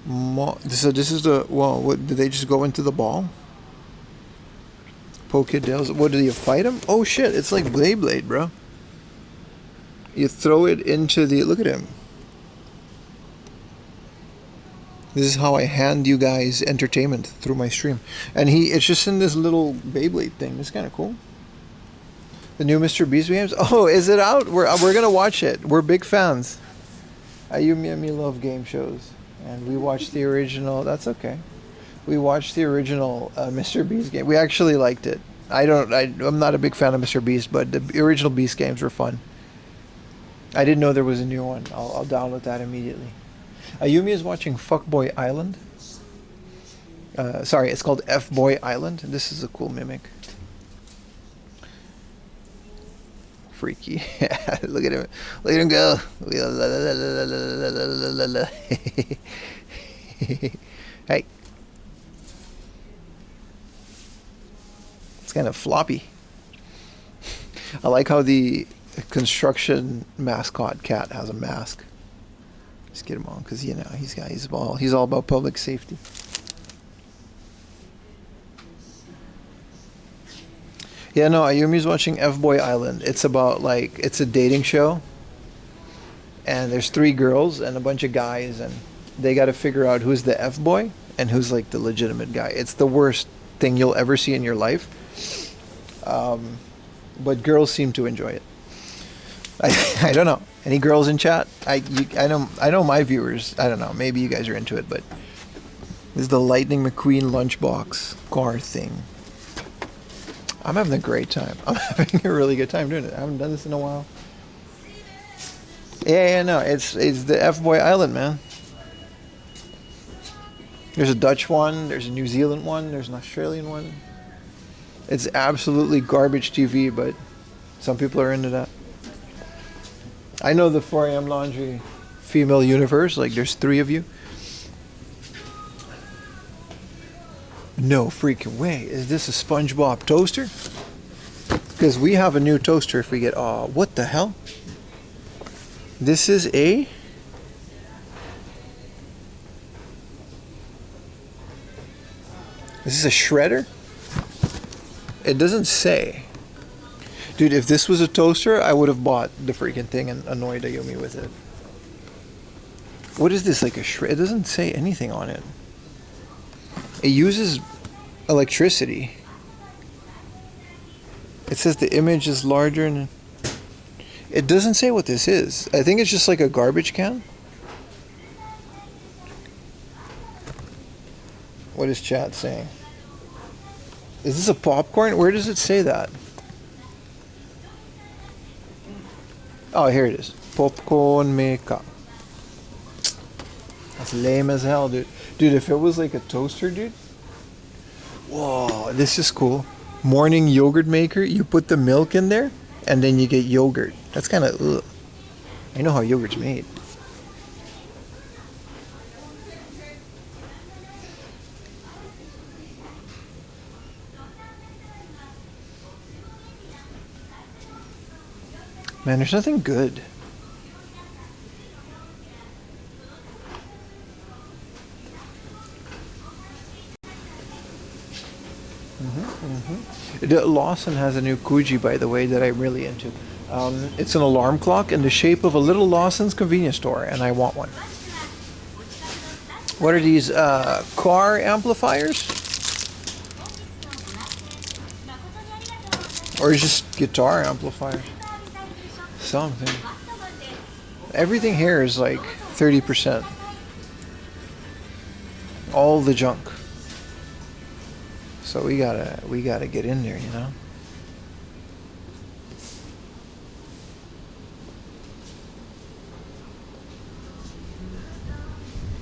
So this is the... Well, what, did they just go into the ball? Pokedells. What, do you fight him? Oh shit, it's like Blade, bro. You throw it into the... Look at him. This is how I hand you guys entertainment through my stream. And it's just in this little Beyblade thing. It's kind of cool. The new Mr. Beast games. Oh, is it out? We're gonna watch it. We're big fans. Ayumi and me love game shows, and we watched the original. That's okay. We watched the original Mr. Beast game. We actually liked it. I'm not a big fan of Mr. Beast, but the original Beast games were fun. I didn't know there was a new one. I'll download that immediately. Ayumi is watching Fuckboy Island. Sorry, it's called F-Boy Island. This is a cool mimic. Freaky. Look at him. Look at him go. Hey. It's kind of floppy. I like how the construction mascot cat has a mask. Just get him on, because you know he's all about public safety. Yeah, no, Ayumi's watching F-Boy Island. It's about it's a dating show, and there's 3 girls and a bunch of guys, and they got to figure out who's the F-boy and who's like the legitimate guy. It's the worst thing you'll ever see in your life, but girls seem to enjoy it. I don't know. Any girls in chat? I know my viewers. I don't know. Maybe you guys are into it, but this is the Lightning McQueen lunchbox car thing. I'm having a great time. I'm having a really good time doing it. I haven't done this in a while. Yeah, no, it's the F-Boy Island, man. There's a Dutch one. There's a New Zealand one. There's an Australian one. It's absolutely garbage TV, but some people are into that. I know the 4 a.m. Laundry female universe. There's 3 of you. No freaking way. Is this a SpongeBob toaster? Because we have a new toaster if we get... Oh, what the hell? This is a... Is this a shredder? It doesn't say. Dude, if this was a toaster, I would have bought the freaking thing and annoyed Ayumi with it. What is this, like a shred? It doesn't say anything on it. It uses electricity. It says the image is larger and... It doesn't say what this is. I think it's just like a garbage can. What is chat saying? Is this a popcorn? Where does it say that? Oh, here it is. Popcorn maker. That's lame as hell, dude. Dude, if it was like a toaster, dude. Whoa, this is cool. Morning yogurt maker. You put the milk in there, and then you get yogurt. That's kind of, ugh. I know how yogurt's made. Man, there's nothing good. Lawson has a new Kuji, by the way, that I'm really into. It's an alarm clock in the shape of a little Lawson's convenience store, and I want one. What are these, car amplifiers? Or just guitar amplifiers? Something. Everything here is like 30%. All the junk. So we gotta get in there, you know.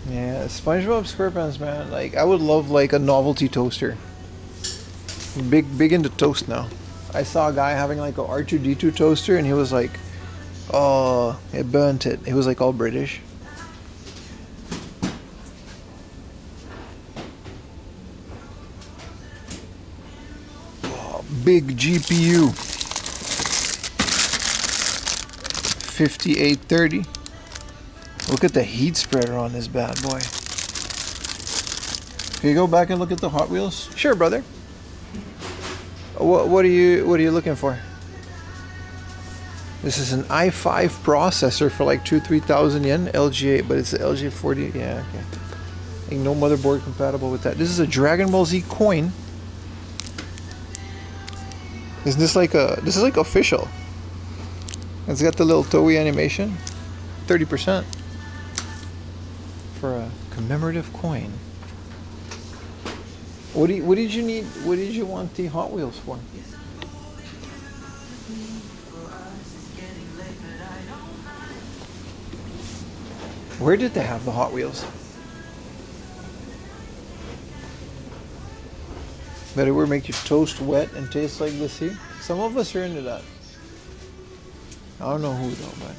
Yeah, SpongeBob SquarePants, man. Like, I would love like a novelty toaster. Big into toast now. I saw a guy having like a R2D2 toaster, and he was like, "Oh, it burnt it." He was like all British. Oh, big GPU. 5830. Look at the heat spreader on this bad boy. Can you go back and look at the Hot Wheels? Sure, brother. What are you looking for? This is an i5 processor for like 2,000-3,000 yen. LG8, but it's the LG40. Yeah, okay. Ain't no motherboard compatible with that. This is a Dragon Ball Z coin. Isn't this like this is like official? It's got the little Toei animation. 30% for a commemorative coin. What did you need? What did you want the Hot Wheels for? Where did they have the Hot Wheels? That it would make your toast wet and taste like the sea? Some of us are into that. I don't know who though, but...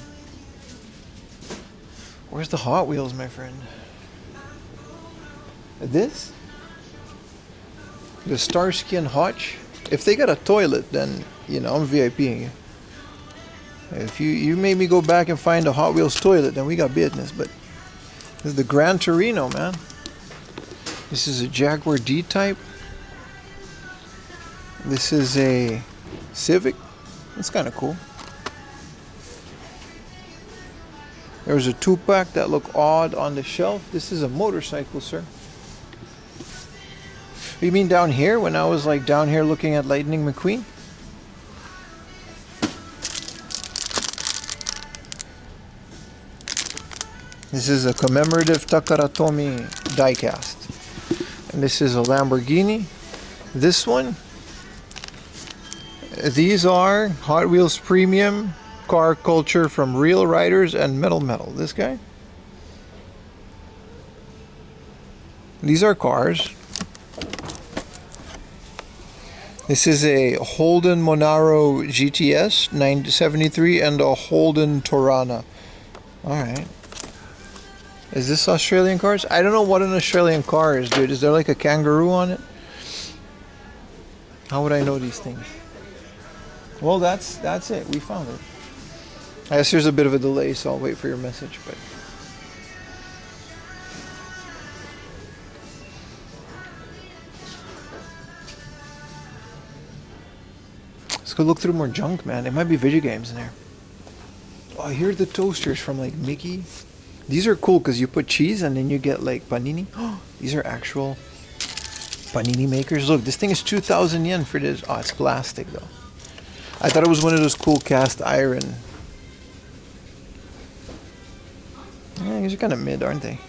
Where's the Hot Wheels, my friend? This? The Starsky and Hutch? If they got a toilet, then, you know, I'm VIPing you. If you made me go back and find a Hot Wheels toilet, then we got business. But this is the Gran Torino, man. This is a Jaguar D-Type. This is a Civic. That's kind of cool. There's a 2-pack that look odd on the shelf. This is a motorcycle, sir. You mean down here, when I was like down here looking at Lightning McQueen? This is a commemorative Takaratomi diecast. And this is a Lamborghini. This one, these are Hot Wheels Premium car culture from Real Riders and Metal. This guy. These are cars. This is a Holden Monaro GTS 973 and a Holden Torana. Alright. Is this Australian cars? I don't know what an Australian car is, dude. Is there like a kangaroo on it? How would I know these things? Well, that's it. We found it. I guess there's a bit of a delay, so I'll wait for your message, but... Let's go look through more junk, man. There might be video games in there. Oh, here are the toasters from like Mickey. These are cool because you put cheese and then you get like panini. Oh, these are actual panini makers. Look, this thing is 2,000 yen for this. Oh, it's plastic though. I thought it was one of those cool cast iron. Yeah, these are kind of mid, aren't they?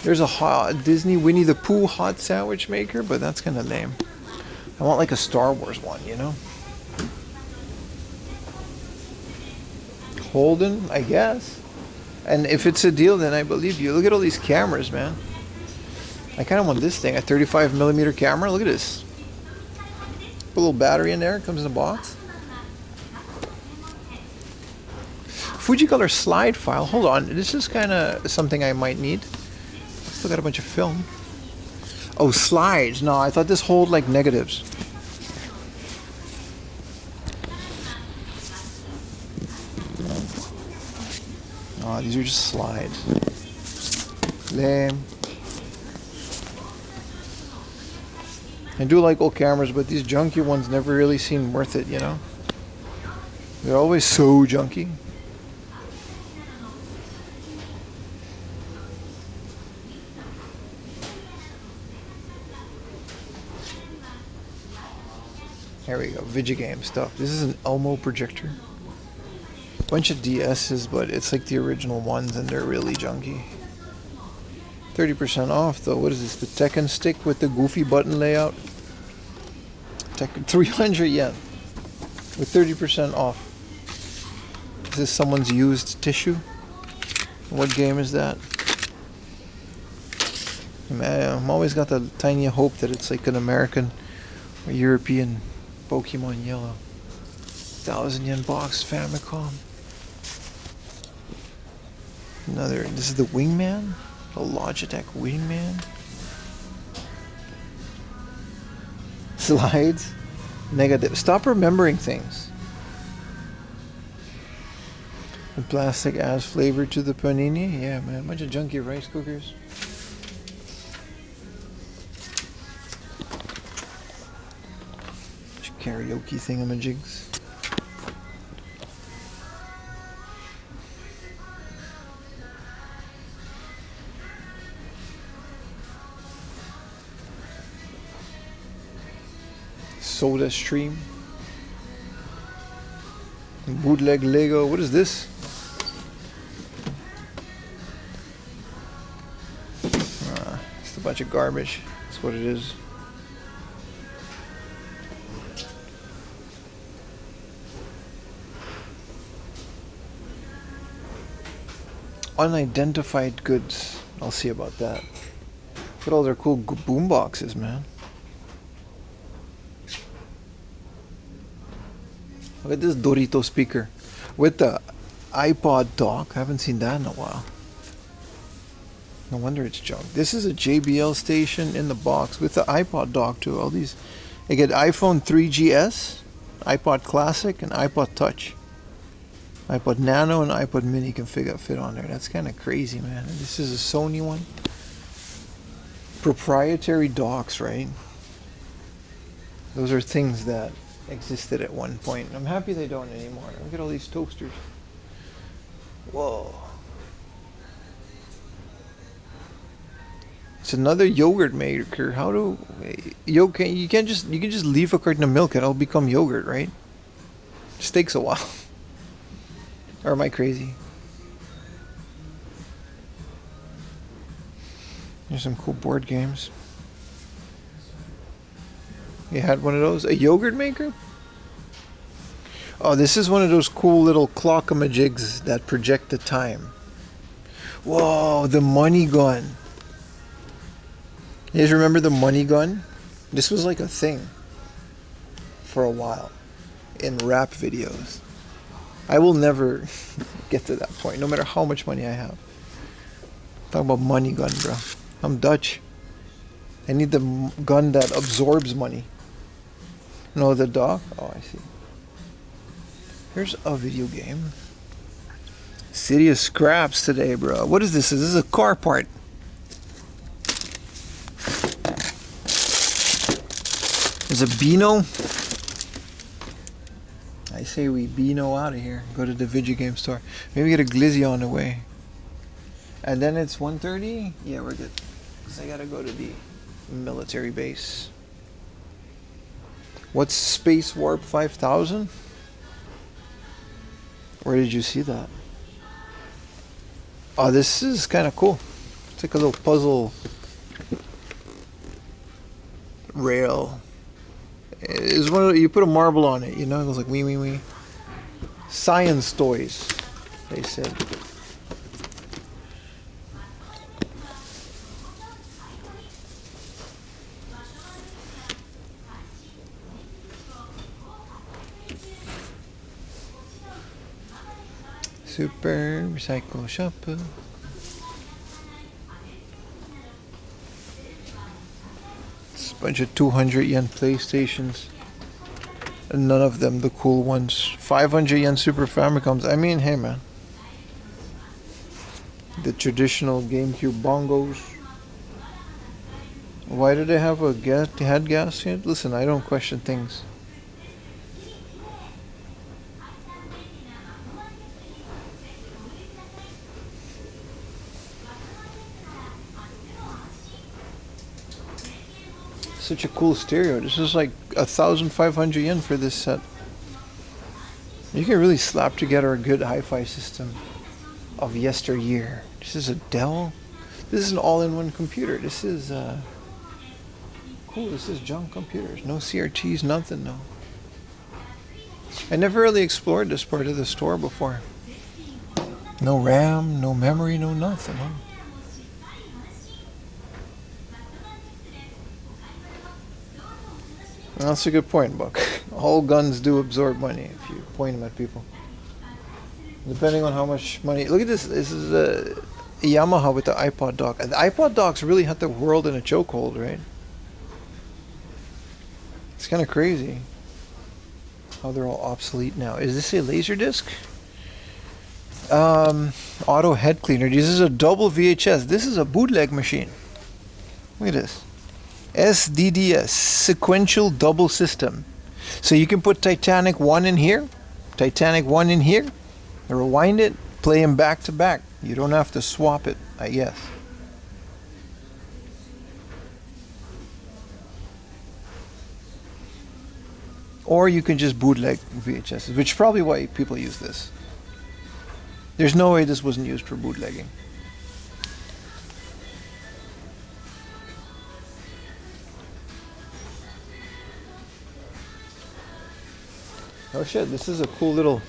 There's a hot Disney Winnie the Pooh hot sandwich maker, but that's kind of lame. I want like a Star Wars one, you know? Holden, I guess. And if it's a deal, then I believe you. Look at all these cameras, man. I kind of want this thing, a 35mm camera. Look at this. Put a little battery in there. It comes in a box. Fujicolor slide file. Hold on. This is kind of something I might need. Still got a bunch of film. Oh, slides. No, I thought this hold like negatives. Oh, these are just slides. Lame. I do like old cameras, but these junky ones never really seem worth it, you know? They're always so junky. Here we go, video game stuff. This is an Elmo projector. Bunch of DS's, but it's like the original ones and they're really junky. 30% off though. What is this? The Tekken stick with the goofy button layout? Tekken 300 yen with 30% off. Is this someone's used tissue? What game is that? Man, I'm always got the tiny hope that it's like an American or European Pokemon Yellow. 1,000 yen box Famicom. Another, this is the Wingman? The Logitech Wingman? Slides? Negative. Stop remembering things. The plastic adds flavor to the panini. Yeah, man. A bunch of junky rice cookers. Bunch of karaoke thingamajigs. Soda Stream. Bootleg Lego. What is this? It's a bunch of garbage. That's what it is. Unidentified goods. I'll see about that. Look at all their cool boom boxes, man. Look at this Dorito speaker with the iPod dock. I haven't seen that in a while. No wonder it's junk. This is a JBL station in the box with the iPod dock too. All these, you get iPhone 3GS, iPod Classic, and iPod Touch. iPod Nano and iPod Mini can fit on there. That's kind of crazy, man. And this is a Sony one. Proprietary docks, right? Those are things that existed at one point. I'm happy they don't anymore. Look at all these toasters. Whoa. It's another yogurt maker. How do you can just leave a carton of milk and it'll become yogurt, right? Just takes a while. Or am I crazy? There's some cool board games. You had one of those? A yogurt maker? Oh, this is one of those cool little clockamajigs that project the time. Whoa, the money gun. You guys remember the money gun? This was like a thing for a while in rap videos. I will never get to that point, no matter how much money I have. Talk about money gun, bro. I'm Dutch. I need the gun that absorbs money. No, the dock? Oh, I see. Here's a video game. City of Scraps today, bro. What is this? Is this a car part? There's a Beano. I say we Beano out of here. Go to the video game store. Maybe get a glizzy on the way. And then it's 1:30? Yeah, we're good. Because I gotta go to the military base. What's Space Warp 5000? Where did you see that? Oh, this is kind of cool. It's like a little puzzle rail. It's one of, you put a marble on it, you know, it goes like wee wee wee. Science toys, they said. Super Recycle Shop. It's a bunch of 200 yen PlayStations. And none of them the cool ones. 500 yen Super Famicoms. I mean, hey man. The traditional GameCube bongos. Why do they have a head gasket? Listen, I don't question things. Such a cool stereo. This is like 1,500 yen for this set. You can really slap together a good hi-fi system of yesteryear. This is a Dell. This is an all-in-one computer. This is cool. This is junk computers. No CRTs, nothing. No. I never really explored this part of the store before. No RAM, no memory, no nothing. Huh? That's a good point, Buck. All guns do absorb money if you point them at people. Depending on how much money. Look at this. This is a Yamaha with the iPod dock. The iPod docks really had the world in a chokehold, right? It's kind of crazy how they're all obsolete now. Is this a Laserdisc? Auto head cleaner. This is a double VHS. This is a bootleg machine. Look at this. SDDS, sequential double system. So you can put Titanic 1 in here, Titanic 1 in here, rewind it, play them back to back. You don't have to swap it, I guess. Or you can just bootleg VHS, which is probably why people use this. There's no way this wasn't used for bootlegging. Oh shit, this is a cool little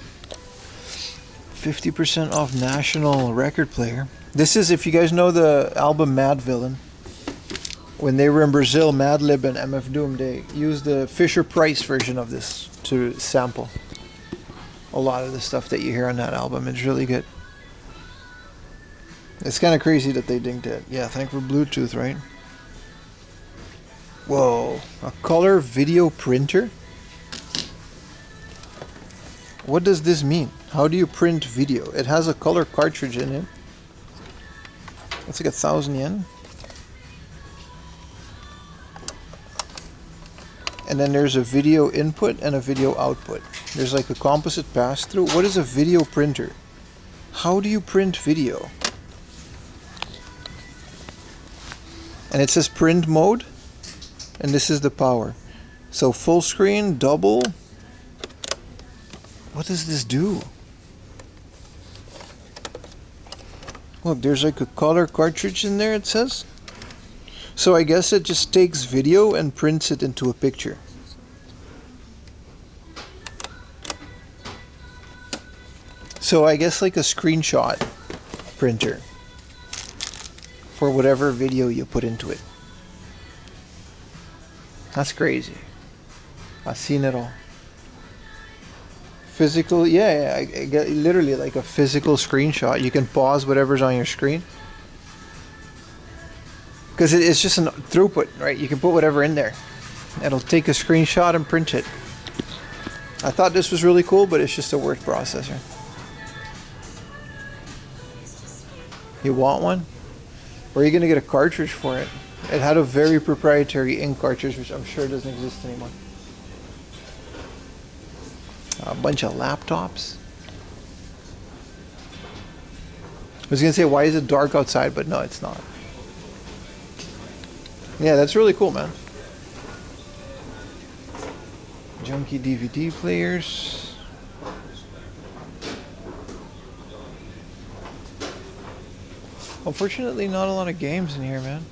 50% off national record player. This is, if you guys know the album Mad Villain, when they were in Brazil, Madlib and MF Doom, they used the Fisher-Price version of this to sample a lot of the stuff that you hear on that album. It's really good. It's kind of crazy that they dinged it. Yeah, thank for Bluetooth, right? Whoa, a color video printer? What does this mean? How do you print video? It has a color cartridge in it. It's like 1,000 yen. And then there's a video input and a video output. There's like a composite pass-through. What is a video printer? How do you print video? And it says print mode. And this is the power. So full screen, double. What does this do? Look, there's like a color cartridge in there, it says. So I guess it just takes video and prints it into a picture. So I guess like a screenshot printer for whatever video you put into it. That's crazy. I've seen it all. Physical, yeah, I get literally like a physical screenshot. You can pause whatever's on your screen. Because it's just a throughput, right? You can put whatever in there. It'll take a screenshot and print it. I thought this was really cool, but it's just a word processor. You want one? Where are you going to get a cartridge for it? It had a very proprietary ink cartridge, which I'm sure doesn't exist anymore. A bunch of laptops. I was going to say, why is it dark outside? But no, it's not. Yeah, that's really cool, man. Junky DVD players. Unfortunately, not a lot of games in here, man.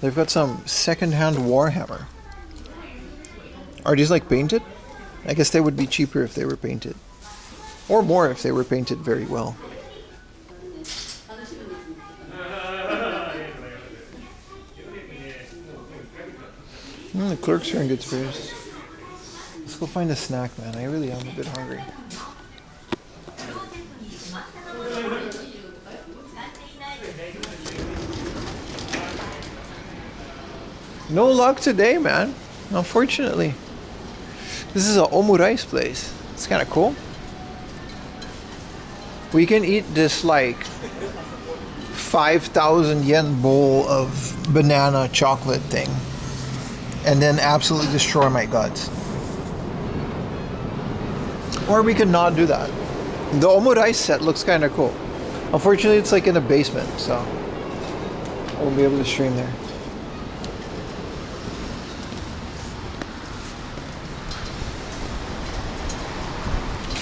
They've got some second-hand Warhammer. Are these like painted? I guess they would be cheaper if they were painted. Or more if they were painted very well. The clerks are in good spirits. Let's go find a snack, man. I really am a bit hungry. No luck today, man. Unfortunately. This is a omurice place. It's kind of cool. We can eat this like 5,000 yen bowl of banana chocolate thing and then absolutely destroy my guts. Or we can not do that. The Omurai set looks kind of cool. Unfortunately, it's like in a basement, so I won't be able to stream there.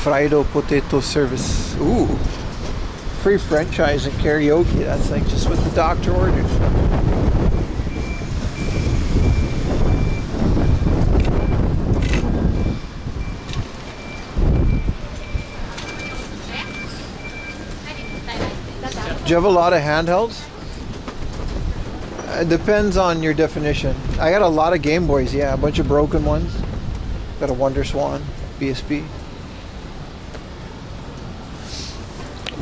Fried potato service. Ooh. Free franchise and karaoke. That's like just what the doctor ordered. Do you have a lot of handhelds? It depends on your definition. I got a lot of Game Boys, yeah, a bunch of broken ones. Got a Wonder Swan, BSP.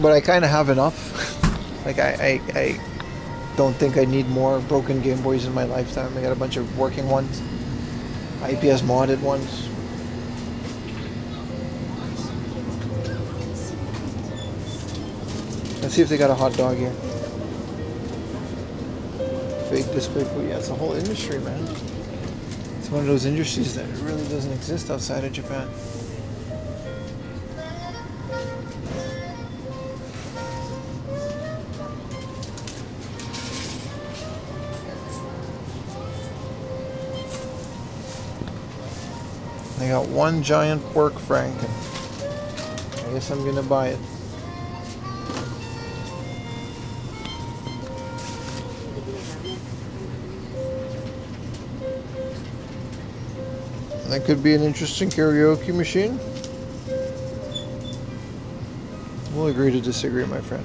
But I kind of have enough. Like I don't think I need more broken Game Boys in my lifetime. I got a bunch of working ones, IPS modded ones. Let's see if they got a hot dog here. Fake despicable. Yeah, it's a whole industry, man. It's one of those industries that really doesn't exist outside of Japan. I got one giant pork franken. I guess I'm gonna buy it. That could be an interesting karaoke machine. We'll agree to disagree, my friend.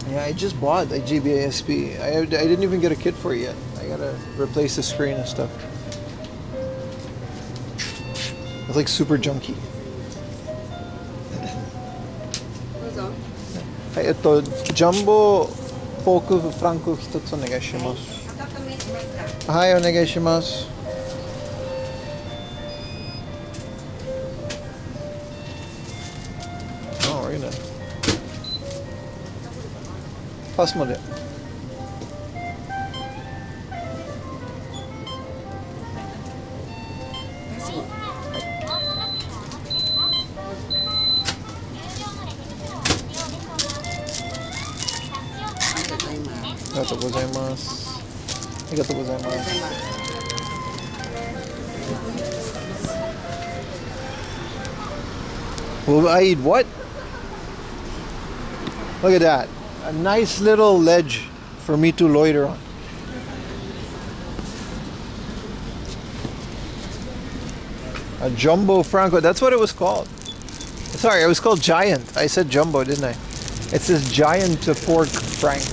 Yeah, I just bought a GBASP. I didn't even get a kit for it yet. I gotta replace the screen and stuff. It's like super junky. どうぞ。はい、ジャンボポークフランク一つお願いします。温めしますか。はい、お願いします。Oh, we're gonna pass mo de. Arigatou gozaimasu. Arigatou gozaimasu. Will I eat what? Look at that. A nice little ledge for me to loiter on. A jumbo franco. That's what it was called. Sorry, it was called giant. I said jumbo, didn't I? It says giant pork frank.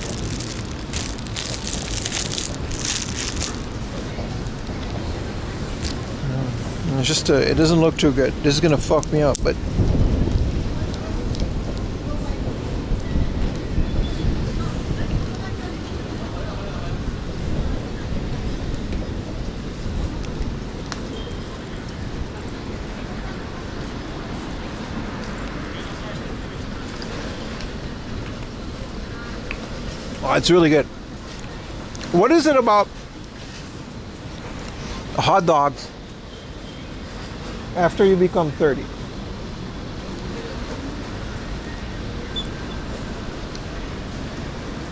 It's just it doesn't look too good. This is gonna fuck me up, but oh, it's really good. What is it about hot dogs after you become 30?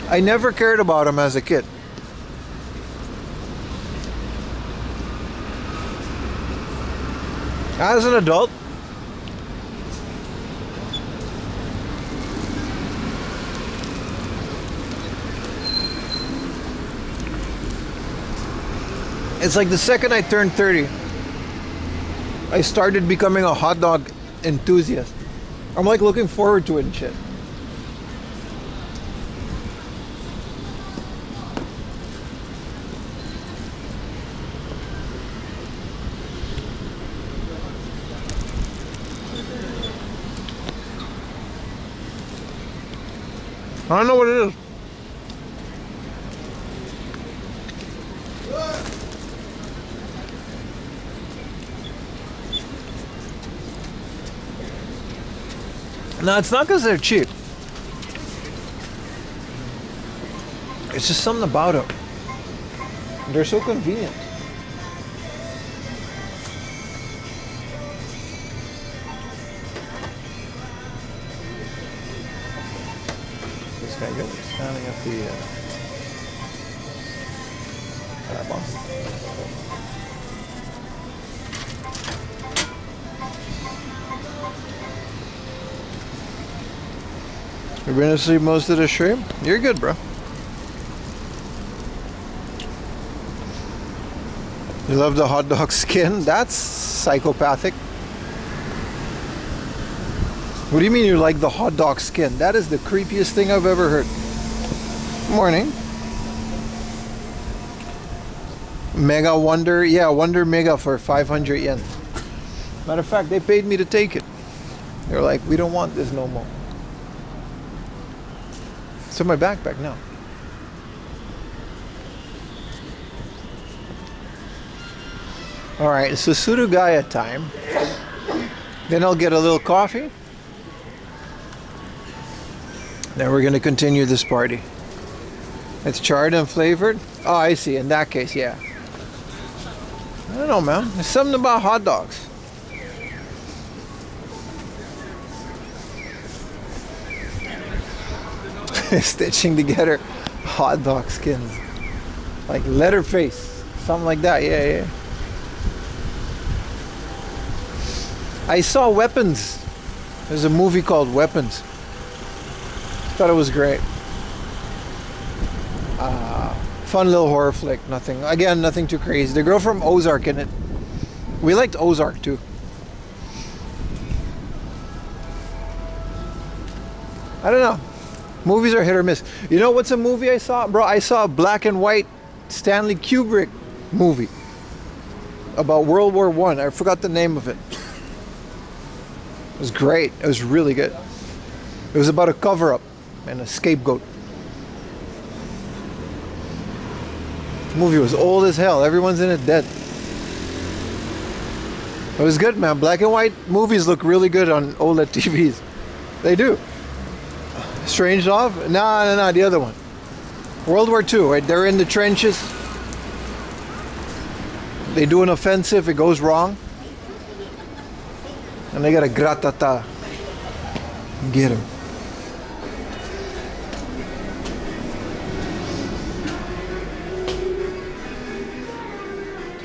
I never cared about them as a kid. As an adult, it's like the second I turned 30, I started becoming a hot dog enthusiast. I'm like looking forward to it and shit. I don't know what it is. No, it's not because they're cheap. It's just something about them. They're so convenient. this guy good? Standing at the boss. You've been asleep most of the stream? You're good, bro. You love the hot dog skin? That's psychopathic. What do you mean you like the hot dog skin? That is the creepiest thing I've ever heard. Morning. Mega Wonder. Yeah, Wonder Mega for 500 yen. Matter of fact, they paid me to take it. They're like, we don't want this no more. It's in my backpack now. Alright, so Surugaya time. Then I'll get a little coffee. Then we're going to continue this party. It's charred and flavored? Oh, I see. In that case, yeah. I don't know, man. There's something about hot dogs. Stitching together hot dog skins. Like Letterface. Something like that. Yeah, yeah. I saw Weapons. There's a movie called Weapons. Thought it was great. Fun little horror flick. Nothing. Again, nothing too crazy. The girl from Ozark in it. We liked Ozark too. I don't know. Movies are hit or miss. You know what's a movie I saw? Bro, I saw a black and white Stanley Kubrick movie about World War I. I forgot the name of it. It was great. It was really good. It was about a cover-up and a scapegoat. The movie was old as hell. Everyone's in it dead. It was good, man. Black and white movies look really good on OLED TVs. They do. Strange Love? No, the other one. World War II, right? They're in the trenches. They do an offensive, it goes wrong. And they got a gratata. Get him.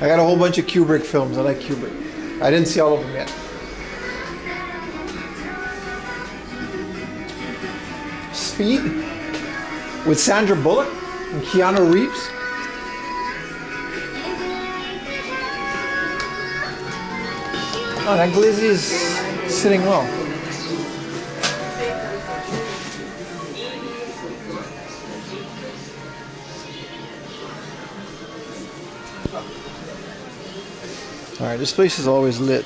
I got a whole bunch of Kubrick films. I like Kubrick. I didn't see all of them yet. Speed with Sandra Bullock and Keanu Reeves. Oh, that glizzy is sitting well. Alright, this place is always lit.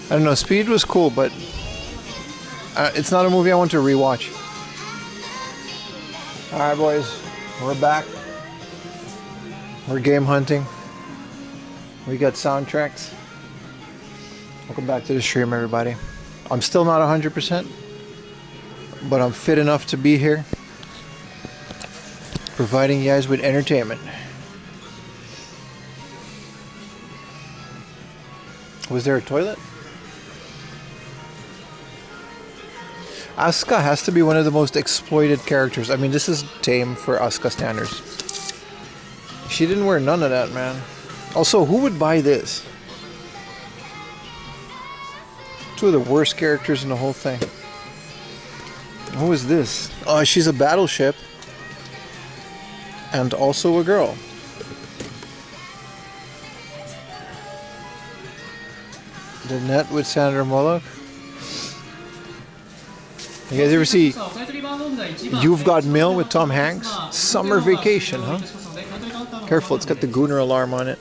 I don't know, Speed was cool, but it's not a movie I want to rewatch. Alright, boys, we're back. We're game hunting. We got soundtracks. Welcome back to the stream, everybody. I'm still not 100%, but I'm fit enough to be here, providing you guys with entertainment. Was there a toilet? Asuka has to be one of the most exploited characters. I mean, this is tame for Asuka standards. She didn't wear none of that, man. Also, who would buy this? Two of the worst characters in the whole thing. Who is this? Oh, she's a battleship. And also a girl. The Net with Sandra Bullock. You guys ever see You've Got Mail with Tom Hanks? Summer Vacation, huh? Careful, it's got the Gooner alarm on it.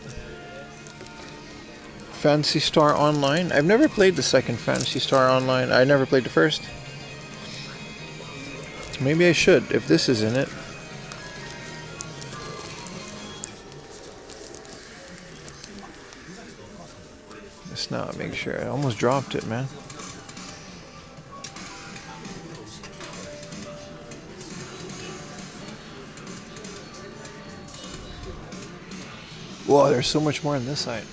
Phantasy Star Online. I've never played the second Phantasy Star Online. I never played the first. Maybe I should, if this is in it. Let's not make sure. I almost dropped it, man. Whoa, there's so much more on this side.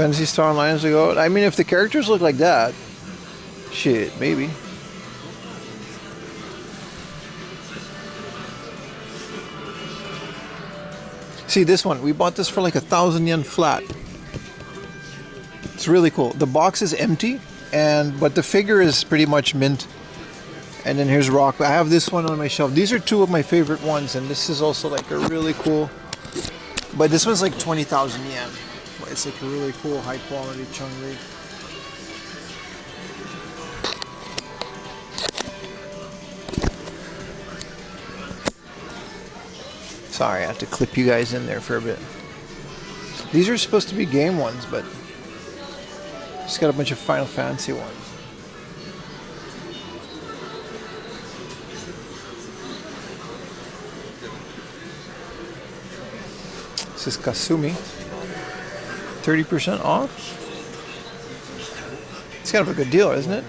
Fantasy Star Online is a go. I mean, if the characters look like that, shit, maybe. See this one, we bought this for like 1,000 yen flat. It's really cool. The box is empty, but the figure is pretty much mint. And then here's Rock. I have this one on my shelf. These are two of my favorite ones, and this is also like a really cool. But this one's like 20,000 yen. It's like a really cool, high quality Chun-Li. Sorry, I have to clip you guys in there for a bit. These are supposed to be game ones, but just got a bunch of Final Fantasy ones. This is Kasumi. 30% off? It's kind of a good deal, isn't it?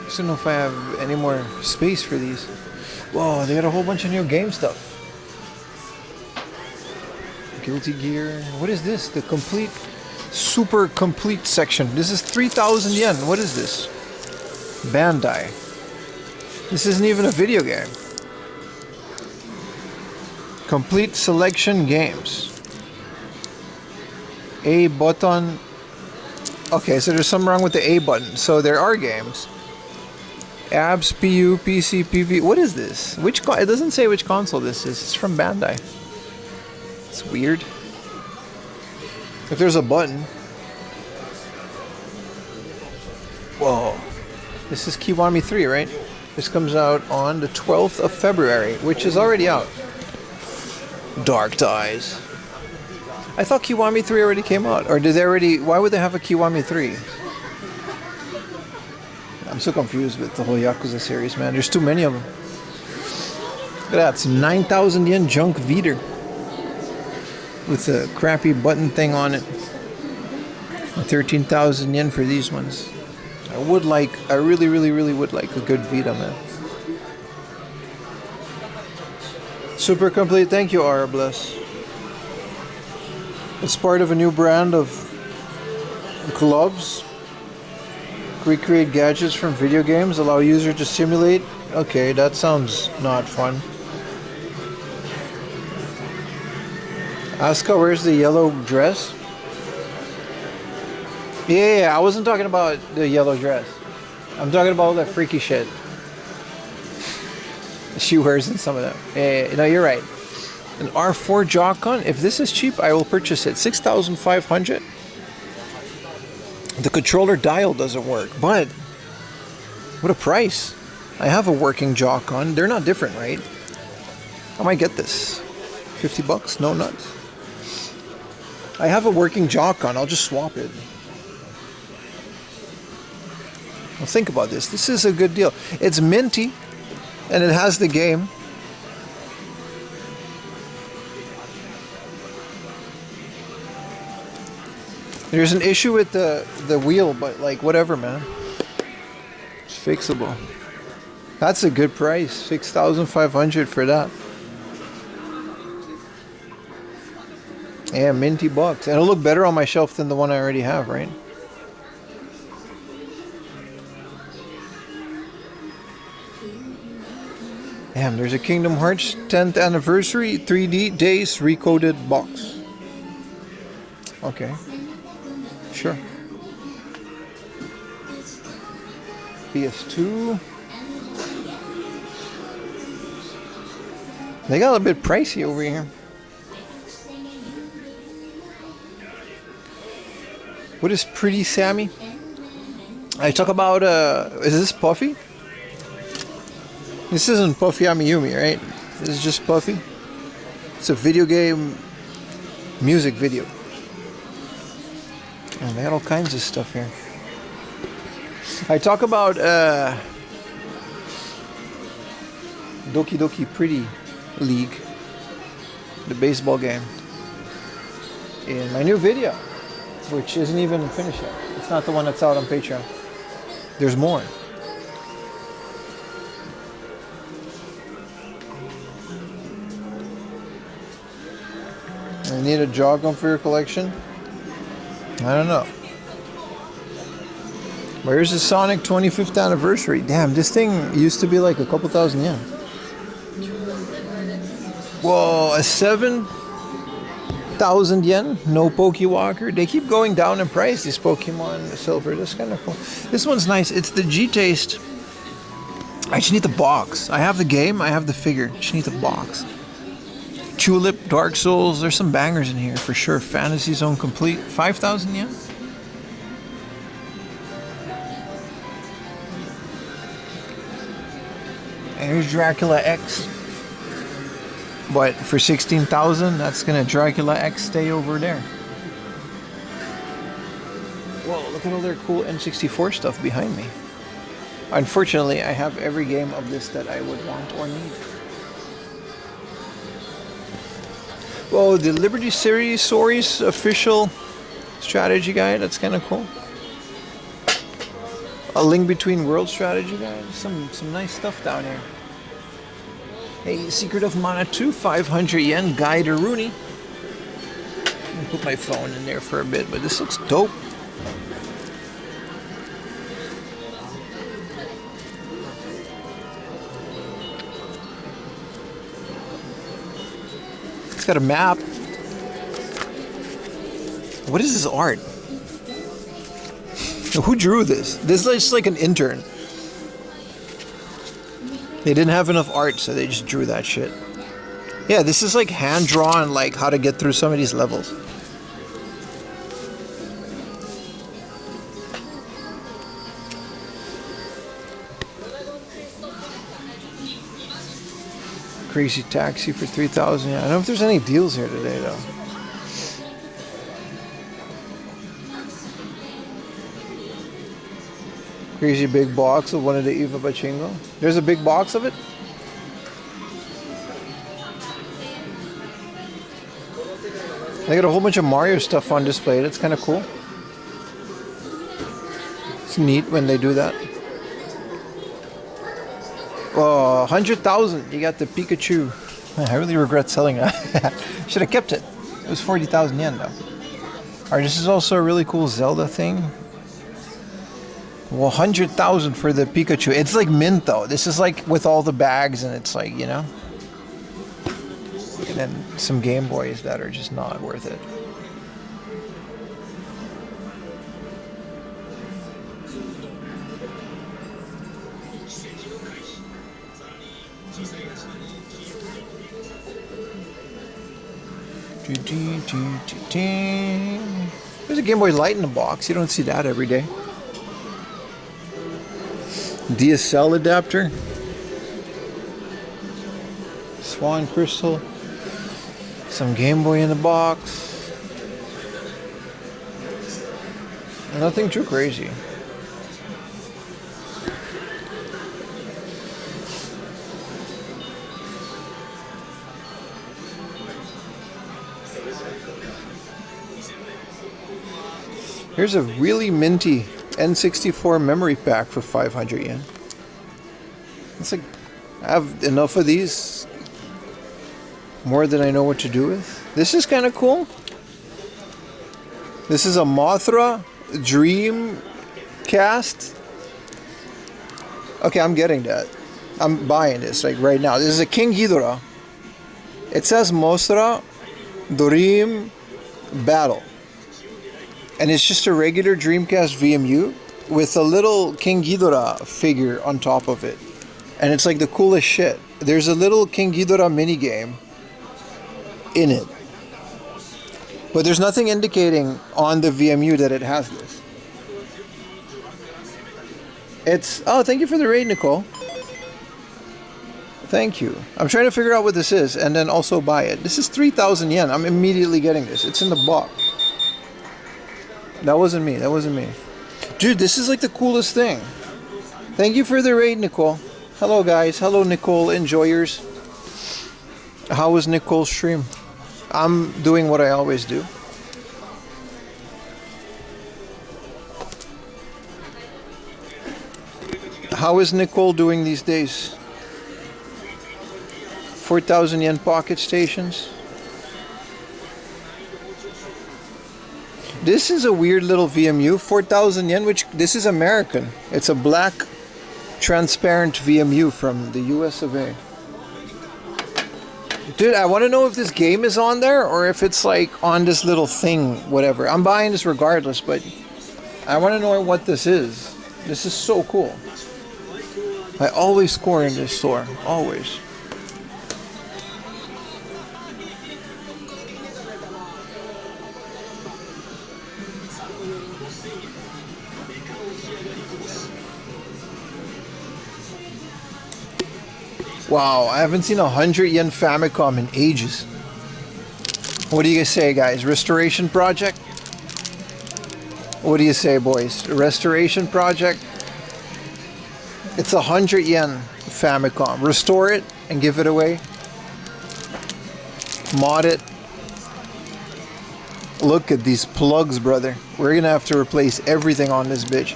Just don't know if I have any more space for these. Whoa, they got a whole bunch of new game stuff. Guilty Gear. What is this? The complete, super complete section. This is 3,000 yen. What is this? Bandai. This isn't even a video game. Complete selection games. A button. Okay, so there's something wrong with the A button. So there are games. Abs, PU, PC, PV. What is this? It doesn't say which console this is. It's from Bandai. It's weird. If there's a button. Whoa. This is Kiwami 3, right? This comes out on the 12th of February, which is already out. Dark Ties. I thought Kiwami 3 already came out. Or did they already... Why would they have a Kiwami 3? I'm so confused with the whole Yakuza series, man. There's too many of them. Look at that. It's 9,000 yen junk Veeder. With a crappy button thing on it. 13,000 yen for these ones. I really, really, really would like a good Vita, man. Super complete. Thank you, Arabless. It's part of a new brand of gloves. Recreate gadgets from video games. Allow users to simulate. Okay, that sounds not fun. Asuka wears the yellow dress. Yeah, I wasn't talking about the yellow dress. I'm talking about all that freaky shit she wears in some of them. No, you're right. An R4 Joy-Con. If this is cheap, I will purchase it. 6,500. The controller dial doesn't work, but what a price. I have a working Joy-Con. They're not different, right? I might get this. 50 bucks? No nuts. I have a working Joy-Con. I'll just swap it. Well, think about this. This is a good deal. It's minty, and it has the game. There's an issue with the wheel, but like whatever, man. It's fixable. That's a good price. 6,500 for that. Yeah, minty bucks. And it'll look better on my shelf than the one I already have, right? Damn, there's a Kingdom Hearts 10th anniversary 3D days recoded box. Okay. Sure. PS2. They got a bit pricey over here. What is Pretty Sammy? I talk about, is this Puffy? This isn't Puffy Amiyumi, right? This is just Puffy. It's a video game music video. And they had all kinds of stuff here. I talk about Doki Doki Pretty League, the baseball game, in my new video, which isn't even finished yet. It's not the one that's out on Patreon. There's more. I need a Joy-Con for your collection. I don't know. Where's the Sonic 25th anniversary? Damn, this thing used to be like a couple thousand yen. Whoa, a 7,000 yen? No Pokewalker. They keep going down in price, these Pokemon Silver. That's kind of cool. This one's nice. It's the G-Taste. I just need the box. I have the game, I have the figure. Just need the box. Tulip, Dark Souls. There's some bangers in here for sure. Fantasy Zone Complete. 5,000 yen? And here's Dracula X. But for 16,000, that's gonna Dracula X stay over there. Whoa, look at all their cool N64 stuff behind me. Unfortunately, I have every game of this that I would want or need. Whoa, the Liberty Series Soris official strategy guide. That's kind of cool. A Link Between Worlds strategy guide. Some nice stuff down here. Hey, Secret of Mana 2, 500 yen, Guy to Rooney. Let me put my phone in there for a bit, but this looks dope. It's got a map. What is this art? Who drew this? This is just like an intern. They didn't have enough art, so they just drew that shit. Yeah, this is like hand-drawn, like how to get through some of these levels. Crazy Taxi for 3,000. Yeah, I don't know if there's any deals here today, though. Crazy big box of one of the Eva Pachinko. There's a big box of it? They got a whole bunch of Mario stuff on display. That's kind of cool. It's neat when they do that. Oh, 100,000. You got the Pikachu. Man, I really regret selling it. Should have kept it. It was 40,000 yen though. Alright, this is also a really cool Zelda thing. 100,000 for the Pikachu. It's like mint though. This is like with all the bags and it's like, you know. And then some Game Boys that are just not worth it. There's a Game Boy Light in the box. You don't see that every day. DSL adapter. Swan Crystal. Some Game Boy in the box. Nothing too crazy. Here's a really minty N64 memory pack for 500 yen. It's like, I have enough of these. More than I know what to do with. This is kind of cool. This is a Mothra Dreamcast. Okay, I'm getting that. I'm buying this like right now. This is a King Ghidorah. It says Mothra Dream Battle. And it's just a regular Dreamcast VMU with a little King Ghidorah figure on top of it. And it's like the coolest shit. There's a little King Ghidorah minigame in it. But there's nothing indicating on the VMU that it has this. It's... Oh, thank you for the raid, Nicole. Thank you. I'm trying to figure out what this is and then also buy it. This is 3,000 yen. I'm immediately getting this. It's in the box. That wasn't me. That wasn't me. Dude, this is like the coolest thing. Thank you for the raid, Nicole. Hello, guys. Hello, Nicole enjoyers. How was Nicole's stream? I'm doing what I always do. How is Nicole doing these days? 4,000 yen pocket stations. This is a weird little VMU, 4,000 yen, which this is American. It's a black transparent VMU from the US of A. Dude, I want to know if this game is on there or if it's like on this little thing, whatever. I'm buying this regardless, but I want to know what this is. This is so cool. I always score in this store, always. Wow, I haven't seen 100 yen Famicom in ages. What do you guys say, guys? Restoration project? What do you say, boys? Restoration project? It's 100 yen Famicom. Restore it and give it away. Mod it. Look at these plugs, brother. We're gonna have to replace everything on this bitch.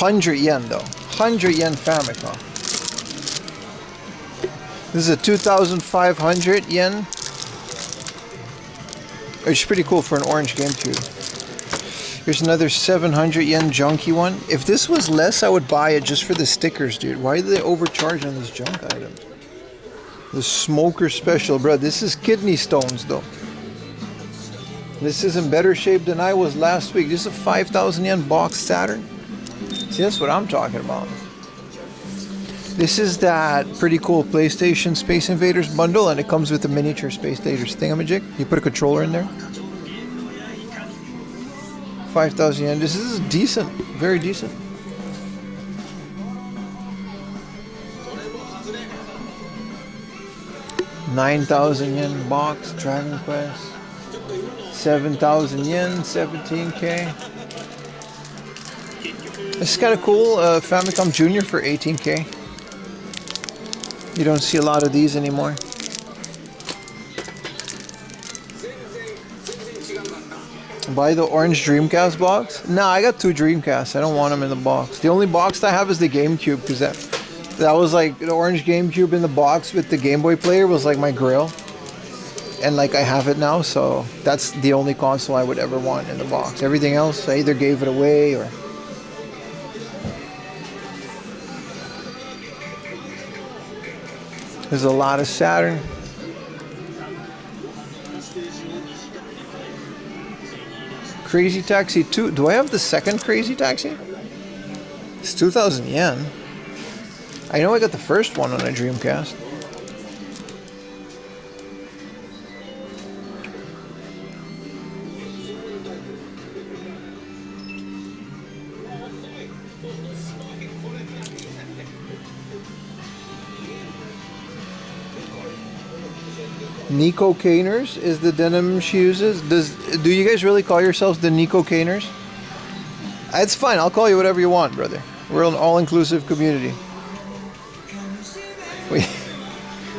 100 yen though. 100 yen Famicom. This is a 2,500 yen. It's pretty cool for an orange GameCube. Here's another 700 yen junky one. If this was less, I would buy it just for the stickers, dude. Why do they overcharge on this junk item? The smoker special, bro. This is kidney stones, though. This is in better shape than I was last week. This is a 5,000 yen box Saturn. See, that's what I'm talking about. This is that pretty cool PlayStation Space Invaders bundle, and it comes with a miniature Space Invaders thingamajig. You put a controller in there. 5,000 yen. This is decent. Very decent. $9,000 box, Dragon Quest. 7,000 yen, 17K. This is kind of cool. Famicom Junior for 18K. You don't see a lot of these anymore. Buy the orange Dreamcast box? Nah, I got 2 Dreamcasts. I don't want them in the box. The only box I have is the GameCube, because that was like the orange GameCube in the box with the Game Boy player was like my grail. And like I have it now, so that's the only console I would ever want in the box. Everything else, I either gave it away or... There's a lot of Saturn. Crazy Taxi 2. Do I have the second Crazy Taxi? It's 2,000 yen. I know I got the first one on a Dreamcast. Nico Caners is the denim she uses. Do you guys really call yourselves the Nico Caners? It's fine. I'll call you whatever you want, brother. We're an all-inclusive community. Wait,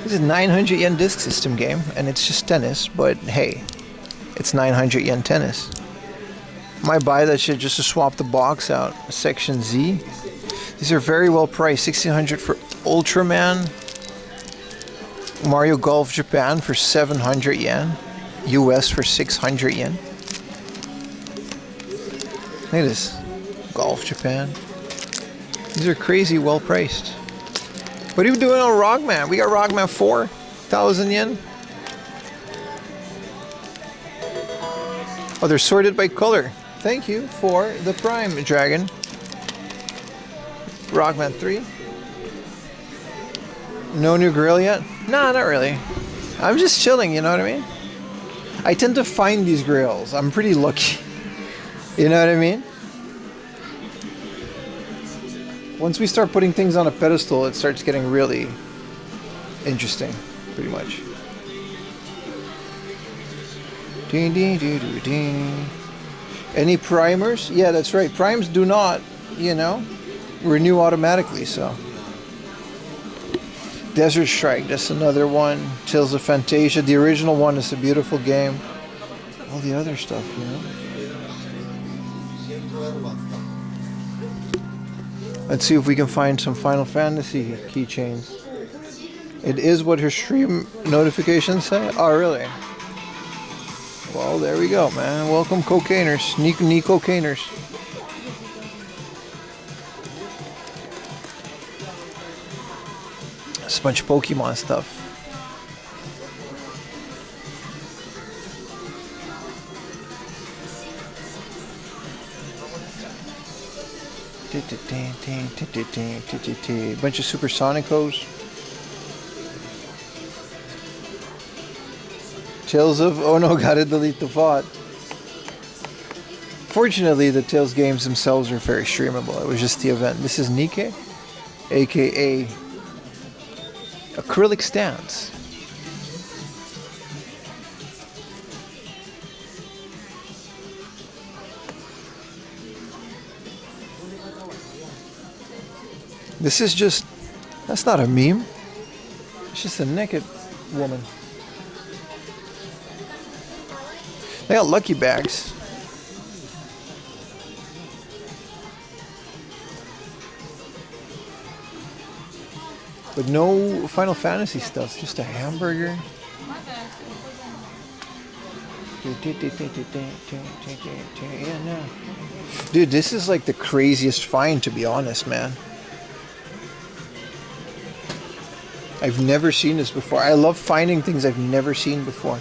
this is 900 yen disc system game, and it's just tennis. But hey, it's 900 yen tennis. Might buy that shit just to swap the box out. Section Z. These are very well priced. 1,600 for Ultraman. Mario Golf Japan for 700 yen. US for 600 yen. Look at this. Golf Japan. These are crazy well priced. What are you doing on Rockman? We got Rockman 4,000 yen. Oh, they're sorted by color. Thank you for the Prime Dragon. Rockman 3. No new grill yet? Nah, not really. I'm just chilling, you know what I mean? I tend to find these grills. I'm pretty lucky. You know what I mean? Once we start putting things on a pedestal, it starts getting really interesting, pretty much. Ding, ding, ding, ding, ding. Any primers? Yeah, that's right. Primes do not, you know, renew automatically, so. Desert Strike, that's another one. Tales of Fantasia, the original one is a beautiful game. All the other stuff, you know. Let's see if we can find some Final Fantasy keychains. It is what her stream notifications say? Oh, really? Well, there we go, man. Welcome, cocainers. Nico cocainers. It's a bunch of Pokemon stuff. Bunch of Supersonicos. Tales of... Oh no, gotta delete the VOD. Fortunately, the Tales games themselves are very streamable. It was just the event. This is Nike, aka Acrylic Stance. This is just... That's not a meme. It's just a naked woman. They got lucky bags. But no Final Fantasy stuff, just a hamburger. Yeah, no. Dude, this is like the craziest find, to be honest, man. I've never seen this before. I love finding things I've never seen before.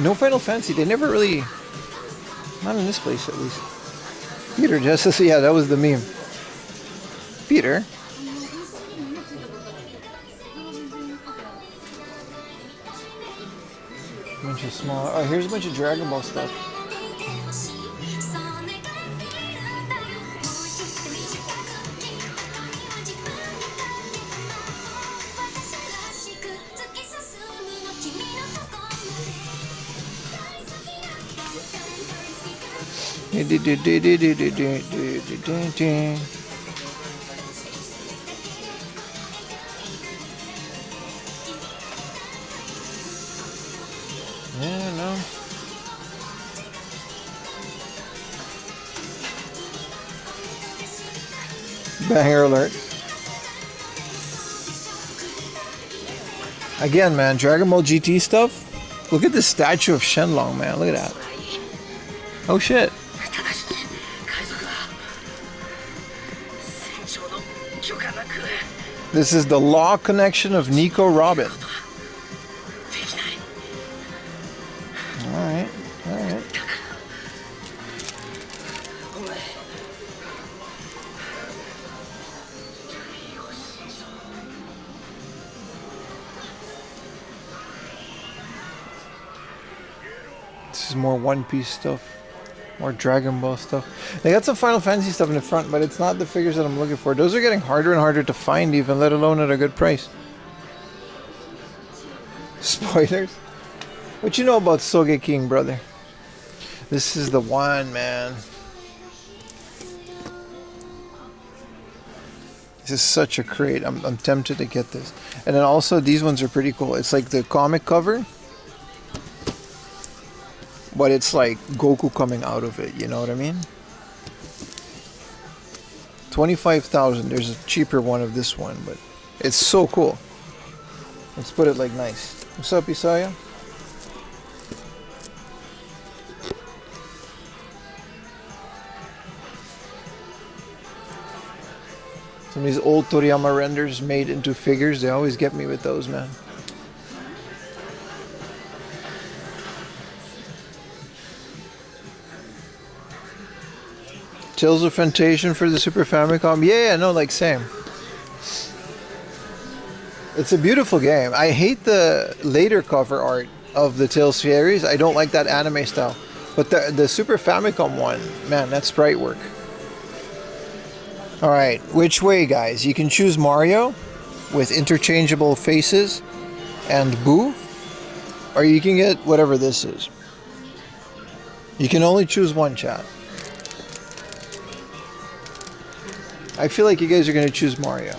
No Final Fantasy, they never really... Not in this place, at least. Peter Justice, yeah, that was the meme. Peter? Bunch of small... Oh, here's a bunch of Dragon Ball stuff. Yeah, no. Banger alert. Again, man, Dragon Ball GT stuff. Look at this statue of Shenlong, man. Look at that. Oh shit. This is the law connection of Nico Robin. Alright, alright. This is more One Piece stuff. More Dragon Ball stuff. They got some Final Fantasy stuff in the front, but it's not the figures that I'm looking for. Those are getting harder and harder to find even, let alone at a good price. Spoilers? What you know about Soge King, brother? This is the one, man. This is such a crate. I'm tempted to get this. And then also these ones are pretty cool. It's like the comic cover, but it's like Goku coming out of it, you know what I mean? 25,000. There's a cheaper one of this one, but it's so cool. Let's put it like nice. What's up, Isaiah? Some of these old Toriyama renders made into figures, they always get me with those, man. Tales of Fantasia for the Super Famicom. Yeah, no, like same. It's a beautiful game. I hate the later cover art of the Tales series. I don't like that anime style. But the Super Famicom one, man, that's sprite work. Alright, which way, guys? You can choose Mario with interchangeable faces and Boo, or you can get whatever this is. You can only choose one, chat. I feel like you guys are going to choose Mario.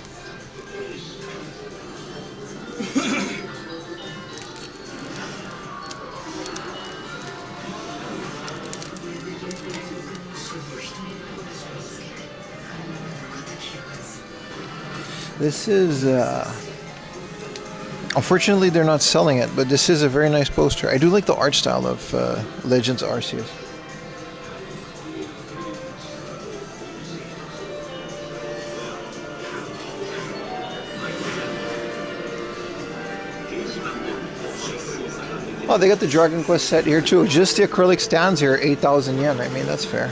This is Unfortunately, they're not selling it, but this is a very nice poster. I do like the art style of Legends Arceus. Oh, they got the Dragon Quest set here too. Just the acrylic stands here, 8,000 yen. I mean, that's fair.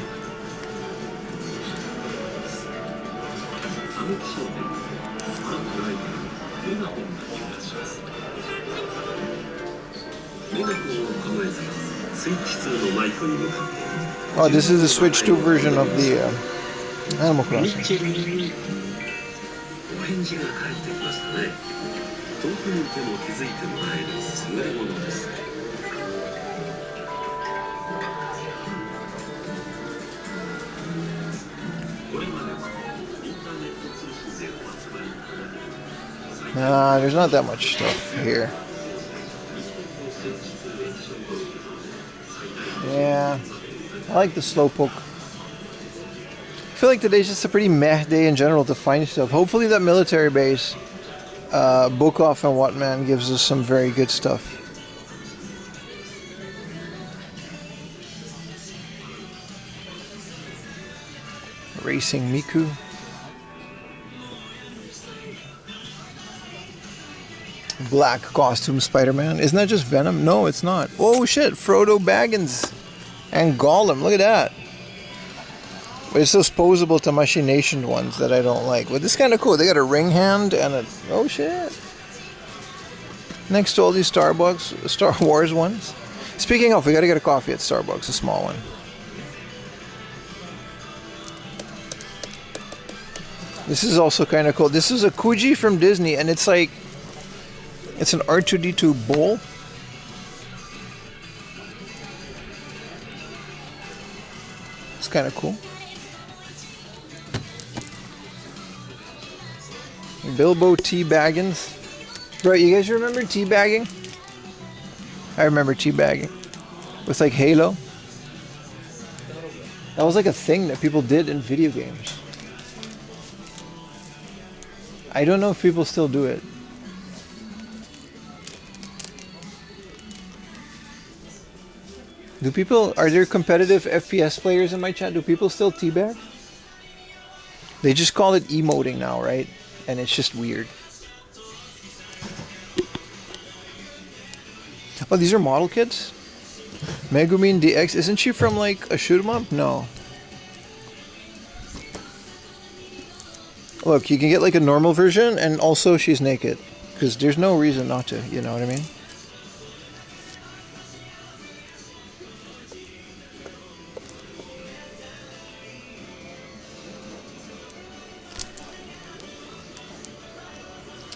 Oh, this is the Switch 2 version of the Animal Crossing. Nah, there's not that much stuff here. Yeah, I like the Slowpoke. I feel like today's just a pretty meh day in general to find stuff. Hopefully that military base, Book-Off and Wattmann gives us some very good stuff. Racing Miku. Black costume Spider-Man. Isn't that just Venom? No, it's not. Oh shit, Frodo Baggins and Gollum. Look at that. But it's those posable Tamashii ones that I don't like. But this is kind of cool. They got a ring hand and a... Oh shit. Next to all these Star Wars ones. Speaking of, we gotta get a coffee at Starbucks, a small one. This is also kind of cool. This is a Kuji from Disney, and it's like... It's an R2-D2 bowl. It's kind of cool. Bilbo teabaggins. Bro, you guys remember teabagging? I remember teabagging. With like Halo. That was like a thing that people did in video games. I don't know if people still do it. Are there competitive FPS players in my chat? Do people still teabag? They just call it emoting now, right? And it's just weird. Oh, these are model kits? Megumin DX, isn't she from like a shoot 'em up? No. Look, you can get like a normal version and also she's naked. Because there's no reason not to, you know what I mean?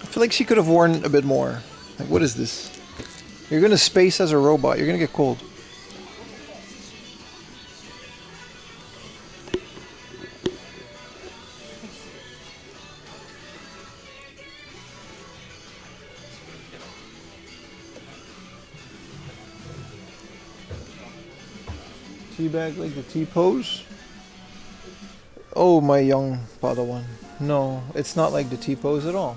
I feel like she could have worn a bit more. Like, what is this? You're gonna space as a robot. You're gonna get cold. Teabag like the T-pose? Oh, my young Padawan. No, it's not like the T-pose at all.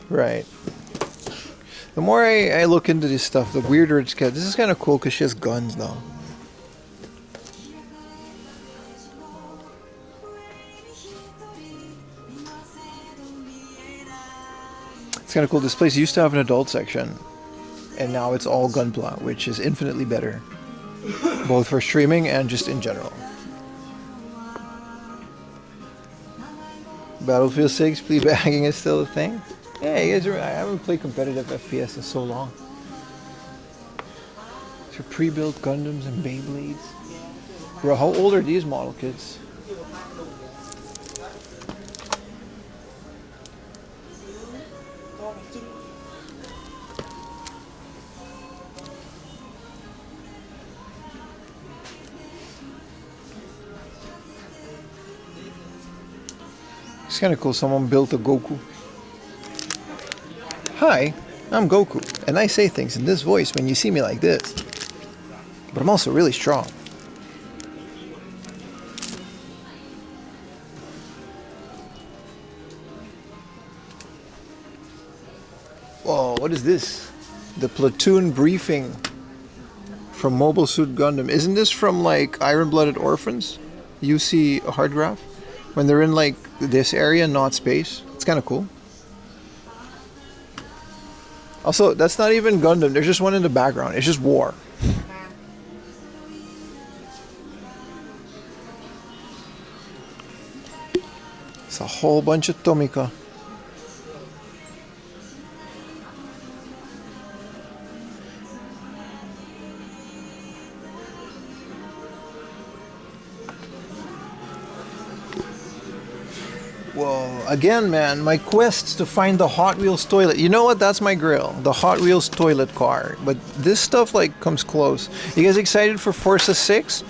Right. The more I look into this stuff, the weirder it's gets. This is kind of cool because she has guns now. It's kind of cool. This place used to have an adult section, and now it's all Gunpla, which is infinitely better, both for streaming and just in general. Battlefield 6 pleabagging is still a thing. Yeah, you guys are, I haven't played competitive FPS in so long. These are pre-built Gundams and Beyblades. Bro, how old are these model kits? It's kind of cool. Someone built a Goku. Hi, I'm Goku, and I say things in this voice when you see me like this. But I'm also really strong. Whoa, what is this? The platoon briefing from Mobile Suit Gundam. Isn't this from like Iron Blooded Orphans? You see a hard graph? When they're in like this area, not space. It's kind of cool. Also, that's not even Gundam. There's just one in the background. It's just war. It's a whole bunch of Tomika. Whoa, again, man, my quest to find the Hot Wheels toilet. You know what? That's my grill. The Hot Wheels toilet car. But this stuff, like, comes close. You guys excited for Forza 6?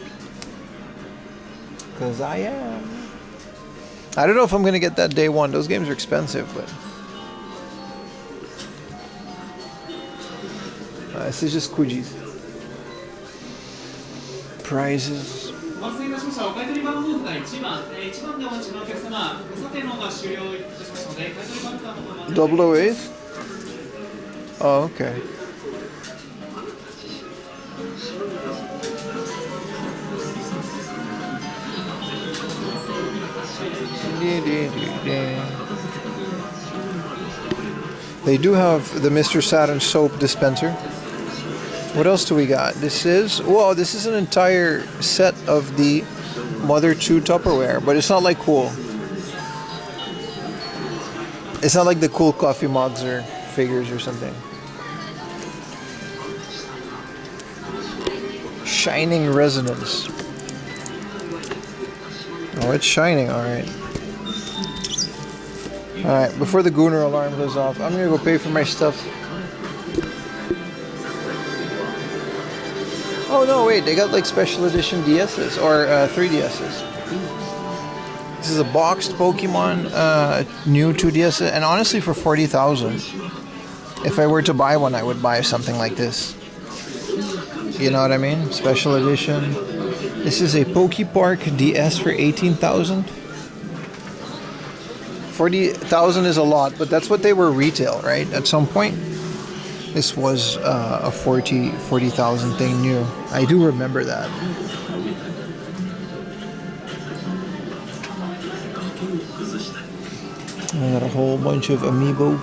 Because I am. I don't know if I'm going to get that day one. Those games are expensive, but... this is just Kuji's. Prizes. お待たせいたしました。お買い取り番号札1番、1番でお待ちのお客様、無査定の方が終了いたしましたので、買い取り番号の方が 008? Oh, okay. They do have the Mr. Saturn soap dispenser. What else do we got? This is an entire set of the Mother 2 Tupperware, but it's not like cool. It's not like the cool coffee mugs or figures or something. Shining resonance. Oh, it's shining, alright. Alright, before the Gooner alarm goes off, I'm gonna go pay for my stuff. Oh no, wait, they got like special edition DSs, or 3DSs. This is a boxed Pokemon, new 2DS, and honestly for 40,000, if I were to buy one, I would buy something like this. You know what I mean? Special edition. This is a Pokepark DS for 18,000. 40,000 is a lot, but that's what they were retail, right? At some point. This was a 40,000 thing new. I do remember that. I got a whole bunch of amiibo.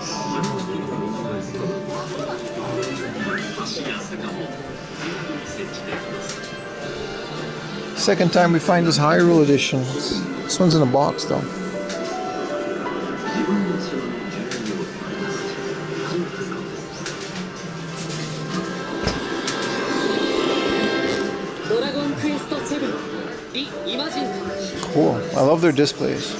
Second time we find this Hyrule edition. This one's in a box though. Cool. I love their displays.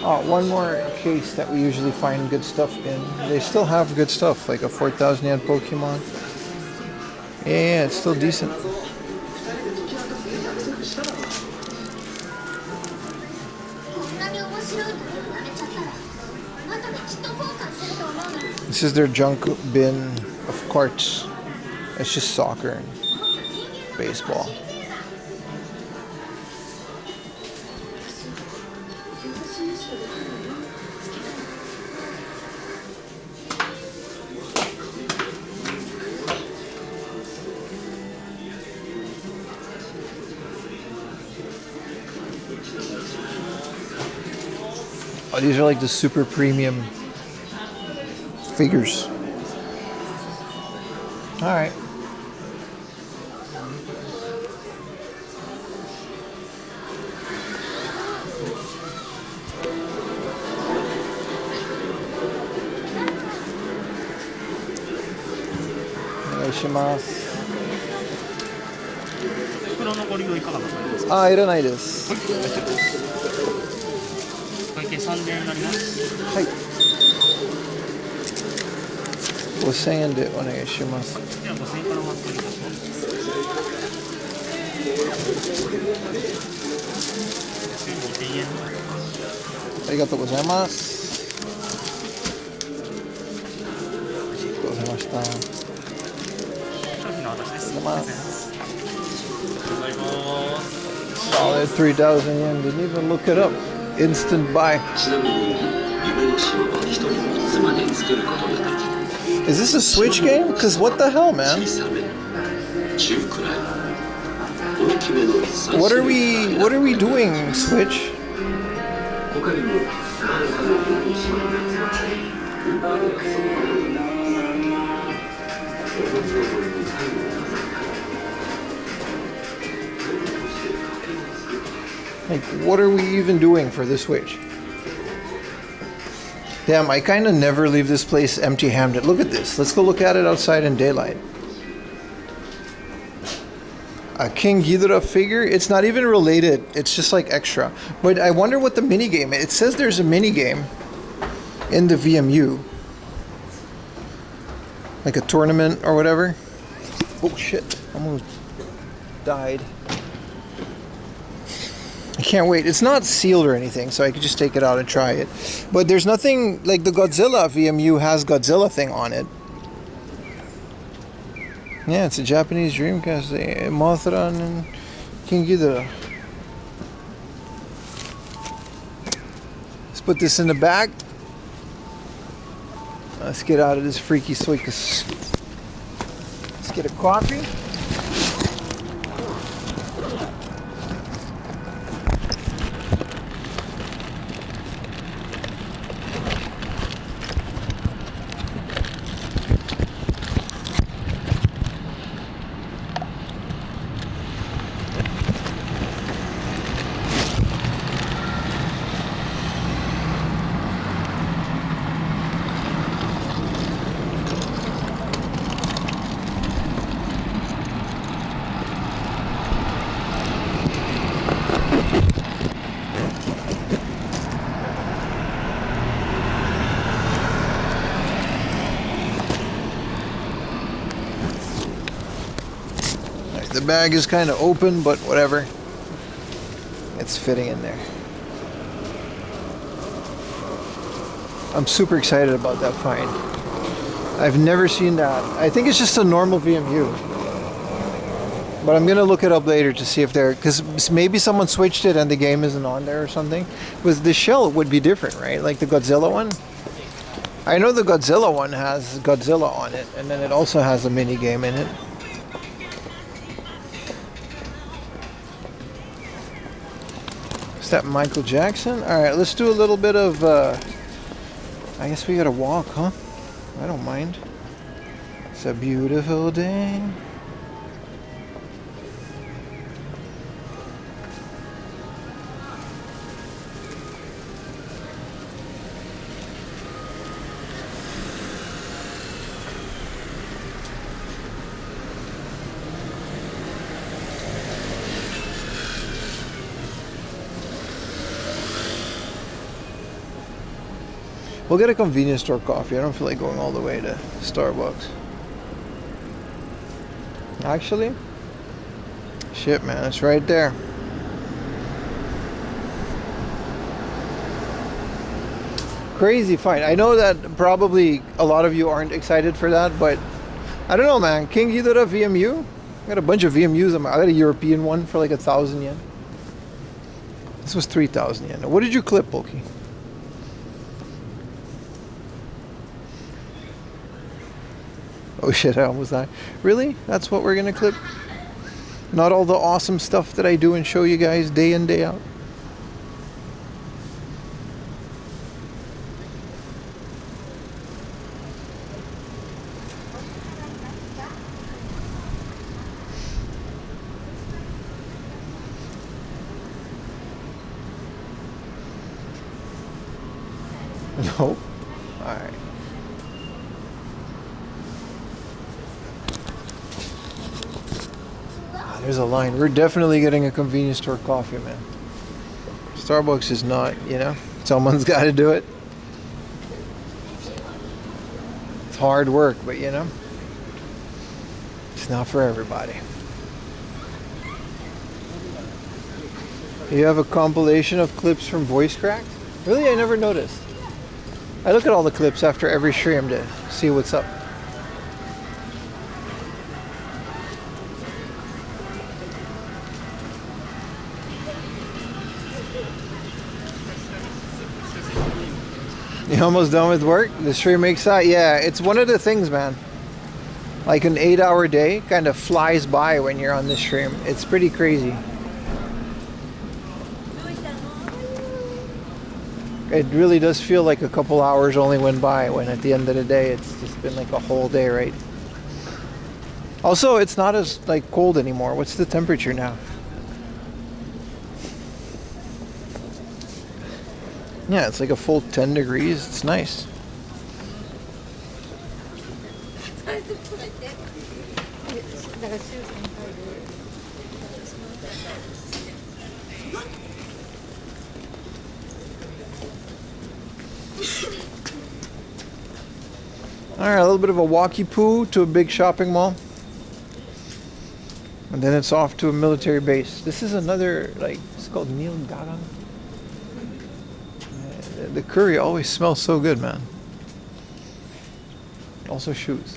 Oh, one more case that we usually find good stuff in. They still have good stuff, like a 4,000 yen Pokemon. Yeah, it's still decent. This is their junk bin of carts. It's just soccer and baseball. Oh, these are like the super premium figures. All right. Ah, いらないです。会計3000円になります。はい。5000円でお願いします。では5000円からお預かりいたします。2000円。ありがとうございます。ありがとうございました。商品の私です。ありがとうございます。ありがとうございます。Oh, that's 3,000 yen. Didn't even look it up. Instant buy. Is this a Switch game? Cause what the hell, man? What are we doing, Switch? Like, what are we even doing for the Switch? Damn, I kind of never leave this place empty-handed. Look at this. Let's go look at it outside in daylight. A King Ghidorah figure. It's not even related. It's just like extra. But I wonder what the minigame is. It says there's a minigame in the VMU. Like a tournament or whatever. Oh shit. Almost died. I can't wait. It's not sealed or anything, so I could just take it out and try it. But there's nothing like the Godzilla VMU has Godzilla thing on it. Yeah, it's a Japanese Dreamcast. Mothra and King Ghidorah. Let's put this in the bag. Let's get out of this freaky circus. Let's get a coffee. The bag is kind of open, but whatever. It's fitting in there. I'm super excited about that find. I've never seen that. I think it's just a normal VMU. But I'm gonna look it up later to see if they're, because maybe someone switched it and the game isn't on there or something. Because the shell would be different, right? Like the Godzilla one. I know the Godzilla one has Godzilla on it, and then it also has a mini game in it. Is that Michael Jackson? All right, let's do a little bit of. I guess we gotta walk, huh? I don't mind. It's a beautiful day. We'll get a convenience store coffee. I don't feel like going all the way to Starbucks. Actually, shit, man, it's right there. Crazy find. I know that probably a lot of you aren't excited for that, but I don't know, man. King Ghidorah VMU? I got a bunch of VMUs. I got a European one for like 1,000 yen. This was 3,000 yen. What did you clip, Bulky? Oh shit, I almost died. Really? That's what we're gonna clip? Not all the awesome stuff that I do and show you guys day in, day out? No? Alright. There's a line. We're definitely getting a convenience store coffee, man. Starbucks is not, you know, someone's got to do it. It's hard work, but you know, it's not for everybody. You have a compilation of clips from Voice Cracked? Really? I never noticed. I look at all the clips after every stream to see what's up. You almost done with work? The stream makes that? Yeah, it's one of the things, man. Like an 8-hour day kind of flies by when you're on the stream. It's pretty crazy. It really does feel like a couple hours only went by when at the end of the day it's just been like a whole day, right? Also, it's not as like cold anymore. What's the temperature now? Yeah, it's like a full 10 degrees. It's nice. Alright, a little bit of a walkie poo to a big shopping mall. And then it's off to a military base. This is another, like, it's called Neil Gagang. The curry always smells so good, man. Also shoes.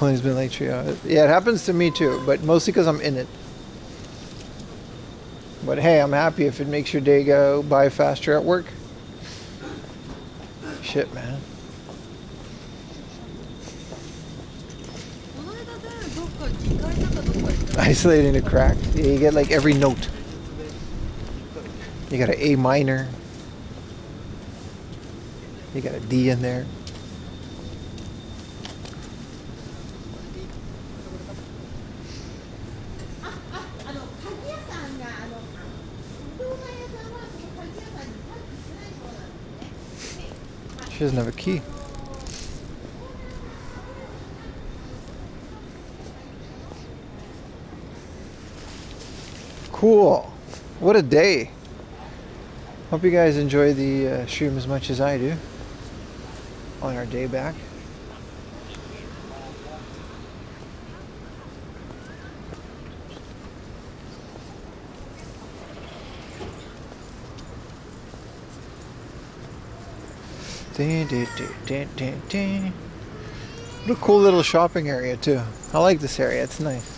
Always been like, yeah, it happens to me too, but mostly because I'm in it. But hey, I'm happy if it makes your day go by faster at work. Shit, man. Isolating the cracks. Yeah, you get like every note. You got an A minor. You got a D in there. She doesn't have a key. Cool. What a day. Hope you guys enjoy the stream as much as I do on our day back. What a cool little shopping area too. I like this area, it's nice.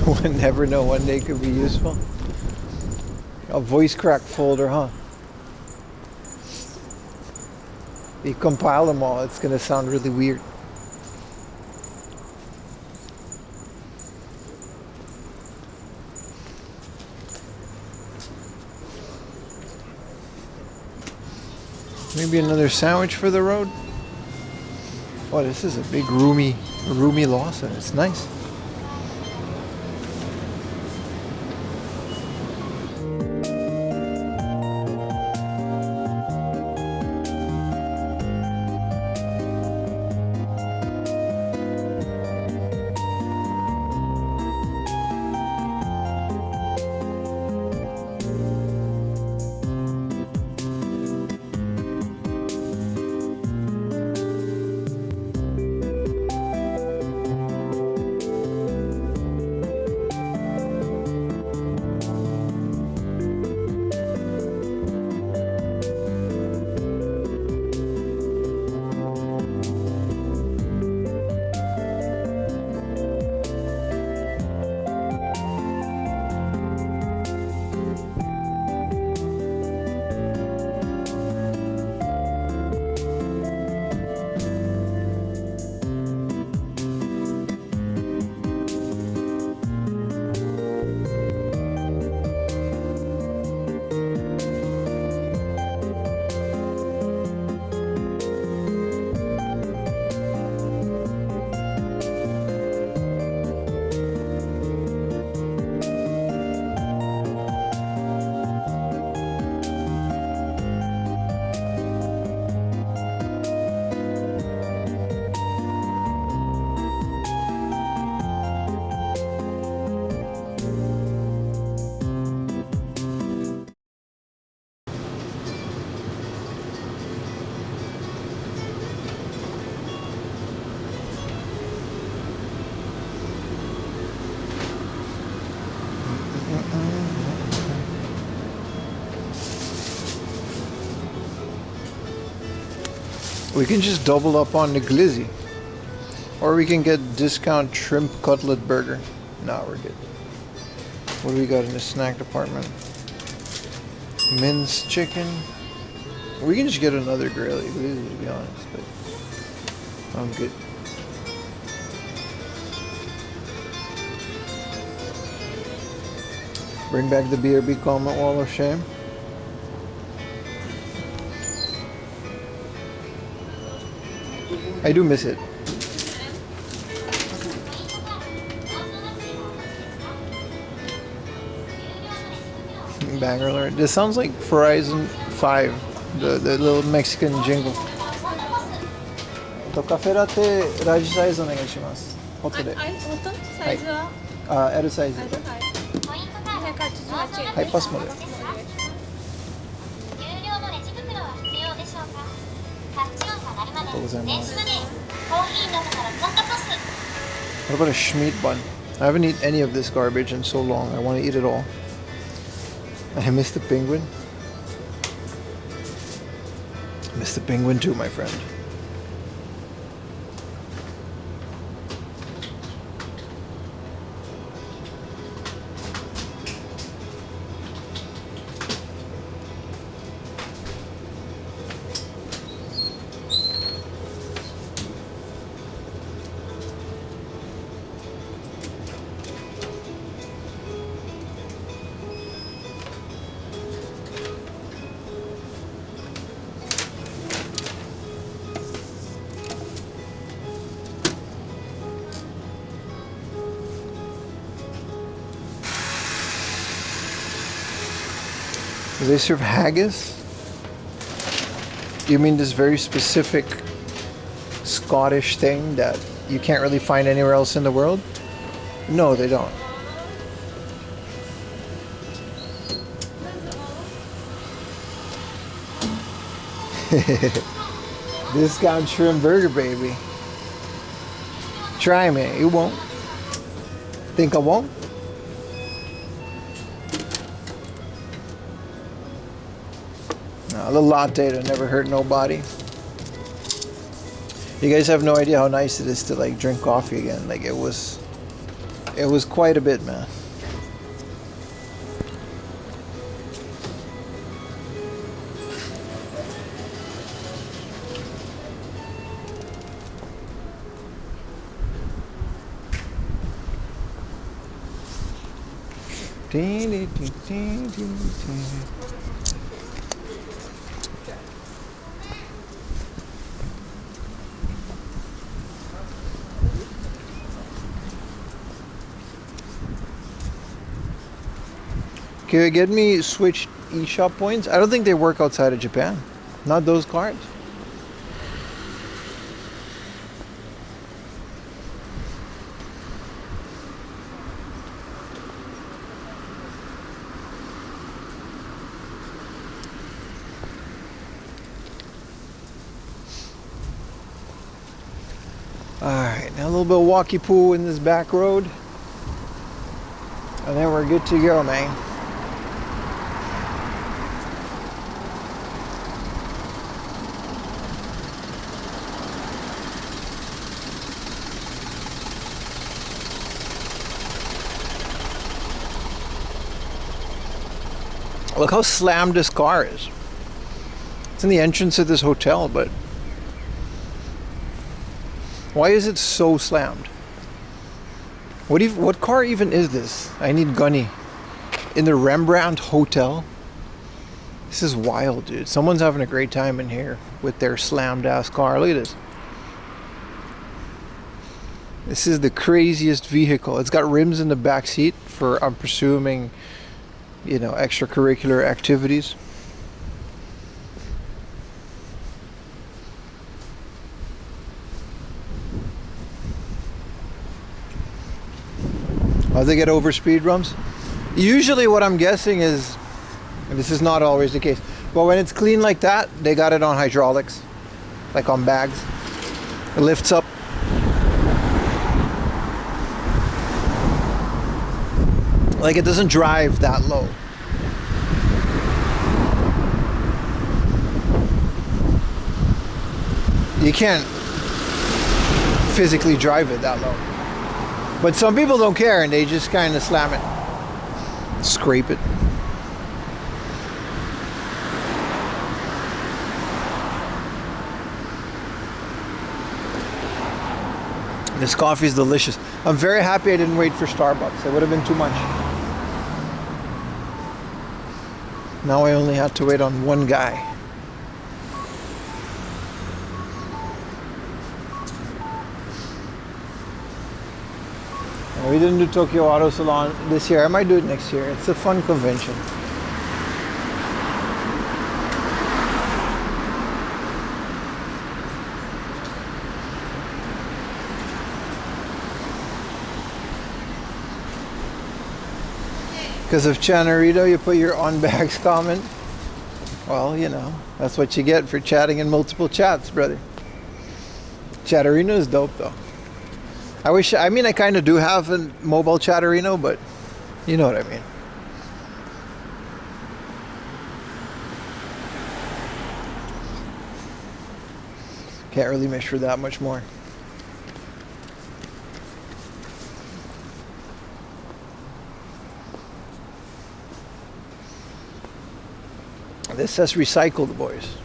Would never know one day could be useful. A voice crack folder, huh? You compile them all, it's gonna sound really weird. Maybe another sandwich for the road? Oh, this is a big roomy Lawson. It's nice. We can just double up on the glizzy. Or we can get discount shrimp cutlet burger. No, we're good. What do we got in the snack department? Minced chicken. We can just get another grilled glizzy, to be honest, but I'm good. Bring back the BRB comment wall of shame. I do miss it. Banger alert. This sounds like Verizon 5, the little Mexican jingle. Cafe latte large size お願いします。ホットで。本当？サイズは？L サイズ。はい、パスまで。ありがとうございます。What about a Schmeat bun? I haven't eaten any of this garbage in so long. I want to eat it all. I miss the penguin. I miss the penguin too, my friend. Do they serve haggis? You mean this very specific Scottish thing that you can't really find anywhere else in the world? No, they don't. Discount shrimp burger, baby. Try me. You won't. Think I won't? A little latte that never hurt nobody. You guys have no idea how nice it is to like drink coffee again. Like it was quite a bit, man. Can you get me Switch eShop points? I don't think they work outside of Japan. Not those cards. Alright, now a little bit of walkie poo in this back road. And then we're good to go, man. Look how slammed this car is. It's in the entrance of this hotel, but why is it so slammed? What car even is this? I need Gunny. In the Rembrandt Hotel? This is wild, dude. Someone's having a great time in here with their slammed ass car. Look at this. This is the craziest vehicle. It's got rims in the back seat for, I'm presuming, you know, extracurricular activities. How they get over speed bumps? Usually what I'm guessing is, and this is not always the case, but when it's clean like that, they got it on hydraulics, like on bags. It lifts up. Like it doesn't drive that low. You can't physically drive it that low. But some people don't care and they just kind of slam it, scrape it. This coffee is delicious. I'm very happy I didn't wait for Starbucks. It would have been too much. Now I only had to wait on one guy. We didn't do Tokyo Auto Salon this year. I might do it next year. It's a fun convention. Because of Chanarito, you put your on bags comment. Well, you know, that's what you get for chatting in multiple chats, brother. Chatterino is dope though. I mean, I kind of do have a mobile Chatterino, but you know what I mean. Can't really measure that much more. This says recycled, boys.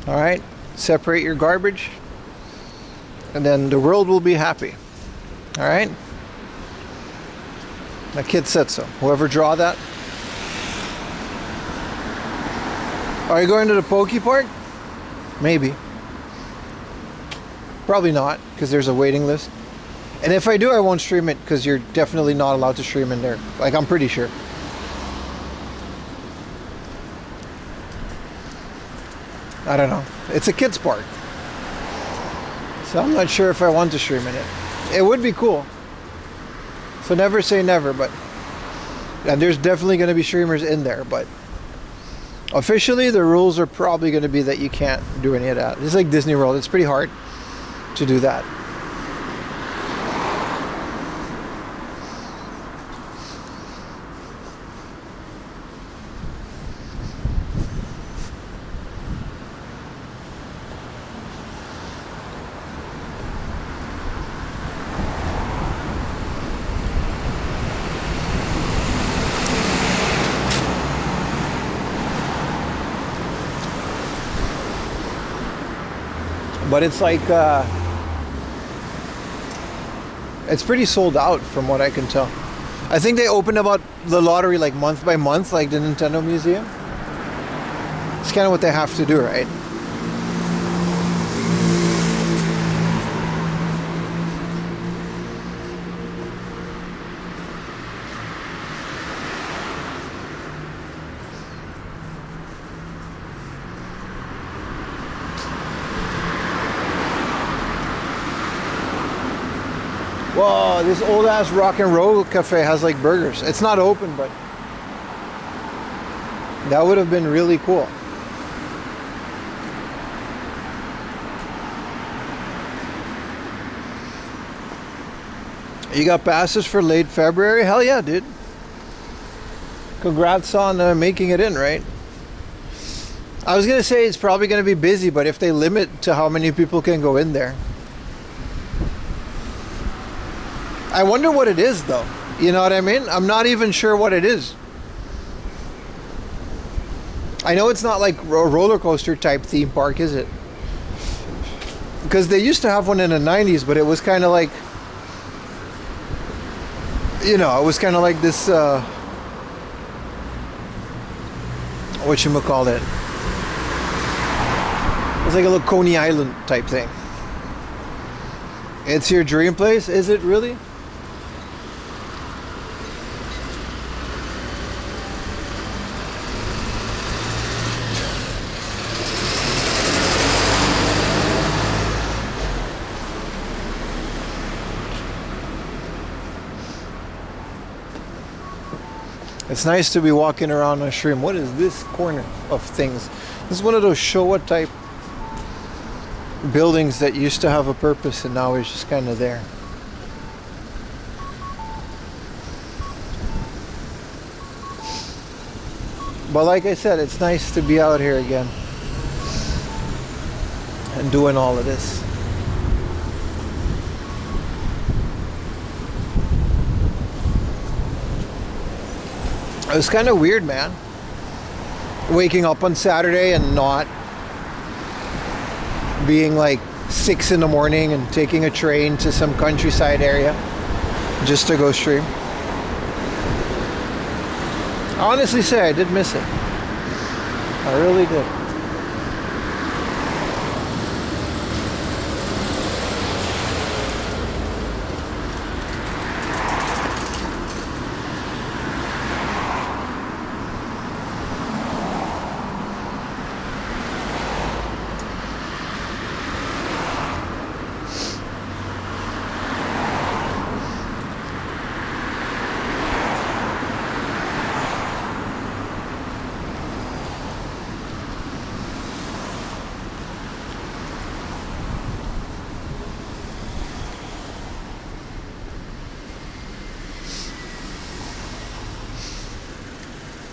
All right, separate your garbage, and then the world will be happy. All right. My kid said so. Whoever draw that. Are you going to the Poke Park? Maybe. Probably not, because there's a waiting list. And if I do, I won't stream it, because you're definitely not allowed to stream in there. Like, I'm pretty sure. I don't know. It's a kids park. So I'm not sure if I want to stream in it. It would be cool. So never say never, but and there's definitely going to be streamers in there, but officially the rules are probably going to be that you can't do any of that. It's like Disney World. It's pretty hard to do that. But it's like, it's pretty sold out from what I can tell. I think they open about the lottery like month by month, like the Nintendo Museum. It's kind of what they have to do, right? Whoa, this old ass rock and roll cafe has like burgers. It's not open, but that would have been really cool. You got passes for late February? Hell yeah, dude. Congrats on making it in, right? I was gonna say it's probably gonna be busy, but if they limit to how many people can go in there. I wonder what it is though. You know what I mean? I'm not even sure what it is. I know it's not like a roller coaster type theme park, is it? Because they used to have one in the 90s, but it was kind of like, you know, it was kind of like this, whatchamacallit. It was like a little Coney Island type thing. It's your dream place? Is it really? It's nice to be walking around a stream. What is this corner of things? This is one of those Showa type buildings that used to have a purpose and now is just kind of there. But like I said, it's nice to be out here again. and doing all of this. It was kind of weird, man. Waking up on Saturday and not being like 6 in the morning and taking a train to some countryside area just to go stream. I honestly say I did miss it. I really did.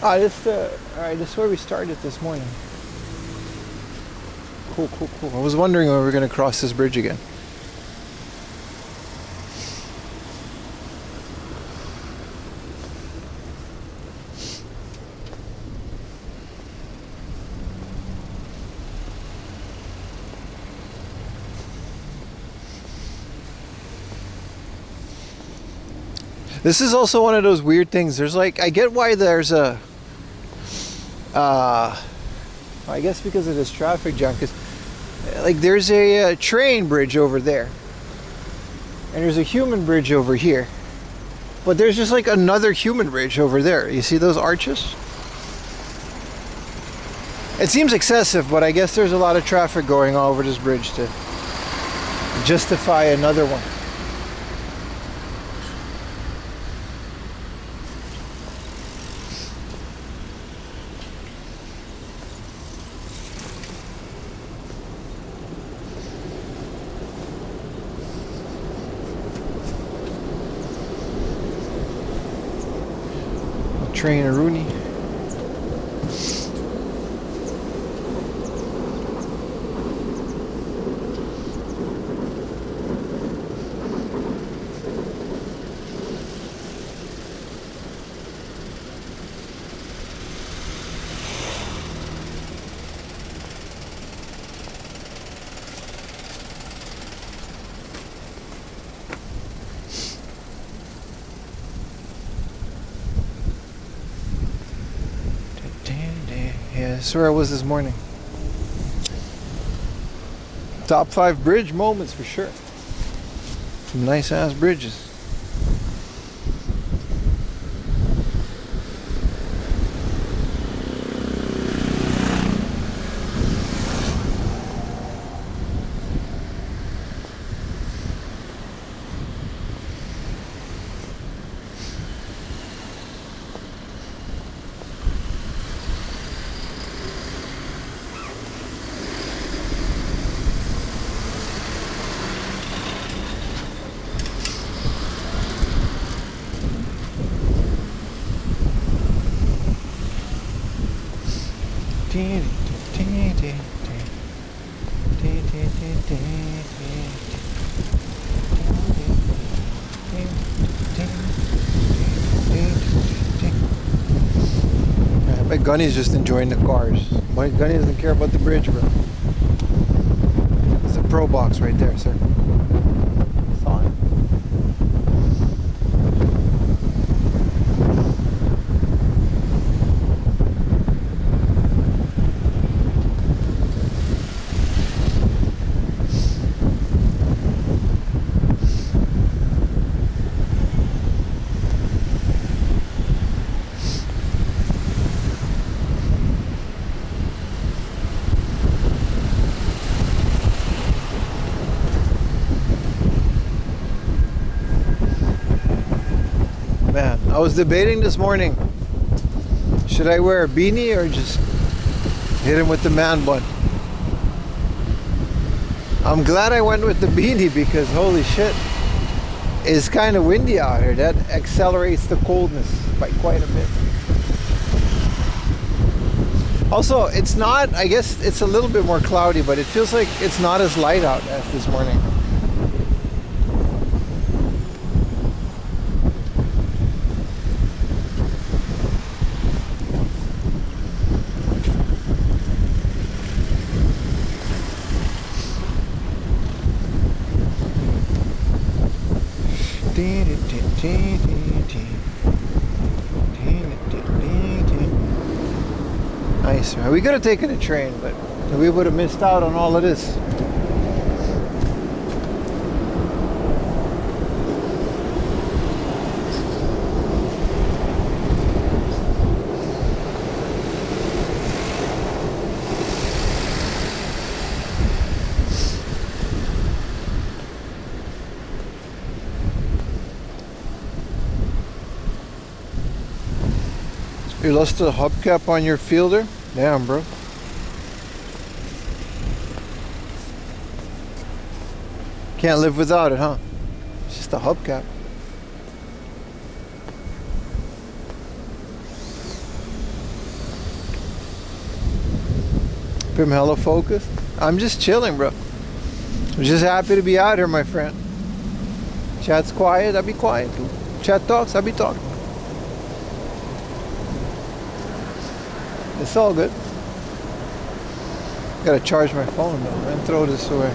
Ah, alright, this is where we started this morning. Cool. I was wondering when we were going to cross this bridge again. This is also one of those weird things. There's like, I get why there's a I guess because of this traffic jam, because like there's a train bridge over there and there's a human bridge over here, but there's just like another human bridge over there. You see those arches? It seems excessive, but I guess there's a lot of traffic going on over this bridge to justify another one. Train a Rooney. Yeah, that's where I was this morning. Top 5 bridge moments for sure. Some nice ass bridges. I bet Gunny's just enjoying the cars. But Gunny doesn't care about the bridge, bro. It's a pro box right there, sir. It's on. Man, I was debating this morning, should I wear a beanie or just hit him with the man bun? I'm glad I went with the beanie because holy shit, it's kind of windy out here. That accelerates the coldness by quite a bit. Also, it's not, I guess it's a little bit more cloudy, but it feels like it's not as light out as this morning. Nice, man. We could have taken a train, but we would have missed out on all of this. You lost the hubcap on your fielder? Damn, bro. Can't live without it, huh? It's just a hubcap. I'm hella focused. I'm just chilling, bro. I'm just happy to be out here, my friend. Chat's quiet, I'll be quiet. Chat talks, I'll be talking. It's all good. Gotta charge my phone though, man. Throw this away.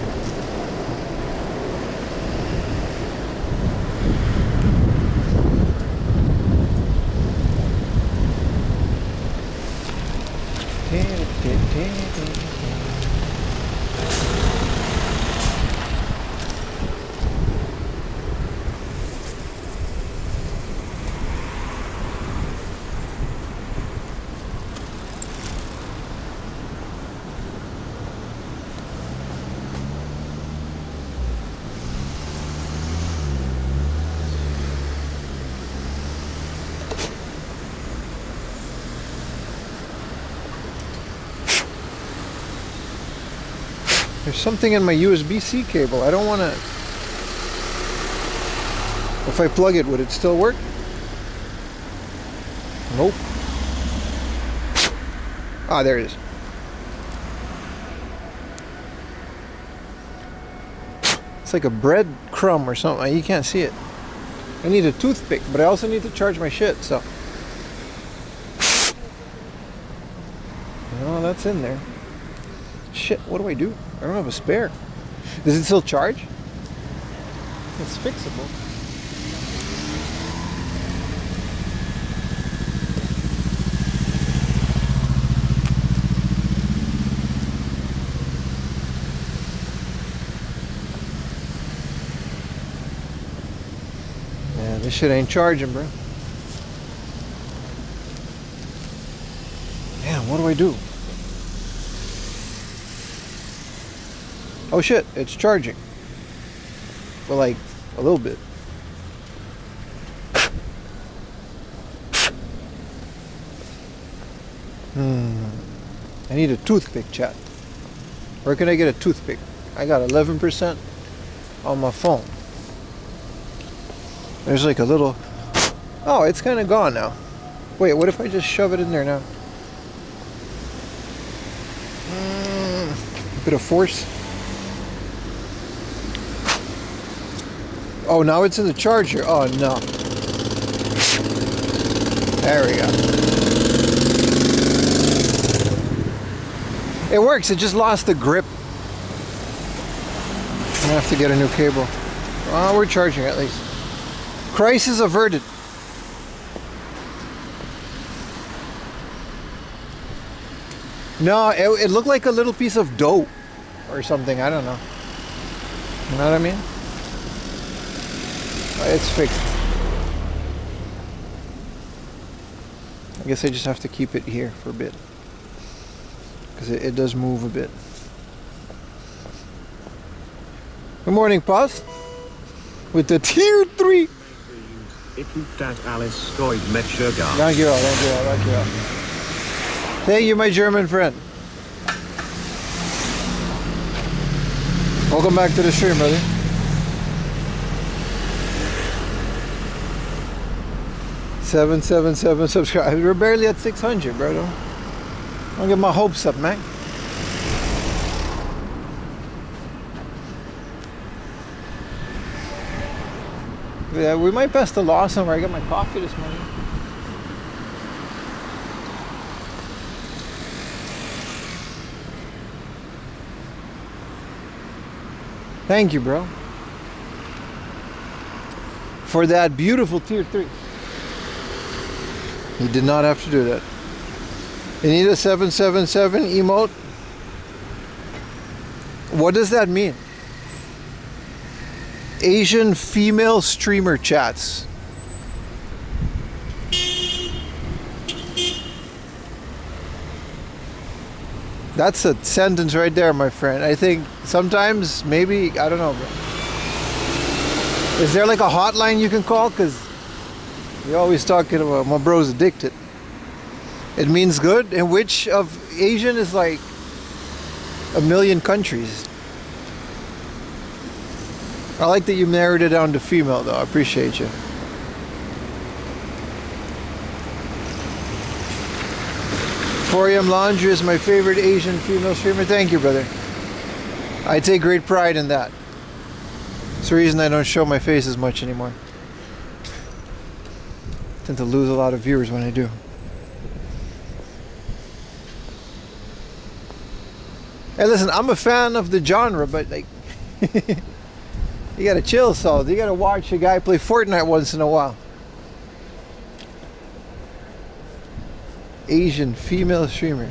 There's something in my USB-C cable. I don't want to... If I plug it, would it still work? Nope. Ah, there it is. It's like a bread crumb or something. You can't see it. I need a toothpick, but I also need to charge my shit, so... Oh, that's in there. Shit, what do I do? I don't have a spare. Does it still charge? It's fixable. Yeah, this shit ain't charging, bro. Damn, what do I do? Oh shit, it's charging. Well, like, a little bit. I need a toothpick, chat. Where can I get a toothpick? I got 11% on my phone. There's like a little... Oh, it's kind of gone now. Wait, what if I just shove it in there now? A bit of force. Oh, now it's in the charger. Oh, no. There we go. It works. It just lost the grip. I'm gonna have to get a new cable. Oh, we're charging at least. Crisis averted. No, it looked like a little piece of dough or something. I don't know. You know what I mean? It's fixed. I guess I just have to keep it here for a bit. Because it does move a bit. Good morning, Post. With the tier 3. Thank you, thank you all, thank you all. Thank you, my German friend. Welcome back to the stream, brother. 777 subscribers. We're barely at 600, bro. Don't get my hopes up, man. Yeah, we might pass the Lawson where I got my coffee this morning. Thank you, bro, for that beautiful tier 3. You did not have to do that. Anita777 emote. What does that mean? Asian female streamer chats. That's a sentence right there, my friend. I think sometimes, maybe, I don't know, bro. Is there like a hotline you can call? Because you're always talking about my bro's addicted. It means good. And which of Asian is like a million countries? I like that you narrowed it down to female, though. I appreciate you. Forium Laundry is my favorite Asian female streamer. Thank you, brother. I take great pride in that. It's the reason I don't show my face as much anymore. I tend to lose a lot of viewers when I do. Hey, listen, I'm a fan of the genre, but like, you gotta chill, Salt. You gotta watch a guy play Fortnite once in a while. Asian female streamer.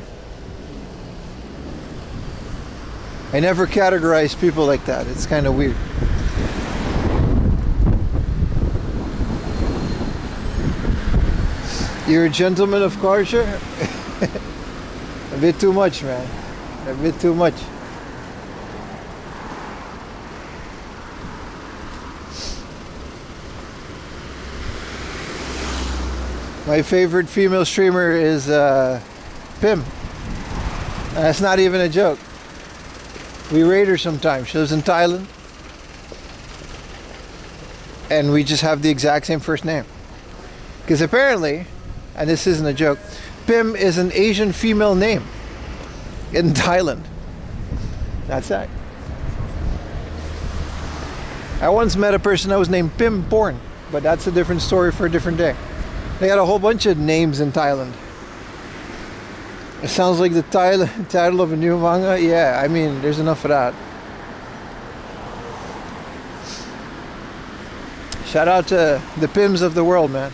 I never categorize people like that. It's kind of weird. You're a gentleman of culture? A bit too much, man. A bit too much. My favorite female streamer is Pim. That's not even a joke. We raid her sometimes. She lives in Thailand. And we just have the exact same first name. Because apparently, and this isn't a joke, Pim is an Asian female name in Thailand. That's that. I once met a person that was named Pim Porn, but that's a different story for a different day. They got a whole bunch of names in Thailand. It sounds like the title of a new manga. Yeah, I mean, there's enough of that. Shout out to the Pims of the world, man.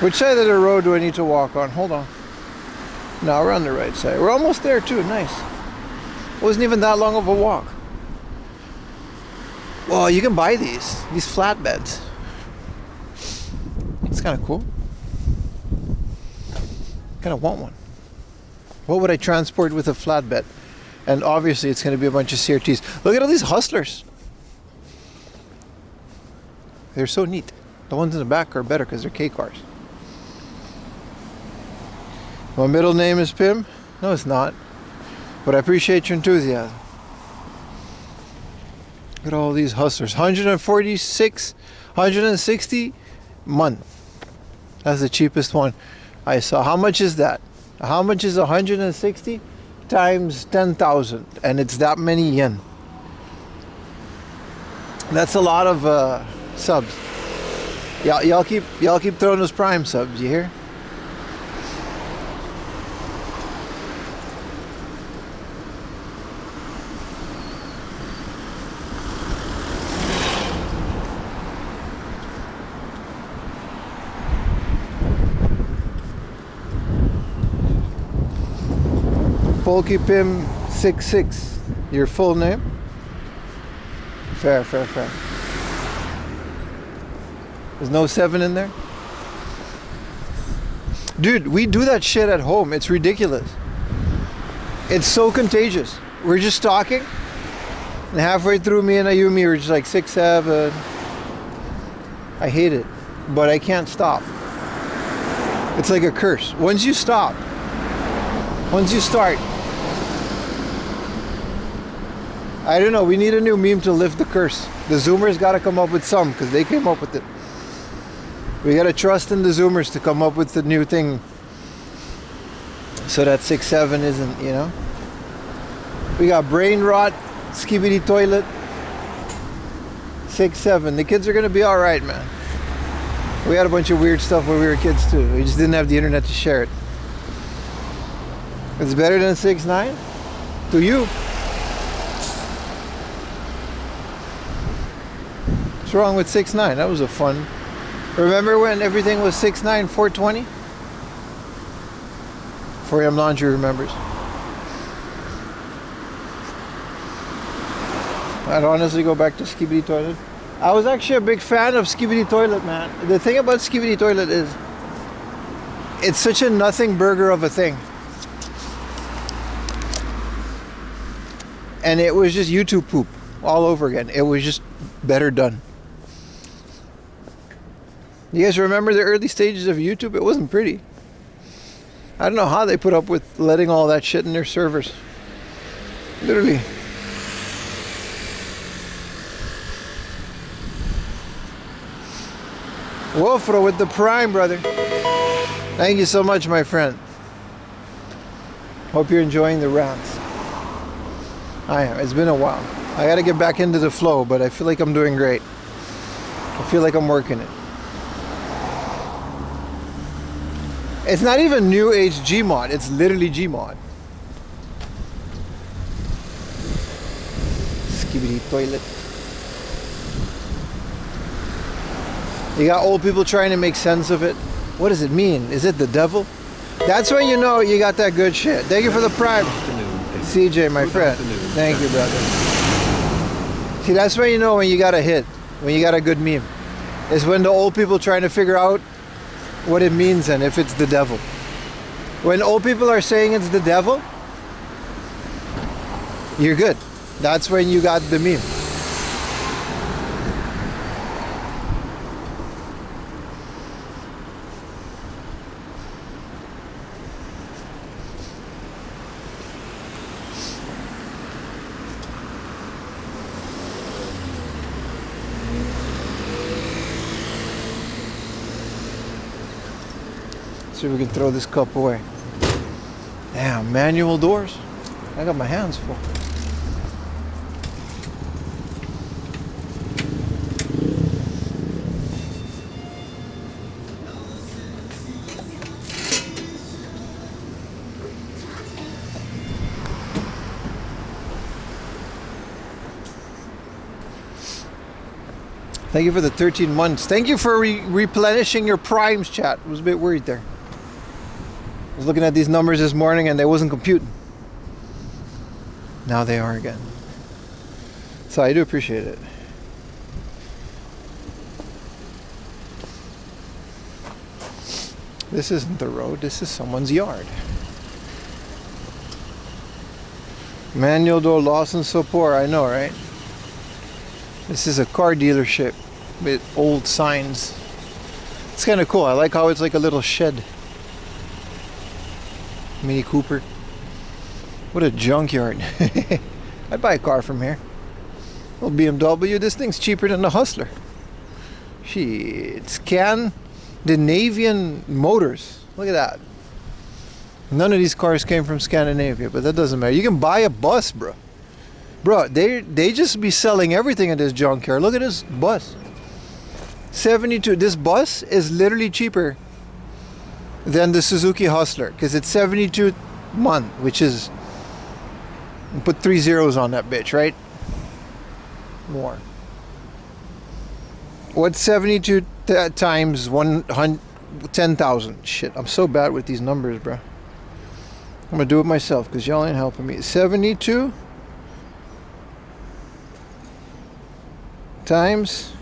Which side of the road do I need to walk on? Hold on. No, we're on the right side. We're almost there too. Nice. It wasn't even that long of a walk. Well, you can buy these flatbeds. It's kind of cool. Kind of want one. What would I transport with a flatbed? And obviously it's going to be a bunch of CRTs. Look at all these hustlers. They're so neat. The ones in the back are better because they're K cars. My middle name is Pim? No, it's not. But I appreciate your enthusiasm. Look at all these hustlers. 146, 160 month. That's the cheapest one I saw. How much is that? How much is 160 times 10,000? And it's that many yen. That's a lot of subs. Y'all keep throwing those Prime subs, you hear? Polkypim66, your full name? Fair. There's no 7 in there? Dude, we do that shit at home. It's ridiculous. It's so contagious. We're just talking, and halfway through, me and Ayumi were just like 6, 7. I hate it, but I can't stop. It's like a curse. Once you stop, once you start, I don't know. We need a new meme to lift the curse. The Zoomers got to come up with some because they came up with it. We got to trust in the Zoomers to come up with the new thing so that 6-7 isn't, you know. We got brain rot, skibidi toilet, 6-7. The kids are going to be all right, man. We had a bunch of weird stuff when we were kids too. We just didn't have the internet to share it. It's better than 6-9? To you. What's wrong with 6-9? That was a fun. Remember when everything was 6-9, 420? 4am Laundry remembers. I'd honestly go back to Skibidi Toilet. I was actually a big fan of Skibidi Toilet, man. The thing about Skibidi Toilet is it's such a nothing burger of a thing. And it was just YouTube poop all over again. It was just better done. You guys remember the early stages of YouTube? It wasn't pretty. I don't know how they put up with letting all that shit in their servers. Literally. Wolfro with the Prime, brother. Thank you so much, my friend. Hope you're enjoying the rants. I am. It's been a while. I gotta get back into the flow, but I feel like I'm doing great. I feel like I'm working it. It's not even new age Gmod. It's literally Gmod. Skibidi Toilet. You got old people trying to make sense of it. What does it mean? Is it the devil? That's when you know you got that good shit. Thank you for the Prime. CJ, my friend. Thank you, brother. See, that's when you know when you got a hit. When you got a good meme. It's when the old people trying to figure out what it means and if it's the devil. When old people are saying it's the devil, you're good. That's when you got the meme. See if we can throw this cup away. Damn, manual doors. I got my hands full. Thank you for the 13 months. Thank you for replenishing your primes, chat. I was a bit worried there. I was looking at these numbers this morning and they wasn't computing. Now they are again. So I do appreciate it. This isn't the road, this is someone's yard. Manual door Lawson so poor, I know, right? This is a car dealership with old signs. It's kind of cool. I like how it's like a little shed. Mini Cooper. What a junkyard. I'd buy a car from here. Little BMW. This thing's cheaper than the Hustler. Shit. Scandinavian Motors. Look at that. None of these cars came from Scandinavia, but that doesn't matter. You can buy a bus, bro. Bro, they just be selling everything in this junkyard. Look at this bus. 72. This bus is literally cheaper than the Suzuki Hustler because it's 72 month, which is, put 3 zeros on that bitch, right? More. What's 72 times 10,000? Shit, I'm so bad with these numbers, bro. I'm gonna do it myself because y'all ain't helping me. 72 times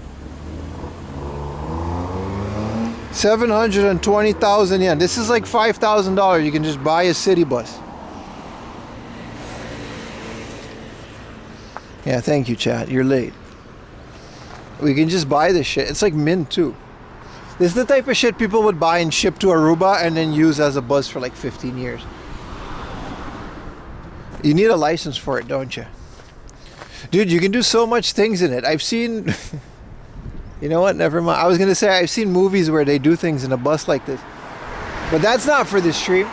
720,000 yen. This is like $5,000. You can just buy a city bus. Yeah, thank you, chat. You're late. We can just buy this shit. It's like mint too. This is the type of shit people would buy and ship to Aruba and then use as a bus for like 15 years. You need a license for it, don't you? Dude, you can do so much things in it. I've seen... You know what? Never mind. I was going to say I've seen movies where they do things in a bus like this. But that's not for this stream.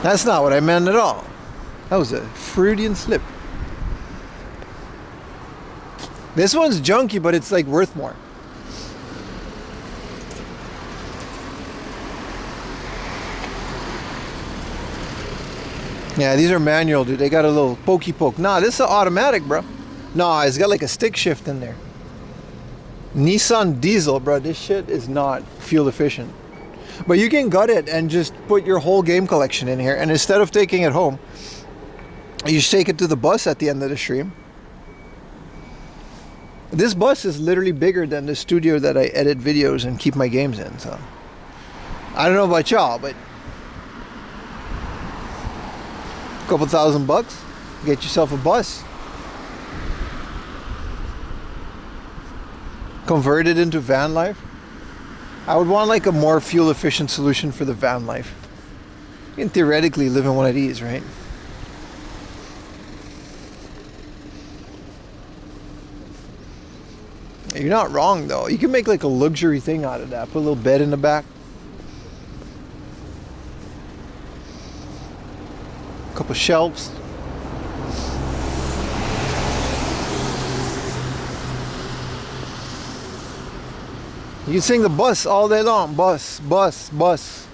That's not what I meant at all. That was a Freudian slip. This one's junky, but it's like worth more. Yeah, these are manual, dude. They got a little pokey poke. Nah, this is automatic, bro. Nah, it's got like a stick shift in there. Nissan diesel, bro. This shit is not fuel efficient. But you can gut it and just put your whole game collection in here. And instead of taking it home, you just take it to the bus at the end of the stream. This bus is literally bigger than the studio that I edit videos and keep my games in. So I don't know about y'all, but a couple $1,000, get yourself a bus. Convert it into van life. I would want like a more fuel efficient solution for the van life. You can theoretically live in one of these, right? You're not wrong though. You can make like a luxury thing out of that. Put a little bed in the back. A couple shelves. You can sing the bus all day long. Bus, bus, bus.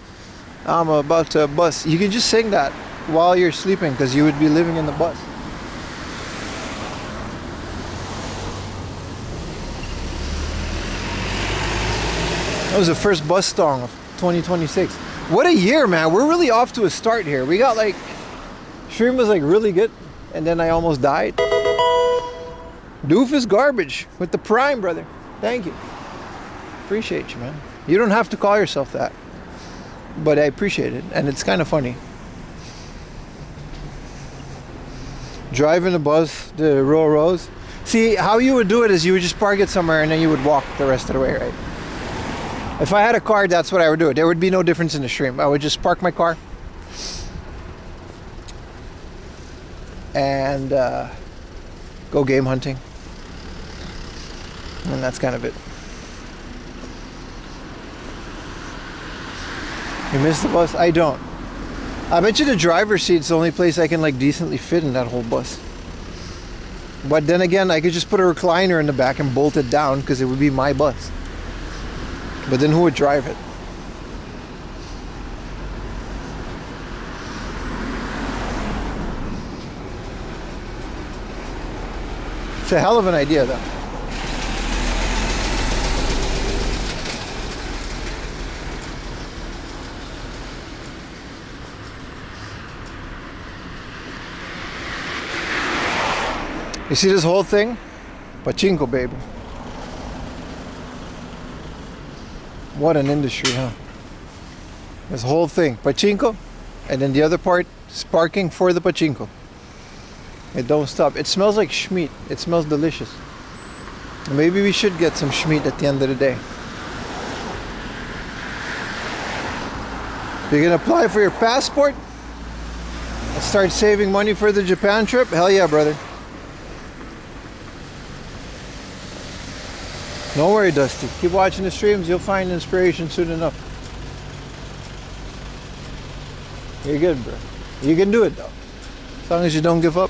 I'm about to bus. You can just sing that while you're sleeping because you would be living in the bus. That was the first bus song of 2026. What a year, man. We're really off to a start here. We got like, stream was like really good and then I almost died. Doof is garbage with the prime, brother. Thank you. Appreciate you, man. You don't have to call yourself that, but I appreciate it, and it's kind of funny. Driving the bus, the rows. See, how you would do it is you would just park it somewhere and then you would walk the rest of the way, right? If I had a car, that's what I would do. There would be no difference in the stream. I would just park my car and go game hunting, and that's kind of it. You missed the bus? I don't. I bet you the driver's seat's the only place I can like decently fit in that whole bus. But then again, I could just put a recliner in the back and bolt it down because it would be my bus. But then who would drive it? It's a hell of an idea though. You see this whole thing? Pachinko, baby. What an industry, huh? This whole thing, pachinko, and then the other part is parking for the pachinko. It don't stop. It smells like schmeat. It smells delicious. Maybe we should get some schmeat at the end of the day. You're gonna apply for your passport? And start saving money for the Japan trip? Hell yeah, brother. Don't worry, Dusty. Keep watching the streams. You'll find inspiration soon enough. You're good, bro. You can do it, though. As long as you don't give up.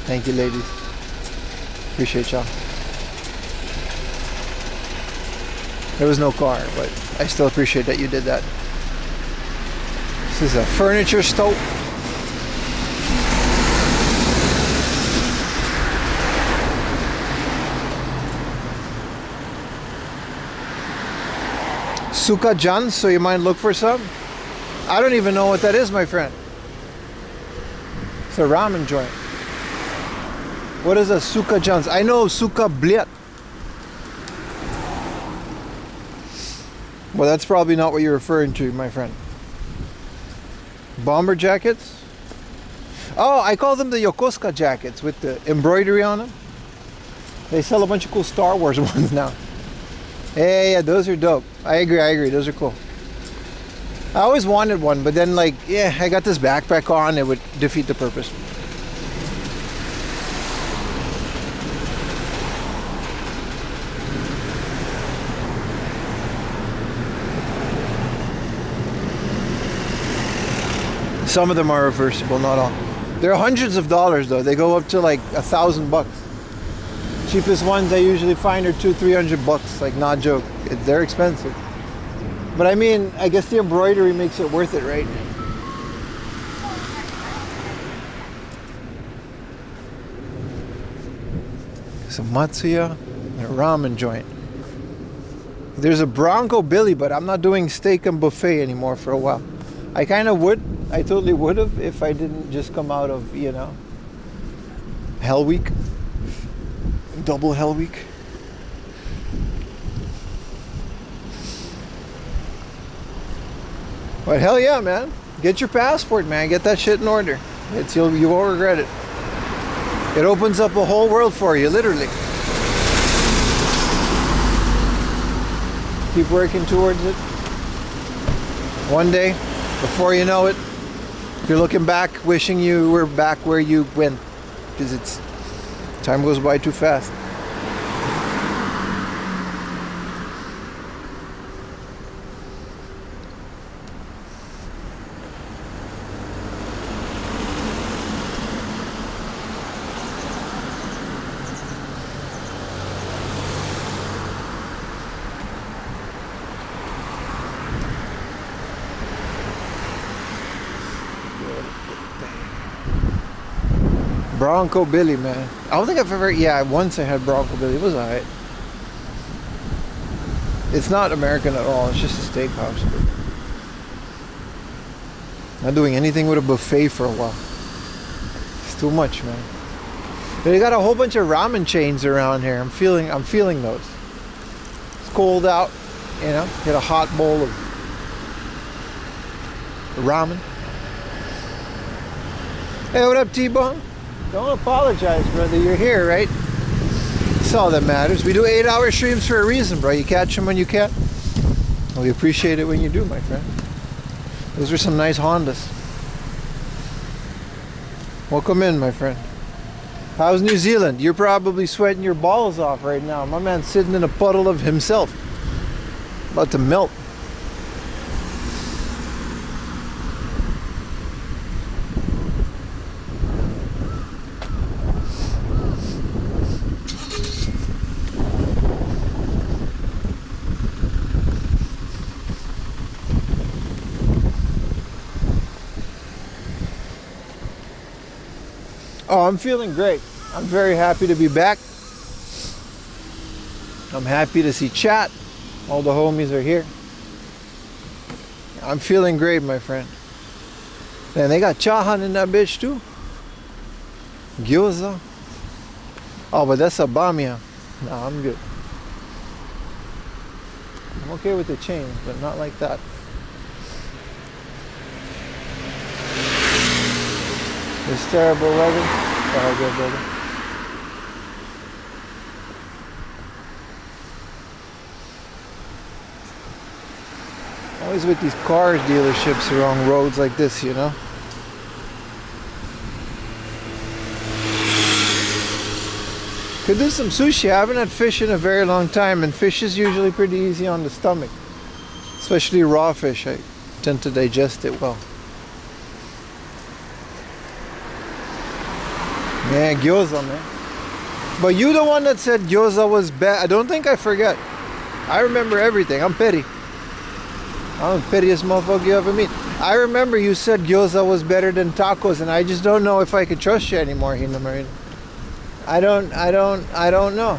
Thank you, ladies. Appreciate y'all. There was no car, but I still appreciate that you did that. This is a furniture stove. Suka-jan, so you might look for some? I don't even know what that is, my friend. It's a ramen joint. What is a suka-jan? I know suka-bliet. Well, that's probably not what you're referring to, my friend. Bomber jackets? Oh, I call them the Yokosuka jackets with the embroidery on them. They sell a bunch of cool Star Wars ones now. Hey, yeah, those are dope. I agree, those are cool. I always wanted one, but then like, yeah, I got this backpack on, it would defeat the purpose. Some of them are reversible, not all. They're hundreds of dollars though. They go up to like $1,000. Cheapest ones I usually find are $200-300, like not joke. They're expensive. But I mean, I guess the embroidery makes it worth it, right? Some Matsuya and a ramen joint. There's a Bronco Billy, but I'm not doing steak and buffet anymore for a while. I kind of would. I totally would have if I didn't just come out of, you know, Hell Week. Double Hell Week. But hell yeah, man. Get your passport, man. Get that shit in order. You won't regret it. It opens up a whole world for you, literally. Keep working towards it. One day, before you know it, you're looking back, wishing you were back where you went. Because time goes by too fast. Bronco Billy, man. I don't think I've ever... Yeah, once I had Bronco Billy. It was alright. It's not American at all. It's just a steakhouse. Not doing anything with a buffet for a while. It's too much, man. They got a whole bunch of ramen chains around here. I'm feeling those. It's cold out, you know. Get a hot bowl of ramen. Hey, what up, T-Bone? Don't apologize, brother. You're here, right? That's all that matters. We do 8-hour streams for a reason, bro. You catch them when you can. And we appreciate it when you do, my friend. Those are some nice Hondas. Welcome in, my friend. How's New Zealand? You're probably sweating your balls off right now. My man's sitting in a puddle of himself. About to melt. Oh, I'm feeling great. I'm very happy to be back. I'm happy to see chat. All the homies are here. I'm feeling great, my friend. Man, they got chahan in that bitch too. Gyoza. Oh, but that's a bamia. No, I'm good. I'm okay with the chains, but not like that. This terrible weather. Oh, good, brother. Always with these car dealerships along roads like this, you know. Could do some sushi. I haven't had fish in a very long time, and fish is usually pretty easy on the stomach. Especially raw fish. I tend to digest it well. Yeah, gyoza, man. But you the one that said gyoza was bad. I don't think I forget. I remember everything. I'm petty. I'm the pettiest motherfucker you ever meet. I remember you said gyoza was better than tacos, and I just don't know if I can trust you anymore, Hina Marina. I don't know.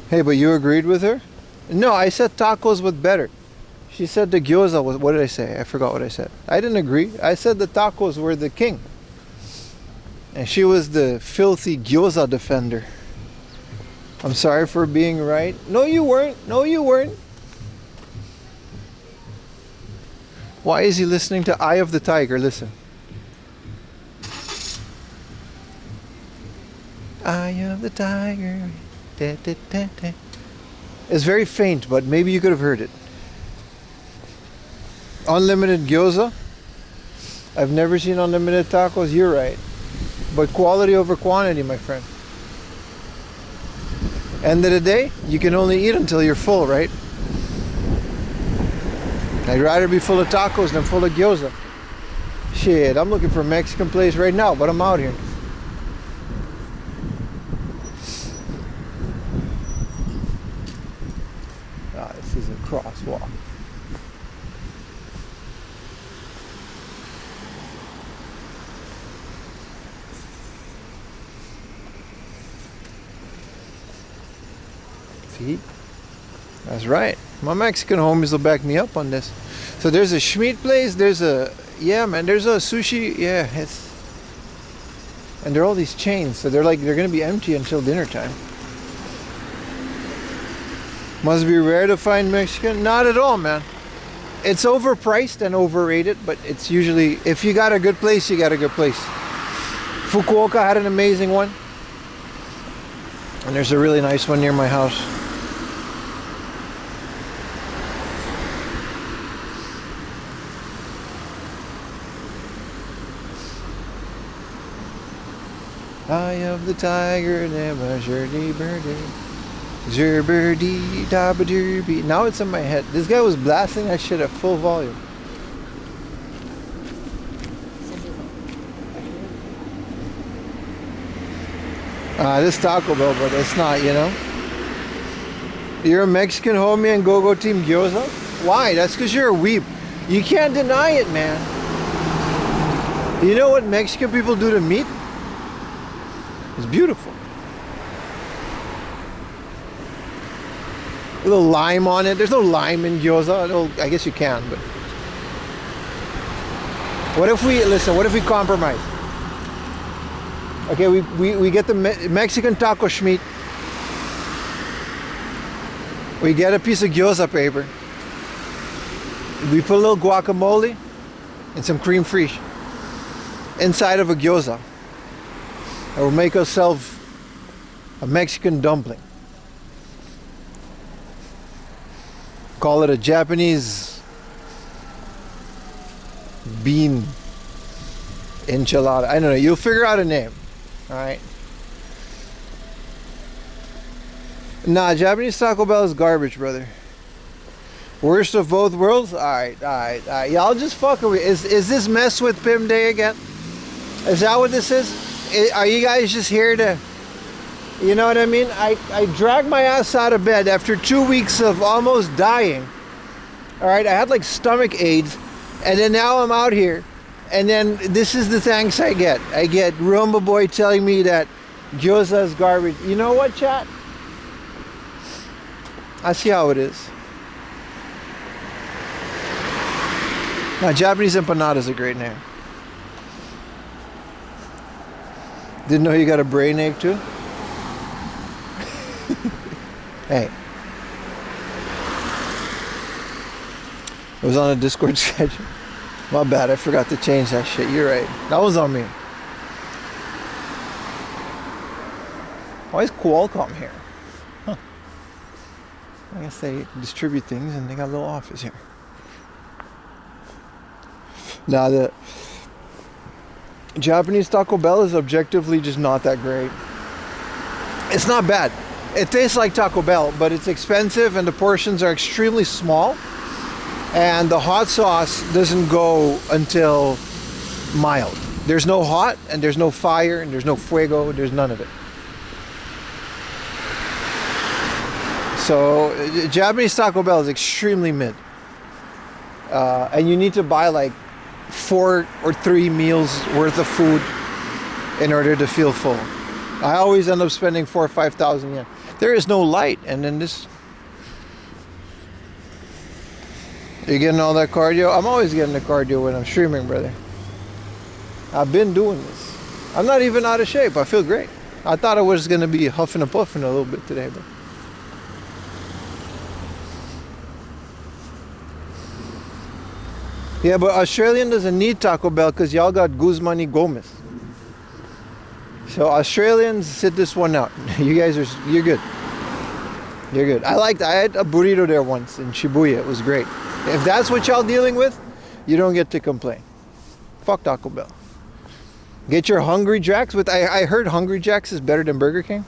Hey, but you agreed with her? No, I said tacos was better. She said the gyoza was... What did I say? I forgot what I said. I didn't agree. I said the tacos were the king. And she was the filthy gyoza defender. I'm sorry for being right. No, you weren't. No, you weren't. Why is he listening to Eye of the Tiger? Listen. Eye of the Tiger. Da, da, da, da. It's very faint, but maybe you could have heard it. Unlimited gyoza. I've never seen unlimited tacos. You're right. But quality over quantity, my friend. End of the day, you can only eat until you're full, right? I'd rather be full of tacos than full of gyoza. Shit, I'm looking for a Mexican place right now, but I'm out here. Ah, this is a crosswalk. See? That's right. My Mexican homies will back me up on this. So there's a Schmidt place, there's a, yeah man, there's a sushi, yeah, it's, and there are all these chains, so they're gonna be empty until dinner time. Must be rare to find Mexican? Not at all, man. It's overpriced and overrated, but it's usually, if you got a good place, you got a good place. Fukuoka had an amazing one. And there's a really nice one near my house. Eye of the tiger, never birdie birdie. Zerbirdie, dabba-derby. Now it's in my head. This guy was blasting that shit at full volume. This Taco Bell, but it's not, you know. You're a Mexican homie and go team gyoza? Why? That's because you're a weeb. You can't deny it, man. You know what Mexican people do to meat? It's beautiful. A little lime on it. There's no lime in gyoza. I guess you can, but what if we compromise? Okay, we get the Mexican taco schmeat. We get a piece of gyoza paper. We put a little guacamole and some cream fraiche inside of a gyoza. And we'll make ourselves a Mexican dumpling. Call it a Japanese bean enchilada. I don't know. You'll figure out a name. All right. Nah, Japanese Taco Bell is garbage, brother. Worst of both worlds? All right. Y'all just fucking with. Is this mess with Pim Day again? Is that what this is? Are you guys just here to, you know what I mean? I dragged my ass out of bed after 2 weeks of almost dying. All right, I had like stomach aids, and then now I'm out here, and then this is the thanks I get. I get Rumba Boy telling me that gyoza is garbage. You know what, chat? I see how it is. Now, Japanese empanada is a great name. Didn't know you got a brain ache too? Hey. It was on a Discord schedule. My bad, I forgot to change that shit. You're right. That was on me. Why is Qualcomm here? Huh. I guess they distribute things and they got a little office here. Now the Japanese Taco Bell is objectively just not that great. It's not bad. It tastes like Taco Bell, but it's expensive and the portions are extremely small. And the hot sauce doesn't go until mild. There's no hot, and there's no fire, and there's no fuego, there's none of it. So, Japanese Taco Bell is extremely mid. And you need to buy like 4 or 3 meals worth of food in order to feel full. I always end up spending 4,000 or 5,000 yen. There is no light, and then this. You getting all that cardio? I'm always getting the cardio when I'm streaming, brother. I've been doing this. I'm not even out of shape. I feel great. I thought I was going to be huffing and puffing a little bit today, but yeah, but Australian doesn't need Taco Bell because y'all got Guzman y Gomez. So Australians, sit this one out. You guys you're good. You're good. I had a burrito there once in Shibuya. It was great. If that's what y'all dealing with, you don't get to complain. Fuck Taco Bell. Get your Hungry Jacks with. I heard Hungry Jacks is better than Burger King.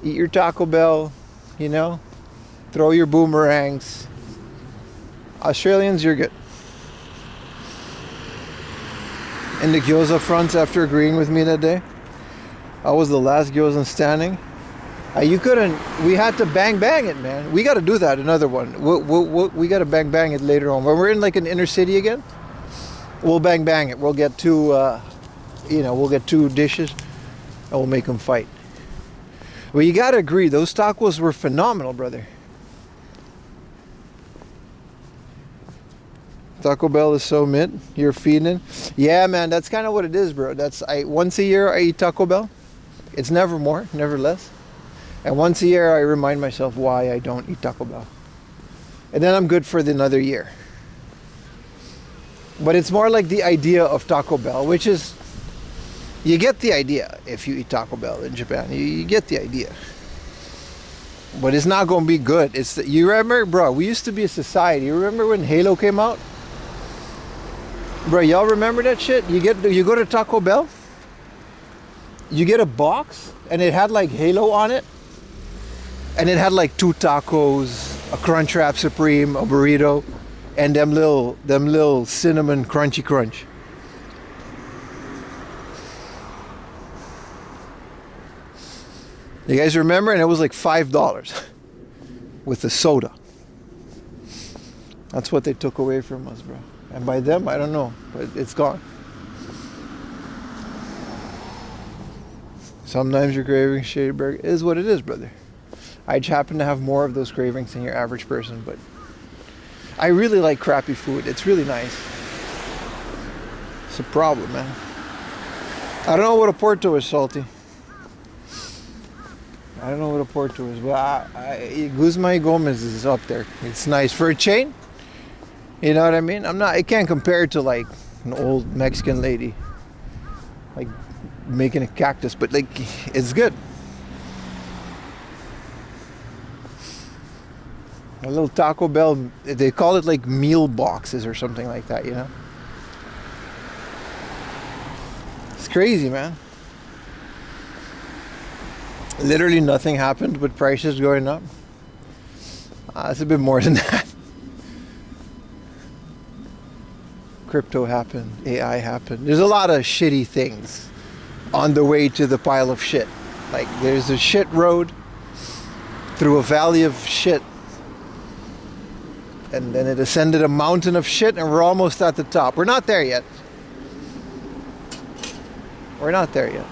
Eat your Taco Bell, you know. Throw your boomerangs. Australians, you're good. And the gyoza fronts after agreeing with me that day. I was the last gyoza standing. You couldn't. We had to bang it, man. We got to do that. Another one. We got to bang it later on when we're in like an inner city again. We'll bang it. We'll get two. We'll get 2 dishes, and we'll make them fight. Well, you got to agree. Those tacos were phenomenal, brother. Taco Bell is so mid. You're feeding. Yeah, man. That's kind of what it is, bro. Once a year I eat Taco Bell. It's never more, never less. And once a year I remind myself why I don't eat Taco Bell. And then I'm good for another year. But it's more like the idea of Taco Bell, which is, you get the idea if you eat Taco Bell in Japan. You get the idea. But it's not going to be good. You remember, bro, we used to be a society. You remember when Halo came out? Bro, y'all remember that shit? You go to Taco Bell, you get a box, and it had like Halo on it. And it had like 2 tacos, a Crunchwrap Supreme, a burrito, and them little cinnamon crunchy crunch. You guys remember? And it was like $5 with the soda. That's what they took away from us, bro. And by them, I don't know, but it's gone. Sometimes you're craving shady burger. It is what it is, brother. I just happen to have more of those cravings than your average person, but I really like crappy food. It's really nice. It's a problem, man. I don't know what a Porto is, Salty. I don't know what a Porto is, but Guzman y Gomez is up there. It's nice for a chain. You know what I mean? I can't compare it to like an old Mexican lady, like making a cactus, but like it's good. A little Taco Bell, they call it like meal boxes or something like that, you know? It's crazy, man. Literally nothing happened but prices going up. It's a bit more than that. Crypto happened, AI happened. There's a lot of shitty things on the way to the pile of shit. Like there's a shit road through a valley of shit. And then it ascended a mountain of shit and we're almost at the top. We're not there yet. We're not there yet.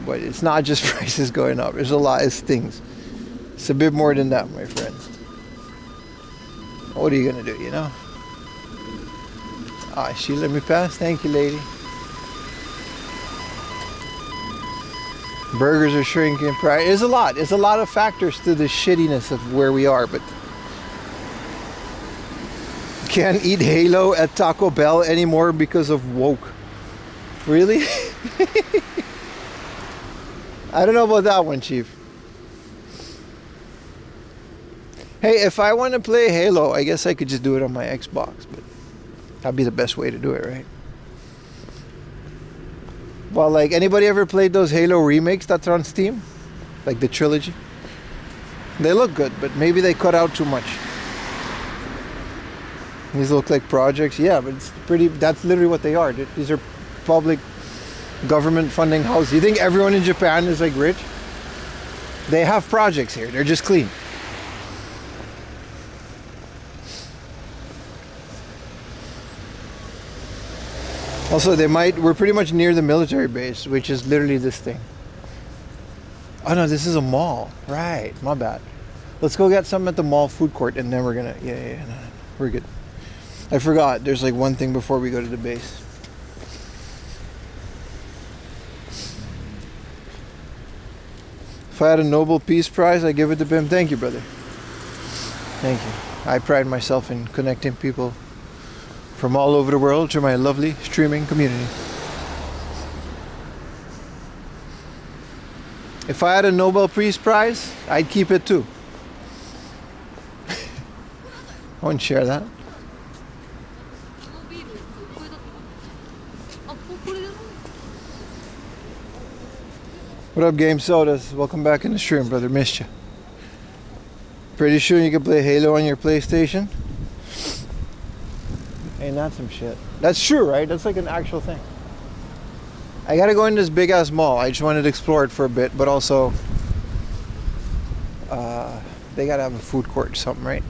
But it's not just prices going up. There's a lot of things. It's a bit more than that, my friends. What are you going to do, you know? Ah, she let me pass. Thank you, lady. Burgers are shrinking in price. There's a lot. There's a lot of factors to the shittiness of where we are, but can't eat Halo at Taco Bell anymore because of woke. Really? I don't know about that one, Chief. Hey, if I want to play Halo, I guess I could just do it on my Xbox, but that'd be the best way to do it, right? Well, like, anybody ever played those Halo remakes that's on Steam? Like the trilogy? They look good, but maybe they cut out too much. These look like projects. Yeah, but it's pretty, that's literally what they are. These are public government funding houses. You think everyone in Japan is like rich? They have projects here. They're just clean. Also, we're pretty much near the military base, which is literally this thing. Oh no, this is a mall. Right, my bad. Let's go get something at the mall food court and then we're gonna, no, we're good. I forgot, there's like one thing before we go to the base. If I had a Nobel Peace Prize, I'd give it to Bim. Thank you, brother. Thank you. I pride myself in connecting people from all over the world to my lovely streaming community. If I had a Nobel Peace Prize, I'd keep it too. I wouldn't share that. What up, Game Sodas? Welcome back in the stream, brother. Missed you. Pretty sure you can play Halo on your PlayStation? Ain't that some shit? That's true, right? That's like an actual thing. I gotta go in this big ass mall. I just wanted to explore it for a bit, but also they gotta have a food court or something, right?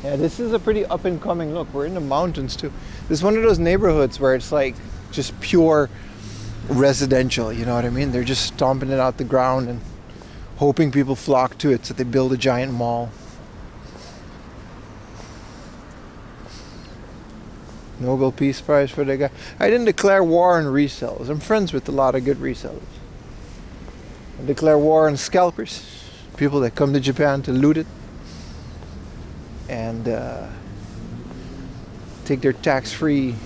Yeah, this is a pretty up and coming look. We're in the mountains too. This is one of those neighborhoods where it's like just pure residential, you know what I mean? They're just stomping it out the ground and hoping people flock to it so they build a giant mall. Nobel Peace Prize for the guy. I didn't declare war on resellers. I'm friends with a lot of good resellers. I declare war on scalpers, people that come to Japan to loot it and take their tax-free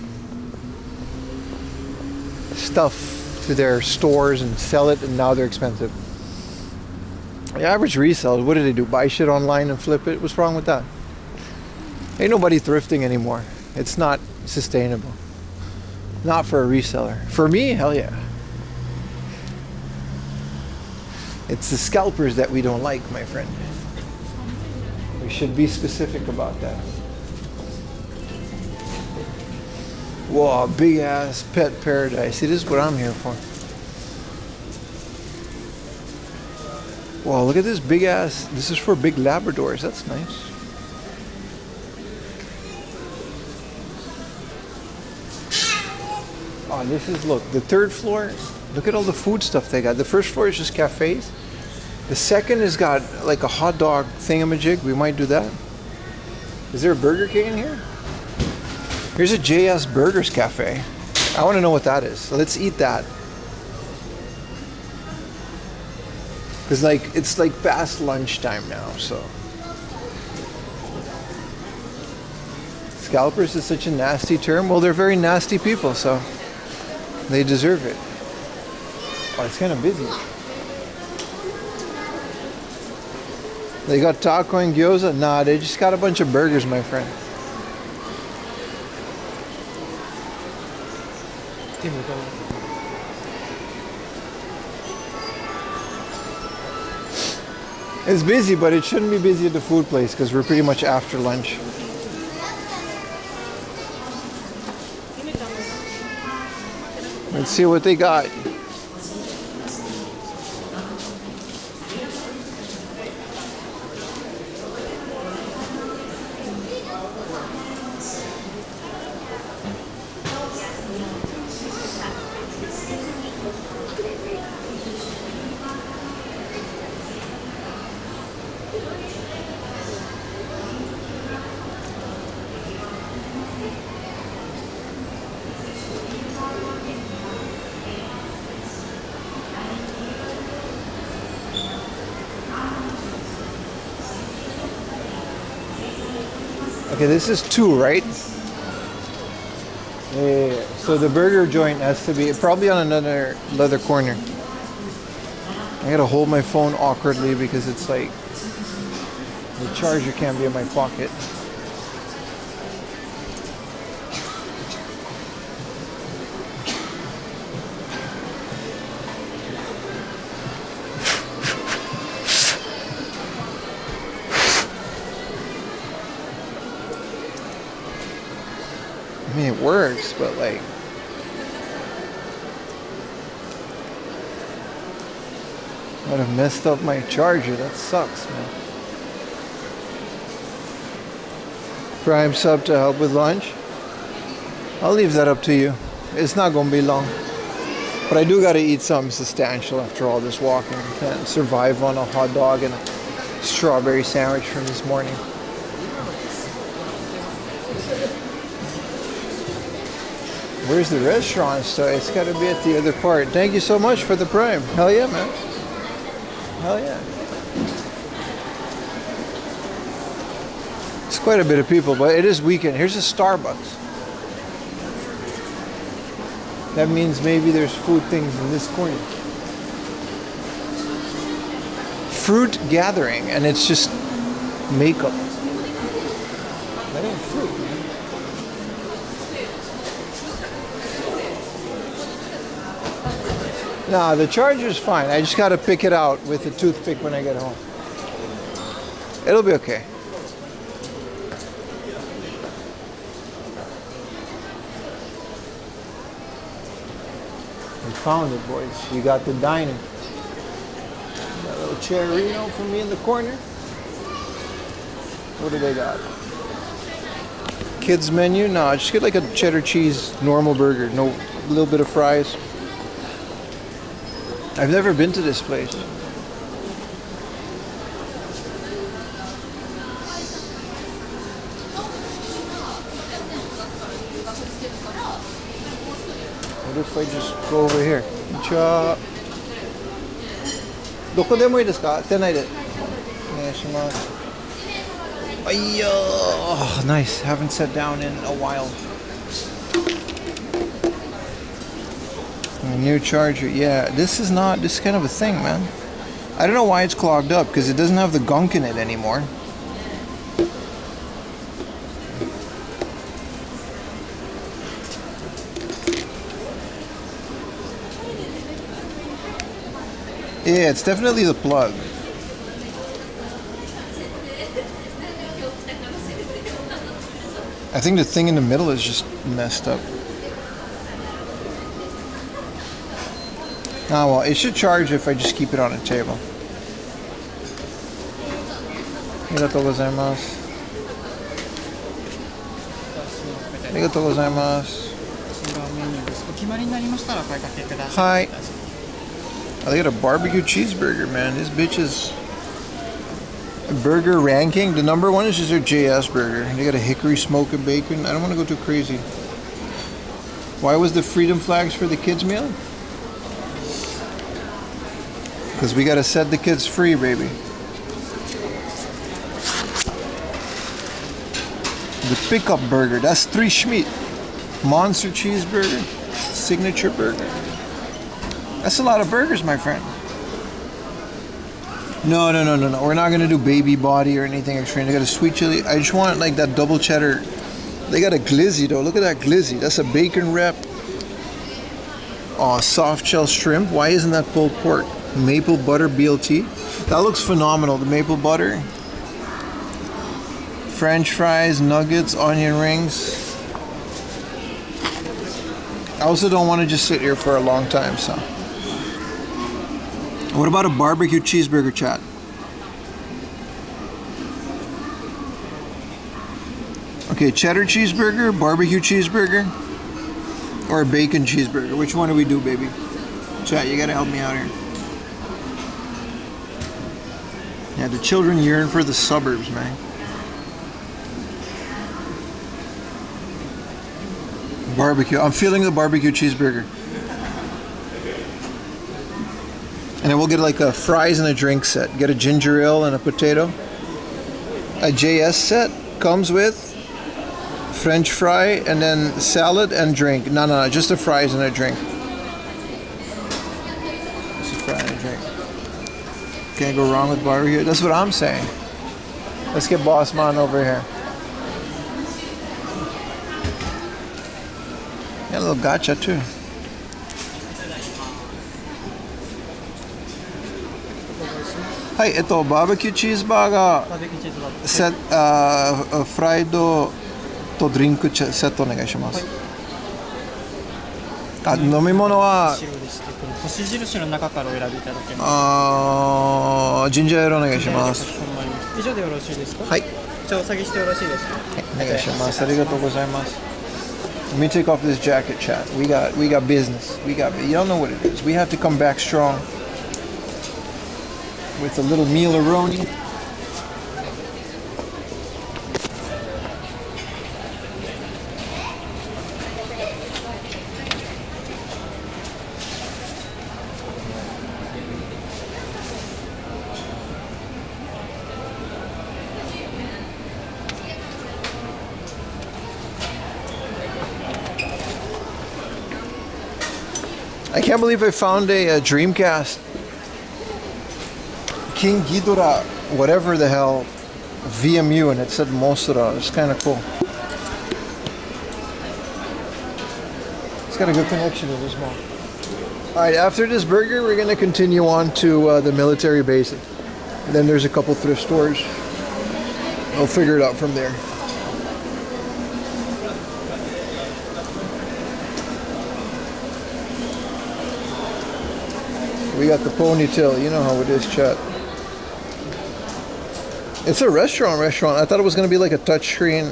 stuff to their stores and sell it, and now they're expensive. The average reseller, what do they do? Buy shit online and flip it? What's wrong with that? Ain't nobody thrifting anymore. It's not sustainable. Not for a reseller. For me, hell yeah. It's the scalpers that we don't like, my friend. We should be specific about that. Whoa, big ass pet paradise. See, this is what I'm here for. Whoa, look at this big ass. This is for big Labradors. That's nice. Oh, this is, look, the third floor. Look at all the food stuff they got. The first floor is just cafes. The second has got like a hot dog thingamajig. We might do that. Is there a Burger King in here? Here's a JS Burgers Cafe. I want to know what that is. So let's eat that. Because like it's like past lunchtime now, so. Scalpers is such a nasty term. Well, they're very nasty people, so they deserve it. Oh, it's kind of busy. They got taco and gyoza? Nah, they just got a bunch of burgers, my friend. It's busy, but it shouldn't be busy at the food place because we're pretty much after lunch. Let's see what they got. Okay, this is 2, right? Yeah. So the burger joint has to be probably on another leather corner. I gotta hold my phone awkwardly because it's like the charger can't be in my pocket. I mean, it works, but like, I would have messed up my charger. That sucks, man. Prime sub to help with lunch. I'll leave that up to you. It's not gonna be long. But I do gotta eat something substantial after all this walking. I can't survive on a hot dog and a strawberry sandwich from this morning. Where's the restaurant? So it's got to be at the other part. Thank you so much for the Prime. Hell yeah, man. Hell yeah. It's quite a bit of people, but it is weekend. Here's a Starbucks. That means maybe there's food things in this corner. Fruit gathering, and it's just makeup. That ain't fruit, man. Nah, the charger's fine. I just gotta pick it out with a toothpick when I get home. It'll be okay. We found it, boys. You got the dining. Got a little cherrino for me in the corner. What do they got? Kids menu? No, just get like a cheddar cheese normal burger. No, a little bit of fries. I've never been to this place. What if I just go over here? Konnichiwa. どこでもいいですか？店内で。お願いします。Oh, nice. Haven't sat down in a while. A new charger. Yeah, this is kind of a thing, man. I don't know why it's clogged up, because it doesn't have the gunk in it anymore. Yeah, it's definitely the plug. I think the thing in the middle is just messed up. Ah, well, it should charge if I just keep it on a table. Arigatou gozaimasu. Arigatou gozaimasu. Hi. Oh, they got a barbecue cheeseburger, man. This bitch is a burger ranking. The number one is just their JS burger. They got a hickory smoke and bacon. I don't want to go too crazy. Why was the freedom flags for the kids meal? Because we got to set the kids free, baby. The pickup burger. That's 3 schmeat. Monster cheeseburger. Signature burger. That's a lot of burgers, my friend. No. We're not going to do baby body or anything extreme. They got a sweet chili. I just want like that double cheddar. They got a glizzy though. Look at that glizzy. That's a bacon wrap. Oh, soft shell shrimp. Why isn't that pulled pork? Maple butter BLT. That looks phenomenal. The maple butter. French fries, nuggets, onion rings. I also don't want to just sit here for a long time, so. What about a barbecue cheeseburger, chat? Okay, cheddar cheeseburger, barbecue cheeseburger, or a bacon cheeseburger? Which one do we do, baby? Chat, you gotta help me out here. Yeah, the children yearn for the suburbs, man. Barbecue. I'm feeling the barbecue cheeseburger. And then we'll get like a fries and a drink set. Get a ginger ale and a potato. A JS set comes with French fry and then salad and drink. No, just a fries and a drink. Just a fry and a drink. Can't go wrong with barbecue. That's what I'm saying. Let's get Boss Man over here. Got a little gotcha too. Hi, barbecue cheeseburger set, fried とドリンクセットお願いします。あ、飲み物は星印の中からお選びいただけます。ジンジャーエールお願いします。以上でよろしいですか？はい。じゃあお下げしてよろしいですか？はい、お願いします。ありがとうございます。Let me take off this jacket, chat. We got business. You don't know what it is. We have to come back strong with a little meal-a-roni. I can't believe I found a Dreamcast. King Ghidorah, whatever the hell, VMU, and it said Mosura. It's kind of cool. It's got a good connection with this mall. Alright, after this burger, we're going to continue on to the military base. And then there's a couple thrift stores. I'll figure it out from there. We got the ponytail. You know how it is, chat. It's a restaurant. I thought it was going to be like a touchscreen.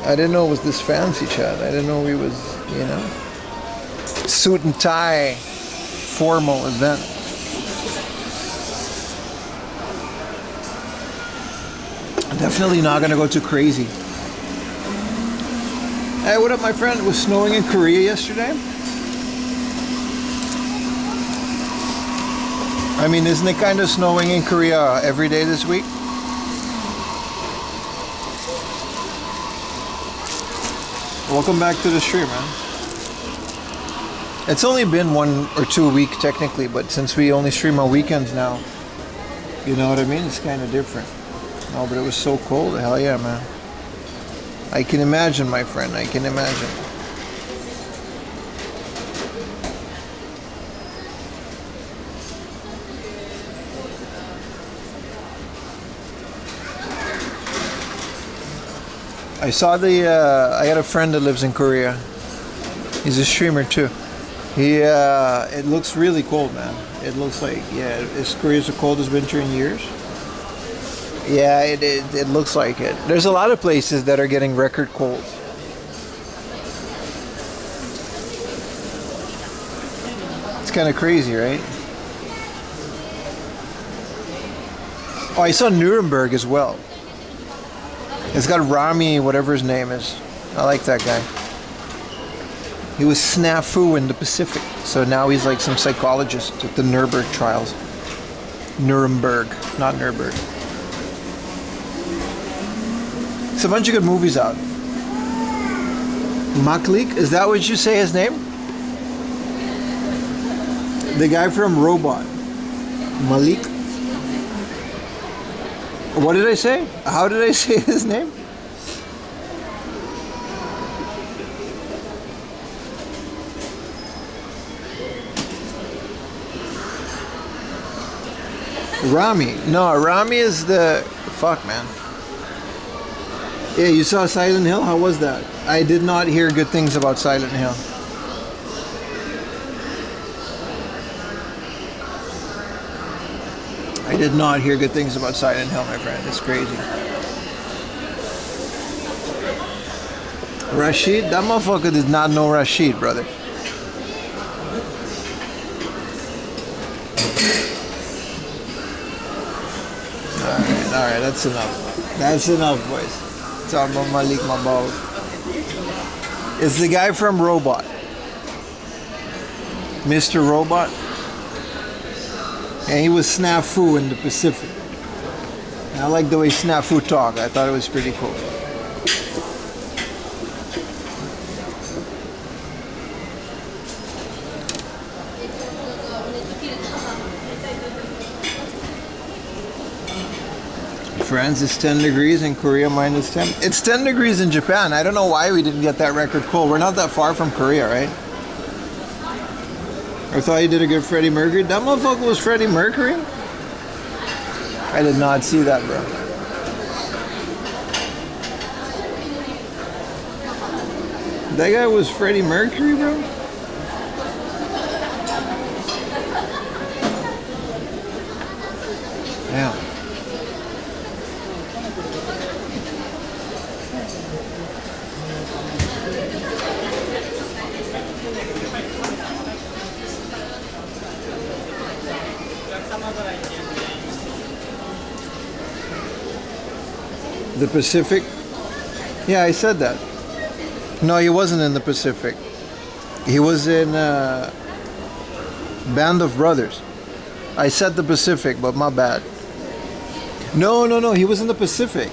I didn't know it was this fancy, chat. I didn't know we was, you know, suit and tie formal event. Definitely not going to go too crazy. Hey, what up, my friend? It was snowing in Korea yesterday. I mean, isn't it kind of snowing in Korea every day this week? Welcome back to the stream, man. It's only been 1 or 2 weeks technically, but since we only stream on weekends now, you know what I mean? It's kind of different. No, but it was so cold. Hell yeah, man. I can imagine, my friend. I can imagine. I saw I got a friend that lives in Korea. He's a streamer too. It looks really cold, man. It looks like, yeah, Korea's the coldest winter in years. Yeah, it looks like it. There's a lot of places that are getting record cold. It's kind of crazy, right? Oh, I saw Nuremberg as well. It's got Rami, whatever his name is. I like that guy. He was snafu in the Pacific. So now he's like some psychologist at the Nuremberg trials. Nuremberg, not Nuremberg. It's a bunch of good movies out. Maklik, is that what you say his name? The guy from Robot. Malik? What did I say? How did I say his name? Rami. No, Rami is the... Fuck, man. Yeah, you saw Silent Hill? How was that? I did not hear good things about Silent Hill. I did not hear good things about Silent Hill, my friend. It's crazy. Rashid? That motherfucker did not know Rashid, brother. Alright, that's enough. That's enough, boys. Talking about Malik, my balls. It's the guy from Robot. Mr. Robot. And he was Snafu in the Pacific. And I like the way Snafu talk. I thought it was pretty cool. France is 10 degrees in Korea minus 10. It's 10 degrees in Japan. I don't know why we didn't get that record cold. We're not that far from Korea, right? I thought you did a good Freddie Mercury. That motherfucker was Freddie Mercury? I did not see that, bro. That guy was Freddie Mercury, bro? Yeah. The Pacific? Yeah, I said that. No, he wasn't in the Pacific. He was in Band of Brothers. I said the Pacific, but my bad. No, he was in the Pacific.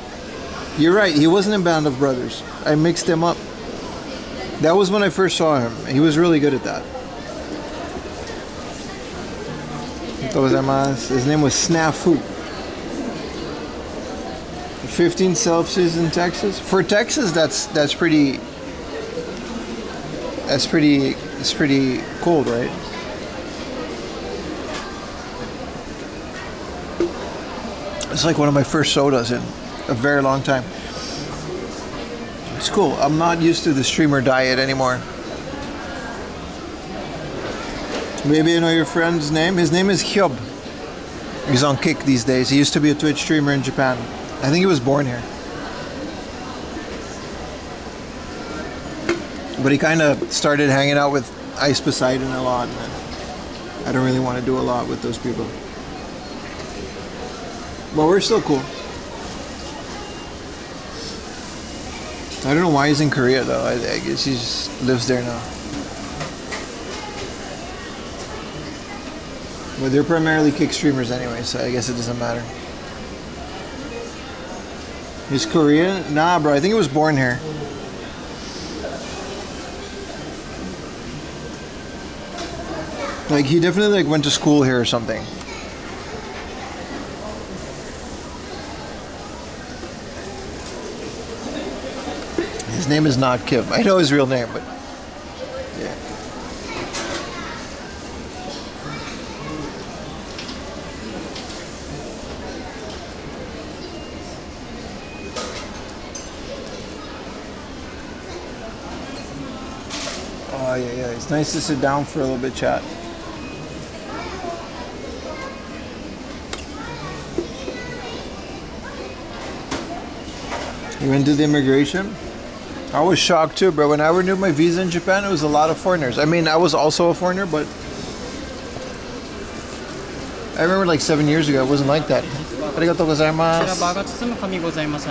You're right, he wasn't in Band of Brothers. I mixed him up. That was when I first saw him. He was really good at that. His name was Snafu. 15 Celsius in Texas. For Texas, that's pretty cold, right? It's like one of my first sodas in a very long time. It's cool. I'm not used to the streamer diet anymore. Maybe you know your friend's name? His name is Hyob. He's on Kick these days. He used to be a Twitch streamer in Japan. I think he was born here. But he kind of started hanging out with Ice Poseidon a lot. And I don't really want to do a lot with those people. But we're still cool. I don't know why he's in Korea though. I guess he just lives there now. But they're primarily Kick streamers anyway, so I guess it doesn't matter. He's Korean? Nah, bro. I think he was born here. Like he definitely like went to school here or something. His name is not Kim. I know his real name, but yeah. Oh yeah. It's nice to sit down for a little bit, chat. You went to the immigration? I was shocked too, bro. When I renewed my visa in Japan, it was a lot of foreigners. I mean, I was also a foreigner, but I remember like 7 years ago, it wasn't like that. Arigatou gozaimasu.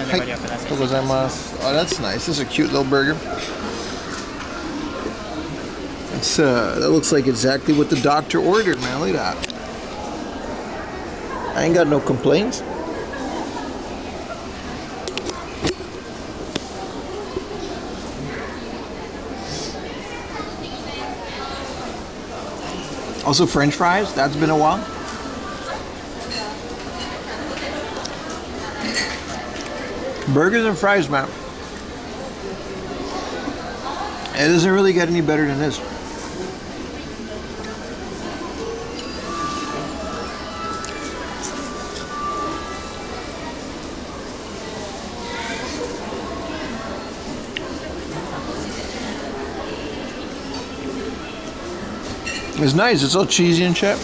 Arigatou gozaimasu. Oh, that's nice. This is a cute little burger. It's that looks like exactly what the doctor ordered, man. Look at that. I ain't got no complaints. Also French fries, that's been a while. Burgers and fries, man. It doesn't really get any better than this. It's nice, it's all cheesy and shit.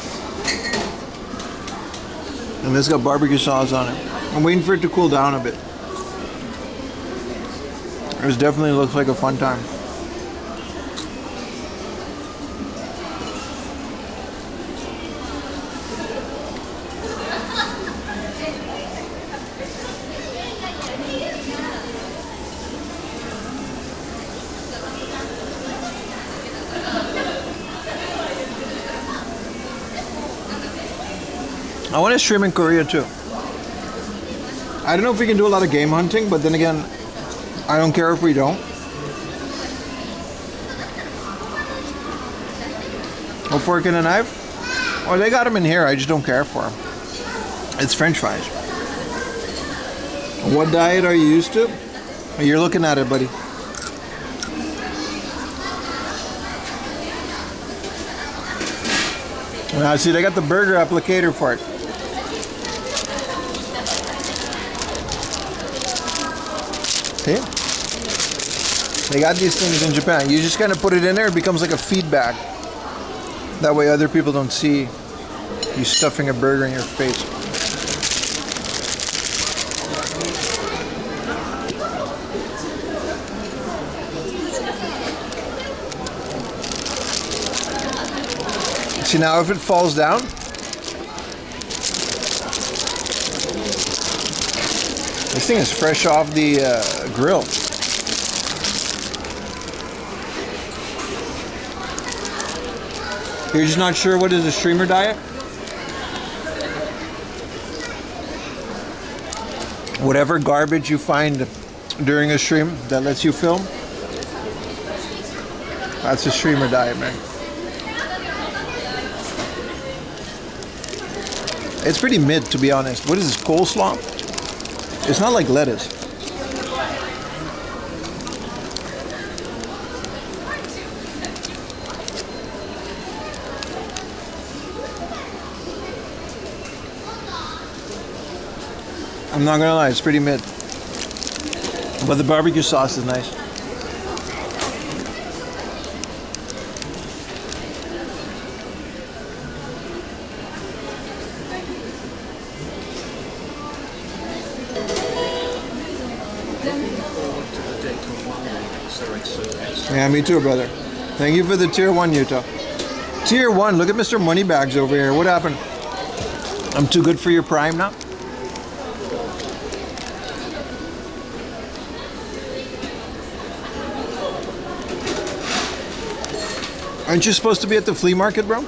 And this got barbecue sauce on it. I'm waiting for it to cool down a bit. This definitely looks like a fun time. I want to stream in Korea too. I don't know if we can do a lot of game hunting, but then again, I don't care if we don't. A fork and a knife? Oh, they got them in here. I just don't care for them. It's French fries. What diet are you used to? You're looking at it, buddy. Now, see, they got the burger applicator for it. See? They got these things in Japan. You just kind of put it in there, it becomes like a feedback. That way other people don't see you stuffing a burger in your face. See, now if it falls down, this thing is fresh off the grill. You're just not sure what is a streamer diet? Whatever garbage you find during a stream that lets you film, That's a streamer diet, man. It's pretty mid, to be honest. What is this, coleslaw? It's not like lettuce. I'm not gonna lie, it's pretty mid. But the barbecue sauce is nice. Yeah, me too, brother. Thank you for the tier 1, Utah. Tier 1, look at Mr. Moneybags over here. What happened? I'm too good for your prime now? Aren't you supposed to be at the flea market, bro?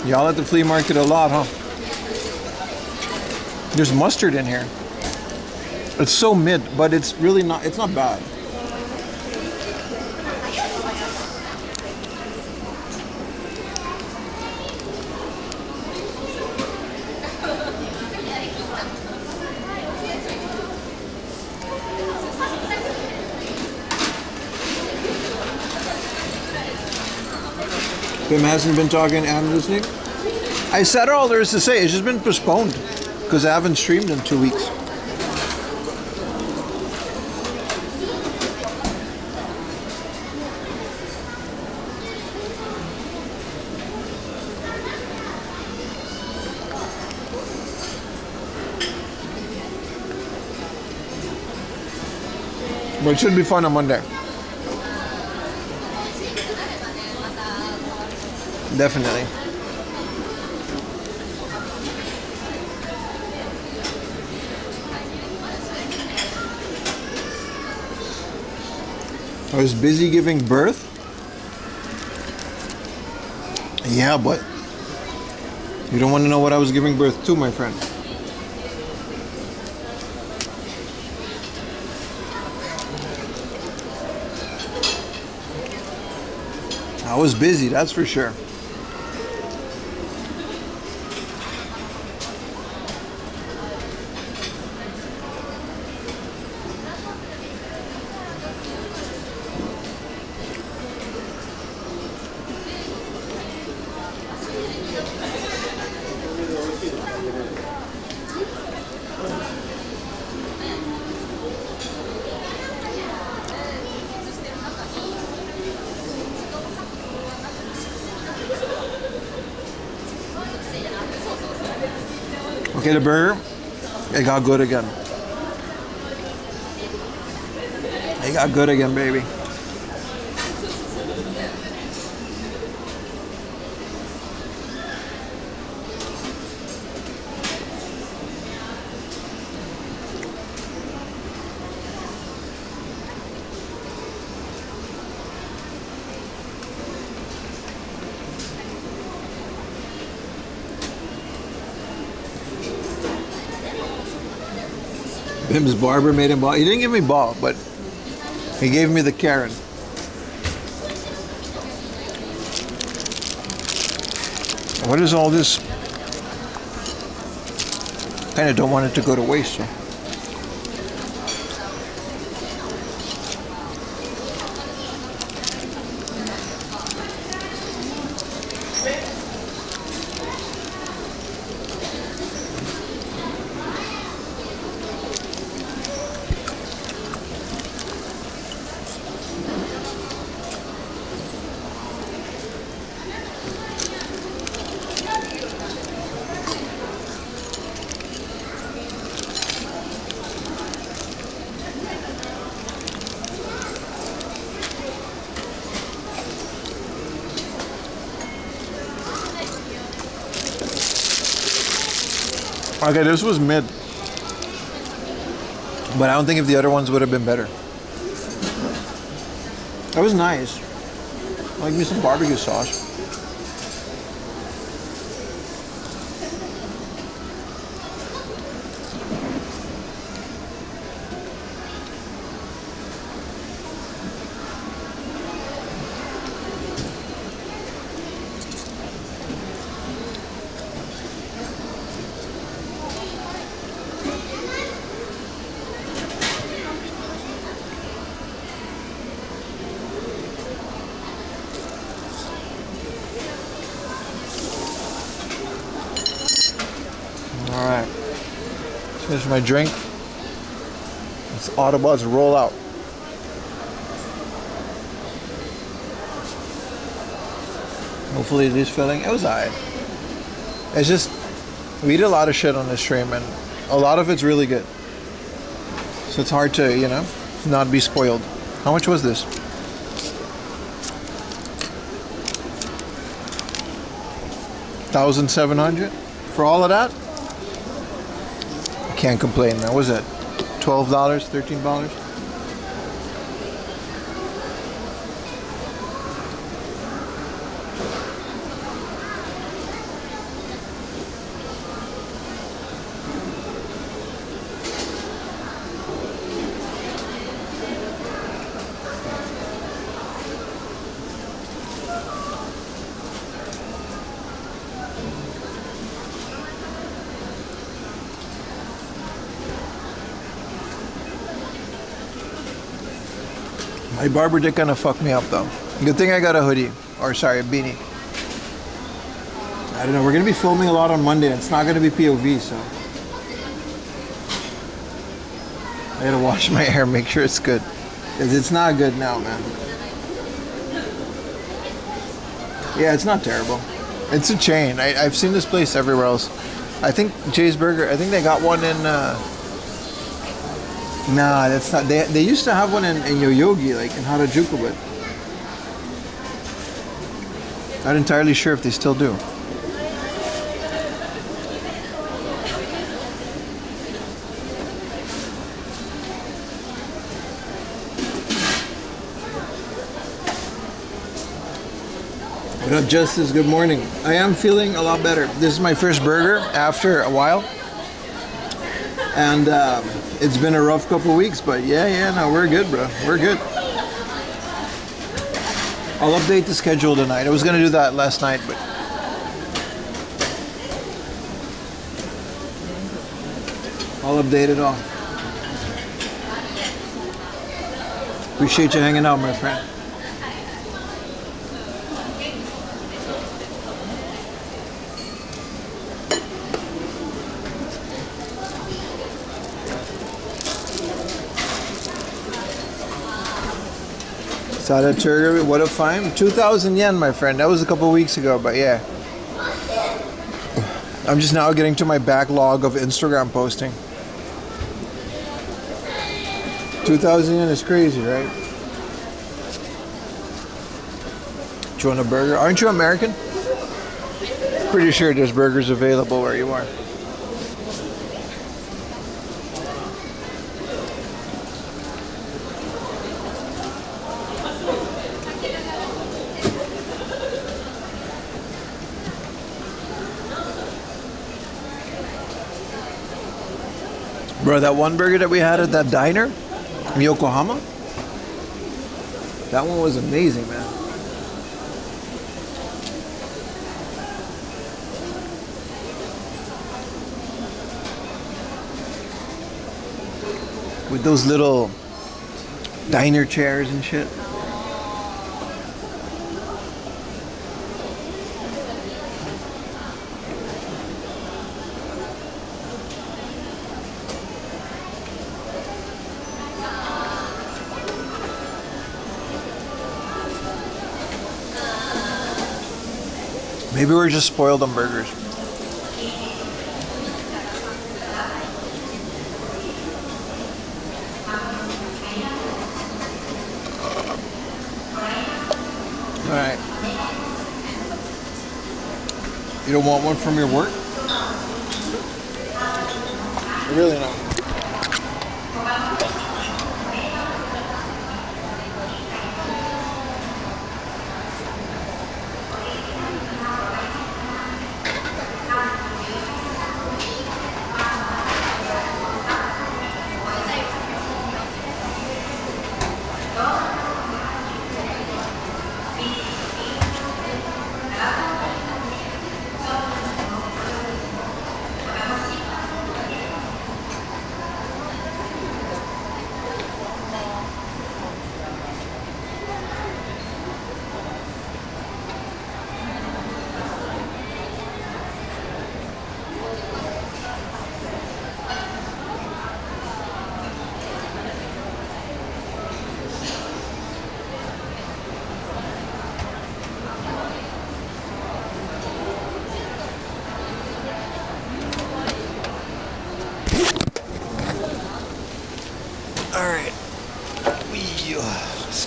Y'all at the flea market a lot, huh? There's mustard in here. It's so mid, but it's really not, it's not bad. Tim hasn't been talking, I'm listening. I said all there is to say. It's just been postponed because I haven't streamed in 2 weeks. But it should be fun on Monday. Definitely. I was busy giving birth. Yeah, but you don't want to know what I was giving birth to, my friend. I was busy, that's for sure. Okay, the burger, it got good again. It got good again, baby. Bim's barber made him bald. He didn't give me bald, but he gave me the Karen. What is all this? Kind of don't want it to go to waste, so. Okay, this was mid. But I don't think if the other ones would have been better. That was nice. Like me some barbecue sauce. Alright. Let's finish my drink. Let's Autobots roll out. Hopefully it is filling. It was alright. It's just, we eat a lot of shit on this stream and a lot of it's really good. So it's hard to, you know, not be spoiled. How much was this? $1,700 for all of that? Can't complain. What was it? $12, $13? My barber did kind of fuck me up though. Good thing I got a hoodie. Or sorry, a beanie. I don't know, we're going to be filming a lot on Monday. It's not going to be POV, so. I gotta wash my hair, make sure it's good. Because it's not good now, man. Yeah, it's not terrible. It's a chain. I've seen this place everywhere else. I think Jay's Burger, I think they got one in... Nah, that's not. They used to have one in Yoyogi, like in Harajuku, but not entirely sure if they still do. What up, Justice? Good morning. I am feeling a lot better. This is my first burger after a while. And it's been a rough couple weeks, but no, we're good, bro. We're good. I'll update the schedule tonight. I was gonna do that last night, but I'll update it all. Appreciate you hanging out, my friend. Sada Turger, what a fine. 2,000 yen, my friend. That was a couple weeks ago, but yeah. I'm just now getting to my backlog of Instagram posting. 2,000 yen is crazy, right? Do you want a burger? Aren't you American? Pretty sure there's burgers available where you are. Bro, that one burger that we had at that diner in Yokohama, that one was amazing, man. With those little diner chairs and shit. Maybe we're just spoiled on burgers. Alright. You don't want one from your work? Really not.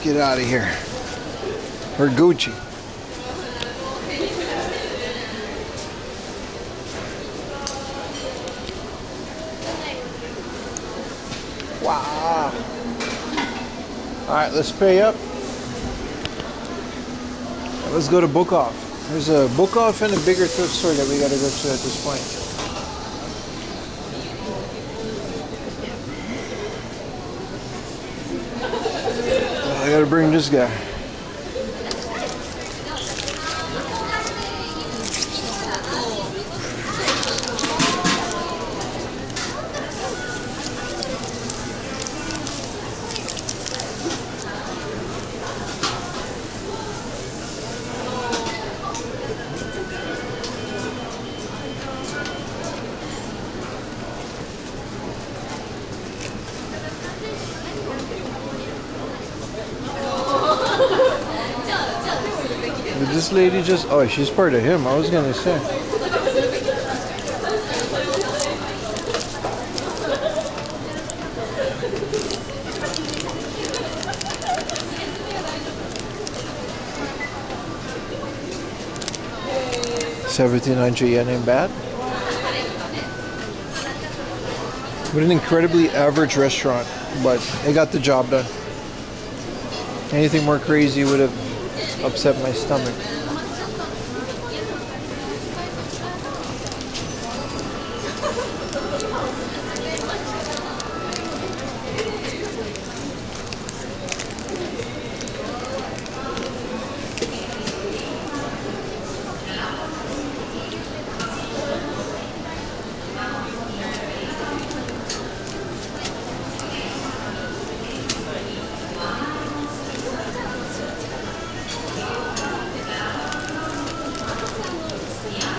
get out of here. We're Gucci. Wow. Alright, let's pay up. Let's go to Book Off. There's a Book Off and a bigger thrift store that we gotta go to at this point. I gotta bring this guy. Did this lady just... Oh, she's part of him. I was gonna say. $1,700 ain't bad. What an incredibly average restaurant, but it got the job done. Anything more crazy would have upset my stomach.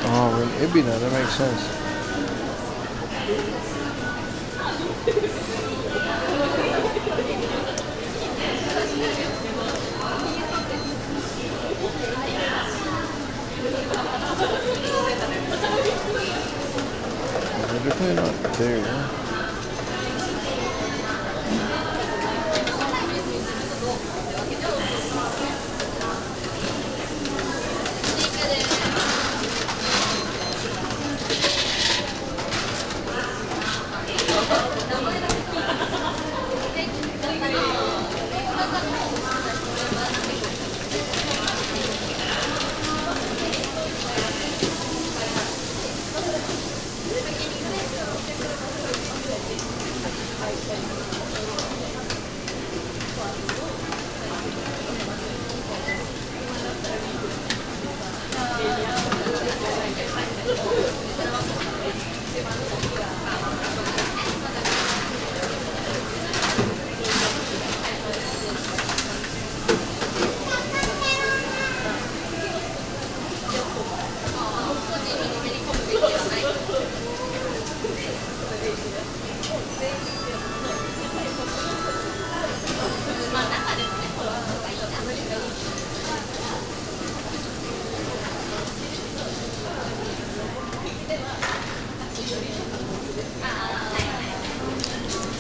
Oh, it'd be that. That makes sense. They're definitely not there. Huh?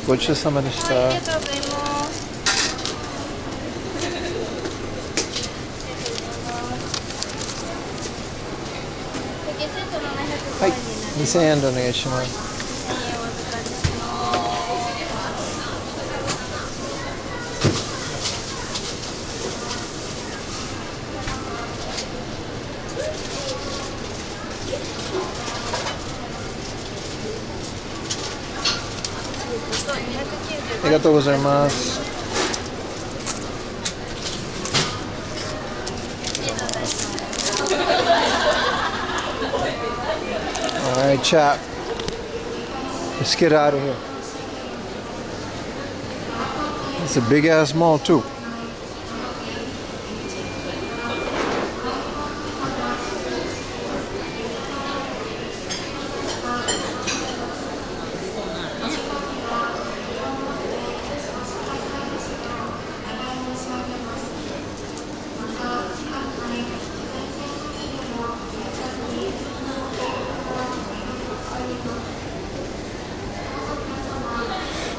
Gochusama deshita. Hai, 2000円でお願いします。ありがとうございます。Alright, chat. Let's get out of here. It's a big ass mall too.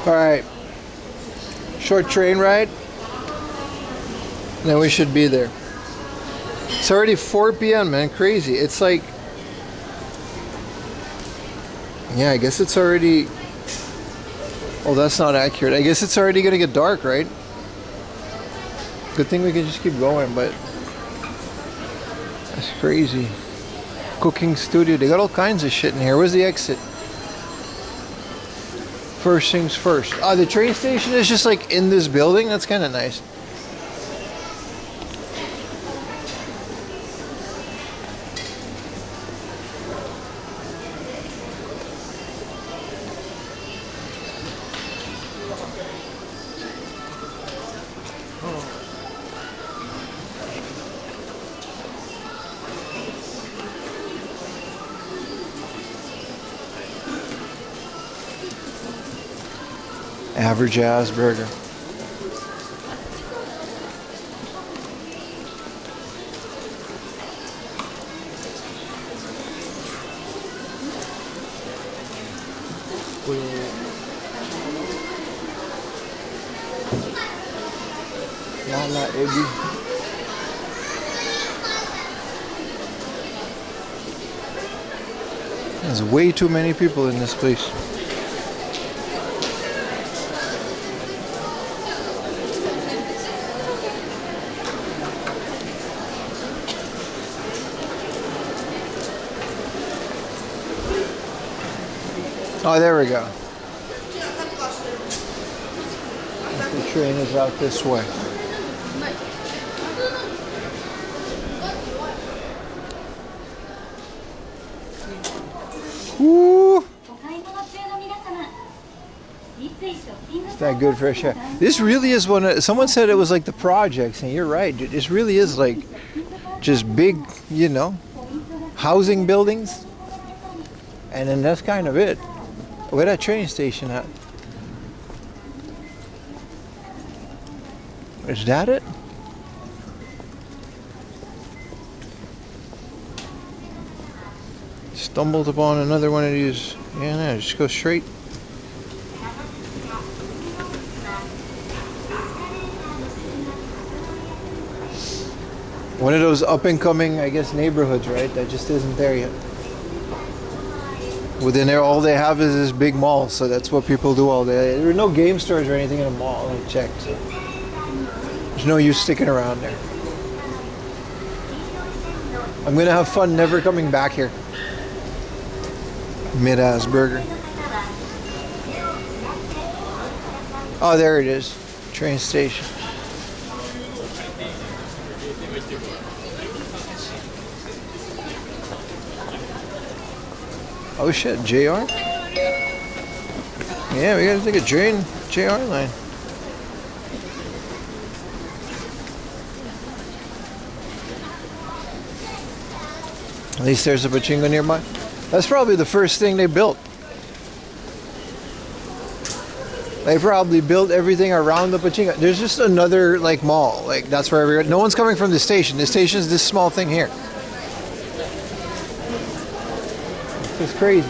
All right, short train ride. Then we should be there. It's already 4 p.m., man. Crazy. It's like... Yeah, I guess it's already... Oh, that's not accurate. I guess it's already gonna get dark, right? Good thing we can just keep going, but... That's crazy. Cooking studio. They got all kinds of shit in here. Where's the exit? First things first. Oh, the train station is just like in this building. That's kind of nice. Average ass burger. Not Iggy. There's way too many people in this place. Oh, there we go. The train is out this way. Woo! Is that good fresh air? This really is one of, someone said it was like the projects, and you're right, dude. This really is like just big, you know, housing buildings. And then that's kind of it. Where that train station at? Is that it? Stumbled upon another one of these. Yeah, no, just go straight. One of those up and coming, I guess, neighborhoods, right? That just isn't there yet. Within there, all they have is this big mall, so that's what people do all day. There are no game stores or anything in a mall, I checked. So there's no use sticking around there. I'm gonna have fun never coming back here. Mid-ass burger. Oh, there it is. Train station. Oh shit, JR? Yeah, we gotta take a train, JR line. At least there's a pachinko nearby. That's probably the first thing they built. They probably built everything around the pachinko. There's just another like mall, like that's where everyone, no one's coming from the station. The station's this small thing here. It's crazy.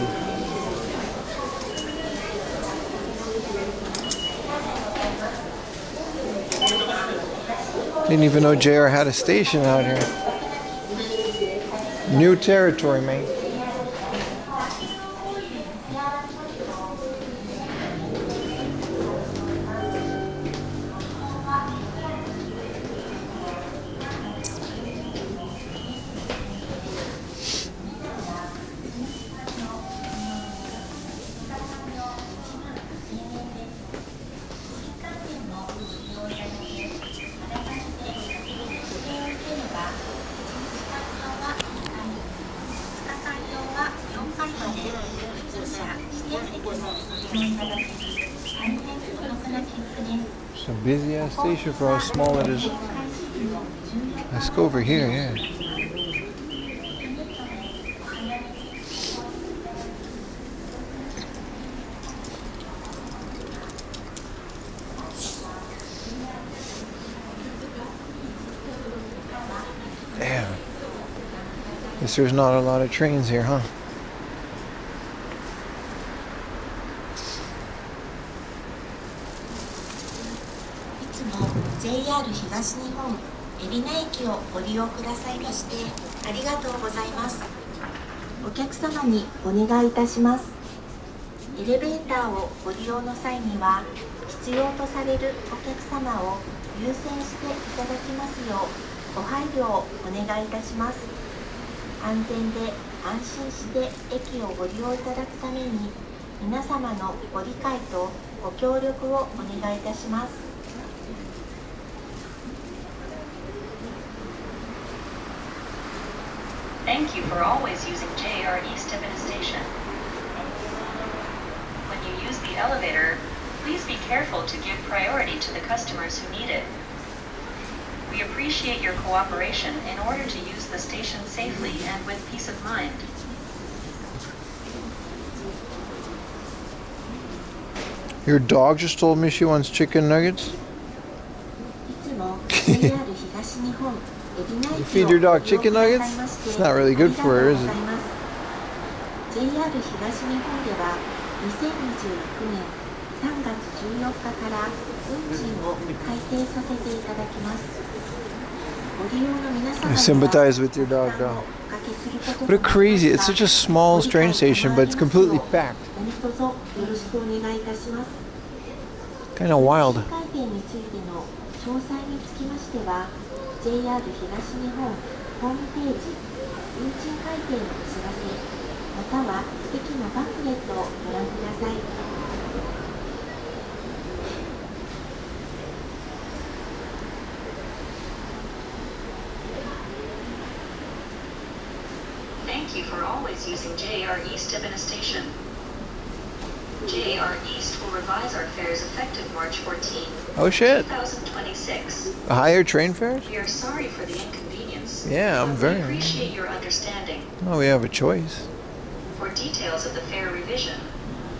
Didn't even know JR had a station out here. New territory, man. It's a busy ass station for how small it is. Let's go over here, yeah. Damn. Guess there's not a lot of trains here, huh? JR 東日本海老名駅をご利用くださいましてありがとうございます。お客様にお願いいたします。エレベーターをご利用の際には必要とされるお客様を優先していただきますようご配慮をお願いいたします。安全で安心して駅をご利用いただくために皆様のご理解とご協力をお願いいたします。Thank you for always using JR East Tiffin Station. When you use the elevator, please be careful to give priority to the customers who need it. We appreciate your cooperation in order to use the station safely and with peace of mind. Your dog just told me she wants chicken nuggets. You feed your dog chicken nuggets? It's not really good for her, is it? JR 東日本では2026年3月14日から運賃を改定させていただきます。ご利用の皆様には I sympathize with your dog, though. What a crazy, it's such a small train station, but it's completely packed. 何卒よろしくお願いいたします。 Kind of wild. 新回転についての詳細につきましては JR 東日本ホームページ運賃改定のお知らせまたは駅のパンフレットをご覧ください。Thank you for always using JR East Tiffin Station. JR East will revise our fares effective March 14, Oh shit. 2026. Higher train fares? We are sorry for the inconvenience. Yeah, I'm but very. We appreciate your understanding. Oh, we have a choice. For details of the fare revision,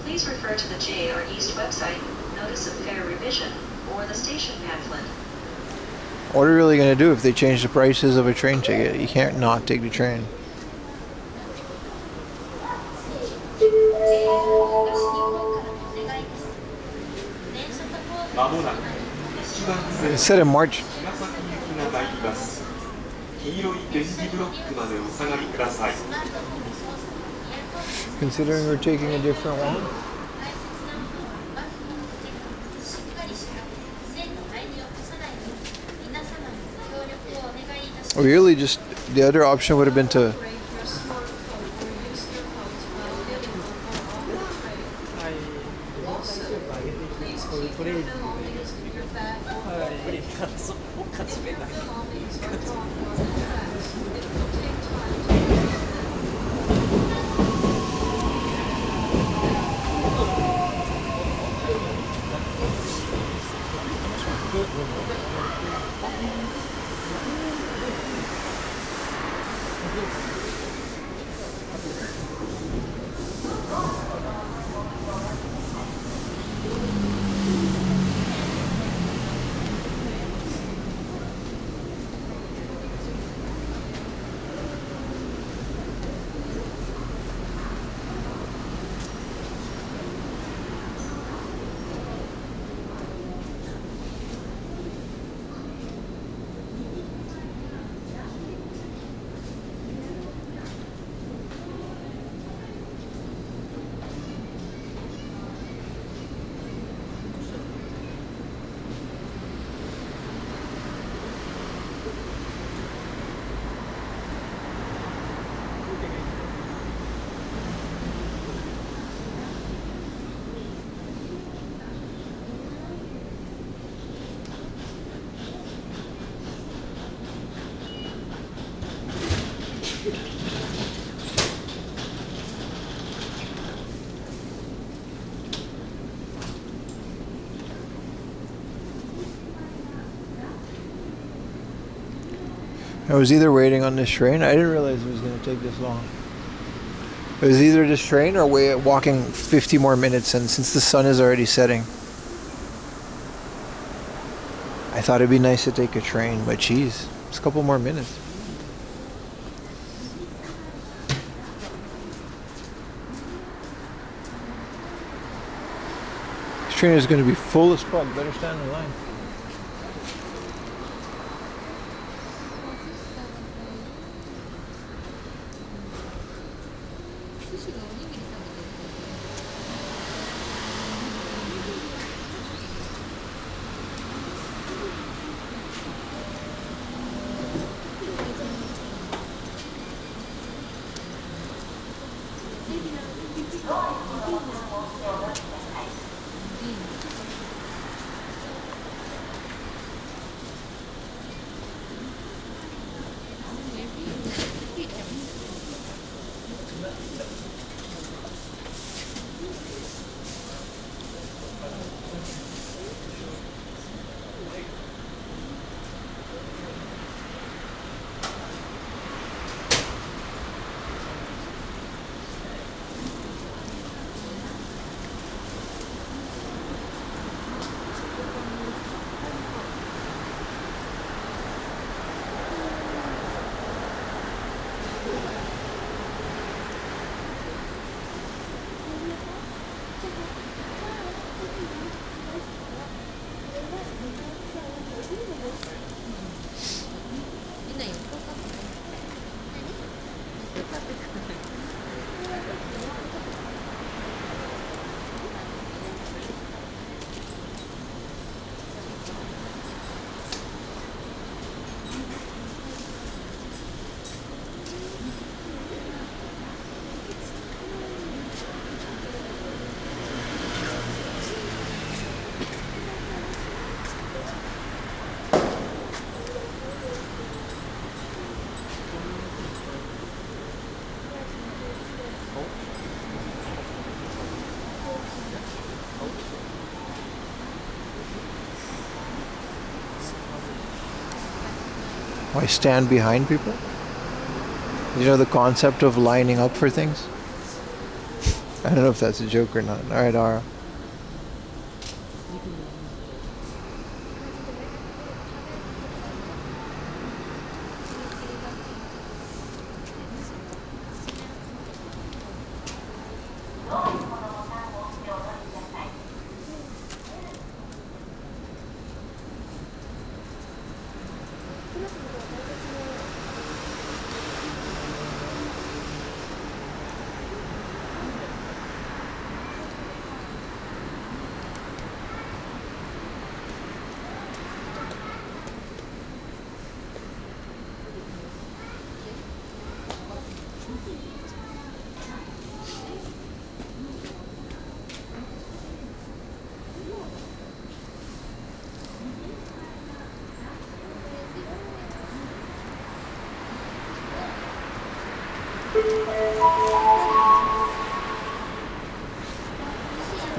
please refer to the JR East website, Notice of Fare Revision, or the station pamphlet. What are you really going to do if they change the prices of a train ticket? You can't not take the train. It said in March. Considering we're taking a different one. Really, just the other option would have been to. I was either waiting on this train. I didn't realize it was going to take this long. It was either this train or walking 50 more minutes, and since the sun is already setting, I thought it'd be nice to take a train, but geez, it's a couple more minutes. This train is going to be full as fuck. Better stand in line. Why stand behind people? You know the concept of lining up for things? I don't know if that's a joke or not. Alright, Ara.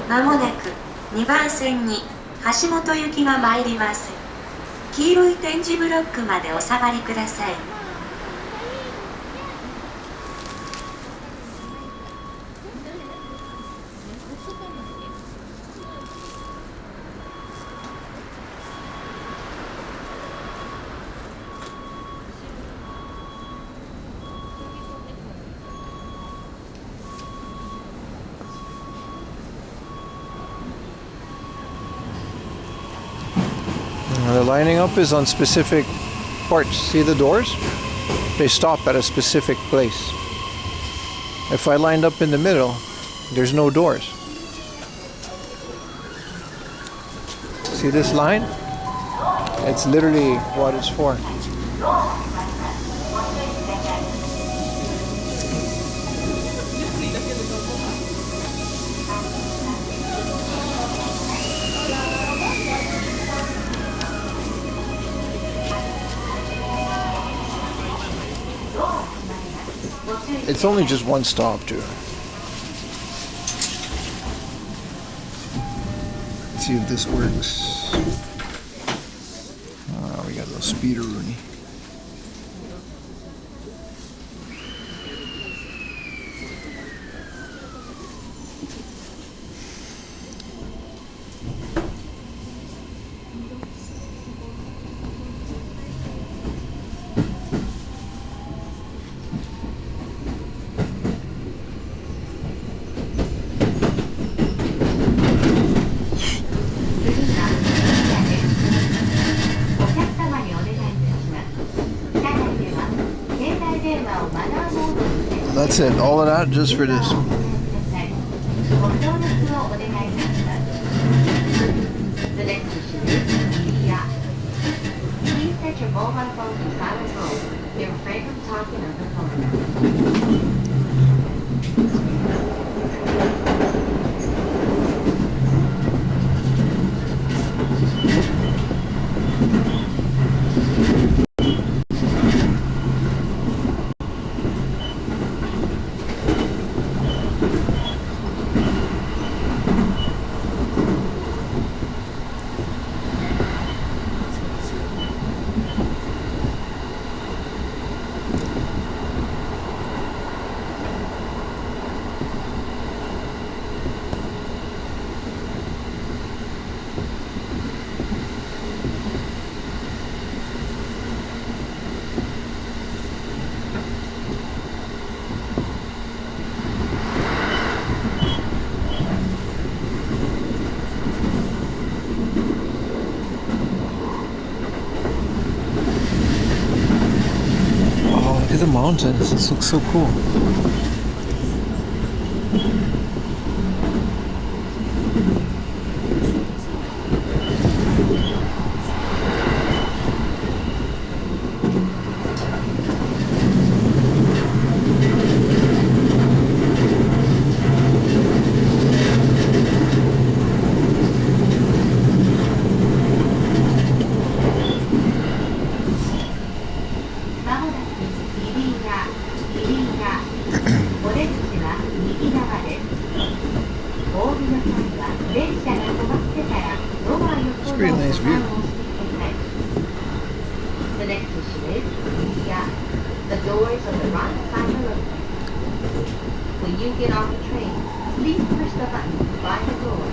まもなく2番線に橋本行きが参ります。黄色い点字ブロックまでお下がりください。The lining up is on specific parts. See the doors? They stop at a specific place. If I lined up in the middle, there's no doors. See this line? It's literally what it's for. It's only just one stop, too. Let's see if this works. We got a little speeder Rooney. it, all of that just for this. The next issue is yeah. Please set your mobile phone to silent mode. They're afraid of talking on the phone. Look at the mountains. This looks so cool. It's a pretty nice view. The next issue is yeah. The doors on the right side are open. When you get off the train, please push the button by the door.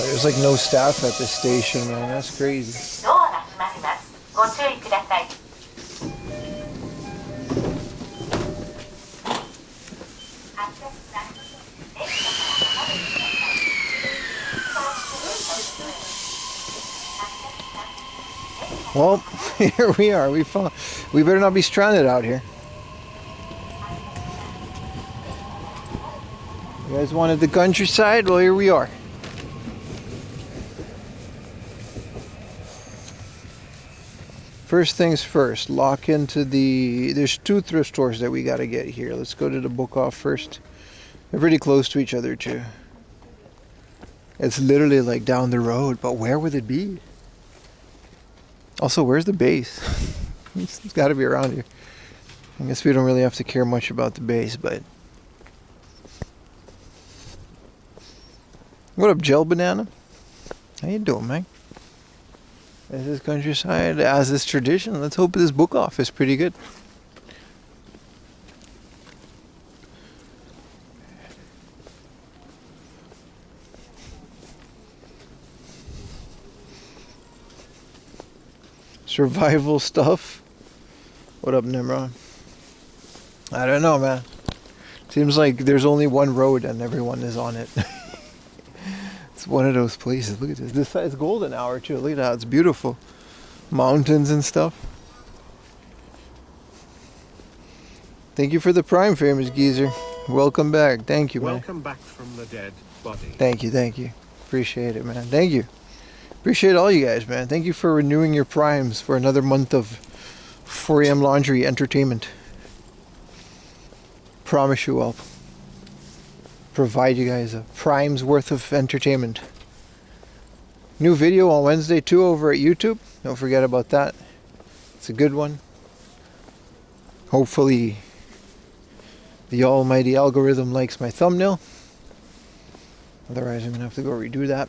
There's like no staff at this station, man. That's crazy. Well, here we are. We better not be stranded out here. You guys wanted the countryside? Well, here we are. First things first, lock into there's two thrift stores that we got to get here. Let's go to the book off first. They're pretty close to each other too. It's literally like down the road, but where would it be? Also, where's the base? It's got to be around here. I guess we don't really have to care much about the base, but... What up, Gel Banana? How you doing, man? This is countryside, as is tradition. Let's hope this book off is pretty good. Survival stuff. What up, Nimrod? I don't know, man. Seems like there's only one road and everyone is on it. It's one of those places. Look at this. This is golden hour too. Look at that. It's beautiful. Mountains and stuff. Thank you for the Prime, famous geezer. Welcome back. Thank you, man. Welcome back from the dead body. Thank you. Thank you. Appreciate it, man. Thank you. Appreciate all you guys, man. Thank you for renewing your Primes for another month of 4 a.m. laundry entertainment. Promise you I'll provide you guys a Prime's worth of entertainment. New video on Wednesday too over at YouTube. Don't forget about that. It's a good one. Hopefully The almighty algorithm likes my thumbnail. Otherwise I'm gonna have to go redo that.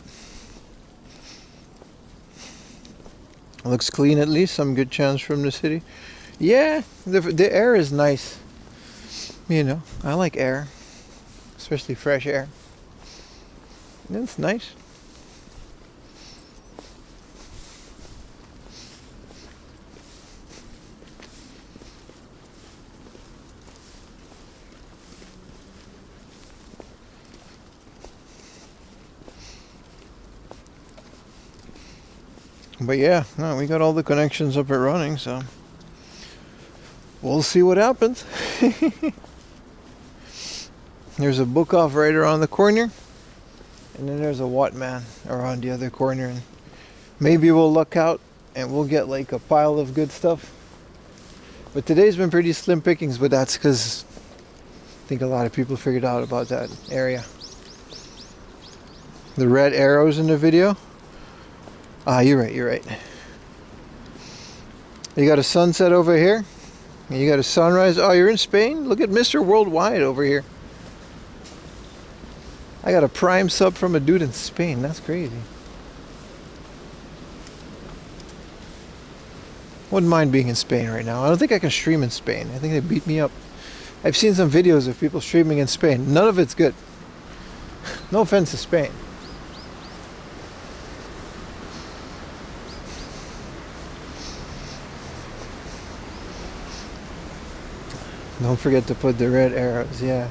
Looks clean at least, some good chance from the city. Yeah, the air is nice. You know, I like air. Especially fresh air. It's nice. But yeah, no, we got all the connections up and running, so we'll see what happens. There's a book off right around the corner, and then there's a Wattmann around the other corner, and maybe we'll luck out and we'll get like a pile of good stuff. But today's been pretty slim pickings, but that's because I think a lot of people figured out about that area. The red arrows in the video. Ah, you're right. You got a sunset over here. And you got a sunrise. Oh, you're in Spain? Look at Mr. Worldwide over here. I got a prime sub from a dude in Spain. That's crazy. Wouldn't mind being in Spain right now. I don't think I can stream in Spain. I think they beat me up. I've seen some videos of people streaming in Spain. None of it's good. No offense to Spain. Don't forget to put the red arrows, yeah.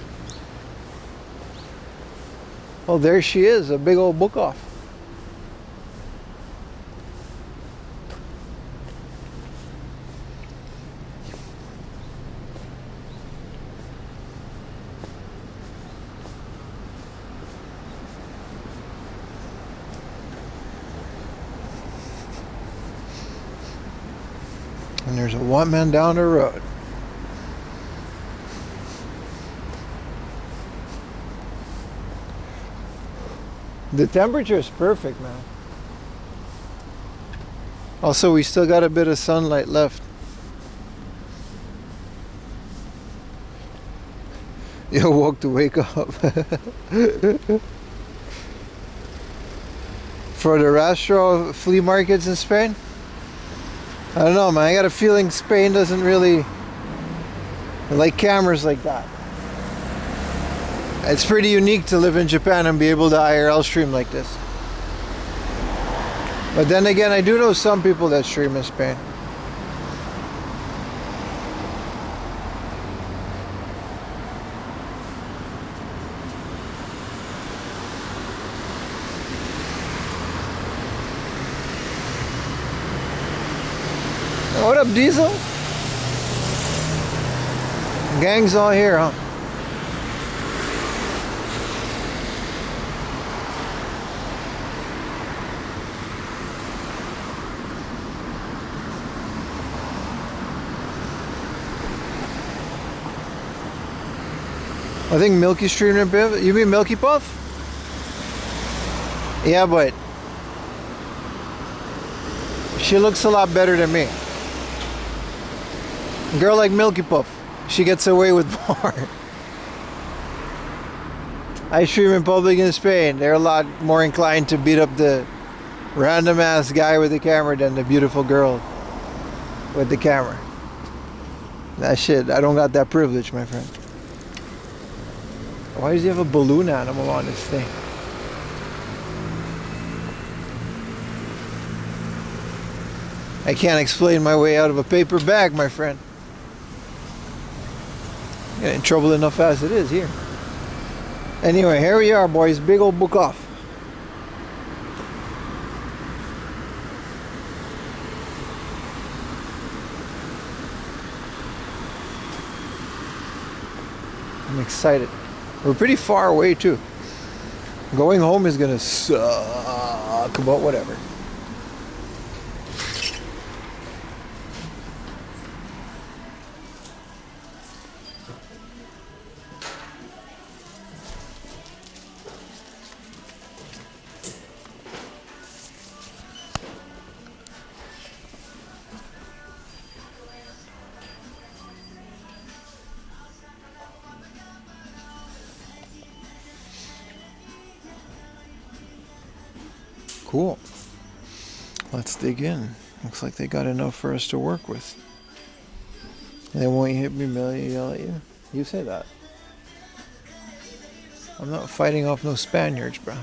Oh, there she is, a big old book off. And there's a Wattmann down the road. The temperature is perfect, man. Also, we still got a bit of sunlight left. You woke to wake up. For the rastro flea markets in Spain? I don't know, man. I got a feeling Spain doesn't really like cameras like that. It's pretty unique to live in Japan and be able to IRL stream like this. But then again, I do know some people that stream in Spain. What up, Diesel? Gang's all here, huh? I think Milky streamed a bit. You mean Milky Puff? Yeah, but she looks a lot better than me. A girl like Milky Puff, she gets away with more. I stream in public in Spain. They're a lot more inclined to beat up the random ass guy with the camera than the beautiful girl with the camera. That shit, I don't got that privilege, my friend. Why does he have a balloon animal on this thing? I can't explain my way out of a paper bag, my friend. I'm getting in trouble enough as it is here. Anyway, here we are, boys. Big old book off. I'm excited. We're pretty far away too. Going home is gonna suck, but whatever. Cool. Let's dig in. Looks like they got enough for us to work with. They won't hit me, Millie, yell at you. You say that. I'm not fighting off no Spaniards, bro.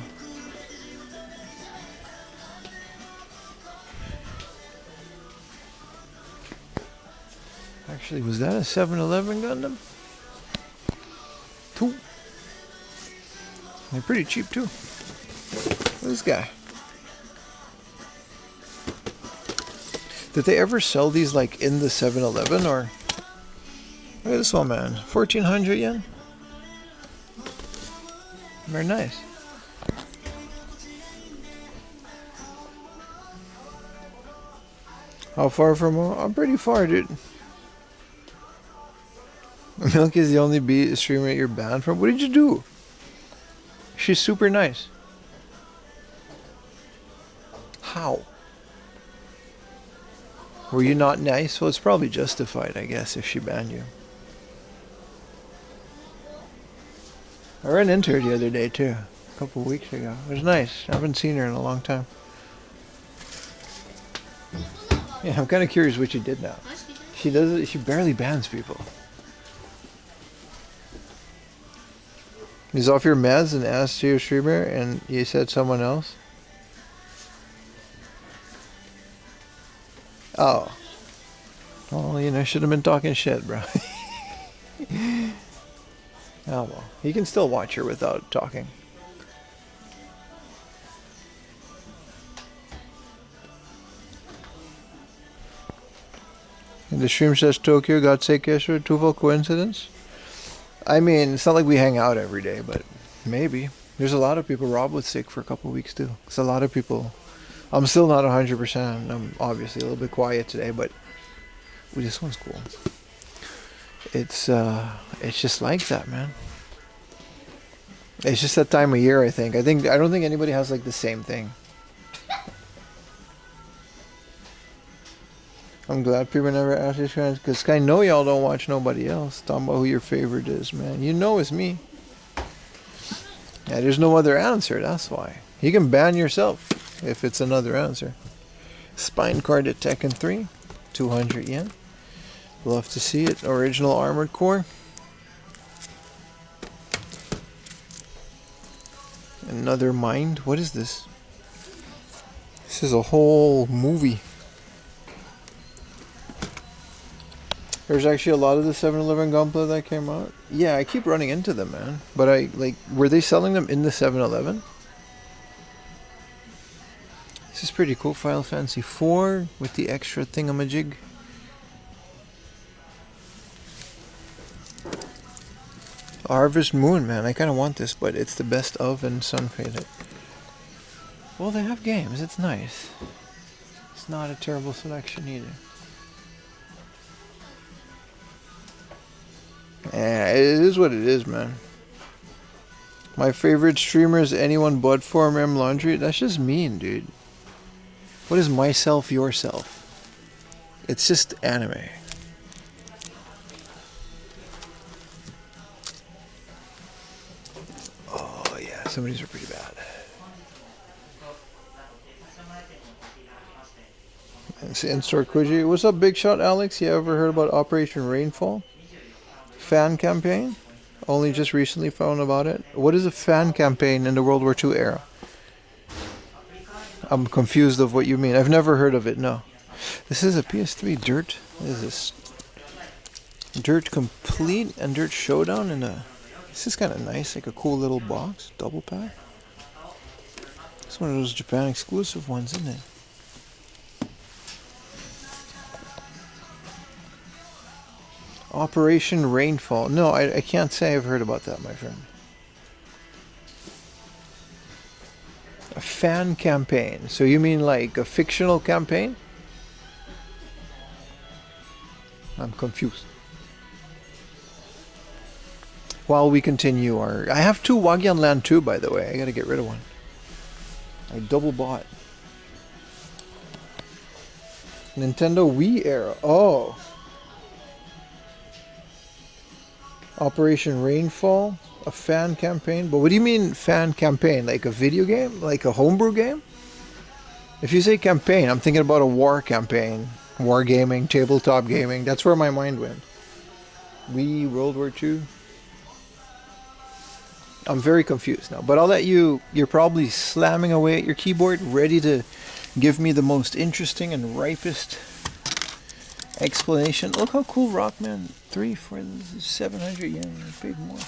Actually, was that a 7-Eleven Gundam? 2. They're pretty cheap too. Look at this guy. Did they ever sell these like in the 7-Eleven or? Look at this one, man. 1,400 yen. Very nice. How far from home? I'm pretty far, dude. Milk is the only streamer you're banned from. What did you do? She's super nice. How? Were you not nice? Well, it's probably justified, I guess, if she banned you. I ran into her the other day, too. A couple of weeks ago. It was nice. I haven't seen her in a long time. Yeah, I'm kind of curious what she did now. She does it. She barely bans people. He's off your meds and asked you a streamer and you said someone else? Oh. Well, you know, should have been talking shit, bro. Oh well. You can still watch her without talking. And the stream says Tokyo got Seikesho, Tufo coincidence? I mean, it's not like we hang out every day, but maybe. There's a lot of people. Rob was sick for a couple of weeks too. It's a lot of people. I'm still not 100%. I'm obviously a little bit quiet today, but ooh, this one's cool. It's just like that, man. It's just that time of year, I think. I don't think anybody has like the same thing. I'm glad people never ask these friends because I know y'all don't watch nobody else. Talking about who your favorite is, man. You know it's me. Yeah, there's no other answer. That's why. You can ban yourself if it's another answer. Spine card at Tekken 3, 200 yen. Love to see it. Original Armored Core. Another Mind. What is this? This is a whole movie. There's actually a lot of the 7-Eleven Gunpla that came out. Yeah, I keep running into them, man. But were they selling them in the 7-Eleven? This is pretty cool. Final Fantasy 4 with the extra thingamajig. Harvest Moon, man. I kind of want this, but it's the best of and Sun Faded. Well, they have games. It's nice. It's not a terrible selection either. Yeah, it is what it is, man. My favorite streamer is anyone but 4M Laundry. That's just mean, dude. What is myself, yourself? It's just anime. Oh, yeah, some of these are pretty bad. It's in-store Kuji. What's up, Big Shot Alex? You ever heard about Operation Rainfall? Fan campaign? Only just recently found about it. What is a fan campaign in the World War II era? I'm confused of what you mean. I've never heard of it, no. This is a PS3 Dirt. What is this? Dirt Complete and Dirt Showdown in a... This is kind of nice, like a cool little box. Double pack. It's one of those Japan exclusive ones, isn't it? Operation Rainfall. No, I can't say I've heard about that, my friend. A fan campaign. So you mean like a fictional campaign? I'm confused. While we continue our... I have 2 Wagyan Land 2, by the way. I gotta get rid of one. I double bought. Nintendo Wii era. Oh. Operation Rainfall, a fan campaign. But what do you mean fan campaign? Like a video game? Like a homebrew game? If you say campaign, I'm thinking about a war campaign. War gaming, tabletop gaming. That's where my mind went. World War II. I'm very confused now. But I'll let you... You're probably slamming away at your keyboard, ready to give me the most interesting and ripest explanation. Look how cool Rockman 3 for 700 yen. I paid more.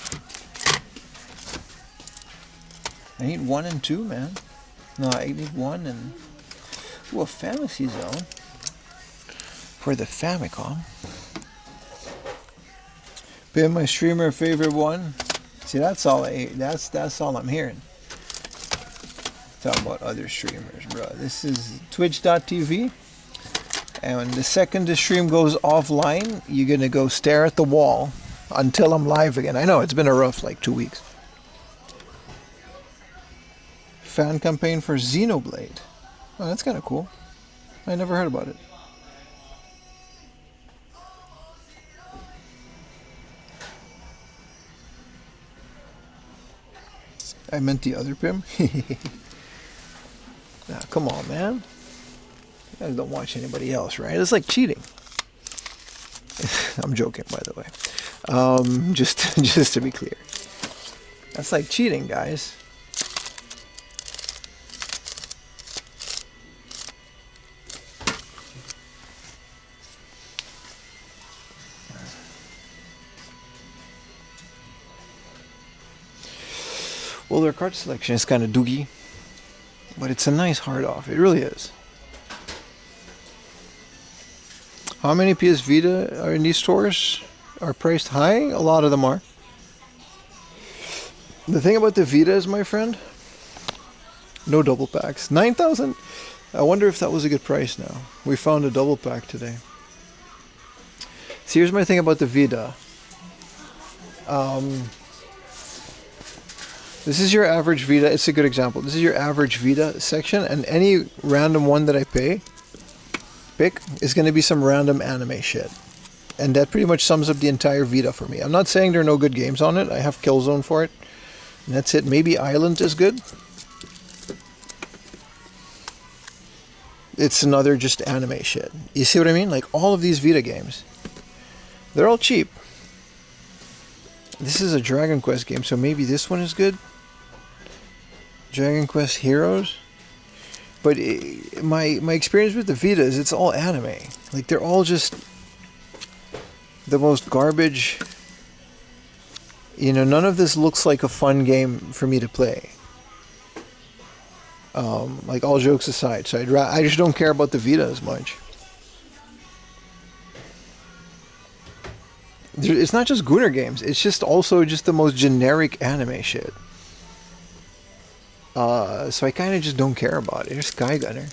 I need 1 and 2, man. No, I need 1 and... Ooh, a Fantasy Zone. For the Famicom. Been my streamer favorite one. See, that's all that's all I'm hearing. Talking about other streamers, bro. This is twitch.tv. And when the second the stream goes offline, you're gonna go stare at the wall until I'm live again. I know it's been a rough like 2 weeks. Fan campaign for Xenoblade. Oh, that's kind of cool. I never heard about it. I meant the other Pim. Nah, come on, man. You guys don't watch anybody else, right? It's like cheating. I'm joking, by the way. Just to be clear. That's like cheating, guys. Well, their card selection is kind of doogie, but it's a nice hard off. It really is. How many PS Vita are in these stores? Are priced high? A lot of them are. The thing about the Vita is, my friend, no double packs. 9,000. I wonder if that was a good price now. We found a double pack today. See, here's my thing about the Vita. This is your average Vita. It's a good example. This is your average Vita section, and any random one that I pick is going to be some random anime shit. And that pretty much sums up the entire Vita for me. I'm not saying there are no good games on it. I have Killzone for it. And that's it. Maybe Island is good. It's another just anime shit. You see what I mean? Like all of these Vita games, they're all cheap. This is a Dragon Quest game, so maybe this one is good. Dragon Quest Heroes. But my experience with the Vita is it's all anime. Like they're all just the most garbage. You know, none of this looks like a fun game for me to play. Like all jokes aside, so I just don't care about the Vita as much. It's not just Gunner games. It's just also just the most generic anime shit. So I kind of just don't care about it. Here's Sky Gunner.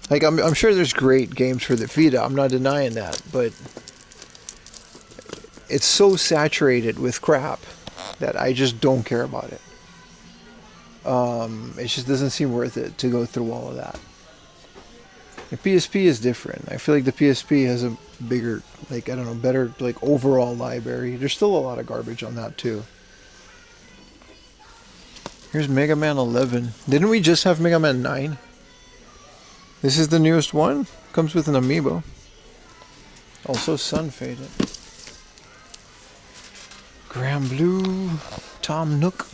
Like I'm sure there's great games for the Vita. I'm not denying that, but it's so saturated with crap that I just don't care about it. It just doesn't seem worth it to go through all of that. The PSP is different. I feel like the PSP has a bigger, like, I don't know, better, like, overall library. There's still a lot of garbage on that, too. Here's Mega Man 11. Didn't we just have Mega Man 9? This is the newest one. Comes with an amiibo. Also sun faded. Graham Blue. Tom Nook.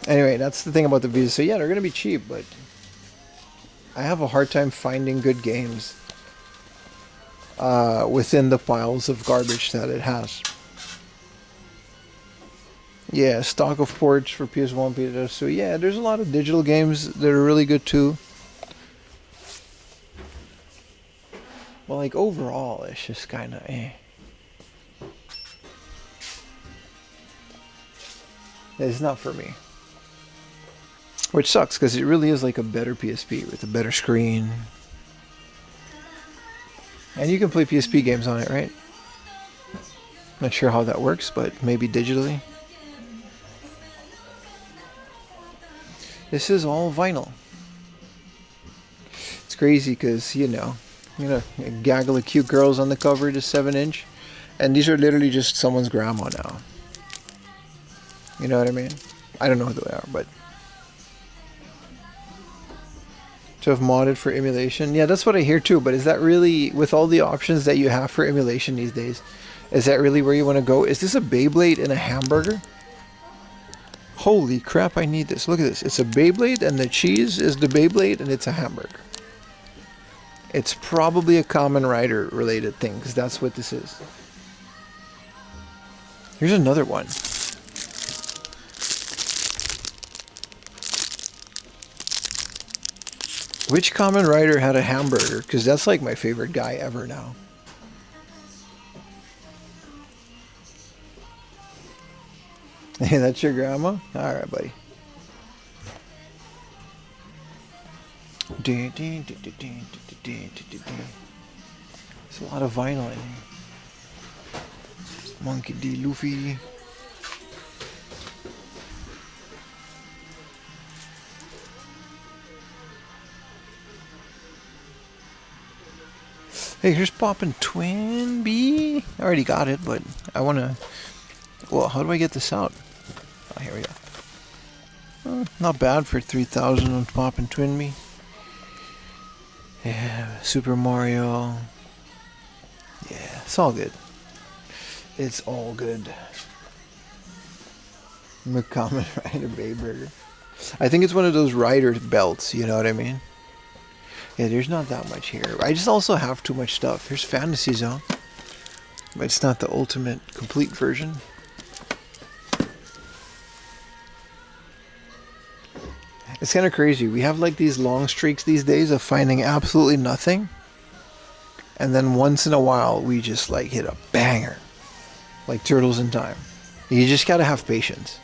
Anyway, that's the thing about the Vita. So yeah, they're going to be cheap, but I have a hard time finding good games within the piles of garbage that it has. Yeah, stock of ports for PS1, PS2. So yeah, there's a lot of digital games that are really good too. But like overall, it's just kind of eh. It's not for me. Which sucks, because it really is like a better PSP with a better screen. And you can play PSP games on it, right? Not sure how that works, but maybe digitally. This is all vinyl. It's crazy because, you know, You know, a gaggle of cute girls on the cover, just 7-inch. And these are literally just someone's grandma now. You know what I mean? I don't know who they are, but... To have modded for emulation. Yeah, that's what I hear too, but is that really, with all the options that you have for emulation these days, is that really where you want to go? Is this a Beyblade and a hamburger? Holy crap, I need this. Look at this. It's a Beyblade and the cheese is the Beyblade and it's a hamburger. It's probably a Kamen Rider related thing, because that's what this is. Here's another one. Which Kamen Rider had a hamburger? Because that's like my favorite guy ever now. Hey, that's your grandma? Alright, buddy. There's a lot of vinyl in here. Monkey D. Luffy. Hey, here's Poppin' Twin B. I already got it, but I want to... Well, how do I get this out? Oh, here we go. Not bad for 3,000 on Poppin' Twin B. Yeah, Super Mario. Yeah, it's all good. It's all good. Kamen Rider Bayburger. I think it's one of those rider belts, you know what I mean? Yeah, there's not that much here. I just also have too much stuff. Here's Fantasy Zone. But it's not the ultimate complete version. It's kind of crazy. We have like these long streaks these days of finding absolutely nothing. And then once in a while, we just like hit a banger. Like Turtles in Time. You just gotta have patience.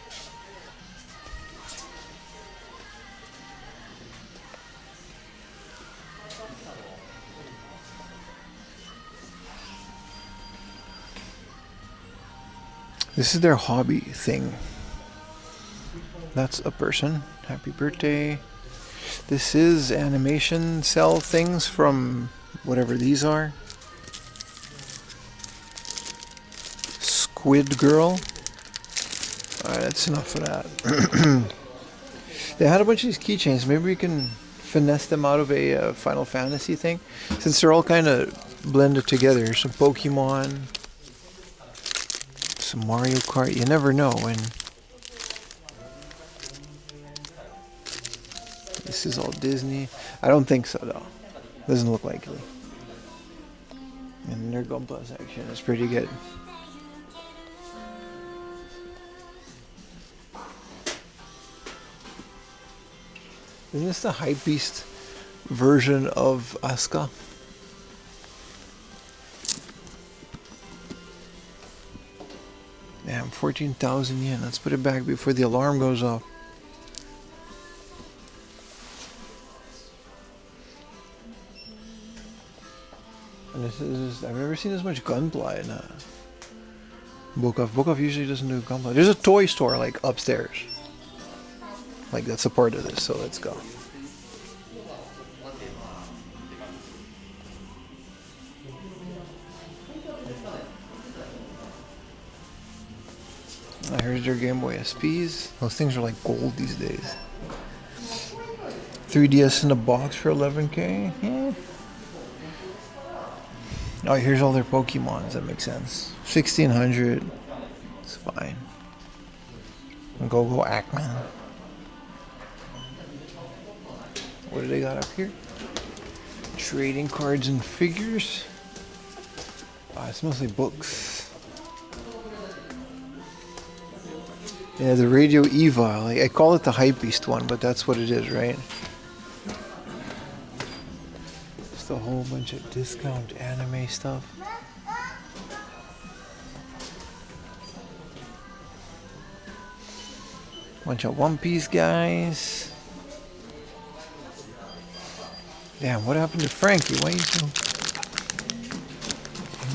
This is their hobby thing. That's a person. Happy birthday. This is animation cell things from whatever these are. Squid Girl. Alright, that's enough of that. They had a bunch of these keychains. Maybe we can finesse them out of a Final Fantasy thing. Since they're all kind of blended together. Some Pokemon. Some Mario Kart. You never know when... This is all Disney. I don't think so though. Doesn't look likely. And their Gunpla section is pretty good. Isn't this the Hypebeast version of Asuka? Damn, 14,000 yen. Let's put it back before the alarm goes off. And this is, I've never seen this much Gunpla in Book Off. Book Off usually doesn't do Gunpla. There's a toy store like upstairs. Like that's a part of this, so let's go. Here's your Game Boy SPs. Those things are like gold these days. 3DS in a box for 11K. Yeah. Oh, here's all their Pokemons. That makes sense. 1,600. It's fine. And go Wattmann. What do they got up here? Trading cards and figures. It's mostly books. Yeah, the Radio Eva. Like, I call it the Hypebeast one, but that's what it is, right? Just a whole bunch of discount anime stuff. Bunch of One Piece guys. Damn, what happened to Frankie? Why are you so...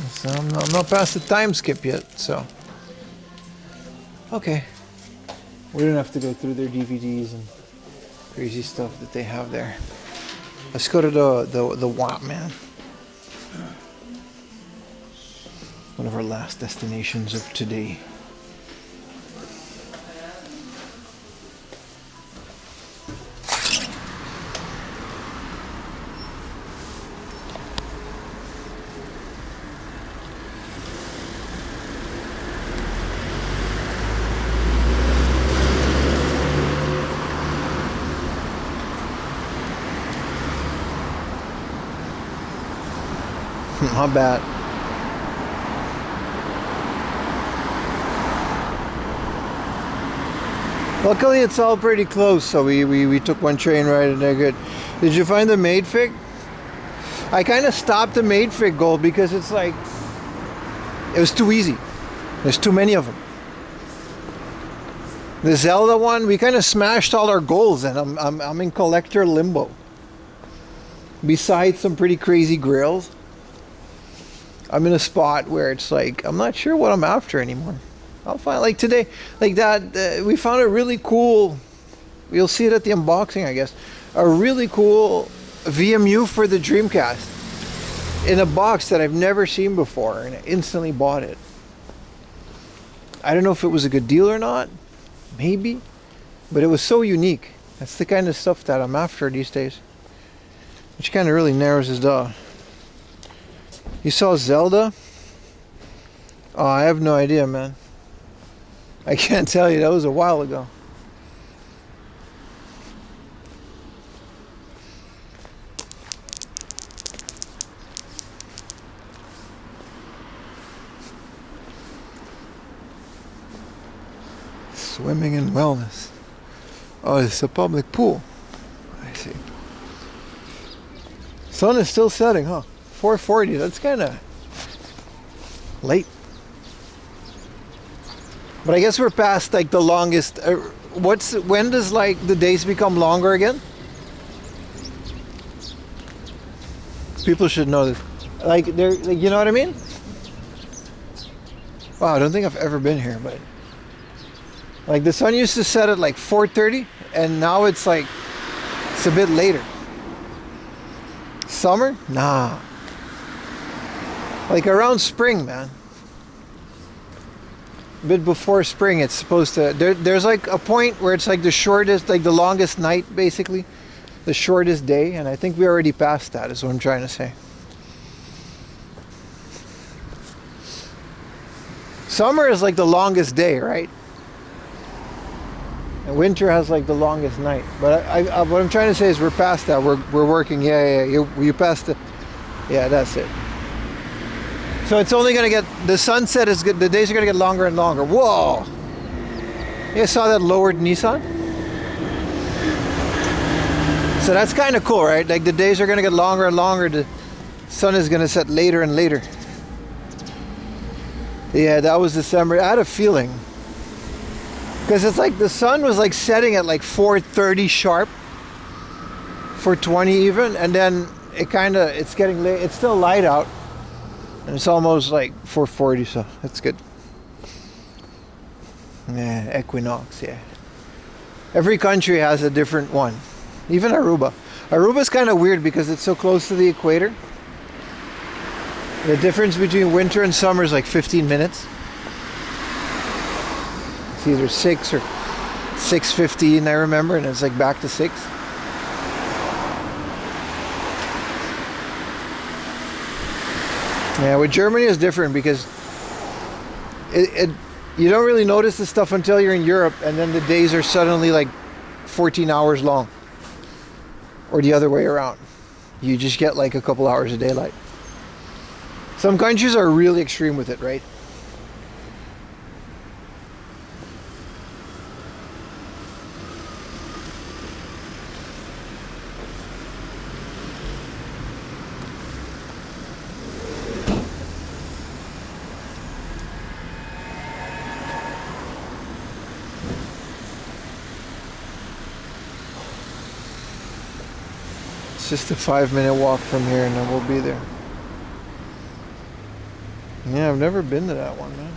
So I'm not past the time skip yet, so... Okay. We don't have to go through their DVDs and crazy stuff that they have there. Let's go to the Wattmann. One of our last destinations of today. Not bad. Luckily, it's all pretty close, so we took one train ride and they're good. Did you find the Maid Fig? I kind of stopped the Maid Fig goal because it's like, it was too easy. There's too many of them. The Zelda one, we kind of smashed all our goals and I'm in collector limbo. Besides some pretty crazy grills, I'm in a spot where it's like, I'm not sure what I'm after anymore. I'll find, like today, like that, we found a really cool, you'll see it at the unboxing, I guess, a really cool VMU for the Dreamcast in a box that I've never seen before, and I instantly bought it. I don't know if it was a good deal or not, maybe, but it was so unique. That's the kind of stuff that I'm after these days, which kind of really narrows it down. You saw Zelda? Oh, I have no idea, man. I can't tell you. That was a while ago. Swimming and wellness. Oh, it's a public pool. I see. Sun is still setting, huh? 4:40. That's kind of late. But I guess we're past like the longest. When does like the days become longer again? People should know this. Like they're, like, you know what I mean? Wow, I don't think I've ever been here, but like the sun used to set at like 4:30, and now it's like it's a bit later. Summer? Nah. Like around spring, man. A bit before spring, it's supposed to. There's like a point where it's like the shortest, like the longest night, basically, the shortest day, and I think we already passed that. Is what I'm trying to say. Summer is like the longest day, right? And winter has like the longest night. But what I'm trying to say is we're past that. We're working. Yeah. You passed it. Yeah, that's it. So it's only gonna get, the sunset is good. The days are gonna get longer and longer. Whoa! You saw that lowered Nissan? So that's kind of cool, right? Like the days are gonna get longer and longer. The sun is gonna set later and later. Yeah, that was December. I had a feeling. Because it's like the sun was like setting at like 4:30 sharp. 4:20 even. And then it's getting late. It's still light out. And it's almost like 4:40, so that's good. Yeah, equinox, yeah. Every country has a different one. Even Aruba. Aruba's kind of weird because it's so close to the equator. The difference between winter and summer is like 15 minutes. It's either 6 or 6:15, I remember, and it's like back to 6. Yeah, with Germany is different because you don't really notice this stuff until you're in Europe, and then the days are suddenly like 14 hours long, or the other way around. You just get like a couple hours of daylight. Some countries are really extreme with it, right? Just a 5-minute walk from here and then we'll be there. Yeah, I've never been to that one, man.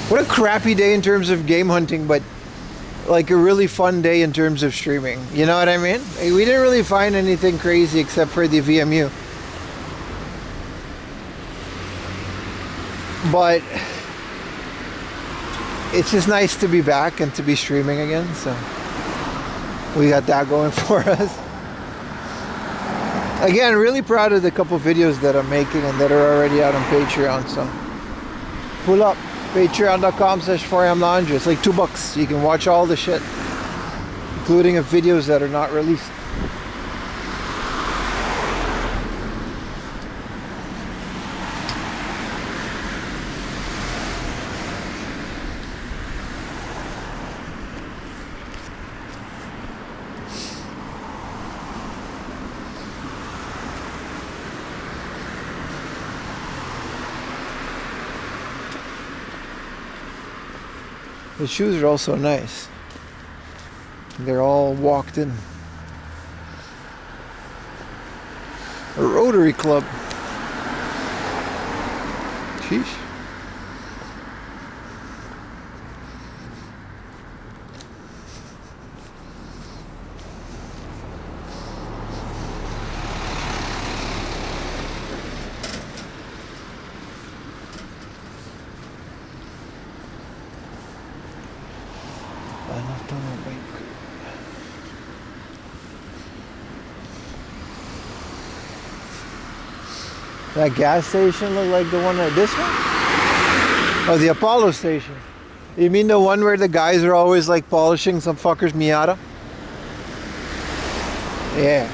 What a crappy day in terms of game hunting, but like a really fun day in terms of streaming. You know what I mean? We didn't really find anything crazy except for the VMU. But it's just nice to be back and to be streaming again, so we got that going for us. Again, really proud of the couple videos that I'm making and that are already out on Patreon, so pull up patreon.com/4amlaundry. It's like $2. You can watch all the shit, including of videos that are not released. The shoes are also nice. They're all walked in. A Rotary Club. Sheesh. That gas station look like the one that this one? Oh, the Apollo station. You mean the one where the guys are always like polishing some fucker's Miata? Yeah.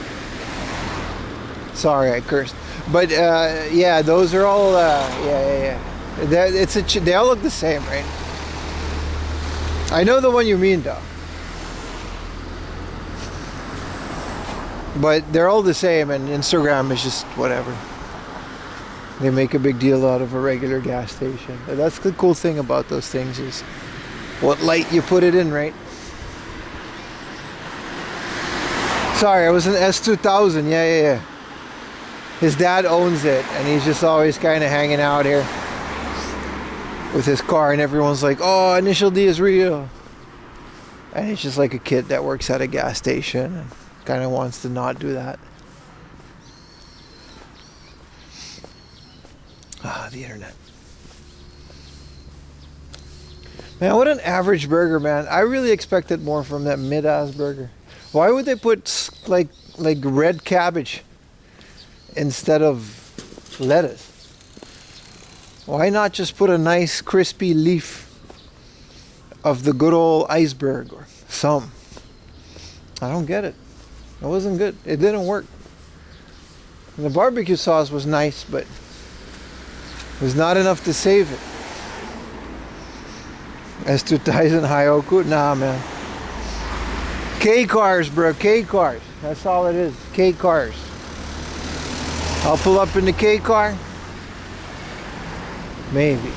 Sorry, I cursed. But yeah, those are all yeah. They all look the same, right? I know the one you mean, though. But they're all the same, and Instagram is just whatever. They make a big deal out of a regular gas station. But that's the cool thing about those things, is what light you put it in, right? Sorry, I was in S2000. Yeah. His dad owns it, and he's just always kind of hanging out here with his car, and everyone's like, oh, Initial D is real. And he's just like a kid that works at a gas station and kind of wants to not do that. Ah, the internet. Man, what an average burger, man. I really expected more from that mid-ass burger. Why would they put like red cabbage instead of lettuce? Why not just put a nice crispy leaf of the good old iceberg or some? I don't get it. It wasn't good. It didn't work. And the barbecue sauce was nice, but it was not enough to save it. As to Tyson Hyoku, nah, man. K cars, bro. K cars. That's all it is. K cars. I'll pull up in the K car. Maybe.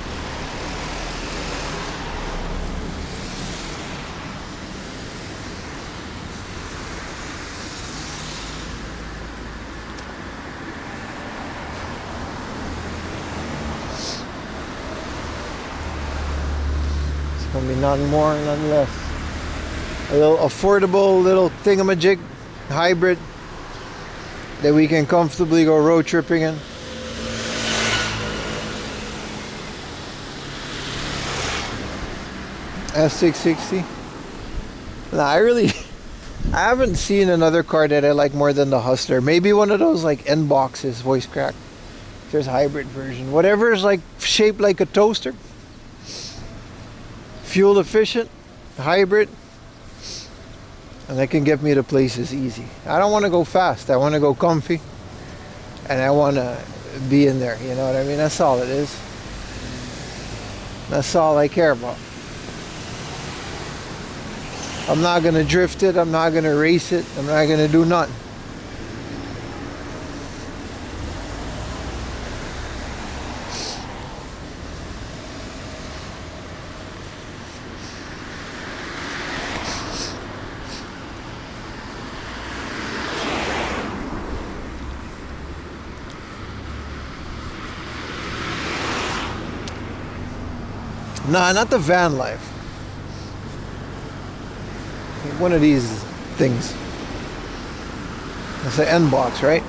It's gonna be nothing more, nothing less. A little affordable little thingamajig hybrid that we can comfortably go road tripping in. S660. Nah, I haven't seen another car that I like more than the Hustler. Maybe one of those like N boxes, voice crack. There's a hybrid version. Whatever is like shaped like a toaster. Fuel efficient, hybrid. And that can get me to places easy. I don't want to go fast. I want to go comfy. And I want to be in there. You know what I mean? That's all it is. That's all I care about. I'm not going to drift it. I'm not going to race it. I'm not going to do nothing. Nah, not the van life. One of these things. That's the end box, right?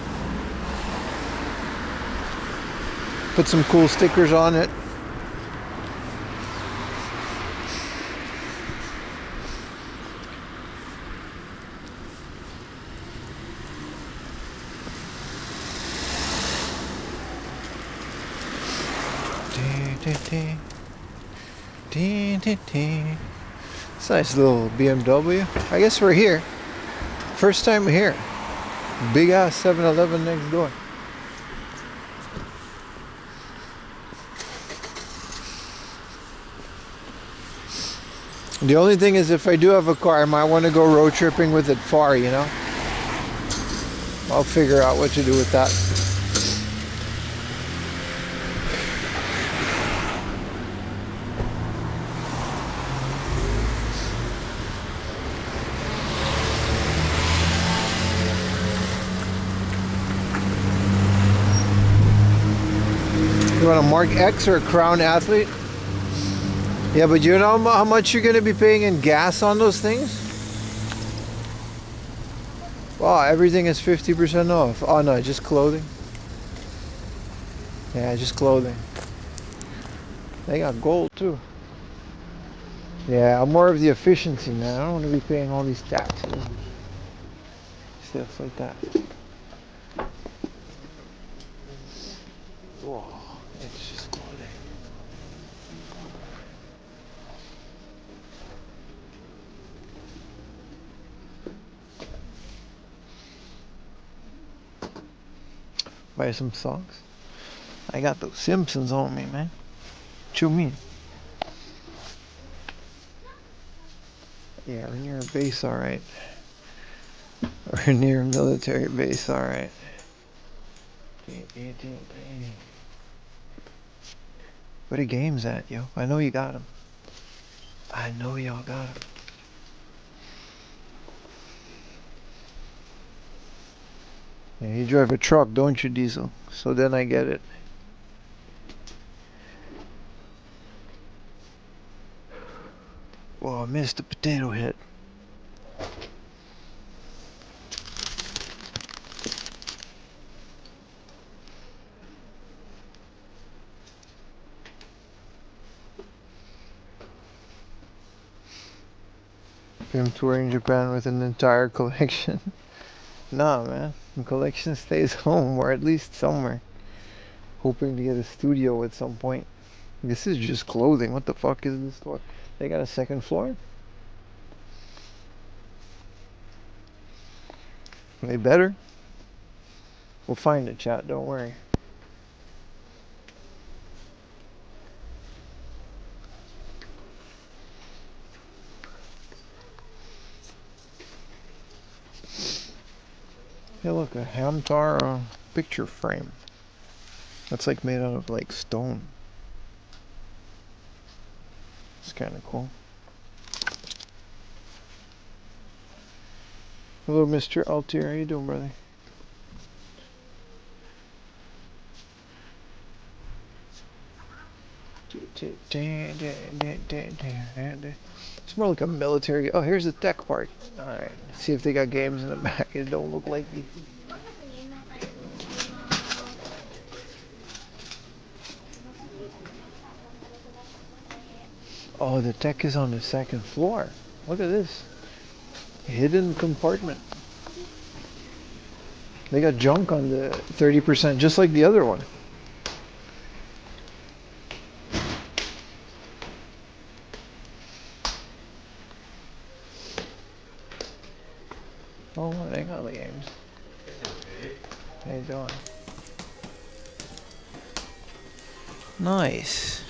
Put some cool stickers on it. It's a nice little BMW. I guess we're here. First time here. Big ass 7-Eleven next door. The only thing is, if I do have a car, I might want to go road tripping with it far, you know? I'll figure out what to do with that. You want a Mark X or a Crown Athlete? Yeah, but you know how much you're going to be paying in gas on those things? Wow, everything is 50% off. Oh no, just clothing. Yeah, just clothing. They got gold too. Yeah, I'm more of the efficiency, man. I don't want to be paying all these taxes. Stuff like that. Whoa, it's just clothing. Buy some socks. I got those Simpsons on me, man. What you mean? Yeah, we're near a base, alright. We're near a military base, alright. Where the games at, yo? I know you got them. I know y'all got them. Yeah, you drive a truck, don't you, Diesel? So then I get it. Whoa, I missed the potato head. Him touring Japan with an entire collection. Nah, man. The collection stays home, or at least somewhere. Hoping to get a studio at some point. This is just clothing. What the fuck is this store? They got a second floor? They better. We'll find it, chat. Don't worry. Hey, look, a Hamtaro picture frame. That's like made out of like stone. It's kind of cool. Hello, Mr. Altier. How you doing, brother? It's more like a military. Oh, here's the tech part. Alright, see if they got games in the back. It don't look like it. Oh, the tech is on the second floor. Look at this. Hidden compartment. They got junk on the 30%, just like the other one. Oh, they got the games. How you doing? Nice.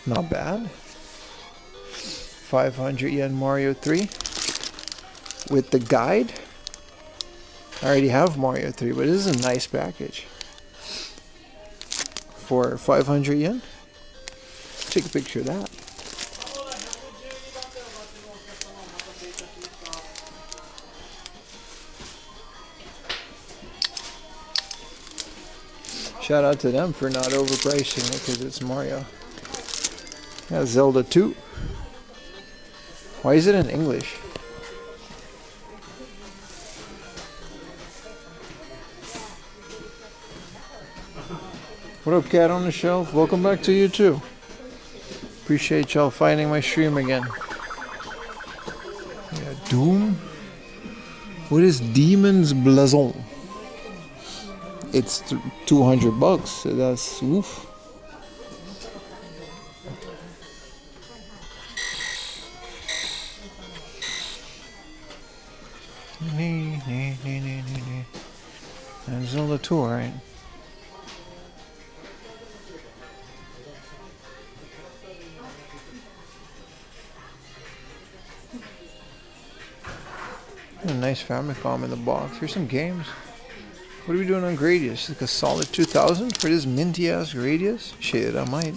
Not bad. 500 yen Mario 3 with the guide. I already have Mario 3, but this is a nice package for 500 yen. Take a picture of that. Shout out to them for not overpricing it because it's Mario. Yeah, Zelda 2. Why is it in English? What up, Cat on the Shelf? Welcome back to you too. Appreciate y'all finding my stream again. Yeah, Doom? What is Demon's Blazon? It's $200, so that's woof. And Zelda 2, right? A nice Famicom in the box. Here's some games. What are we doing on Gradius? Like a solid 2,000 for this minty ass Gradius? Shit, I might.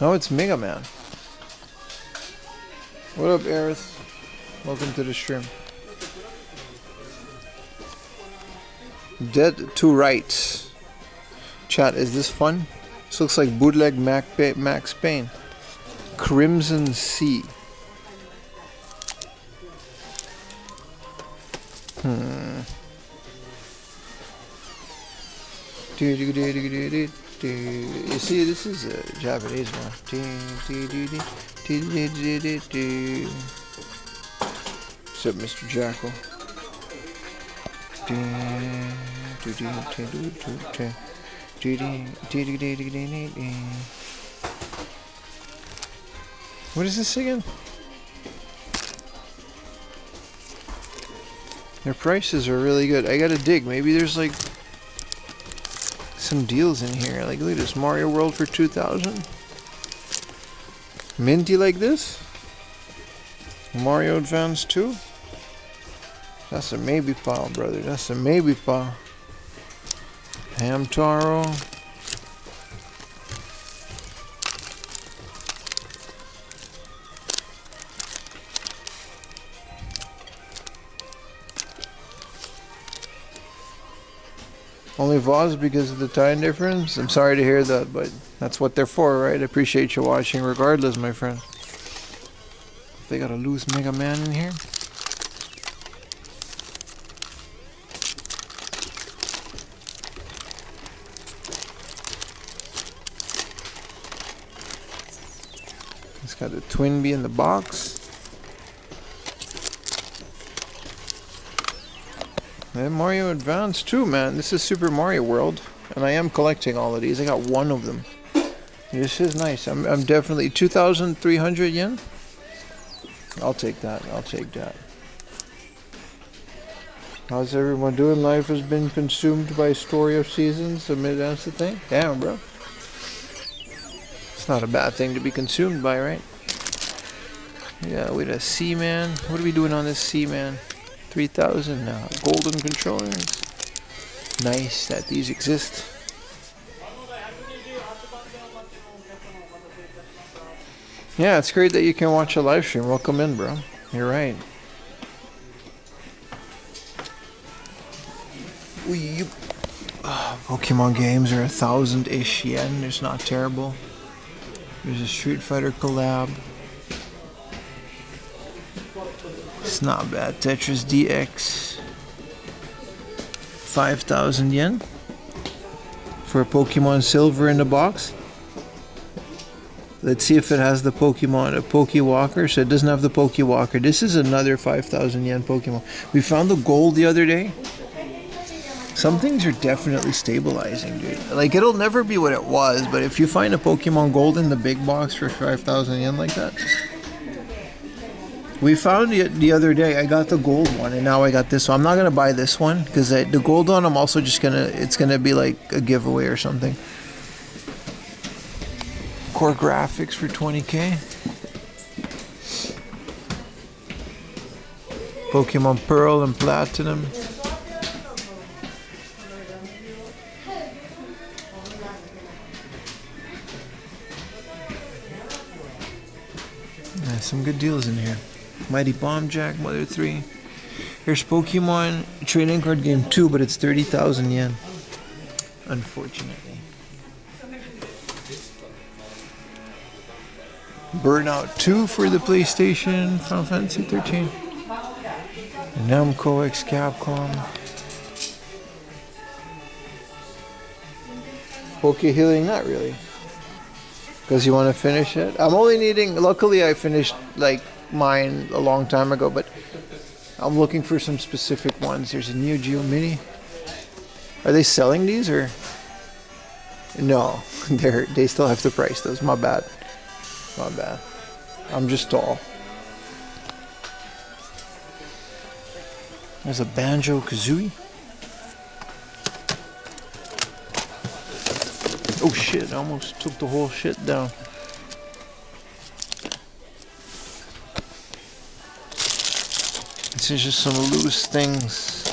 Oh, it's Mega Man. What up, Aerith? Welcome to the stream. Dead to Rights. Chat, is this fun? This looks like bootleg Max Payne. Crimson Sea. You see, this is a Japanese one. What's up, Mr. Jackal? What is this again? Their prices are really good. I gotta dig. Maybe there's like some deals in here. Like, look at this Mario World for 2,000. Minty like this. Mario Advance 2. That's a maybe pile, brother. That's a maybe pile. Hamtaro. Only Voz because of the time difference? I'm sorry to hear that, but that's what they're for, right? I appreciate you watching regardless, my friend. They got a loose Mega Man in here. It's got a Twin Bee in the box. And Mario Advance too, man. This is Super Mario World, and I am collecting all of these. I got one of them. This is nice. I'm definitely 2,300 yen. I'll take that. I'll take that. How's everyone doing? Life has been consumed by Story of Seasons. That's the thing. Damn, bro. It's not a bad thing to be consumed by, right? Yeah, we got a Seaman. What are we doing on this Seaman? 3,000 now. Golden controllers. Nice that these exist. Yeah, it's great that you can watch a live stream. Welcome in, bro. You're right. Pokemon games are 1,000-ish yen. It's not terrible. There's a Street Fighter collab. It's not bad. Tetris DX. 5,000 yen for a Pokemon Silver in the box. Let's see if it has the Pokemon, a Pokewalker. So it doesn't have the Pokewalker. This is another 5,000 yen Pokemon. We found the gold the other day. Some things are definitely stabilizing, dude. Like, it'll never be what it was, but if you find a Pokemon Gold in the big box for 5,000 yen like that. We found it the other day. I got the gold one, and now I got this one. I'm not going to buy this one, because the gold one, I'm also just going to, it's going to be like a giveaway or something. Core graphics for 20k. Pokemon Pearl and Platinum. some good deals in here. Mighty Bomb Jack, Mother 3. Here's Pokemon Trading Card Game 2, but it's 30,000 yen. Unfortunately. Burnout 2 for the PlayStation, Final Fantasy 13. Namco x Capcom. Poke Healing, not really. Because you want to finish it? I'm only needing, luckily I finished like mine a long time ago, but I'm looking for some specific ones. There's a Neo Geo Mini. Are they selling these or? No, they still have to price those. My bad. My bad. I'm just tall. There's a Banjo-Kazooie. Oh shit, I almost took the whole shit down. This is just some loose things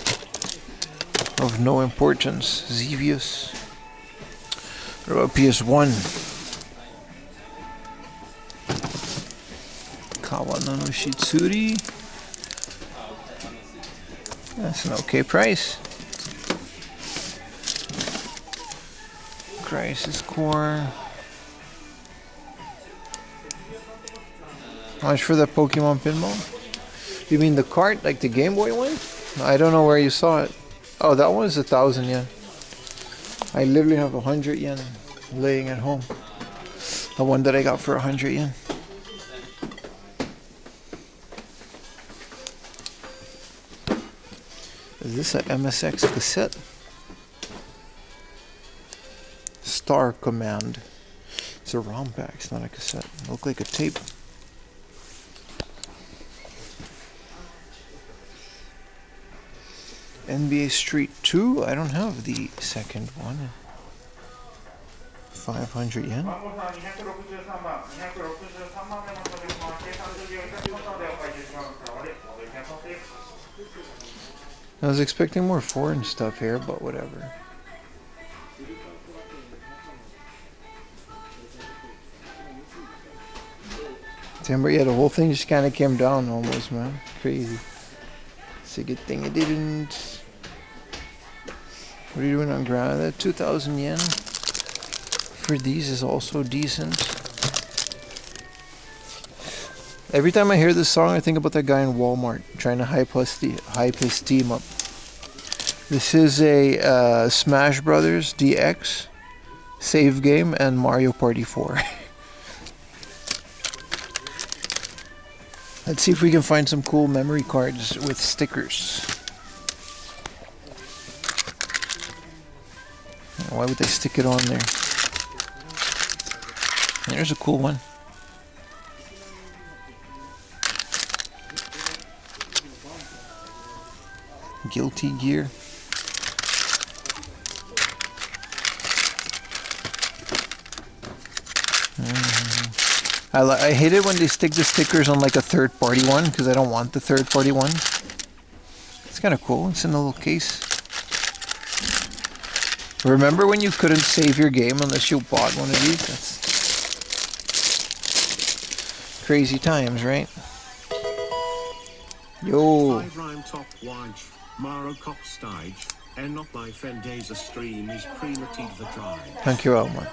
of no importance. Xevious. What about PS1? Kawano no Shitsuri. That's an okay price. Crisis Core. How much for the Pokemon Pinball? You mean the cart, like the Game Boy one? I don't know where you saw it. Oh, that one's 1,000 yen. I literally have 100 yen laying at home. The one that I got for 100 yen. Is this an MSX cassette? Star Command. It's a ROM pack, it's not a cassette. It looks like a tape. NBA Street 2? I don't have the second one. 500 yen? I was expecting more foreign stuff here, but whatever. Timber, yeah, the whole thing just kind of came down almost, man. Crazy. It's a good thing it didn't. What are you doing on ground? That 2,000 yen for these is also decent. Every time I hear this song, I think about that guy in Walmart trying to hype his team up. This is a Smash Brothers DX save game and Mario Party 4. Let's see if we can find some cool memory cards with stickers. Why would they stick it on there? There's a cool one. Guilty Gear. I hate it when they stick the stickers on like a third-party one because I don't want the third-party one. It's kind of cool. It's in a little case. Remember when you couldn't save your game unless you bought one of these? That's crazy times, right? Yo. Thank you all, man.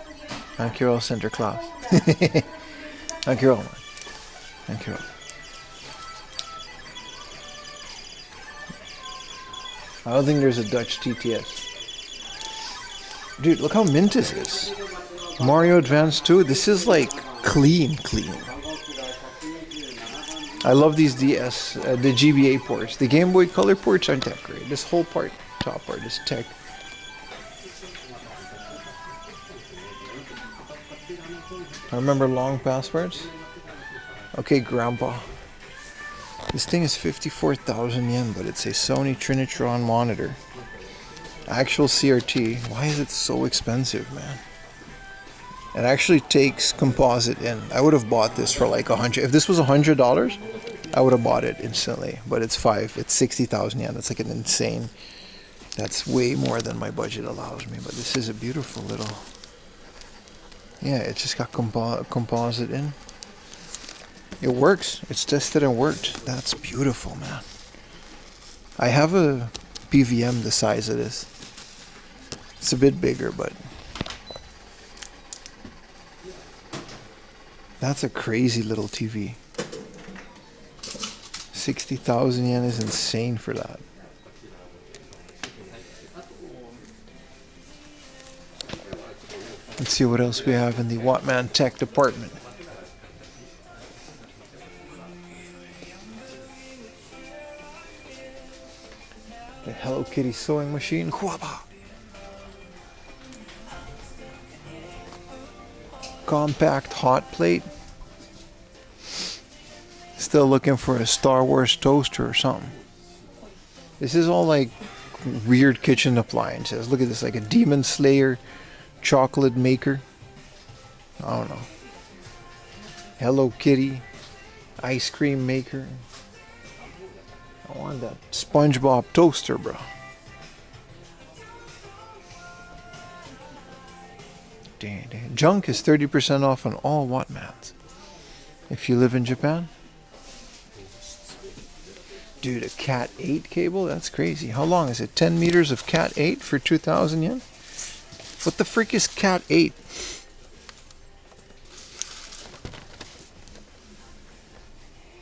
Thank you all, Center Class. Thank you all, man. Thank you all. I don't think there's a Dutch TTS. Dude, look how mint this is. Mario Advance 2. This is like clean. I love these DS, the GBA ports. The Game Boy Color ports aren't that great. This whole part, top part, is tech. I remember long passwords. Okay, Grandpa. This thing is 54,000 yen, but it's a Sony Trinitron monitor. Actual CRT. Why is it so expensive, man? It actually takes composite in. I would have bought this for like $100. If this was $100, I would have bought it instantly. But it's 60,000 yen. That's like an insane. That's way more than my budget allows me. But this is a beautiful little. Yeah, it just got composite in. It works. It's tested and worked. That's beautiful, man. I have a PVM the size of this. It's a bit bigger, but that's a crazy little TV. 60,000 yen is insane for that. Let's see what else we have in the Wattmann tech department. The Hello Kitty sewing machine. Huaba. Compact hot plate. Still looking for a Star Wars toaster or something. This is all like weird kitchen appliances. Look at this, like a Demon Slayer chocolate maker. I don't know. Hello Kitty ice cream maker. I want that SpongeBob toaster, bro. Dang. Junk is 30% off on all Wattmanns if you live in Japan. Dude, a Cat 8 cable? That's crazy. How long is it? 10 meters of Cat 8 for 2,000 yen? What the frick is Cat 8?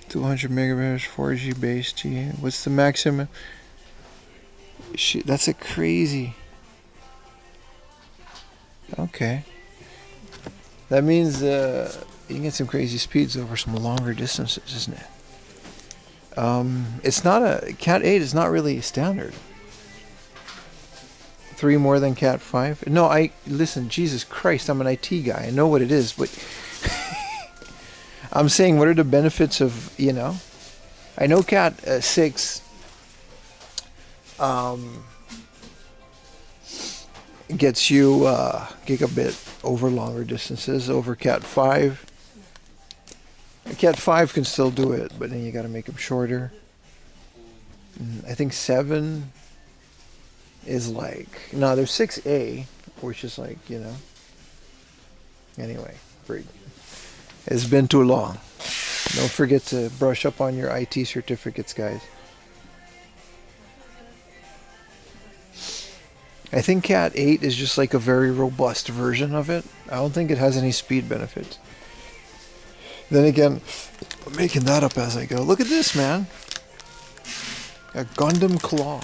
$200 megabytes 4G base T. What's the maximum? Shit, that's a crazy. Okay. That means you can get some crazy speeds over some longer distances, isn't it? It's not a Cat 8 is not really standard. 3 more than Cat 5? No, listen, Jesus Christ, I'm an IT guy. I know what it is, but I'm saying what are the benefits of, you know? I know Cat 6 gets you gigabit over longer distances over Cat 5. Cat 5 can still do it, but then you got to make them shorter. I think 7 is like, no, there's 6A, which is like, you know. Anyway, it's been too long. Don't forget to brush up on your IT certificates, guys. I think Cat 8 is just like a very robust version of it. I don't think it has any speed benefits. Then again, I'm making that up as I go. Look at this, man. A Gundam Claw.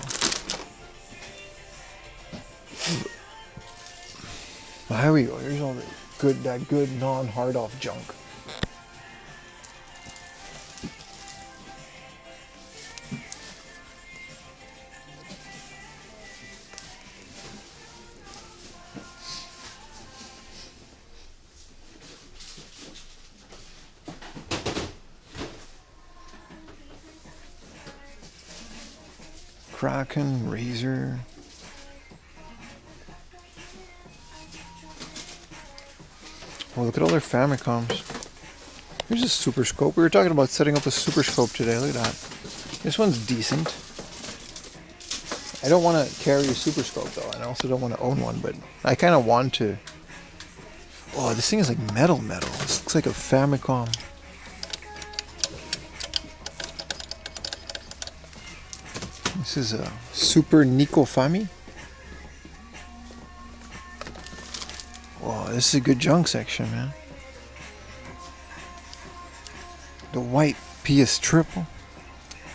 Well, here we go. Here's all that good non-hard off junk. Kraken, Razor. Oh, look at all their Famicoms. Here's a Super Scope. We were talking about setting up a Super Scope today. Look at that. This one's decent. I don't want to carry a Super Scope though, and I also don't want to own one, but I kind of want to. Oh, this thing is like metal. This looks like a Famicom. This is a Super Nico Fami. Whoa, this is a good junk section, man. The white PS Triple.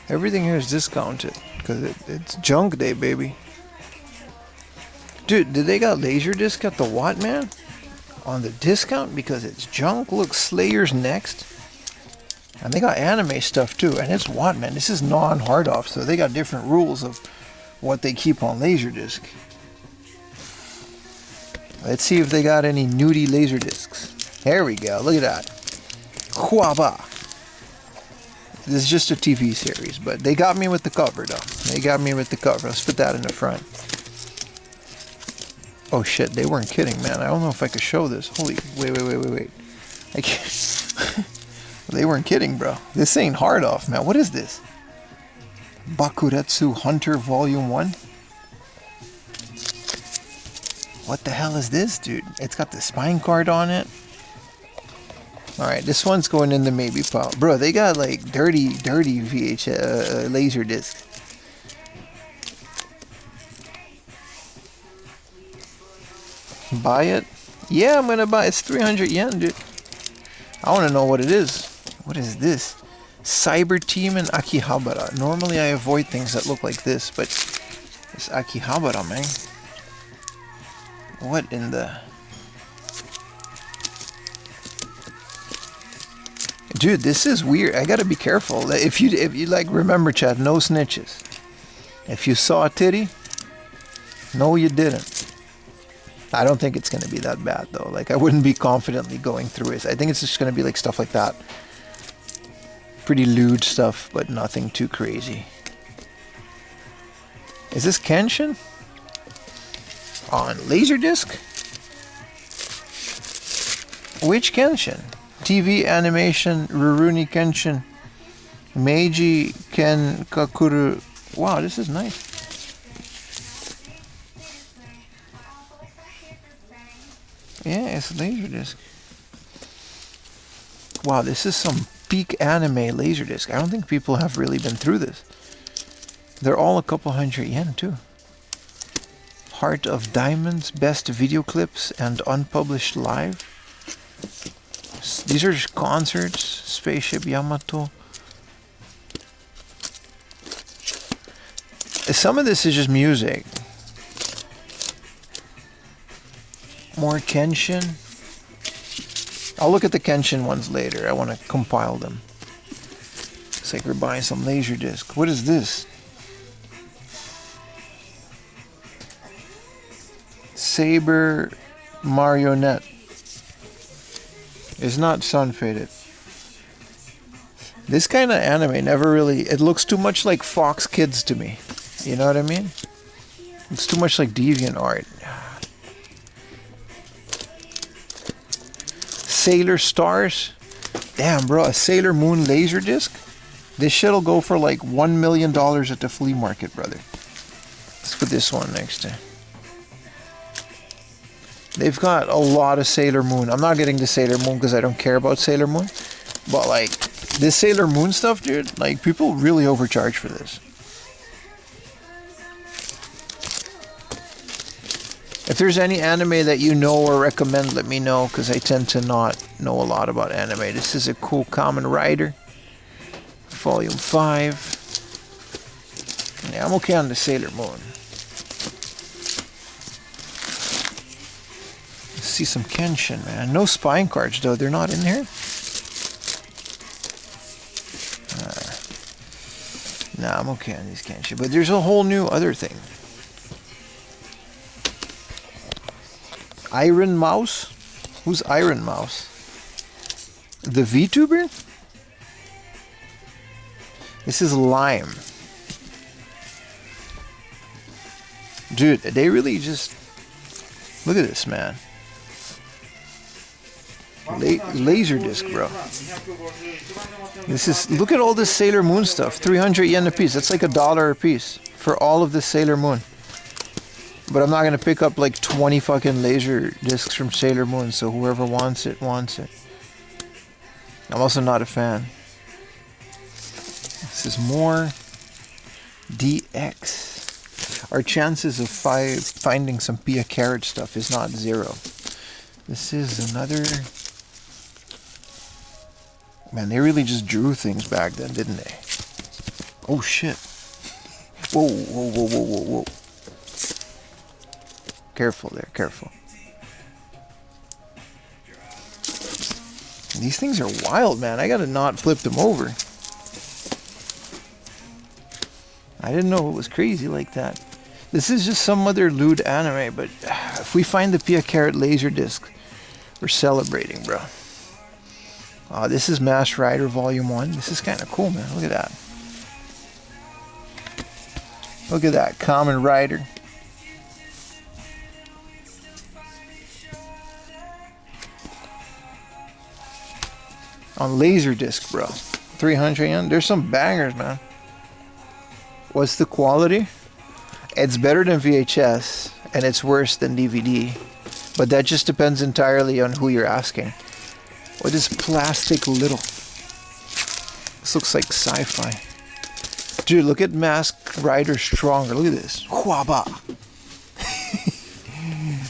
Everything here is discounted because it's junk day, baby. Dude, did they got Laserdisc at the Wattmann on the discount because it's junk? Look, Slayer's next. And they got anime stuff too, and it's Wattmann. This is non-hard off, so they got different rules of what they keep on Laserdisc. Let's see if they got any nudie Laserdiscs. There we go. Look at that. Huaba. This is just a TV series, but they got me with the cover though. They got me with the cover. Let's put that in the front. Oh shit, they weren't kidding, man. I don't know if I could show this. Holy, wait. I can't. They weren't kidding, bro. This ain't hard off, man. What is this? Bakuretsu Hunter Volume 1? What the hell is this, dude? It's got the spine card on it. Alright, this one's going in the maybe pile. Bro, they got like dirty VHS laser discs. Buy it? Yeah, I'm gonna buy it. It's 300 yen, dude. I want to know what it is. What is this? Cyber Team and Akihabara. Normally I avoid things that look like this, but it's Akihabara, man. What in the... Dude, this is weird. I gotta be careful. If you like, remember, Chad, no snitches. If you saw a titty, no, you didn't. I don't think it's gonna be that bad though. Like, I wouldn't be confidently going through it. I think it's just gonna be like stuff like that. Pretty lewd stuff, but nothing too crazy. Is this Kenshin? On Laserdisc? Which Kenshin? TV animation Rurouni Kenshin Meiji Kenkakuru. Wow, this is nice. Yeah, it's Laserdisc. Wow, this is some peak anime Laserdisc. I don't think people have really been through this. They're all a couple hundred yen too. Heart of Diamonds, best video clips and unpublished live. These are just concerts. Spaceship Yamato. Some of this is just music. More Kenshin. I'll look at the Kenshin ones later. I want to compile them. It's like we're buying some Laserdisc. What is this? Saber Marionette. It's not sun faded. This kind of anime never really... It looks too much like Fox Kids to me. You know what I mean? It's too much like DeviantArt. Sailor Stars. Damn, bro. A Sailor Moon Laserdisc? This shit'll go for like $1 million at the flea market, brother. Let's put this one next to... They've got a lot of Sailor Moon. I'm not getting the Sailor Moon because I don't care about Sailor Moon. But like, this Sailor Moon stuff, dude, like, people really overcharge for this. If there's any anime that you know or recommend, let me know, because I tend to not know a lot about anime. This is a cool Kamen Rider. Volume 5. Yeah, I'm okay on the Sailor Moon. See some Kenshin, man. No spine cards though. They're not in here. Nah, I'm okay on these Kenshin. But there's a whole new other thing. Iron Mouse? Who's Iron Mouse? The VTuber? This is Lime. Dude, they really just... Look at this, man. Laserdisc, bro. This is... Look at all this Sailor Moon stuff. 300 yen a piece. That's like $1 a piece for all of this Sailor Moon. But I'm not going to pick up like 20 fucking laser discs from Sailor Moon, so whoever wants it, wants it. I'm also not a fan. This is more DX. Our chances of finding some Pia Carrot stuff is not 0. This is another... Man, they really just drew things back then, didn't they? Oh shit. Whoa, whoa, whoa, whoa, whoa, whoa. Careful there, careful. These things are wild, man. I gotta not flip them over. I didn't know it was crazy like that. This is just some other lewd anime, but if we find the Pia Carrot laser disc, we're celebrating, bro. This is Masked Rider Volume 1. This is kind of cool, man. Look at that. Look at that, Kamen Rider. On Laserdisc, bro. 300 yen. There's some bangers, man. What's the quality? It's better than VHS, and it's worse than DVD. But that just depends entirely on who you're asking. What is Plastic Little? This looks like sci-fi. Dude, look at Masked Rider Stronger. Look at this. Huaba.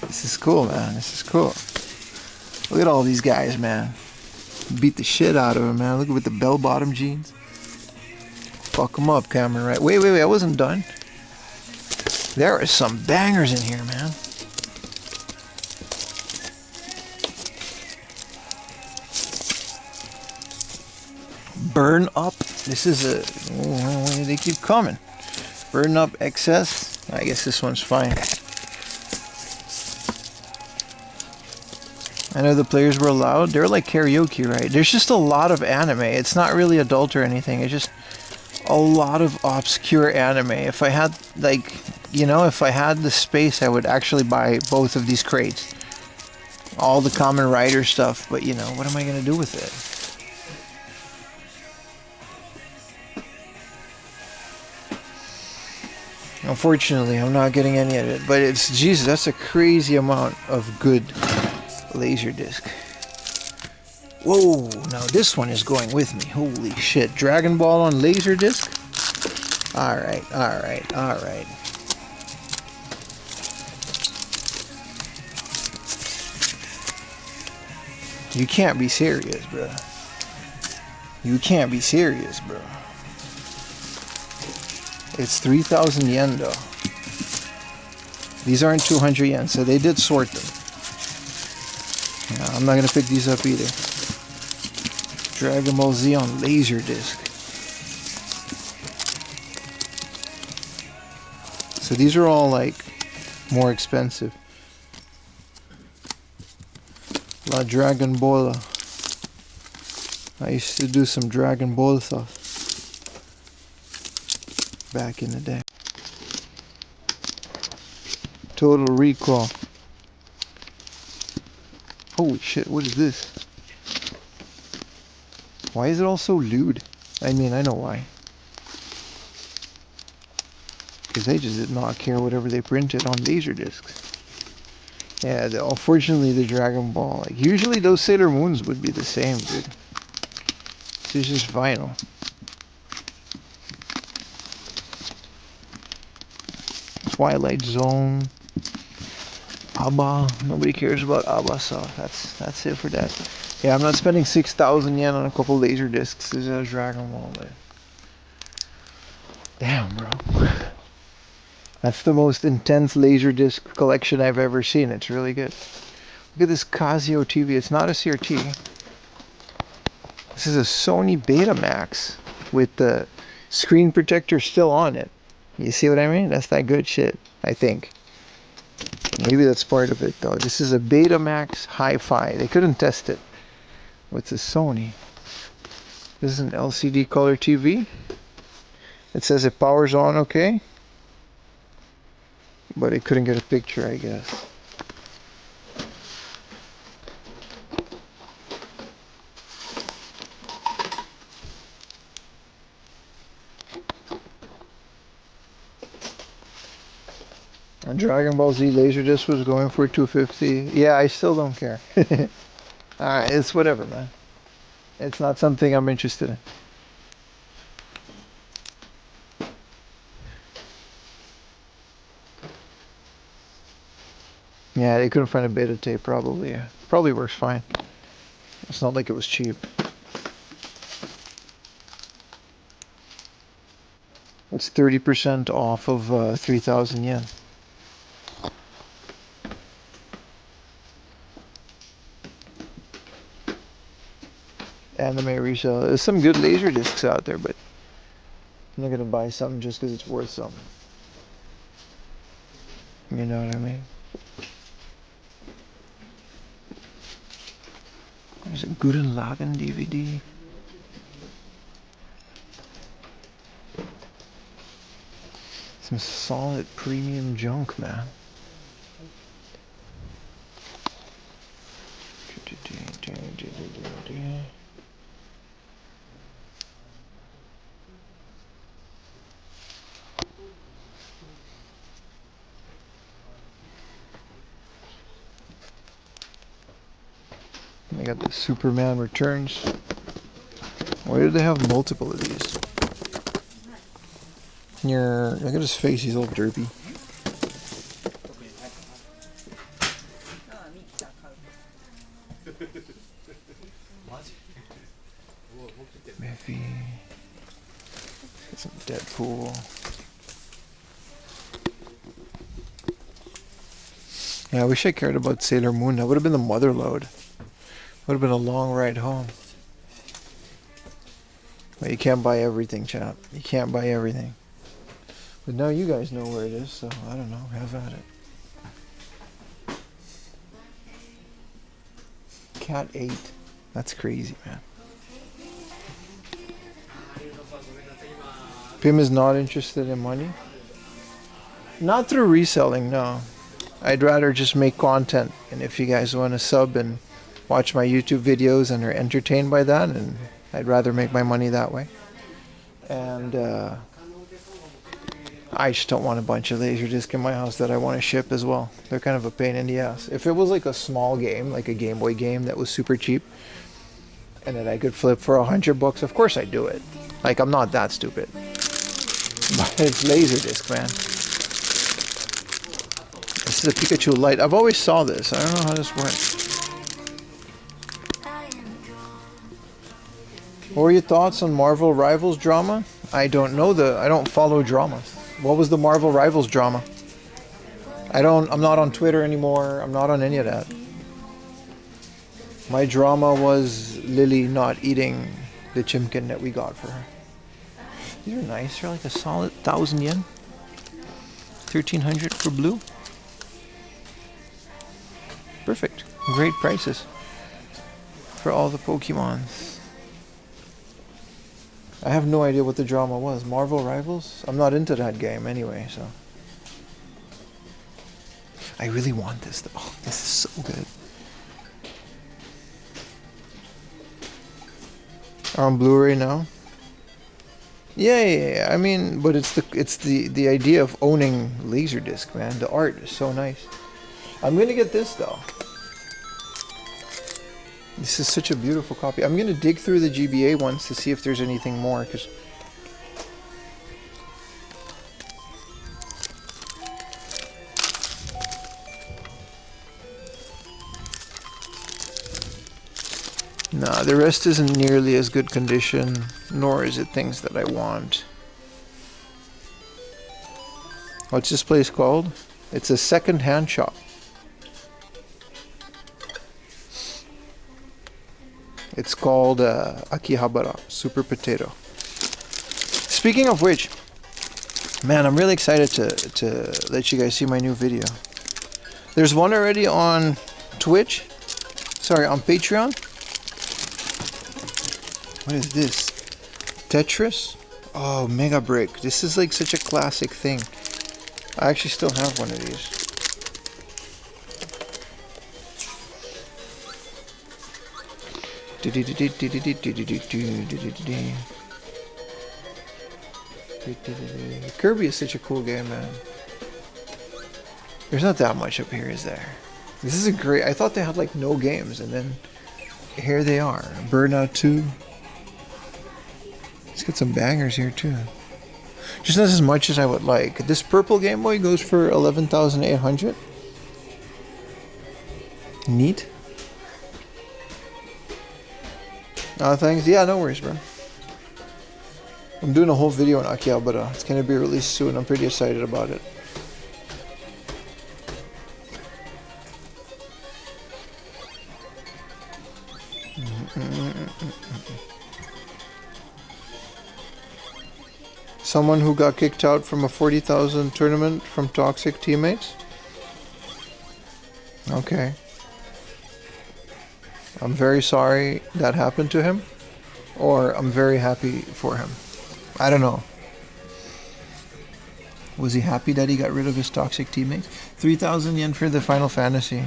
This is cool, man. This is cool. Look at all these guys, man. Beat the shit out of them, man. Look at with the bell-bottom jeans. Fuck them up, Cameron, right? Wait, I wasn't done. There are some bangers in here, man. Burn Up. This is a... Oh, they keep coming. Burn Up XS. I guess this one's fine. I know the players were allowed. They're like karaoke, right? There's just a lot of anime. It's not really adult or anything. It's just a lot of obscure anime. If I had, like, you know, if I had the space, I would actually buy both of these crates. All the Kamen Rider stuff. But, you know, what am I going to do with it? Unfortunately, I'm not getting any of it. But it's, Jesus, that's a crazy amount of good Laserdisc. Whoa, now this one is going with me. Holy shit. Dragon Ball on Laserdisc? Alright. You can't be serious, bro. You can't be serious, bro. It's 3,000 yen, though. These aren't 200 yen, so they did sort them. No, I'm not gonna pick these up either. Dragon Ball Z on Laserdisc. So these are all like more expensive. La Dragon Ball. I used to do some Dragon Ball stuff back in the day. Total Recall. Holy shit, what is this? Why is it all so lewd? I mean, I know why. Because they just did not care whatever they printed on Laserdiscs. Yeah, unfortunately the Dragon Ball, like, usually those Sailor Moons would be the same, dude. This is just vinyl. Twilight Zone. ABBA. Nobody cares about ABBA, so that's it for that. Yeah, I'm not spending 6,000 yen on a couple laser discs. This is a Dragon Ball. Damn, bro. That's the most intense laser disc collection I've ever seen. It's really good. Look at this Casio TV. It's not a CRT. This is a Sony Betamax with the screen protector still on it. You see what I mean? That's that good shit, I think. Maybe that's part of it, though. This is a Betamax Hi-Fi. They couldn't test it. What's a Sony? This is an LCD color TV. It says it powers on okay. But it couldn't get a picture, I guess. And Dragon Ball Z Laserdisc was going for 250. Yeah, I still don't care. Alright, it's whatever, man. It's not something I'm interested in. Yeah, they couldn't find a beta tape, probably. Yeah. Probably works fine. It's not like it was cheap. It's 30% off of 3,000 yen. Anime resale. There's some good laser discs out there, but I'm not gonna buy something just because it's worth something. You know what I mean? There's a Gurren Lagann DVD. Some solid premium junk, man. They got the Superman Returns. Why do they have multiple of these? Look at his face, he's all derpy. Miffy. Got some Deadpool. Yeah, I wish I cared about Sailor Moon. That would have been the mother load. Would have been a long ride home. But you can't buy everything, chap. You can't buy everything. But now you guys know where it is, so I don't know. Have at it. Cat 8. That's crazy, man. Pim is not interested in money. Not through reselling, no. I'd rather just make content. And if you guys want to sub and watch my YouTube videos and are entertained by that, and I'd rather make my money that way. And I just don't want a bunch of Laserdisc in my house that I want to ship as well. They're kind of a pain in the ass. If it was like a small game, like a Game Boy game that was super cheap, and that I could flip for $100, of course I'd do it. Like, I'm not that stupid. But it's Laserdisc, man. This is a Pikachu Light. I've always saw this. I don't know how this works. What were your thoughts on Marvel Rivals drama? I don't know I don't follow dramas. What was the Marvel Rivals drama? I'm not on Twitter anymore. I'm not on any of that. My drama was Lily not eating the chimkin that we got for her. These are nice. They're like a solid 1,000 yen. 1,300 for blue. Perfect. Great prices for all the Pokemons. I have no idea what the drama was. Marvel Rivals? I'm not into that game anyway, so. I really want this though. This is so good. On Blu-ray now? Yeah. I mean, but it's the idea of owning Laserdisc, man. The art is so nice. I'm gonna get this though. This is such a beautiful copy. I'm gonna dig through the GBA ones to see if there's anything more, because nah, the rest isn't nearly as good condition, nor is it things that I want. What's this place called? It's a second-hand shop. It's called Akihabara Super Potato. Speaking of which, man, I'm really excited to let you guys see my new video. There's one already on Twitch. Sorry, on Patreon. What is this? Tetris? Oh, Mega Brick. This is like such a classic thing. I actually still have one of these. Kirby is such a cool game, man. There's not that much up here, is there? This is a great... I thought they had like no games, and then here they are. Burnout 2. Let's get some bangers here too. Just not as much as I would like. This purple Game Boy goes for 11,800. Neat. Thanks. Yeah, no worries, bro. I'm doing a whole video on Akihabara. It's gonna be released soon. I'm pretty excited about it. Someone who got kicked out from a 40,000 tournament from toxic teammates? Okay. I'm very sorry that happened to him, or I'm very happy for him. I don't know. Was he happy that he got rid of his toxic teammates? 3,000 yen for the Final Fantasy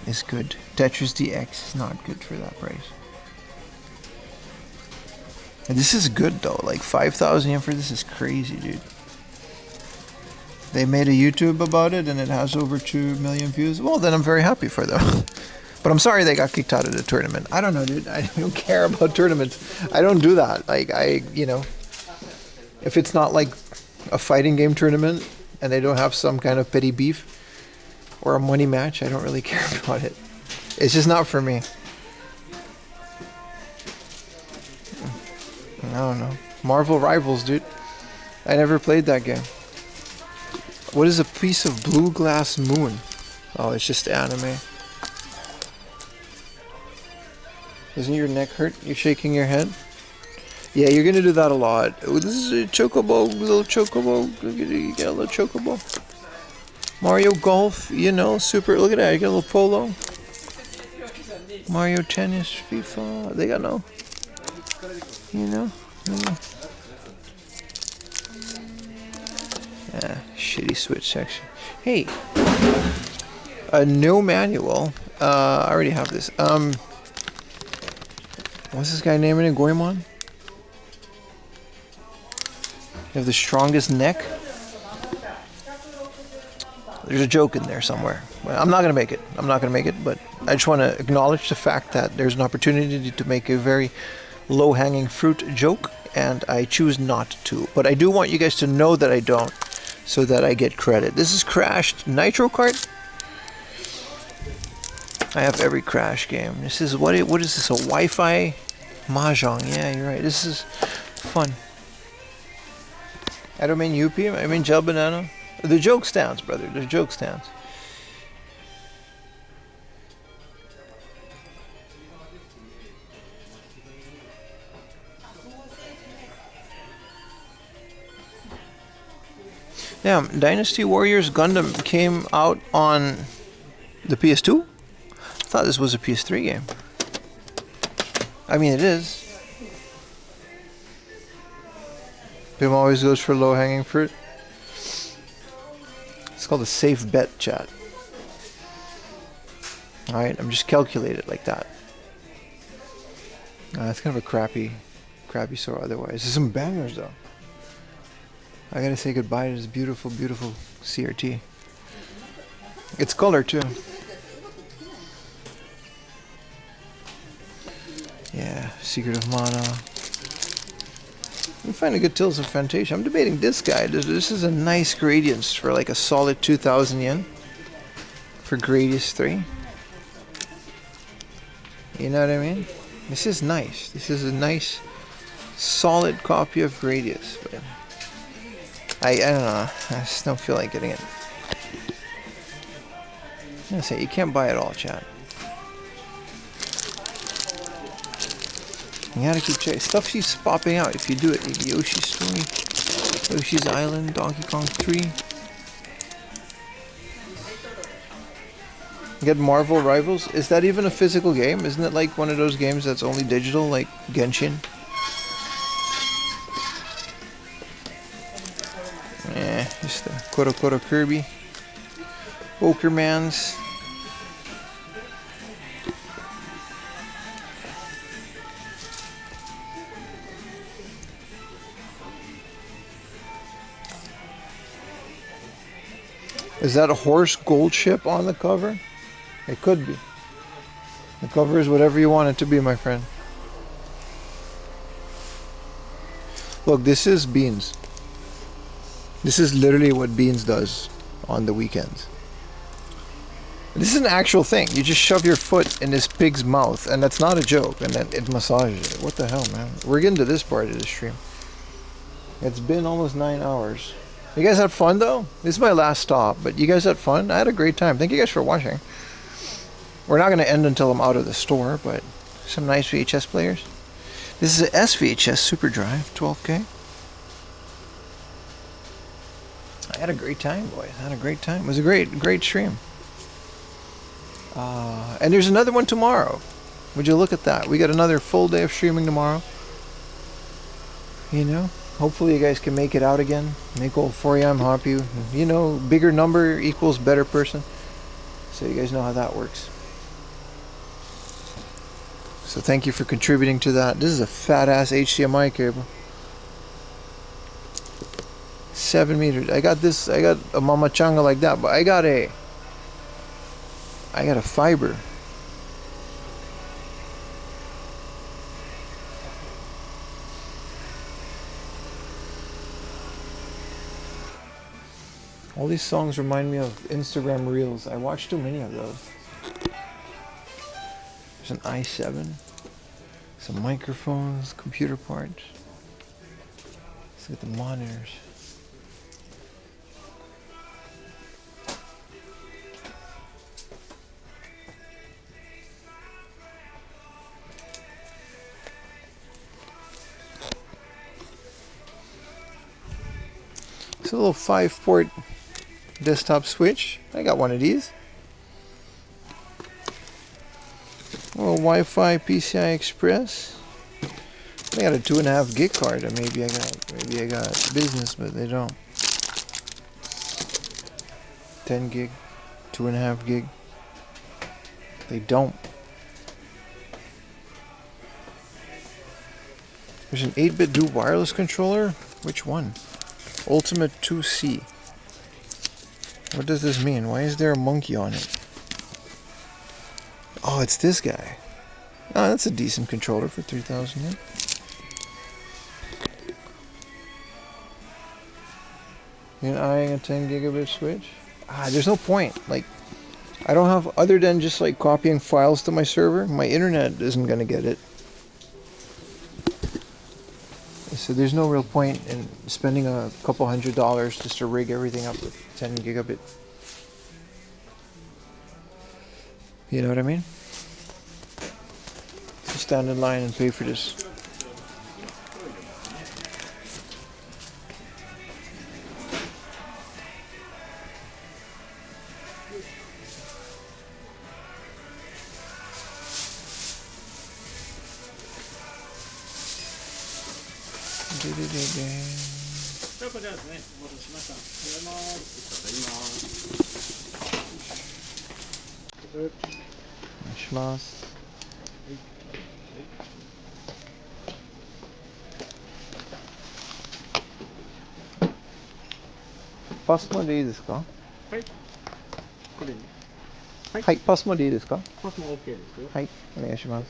is good. Tetris DX is not good for that price. And this is good though. Like 5,000 yen for this is crazy, dude. They made a YouTube about it and it has over 2 million views. Well, then I'm very happy for them. But I'm sorry they got kicked out of the tournament. I don't know, dude. I don't care about tournaments. I don't do that. Like, you know, if it's not like a fighting game tournament and they don't have some kind of petty beef or a money match, I don't really care about it. It's just not for me. I don't know. Marvel Rivals, dude. I never played that game. What is a piece of blue glass moon? Oh, it's just anime. Isn't your neck hurt? You're shaking your head? Yeah, you're gonna do that a lot. Oh, this is a chocobo, little chocobo. You get a little chocobo. Mario Golf, you know, super. Look at that. You got a little polo. Mario Tennis, FIFA. They got no. You know. Yeah, shitty Switch section. Hey, a no manual. I already have this. What's this guy naming it? Goemon? You have the strongest neck? There's a joke in there somewhere. Well, I'm not going to make it. I'm not going to make it, but I just want to acknowledge the fact that there's an opportunity to make a very low-hanging fruit joke, and I choose not to. But I do want you guys to know that I don't, so that I get credit. This is Crashed Nitro Kart. I have every Crash game. This is, what is this, a Wi-Fi Mahjong? Yeah, you're right. This is fun. I don't mean Yuppie, I mean Gel Banana. The joke stands, brother. The joke stands. Damn, Dynasty Warriors Gundam came out on the PS2? I thought this was a PS3 game. I mean, it is. Pim always goes for low-hanging fruit. It's called a safe bet, chat. Alright, I'm just calculated like that. It's kind of a crappy store otherwise. There's some bangers, though. I gotta say goodbye to this beautiful, beautiful CRT. It's color, too. Yeah, Secret of Mana. You find a good Tales of Fantasia. I'm debating this guy. This is a nice Gradients for like a solid 2,000 yen. For Gradius 3. You know what I mean? This is nice. This is a nice, solid copy of Gradius. But I don't know. I just don't feel like getting it. I'm gonna say, you can't buy it all, chat. You gotta keep checking. Stuff keeps popping out if you do it. Like Yoshi's Story, Yoshi's Island, Donkey Kong 3. Get Marvel Rivals. Is that even a physical game? Isn't it like one of those games that's only digital, like Genshin? Yeah, just the Koro Kirby. Pokermans. Is that a horse gold ship on the cover? It could be. The cover is whatever you want it to be, my friend. Look, this is Beans. This is literally what Beans does on the weekends. This is an actual thing. You just shove your foot in this pig's mouth, and that's not a joke, and then it massages it. What the hell, man? We're getting to this part of the stream. It's been almost 9 hours. You guys had fun, though? This is my last stop, but you guys had fun? I had a great time. Thank you guys for watching. We're not going to end until I'm out of the store, but some nice VHS players. This is an SVHS Super Drive, 12K. I had a great time, boys. I had a great time. It was a great stream. And there's another one tomorrow. Would you look at that? We got another full day of streaming tomorrow. You know? Hopefully you guys can make it out again. Make old 4am happy. You know, bigger number equals better person. So you guys know how that works. So thank you for contributing to that. This is a fat ass HDMI cable. 7 meters. I got a mamachanga like that, but I got a fiber All these songs remind me of Instagram Reels. I watch too many of those. There's an i7, some microphones, computer parts. Let's look at the monitors. It's a little 5-port desktop switch. I got one of these. A little Wi-Fi PCI Express. I got a 2.5 gig card, or maybe I got business, but they don't. 10 gig, 2.5 gig. They don't. There's an 8-bit dual wireless controller. Which one? Ultimate 2C. What does this mean? Why is there a monkey on it? Oh, it's this guy. Oh, that's a decent controller for 3,000 yen. You're eyeing a 10 gigabit switch? There's no point. Like, I don't have, other than just like copying files to my server, my internet isn't gonna get it. So there's no real point in spending a couple $100 just to rig everything up with 10 gigabit. You know what I mean? So stand in line and pay for this. Pass までいいですか？はい。これに。はい、パスまでいいですか？パスも OK ですよ。はい、お願いします。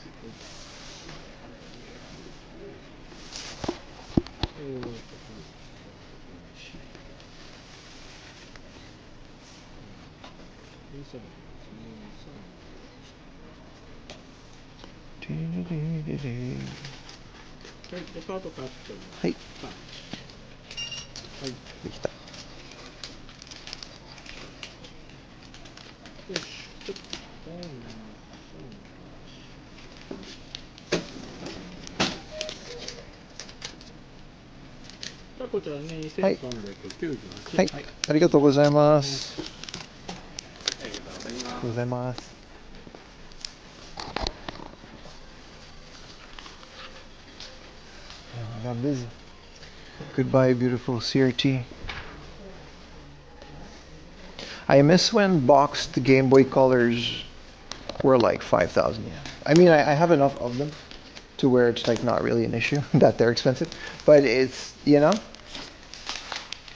はい。できた。こちらね、2398円。はい、ありがとうございます。ありがとうございます。I got busy. Goodbye, beautiful CRT. I miss when boxed Game Boy Colors were like 5,000 yen. I mean, I have enough of them to where it's like not really an issue that they're expensive, but it's, you know,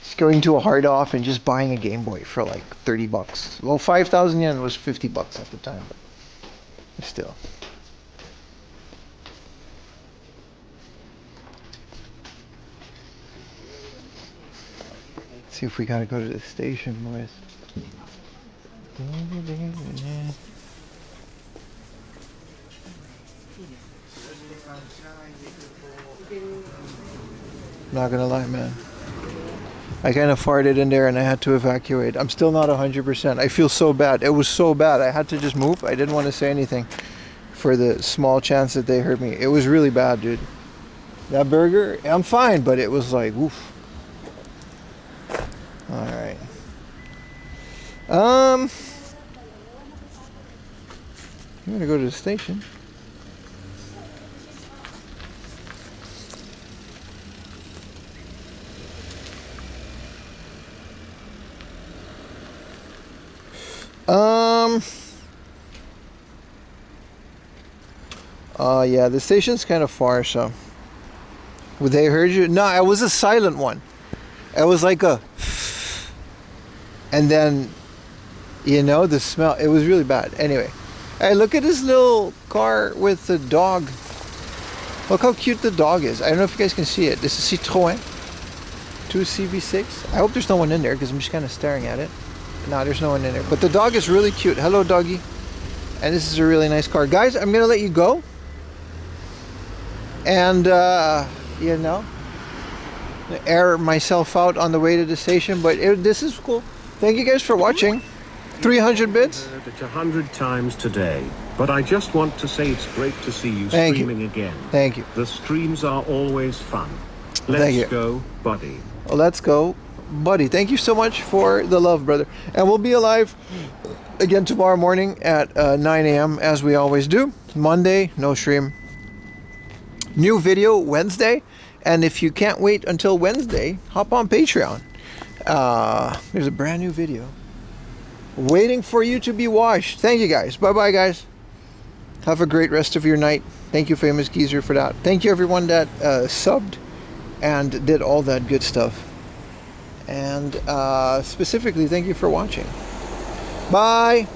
it's going to a hard off and just buying a Game Boy for like 30 bucks. Well, 5,000 yen was 50 bucks at the time, but still. Let's see if we gotta go to the station, boys. Not gonna lie, man. I kind of farted in there and I had to evacuate. I'm still not 100%. I feel so bad. It was so bad. I had to just move. I didn't want to say anything for the small chance that they heard me. It was really bad, dude. That burger, I'm fine, but it was like, oof. All right. I'm gonna go to the station. Yeah, the station's kind of far, so. Would they heard you? No, it was a silent one. It was like a, and then, you know, the smell, it was really bad. Anyway, hey, look at this little car with the dog. Look how cute the dog is. I don't know if you guys can see it. This is Citroën 2 CV6. I hope there's no one in there because I'm just kind of staring at it. No, there's no one in there. But the dog is really cute. Hello, doggy. And this is a really nice car. Guys, I'm going to let you go. And, you know, air myself out on the way to the station. But this is cool. Thank you guys for watching. 300 bits. Heard it 100 times today, but I just want to say it's great to see you Thank streaming you. again. Thank you. The streams are always fun. Thank you. Let's go, buddy. Well, let's go, buddy. Thank you so much for the love, brother. And we'll be alive again tomorrow morning at 9 a.m. as we always do. Monday, no stream. New video Wednesday. And if you can't wait until Wednesday, hop on Patreon. There's a brand new video waiting for you to be watched. Thank you guys. Bye-bye, guys. Have a great rest of your night. Thank you, Famous Geezer, for that. Thank you, everyone that subbed and did all that good stuff. And specifically, thank you for watching. Bye.